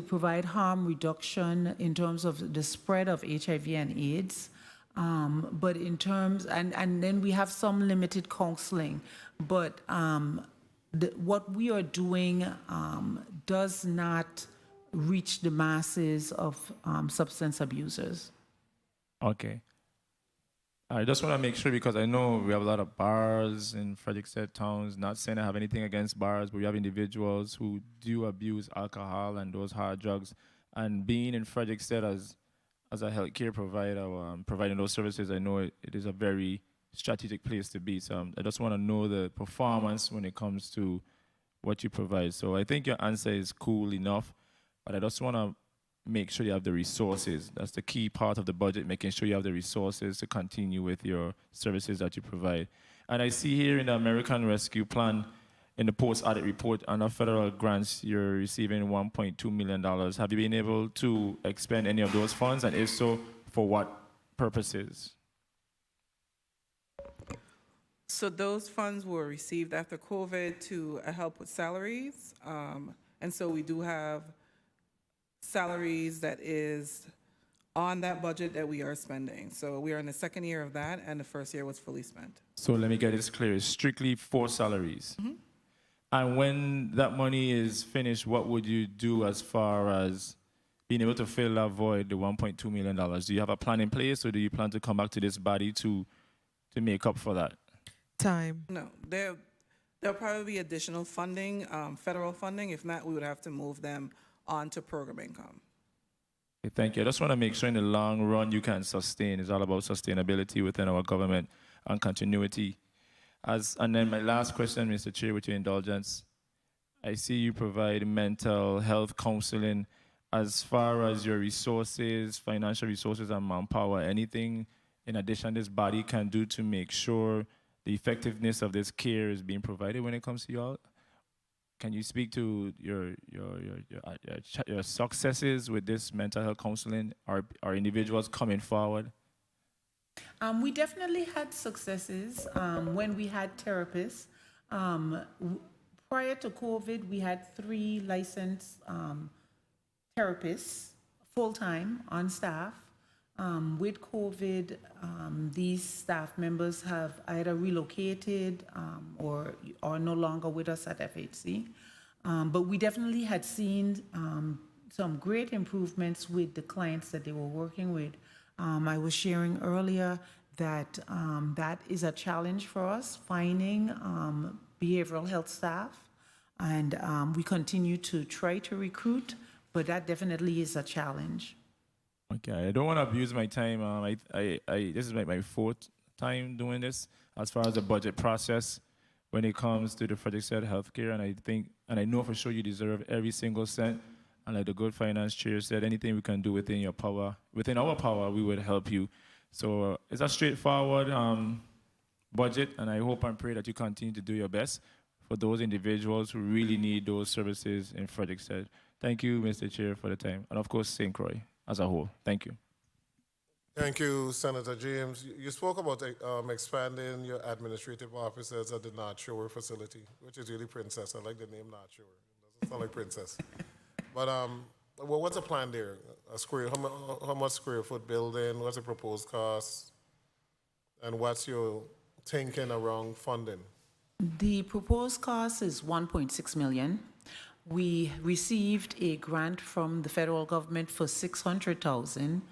provide harm reduction in terms of the spread of HIV and AIDS. But in terms, and then we have some limited counseling, but what we are doing does not reach the masses of substance abusers. Okay. I just want to make sure, because I know we have a lot of bars in Frederiksted towns. Not saying I have anything against bars, but we have individuals who do abuse alcohol and those hard drugs. And being in Frederiksted as a healthcare provider, providing those services, I know it is a very strategic place to be. So I just want to know the performance when it comes to what you provide. So I think your answer is cool enough, but I just want to make sure you have the resources. That's the key part of the budget, making sure you have the resources to continue with your services that you provide. And I see here in the American Rescue Plan, in the post-audit report, under federal grants, you're receiving $1.2 million. Have you been able to expend any of those funds? And if so, for what purposes? So those funds were received after COVID to help with salaries. And so we do have salaries that is on that budget that we are spending. So we are in the second year of that, and the first year was fully spent. So let me get this clear. It's strictly for salaries. Mm-hmm. And when that money is finished, what would you do as far as being able to fill that void, the $1.2 million? Do you have a plan in place, or do you plan to come back to this body to make up for that? Time. No, there'll probably be additional funding, federal funding. If not, we would have to move them onto program income. Okay, thank you. I just want to make sure in the long run you can sustain. It's all about sustainability within our government and continuity. And then my last question, Mr. Chair, with your indulgence. I see you provide mental health counseling. As far as your resources, financial resources and manpower, anything in addition this body can do to make sure the effectiveness of this care is being provided when it comes to you all? Can you speak to your successes with this mental health counseling? Are individuals coming forward? We definitely had successes when we had therapists. Prior to COVID, we had 3 licensed therapists full-time on staff. With COVID, these staff members have either relocated or are no longer with us at FHC. But we definitely had seen some great improvements with the clients that they were working with. I was sharing earlier that that is a challenge for us, finding behavioral health staff. And we continue to try to recruit, but that definitely is a challenge. Okay, I don't want to abuse my time. This is my fourth time doing this as far as the budget process when it comes to the Frederick healthcare, and I think, and I know for sure you deserve every single cent. And like the good finance chair said, anything we can do within your power, within our power, we would help you. So it's a straightforward budget, and I hope and pray that you continue to do your best for those individuals who really need those services in Frederick. Thank you, Mr. Chair, for the time, and of course, St. Croix as a whole. Thank you. Thank you, Senator James. You spoke about expanding your administrative officers at the North Shore facility, which is really Princess. I like the name North Shore. It doesn't sound like Princess. But well, what's the plan there? How much square foot building? What's the proposed cost? And what's your thinking around funding? The proposed cost is 1.6 million. We received a grant from the federal government for 600,000,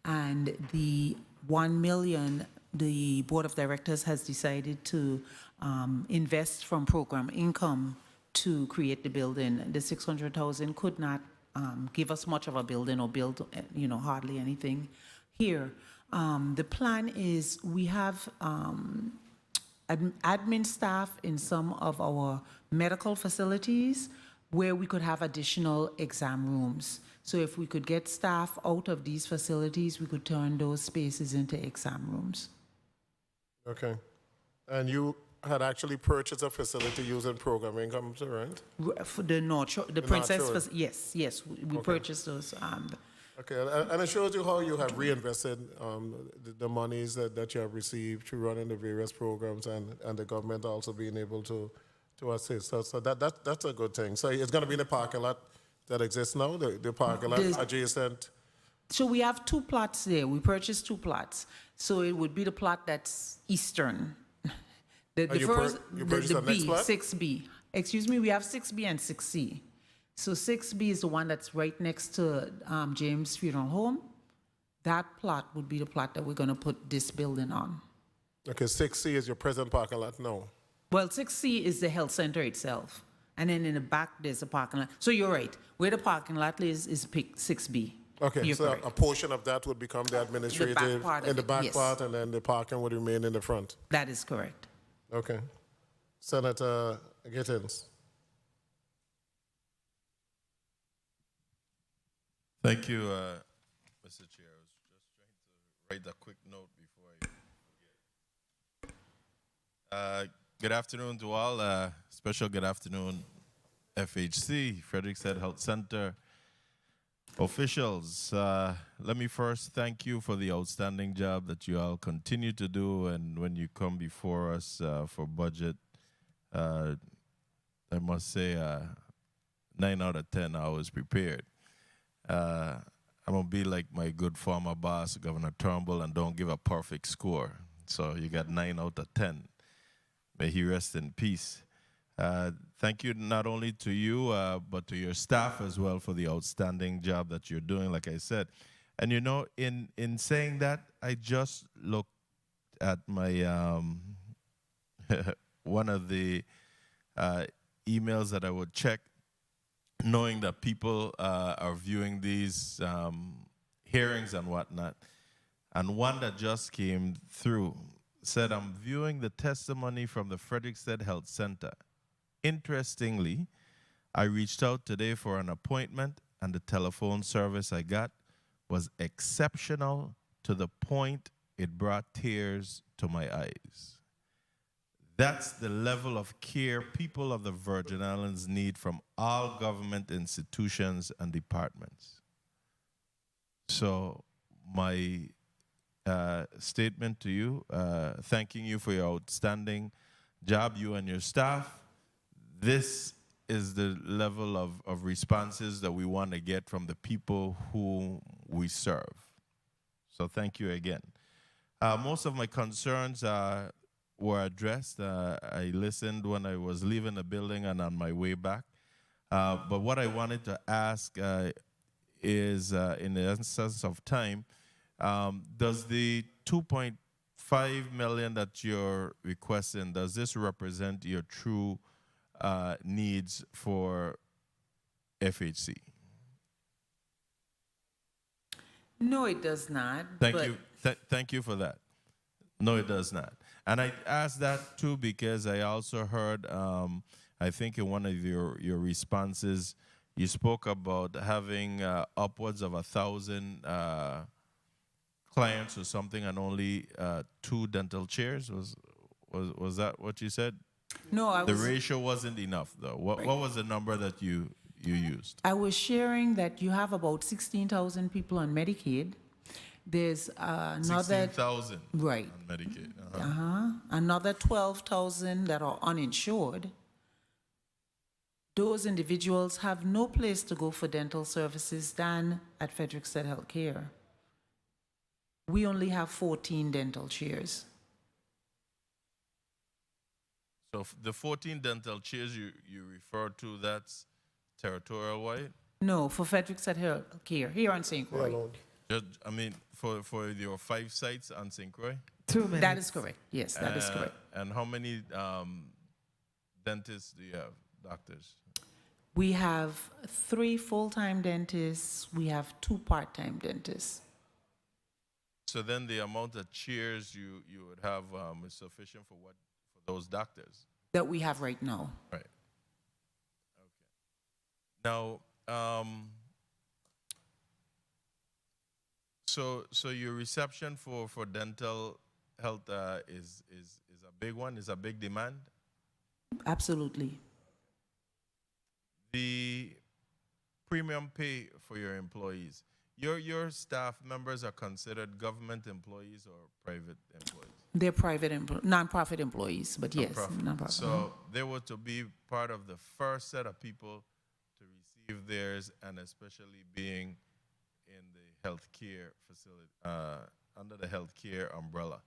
and the 1 million the board of directors has decided to invest from program income to create the building. The 600,000 could not give us much of a building or build, hardly anything here. The plan is we have admin staff in some of our medical facilities where we could have additional exam rooms. So if we could get staff out of these facilities, we could turn those spaces into exam rooms. Okay. And you had actually purchased a facility using program income to rent? For the North Shore, the Princess, yes, we purchased those. Okay, and it shows you how you have reinvested the monies that you have received through running the various programs, and the government also being able to assist. So that's a good thing. So it's going to be in the parking lot that exists now, the parking lot adjacent. So we have 2 plots there. We purchased 2 plots. So it would be the plot that's eastern. The purchased the next plot? 6B. Excuse me, we have 6B and 6C. So 6B is the one that's right next to James Funeral Home. That plot would be the plot that we're going to put this building on. Okay, 6C is your present parking lot now. Well, 6C is the health center itself. And then in the back, there's a parking lot. So you're right. Where the parking lot is 6B. Okay, You're so correct. a portion of that would become the administrative part of in the it, back yes. part, and then the parking would remain in the front. That is correct. Okay. Senator Gittins. Thank you, Mr. Chair. I was just trying to write a quick note before I forget. Good afternoon to all. Special good afternoon, FHC, Frederiksted Health Center officials. Let me first thank you for the outstanding job that you all continue to do, and when you come before us for budget, I must say 9 out of 10 I was prepared. I'm going to be like my good former boss, Governor Turnbull, and don't give a perfect score. So you got 9 out of 10. May he rest in peace. Thank you not only to you, but to your staff as well for the outstanding job that you're doing, like I said. And you know, in saying that, I just looked at my one of the emails that I would check, knowing that people are viewing these hearings and whatnot. And one that just came through said, I'm viewing the testimony from the Frederiksted Health Center. Interestingly, I reached out today for an appointment, and the telephone service I got was exceptional to the point it brought tears to my eyes. That's the level of care people of the Virgin Islands need from all government institutions and departments. So my statement to you, thanking you for your outstanding job, you and your staff. This is the level of responses that we want to get from the people who we serve. So thank you again. Most of my concerns were addressed. I listened when I was leaving the building and on my way back. But what I wanted to ask is, in the essence of time, does the $5 million that you're requesting, does this represent your true needs for FHC? No, it does not. Thank but you. Thank you for that. No, it does not. And I asked that too because I also heard, I think in one of your responses, you spoke about having upwards of 1,000 clients or something, and only 2 dental chairs. Was that what you said? No, the ratio wasn't enough, though. What was the number that you used? I was sharing that you have about 16,000 people on Medicaid. There's another 16,000 right on Medicaid. another 12,000 that are uninsured. Those individuals have no place to go for dental services than at Frederickstead Healthcare. We only have 14 dental chairs. So the 14 dental chairs you refer to, that's territorial wide? No, for Frederickstead Healthcare here on St. Croix. I mean, for your 5 sites on St. Croix? 2 minutes. That is correct. Yes, that is correct. And how many dentists do you have, doctors? We have 3 full-time dentists. We have 2 part-time dentists. So then the amount of chairs you would have is sufficient for those doctors? That we have right now. Right. Okay. Now, so your reception for dental health is a big one, is a big demand? Absolutely. The premium pay for your employees. Your staff members are considered government employees or private employees? They're private, non-profit employees, but yes, non-profit. So they were to be part of the first set of people to receive theirs, and especially being in the healthcare facility, under the healthcare umbrella.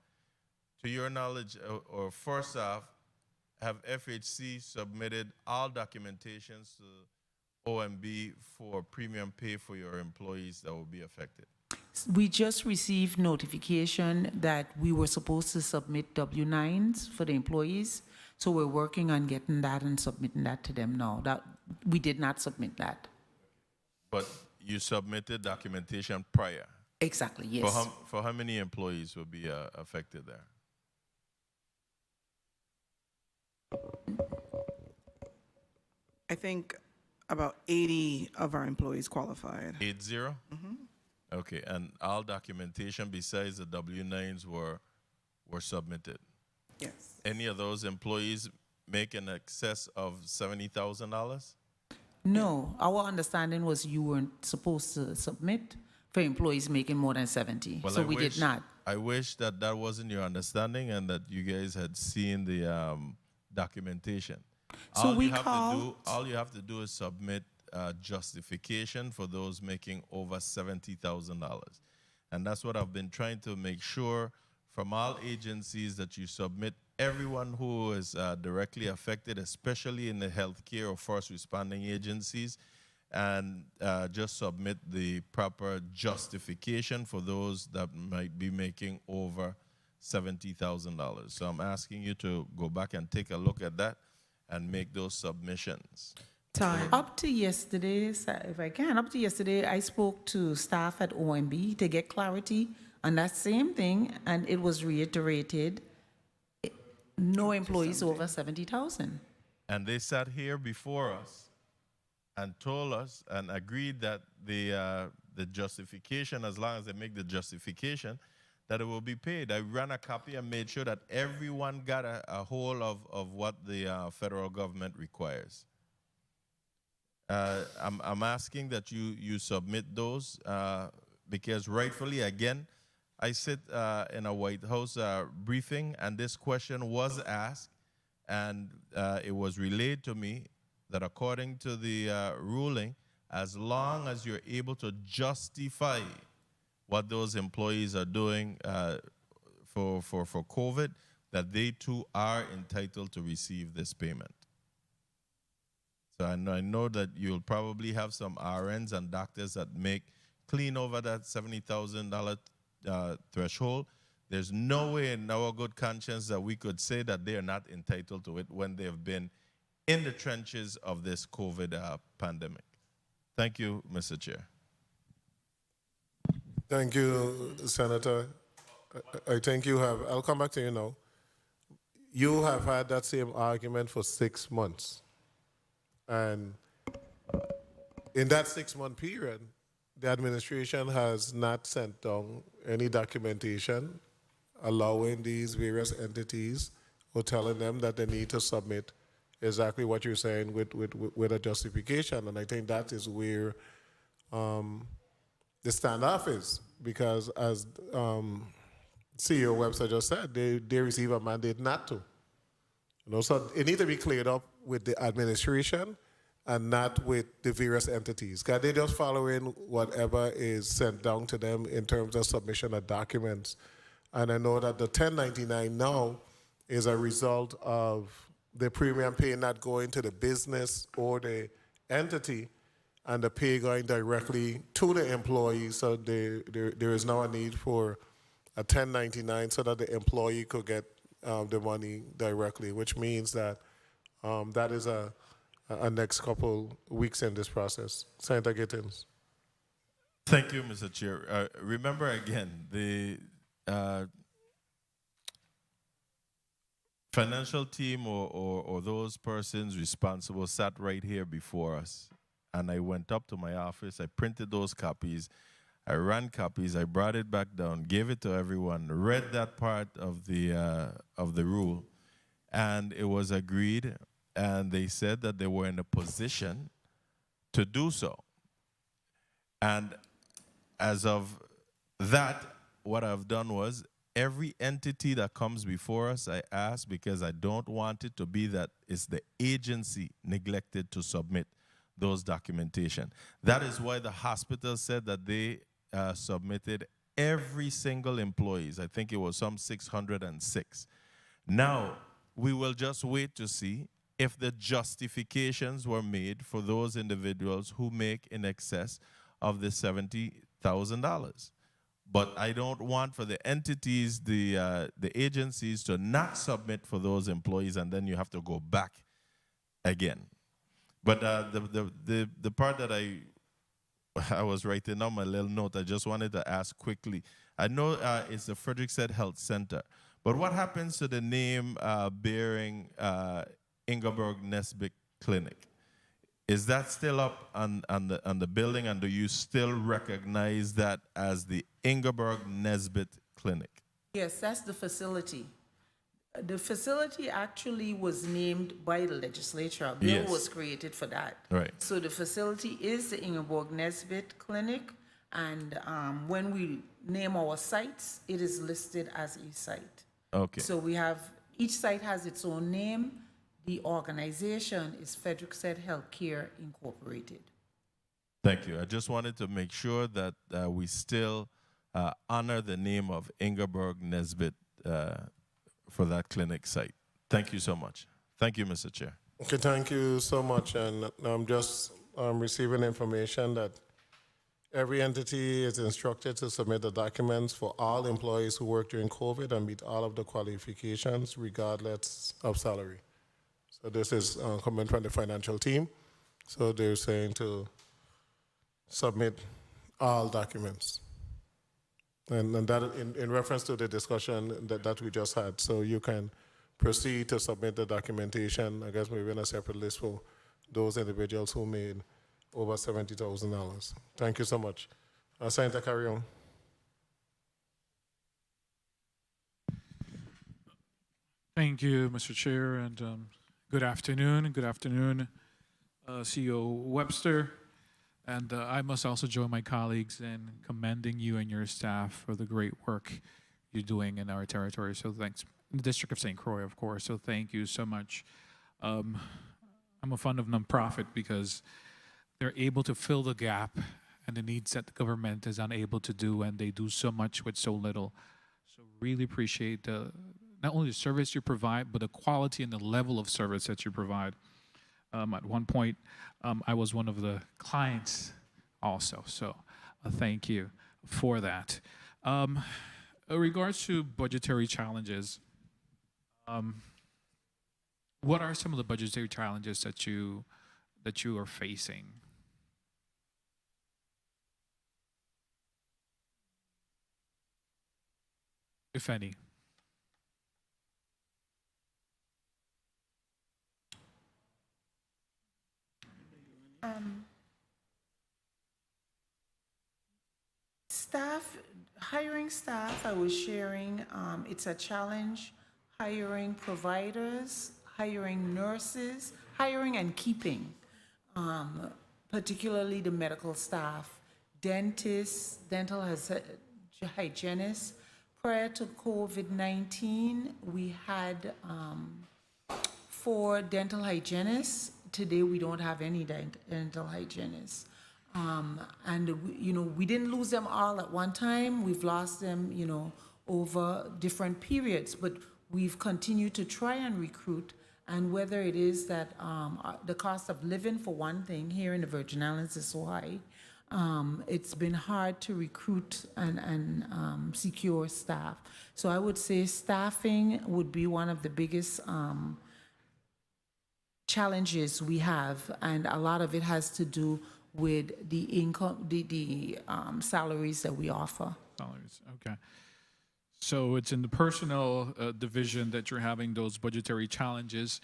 To your knowledge, or first off, have FHC submitted all documentations to OMB for premium pay for your employees that will be affected? We just received notification that we were supposed to submit W-9s for the employees, so we're working on getting that and submitting that to them now. That we did not submit that. But you submitted documentation prior? Exactly, yes. For how many employees will be affected there? I think about 80 of our employees qualified. 80? Mm-hmm. Okay, and all documentation besides the W-9s were submitted? Yes. Any of those employees make in excess of $70,000? No, our understanding was you weren't supposed to submit for employees making more than 70, Well, so we did not. I wish that wasn't your understanding and that you guys had seen the documentation. So all we you have called. all you have to do is submit justification for those making over $70,000. And that's what I've been trying to make sure from all agencies, that you submit everyone who is directly affected, especially in the healthcare or first responding agencies, and just submit the proper justification for those that might be making over $70,000. So I'm asking you to go back and take a look at that and make those submissions. Time. Up to yesterday, if I can, up to yesterday, I spoke to staff at OMB to get clarity on that same thing, and it was reiterated, no employees over 70,000. And they sat here before us and told us and agreed that the justification, as long as they make the justification, that it will be paid. I ran a copy and made sure that everyone got a whole of what the federal government requires. I'm asking that you submit those because rightfully, again, I sit in a White House briefing, and this question was asked, and it was relayed to me that according to the ruling, as long as you're able to justify what those employees are doing for COVID, that they too are entitled to receive this payment. So I know that you'll probably have some RNs and doctors that make clean over that $70,000 threshold. There's no way in our good conscience that we could say that they are not entitled to it when they have been in the trenches of this COVID pandemic. Thank you, Mr. Chair. Thank you, Senator. I think you have, I'll come back to you now. You have had that same argument for 6 months. And in that 6-month period, the administration has not sent down any documentation allowing these various entities or telling them that they need to submit exactly what you're saying with a justification. And I think that is where the standoff is, because as CEO Webster just said, they receive a mandate not to. So it needs to be cleared up with the administration and not with the various entities. Because they're just following whatever is sent down to them in terms of submission of documents. And I know that the 1099 now is a result of the premium pay not going to the business or the entity, and the pay going directly to the employee. So there is now a need for a 1099 so that the employee could get the money directly, which means that that is a next couple weeks in this process. Senator Gittins. Thank you, Mr. Chair. Remember again, the financial team or those persons responsible sat right here before us. And I went up to my office, I printed those copies, I ran copies, I brought it back down, gave it to everyone, read that part of the rule, and it was agreed, and they said that they were in a position to do so. And as of that, what I've done was every entity that comes before us, I ask, because I don't want it to be that it's the agency neglected to submit those documentation. That is why the hospital said that they submitted every single employees. I think it was some 606. Now, we will just wait to see if the justifications were made for those individuals who make in excess of the $70,000. But I don't want for the entities, the agencies to not submit for those employees, and then you have to go back again. But the part that I was writing on my little note, I just wanted to ask quickly. I know it's the Frederiksted Health Center, but what happens to the name bearing Ingeborg Nesbitt Clinic? Is that still up on the building, and do you still recognize that as the Ingeborg Nesbitt Clinic? Yes, that's the facility. The facility actually was named by the legislature. A bill was created for that. Right. So the facility is the Ingeborg Nesbitt Clinic, and when we name our sites, it is listed as a site. Okay. So we have, each site has its own name. The organization is Frederiksted Healthcare Incorporated. Thank you. I just wanted to make sure that we still honor the name of Ingeborg Nesbitt for that clinic site. Thank you so much. Thank you, Mr. Chair. Okay, thank you so much. And I'm just receiving information that every entity is instructed to submit the documents for all employees who work during COVID and meet all of the qualifications regardless of salary. So this is coming from the financial team. So they're saying to submit all documents. And that in reference to the discussion that we just had. So you can proceed to submit the documentation, I guess maybe in a separate list for those individuals who made over $70,000. Thank you so much. Senator, carry on. Thank you, Mr. Chair, and good afternoon. Good afternoon, CEO Webster. And I must also join my colleagues in commending you and your staff for the great work you're doing in our territory. So thanks. In the District of St. Croix, of course. So thank you so much. I'm a fan of nonprofit because they're able to fill the gap and the needs that the government is unable to do, and they do so much with so little. So really appreciate not only the service you provide, but the quality and the level of service that you provide. At one point, I was one of the clients also, so thank you for that. regards to budgetary challenges, what are some of the budgetary challenges that you are facing? If any. Hiring staff, I was sharing, it's a challenge. Hiring providers, hiring nurses, hiring and keeping, particularly the medical staff, dentists, dental hygienists. Prior to COVID-19, we had 4 dental hygienists. Today, we don't have any dental hygienists. We didn't lose them all at one time. We've lost them, over different periods, but we've continued to try and recruit. And whether it is that the cost of living, for one thing, here in the Virgin Islands is so high, it's been hard to recruit and secure staff. So I would say staffing would be one of the biggest challenges we have, and a lot of it has to do with the income, the salaries that we offer. Salaries, okay. So it's in the personnel division that you're having those budgetary challenges.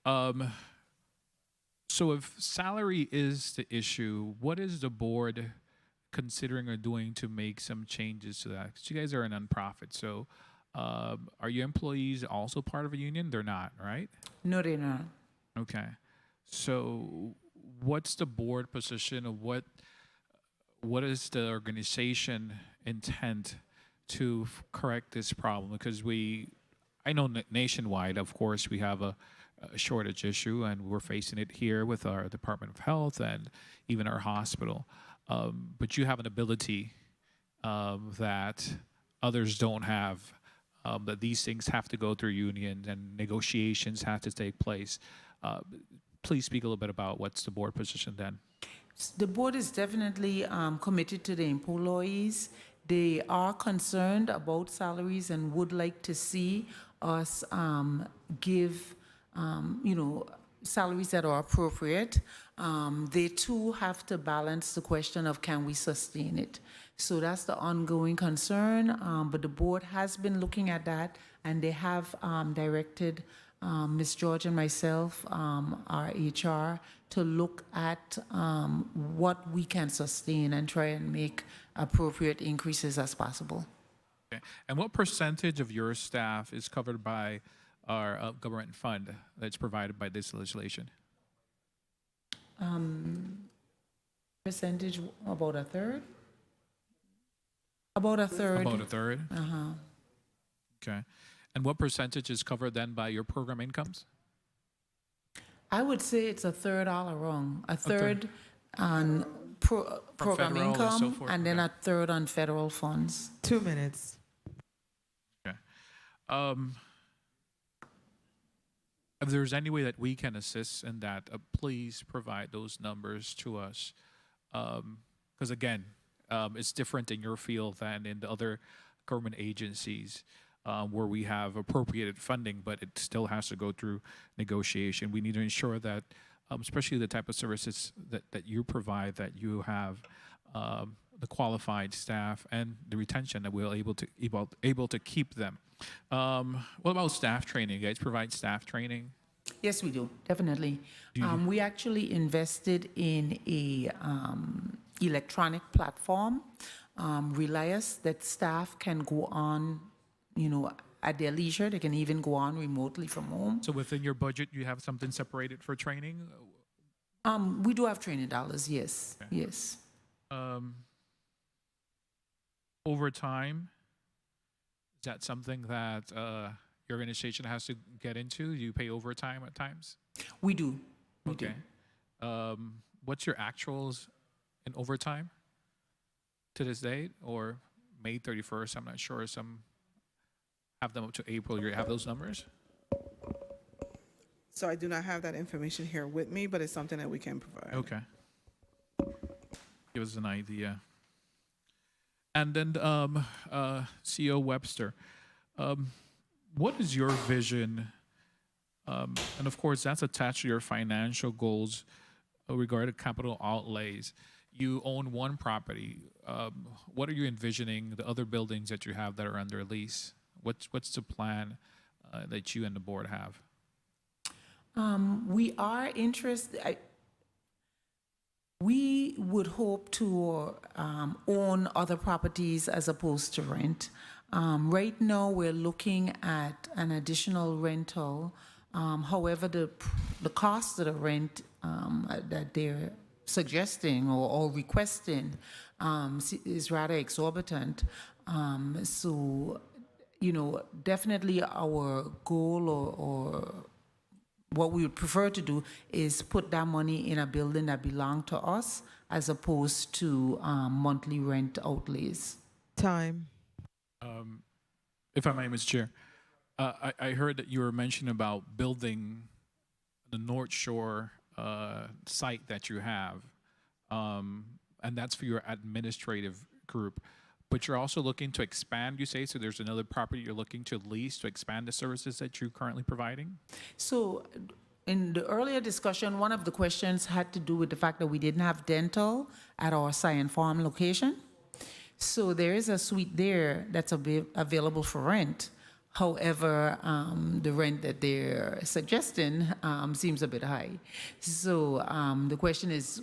So if salary is the issue, what is the board considering or doing to make some changes to that? Because you guys are a nonprofit, so are your employees also part of a union? They're not, right? No, they're not. Okay. So what's the board position of what is the organization intent to correct this problem? Because I know nationwide, of course, we have a shortage issue, and we're facing it here with our Department of Health and even our hospital. But you have an ability that others don't have, that these things have to go through unions and negotiations have to take place. Please speak a little bit about what's the board position then. The board is definitely committed to the employees. They are concerned about salaries and would like to see us give, salaries that are appropriate. They too have to balance the question of can we sustain it. So that's the ongoing concern, but the board has been looking at that, and they have directed Ms. George and myself, our HR, to look at what we can sustain and try and make appropriate increases as possible. Okay. And what percentage of your staff is covered by our government fund that's provided by this legislation? Percentage, about a third? About a third. About a third? Uh-huh. Okay. And what percentage is covered then by your program incomes? I would say it's a third all around. A third on program federal and income, so forth, and then okay. a third on federal funds. 2 minutes. Okay. If there's any way that we can assist in that, please provide those numbers to us. Because again, it's different in your field than in the other government agencies where we have appropriated funding, but it still has to go through negotiation. We need to ensure that, especially the type of services that you provide, that you have the qualified staff and the retention that we're able to keep them. What about staff training? You guys provide staff training? Yes, we do, definitely. We actually invested in a electronic platform, Relias, that staff can go on, at their leisure. They can even go on remotely from home. So within your budget, you have something separated for training? We do have training dollars, yes, Okay. yes. Overtime, is that something that your organization has to get into? Do you pay overtime at times? We do, we do. Okay. What's your actuals in overtime to this date, or May 31st? I'm not sure. Some have them up to April. You have those numbers? So I do not have that information here with me, but it's something that we can provide. Okay. Give us an idea. And then CEO Webster, what is your vision? And of course, that's attached to your financial goals regarding capital outlays. You own one property. What are you envisioning the other buildings that you have that are under lease? What's the plan that you and the board have? We are interested. We would hope to own other properties as opposed to rent. Right now, we're looking at an additional rental. However, the cost of the rent that they're suggesting or requesting is rather exorbitant. So, definitely our goal or what we would prefer to do is put that money in a building that belongs to us as opposed to monthly rent outlays. Time. If I may, Mr. Chair, I heard that you were mentioning about building the North Shore site that you have, and that's for your administrative group. But you're also looking to expand, you say, so there's another property you're looking to lease to expand the services that you're currently providing? So in the earlier discussion, one of the questions had to do with the fact that we didn't have dental at our Scion Farm location. So there is a suite there that's available for rent. However, the rent that they're suggesting seems a bit high. So the question is,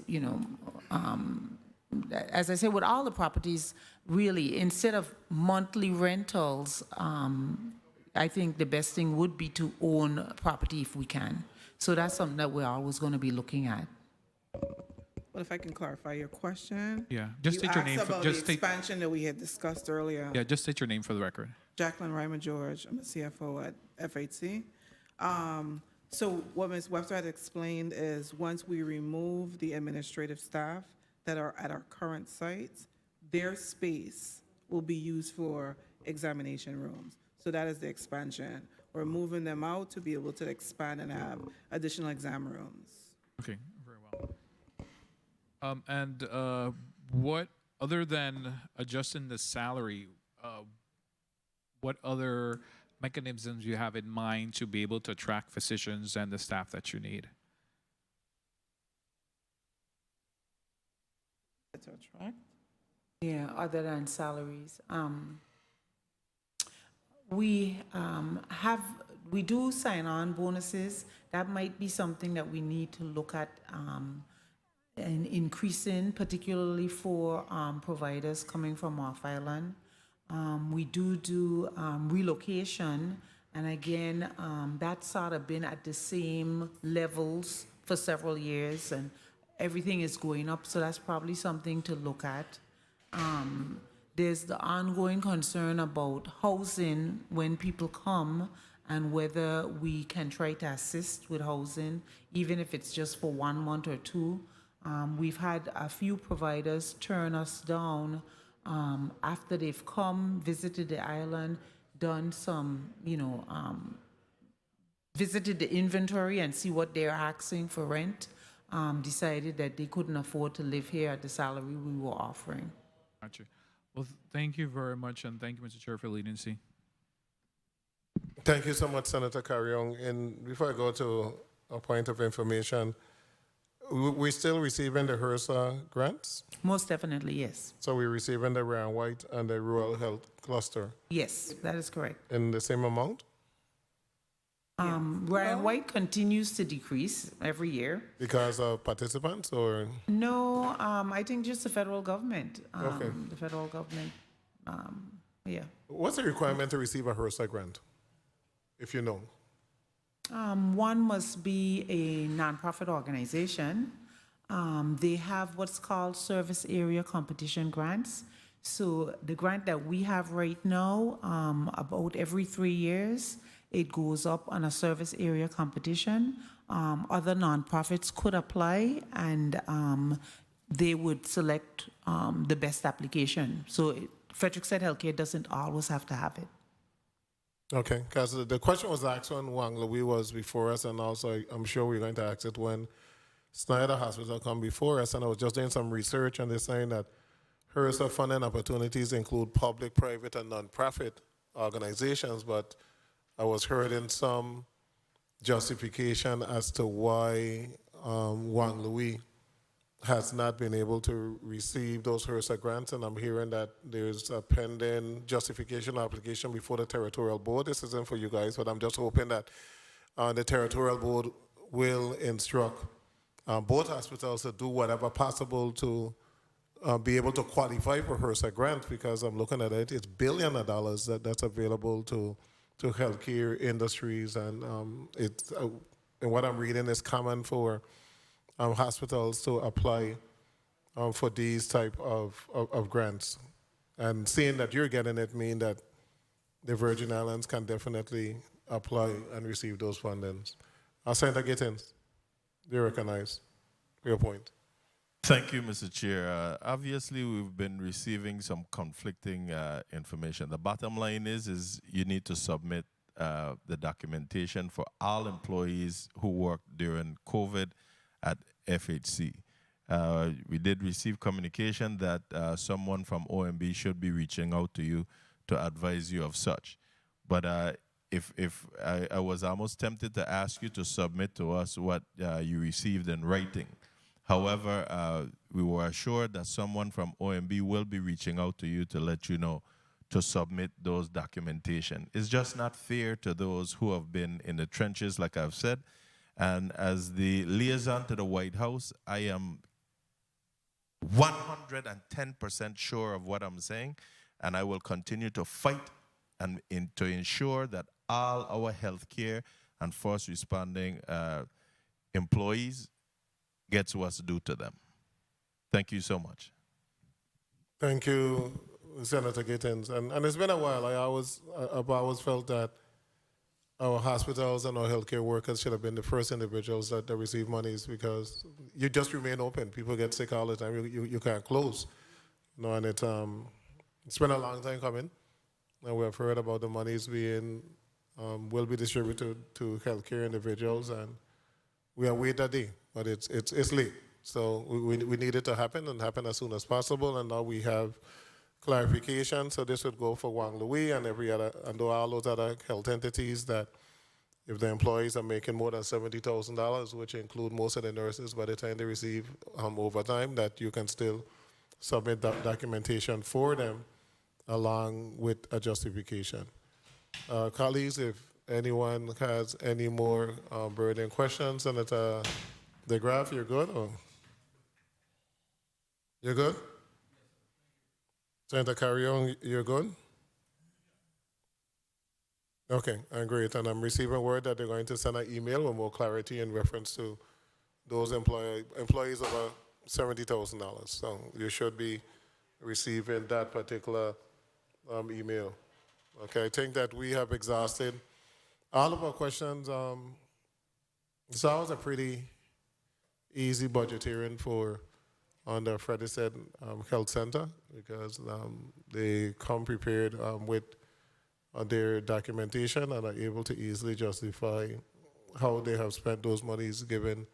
as I said, with all the properties, really, instead of monthly rentals, I think the best thing would be to own property if we can. So that's something that we're always going to be looking at. Well, if I can clarify your question. Yeah, just state your name. You asked about the expansion that we had discussed earlier. Yeah, just state your name for the record. Jacqueline Ryman George. I'm a CFO at FHC. So what Ms. Webster had explained is once we remove the administrative staff that are at our current sites, their space will be used for examination rooms. So that is the expansion. We're moving them out to be able to expand and have additional exam rooms. Okay, very well. And what, other than adjusting the salary, what other mechanisms you have in mind to be able to attract physicians and the staff that you need? To attract? Yeah, other than salaries. We do sign on bonuses. That might be something that we need to look at and increasing, particularly for providers coming from off island. We do relocation, and again, that's sort of been at the same levels for several years, and everything is going up, so that's probably something to look at. There's the ongoing concern about housing when people come and whether we can try to assist with housing, even if it's just for 1 month or two. We've had a few providers turn us down after they've come, visited the island, done some, visited the inventory and see what they're asking for rent, decided that they couldn't afford to live here at the salary we were offering. Gotcha. Well, thank you very much, and thank you, Mr. Chair, for the leniency. Thank you so much, Senator Carrion. And before I go to a point of information, we're still receiving the HRSA grants? Most definitely, yes. So we're receiving the Ryan White and the Rural Health Cluster Yes, that is correct. in the same amount? Ryan White continues to decrease every year. Because of participants or? No, I think just the federal government. Okay. The federal government, yeah. What's the requirement to receive a HRSA grant, if you know? One must be a nonprofit organization. They have what's called service area competition grants. So the grant that we have right now, about every 3 years, it goes up on a service area competition. Other nonprofits could apply, and they would select the best application. So Frederick Said Healthcare doesn't always have to have it. Okay, because the question was asked when Wang Louis was before us, and also I'm sure we're going to ask it when Snyder Hospital come before us, and I was just doing some research, and they're saying that HRSA funding opportunities include public, private, and nonprofit organizations, but I was hearing some justification as to why Wang Louis has not been able to receive those HRSA grants, and I'm hearing that there's a pending justification application before the territorial board. This isn't for you guys, but I'm just hoping that the territorial board will instruct both hospitals to do whatever possible to be able to qualify for HRSA grants, because I'm looking at it, it's billions of dollars that's available to healthcare industries, and it's and what I'm reading is common for hospitals to apply for these type of grants. And seeing that you're getting it mean that the Virgin Islands can definitely apply and receive those fundings. Senator Gittins, you recognize your point. Thank you, Mr. Chair. Obviously, we've been receiving some conflicting information. The bottom line is you need to submit the documentation for all employees who worked during COVID at FHC. We did receive communication that someone from OMB should be reaching out to you to advise you of such. But if I was almost tempted to ask you to submit to us what you received in writing. However, we were assured that someone from OMB will be reaching out to you to let you know to submit those documentation. It's just not fair to those who have been in the trenches, like I've said. And as the liaison to the White House, I am 110% sure of what I'm saying, and I will continue to fight and to ensure that all our healthcare and first responding employees gets what's due to them. Thank you so much. Thank you, Senator Gittins. And it's been a while. I've always felt that our hospitals and our healthcare workers should have been the first individuals that receive monies, because you just remain open. People get sick all the time. You can't close. You know, and it's been a long time coming. And we have heard about the monies being will be distributed to healthcare individuals, and we await that day. But it's late. So we need it to happen and happen as soon as possible. And now we have clarification. So this would go for Wang Louis and every other, and all those other health entities, that if the employees are making more than $70,000, which include most of the nurses, by the time they receive overtime, that you can still submit that documentation for them along with a justification. Colleagues, if anyone has any more burning questions, Senator DeGraaf, you're good? Or? You're good? Senator Carrion, you're good? Okay, great. And I'm receiving word that they're going to send an email with more clarity in reference to those employees over $70,000. So you should be receiving that particular email. Okay, I think that we have exhausted all of our questions. It's always a pretty easy budget hearing on the Freddie Said Health Center, because they come prepared with their documentation and are able to easily justify how they have spent those monies given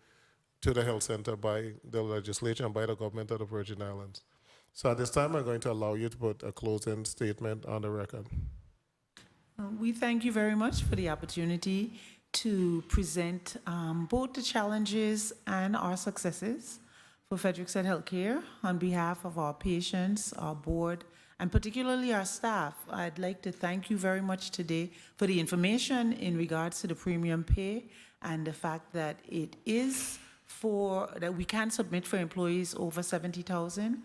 to the health center by the legislature and by the government of the Virgin Islands. So at this time, I'm going to allow you to put a closing statement on the record. We thank you very much for the opportunity to present both the challenges and our successes for Frederick Said Healthcare on behalf of our patients, our board, and particularly our staff. I'd like to thank you very much today for the information in regards to the premium pay and the fact that it is that we can submit for employees over 70,000.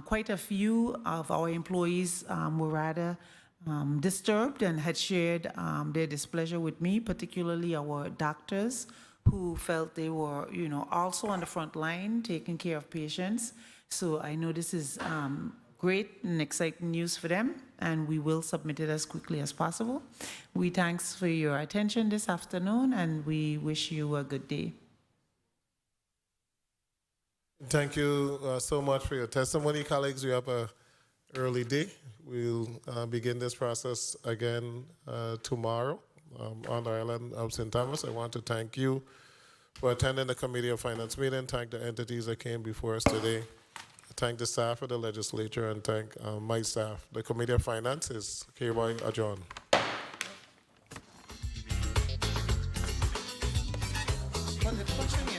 Quite a few of our employees were rather disturbed and had shared their displeasure with me, particularly our doctors, who felt they were, also on the front line taking care of patients. So I know this is great and exciting news for them, and we will submit it as quickly as possible. We thanks for your attention this afternoon, and we wish you a good day. Thank you so much for your testimony, colleagues. We have an early day. We'll begin this process again tomorrow on the island of St. Thomas. I want to thank you for attending the Committee of Finance meeting. Thank the entities that came before us today. thank the staff of the legislature and thank my staff. The Committee of Finance is hereby adjourned. Well, the question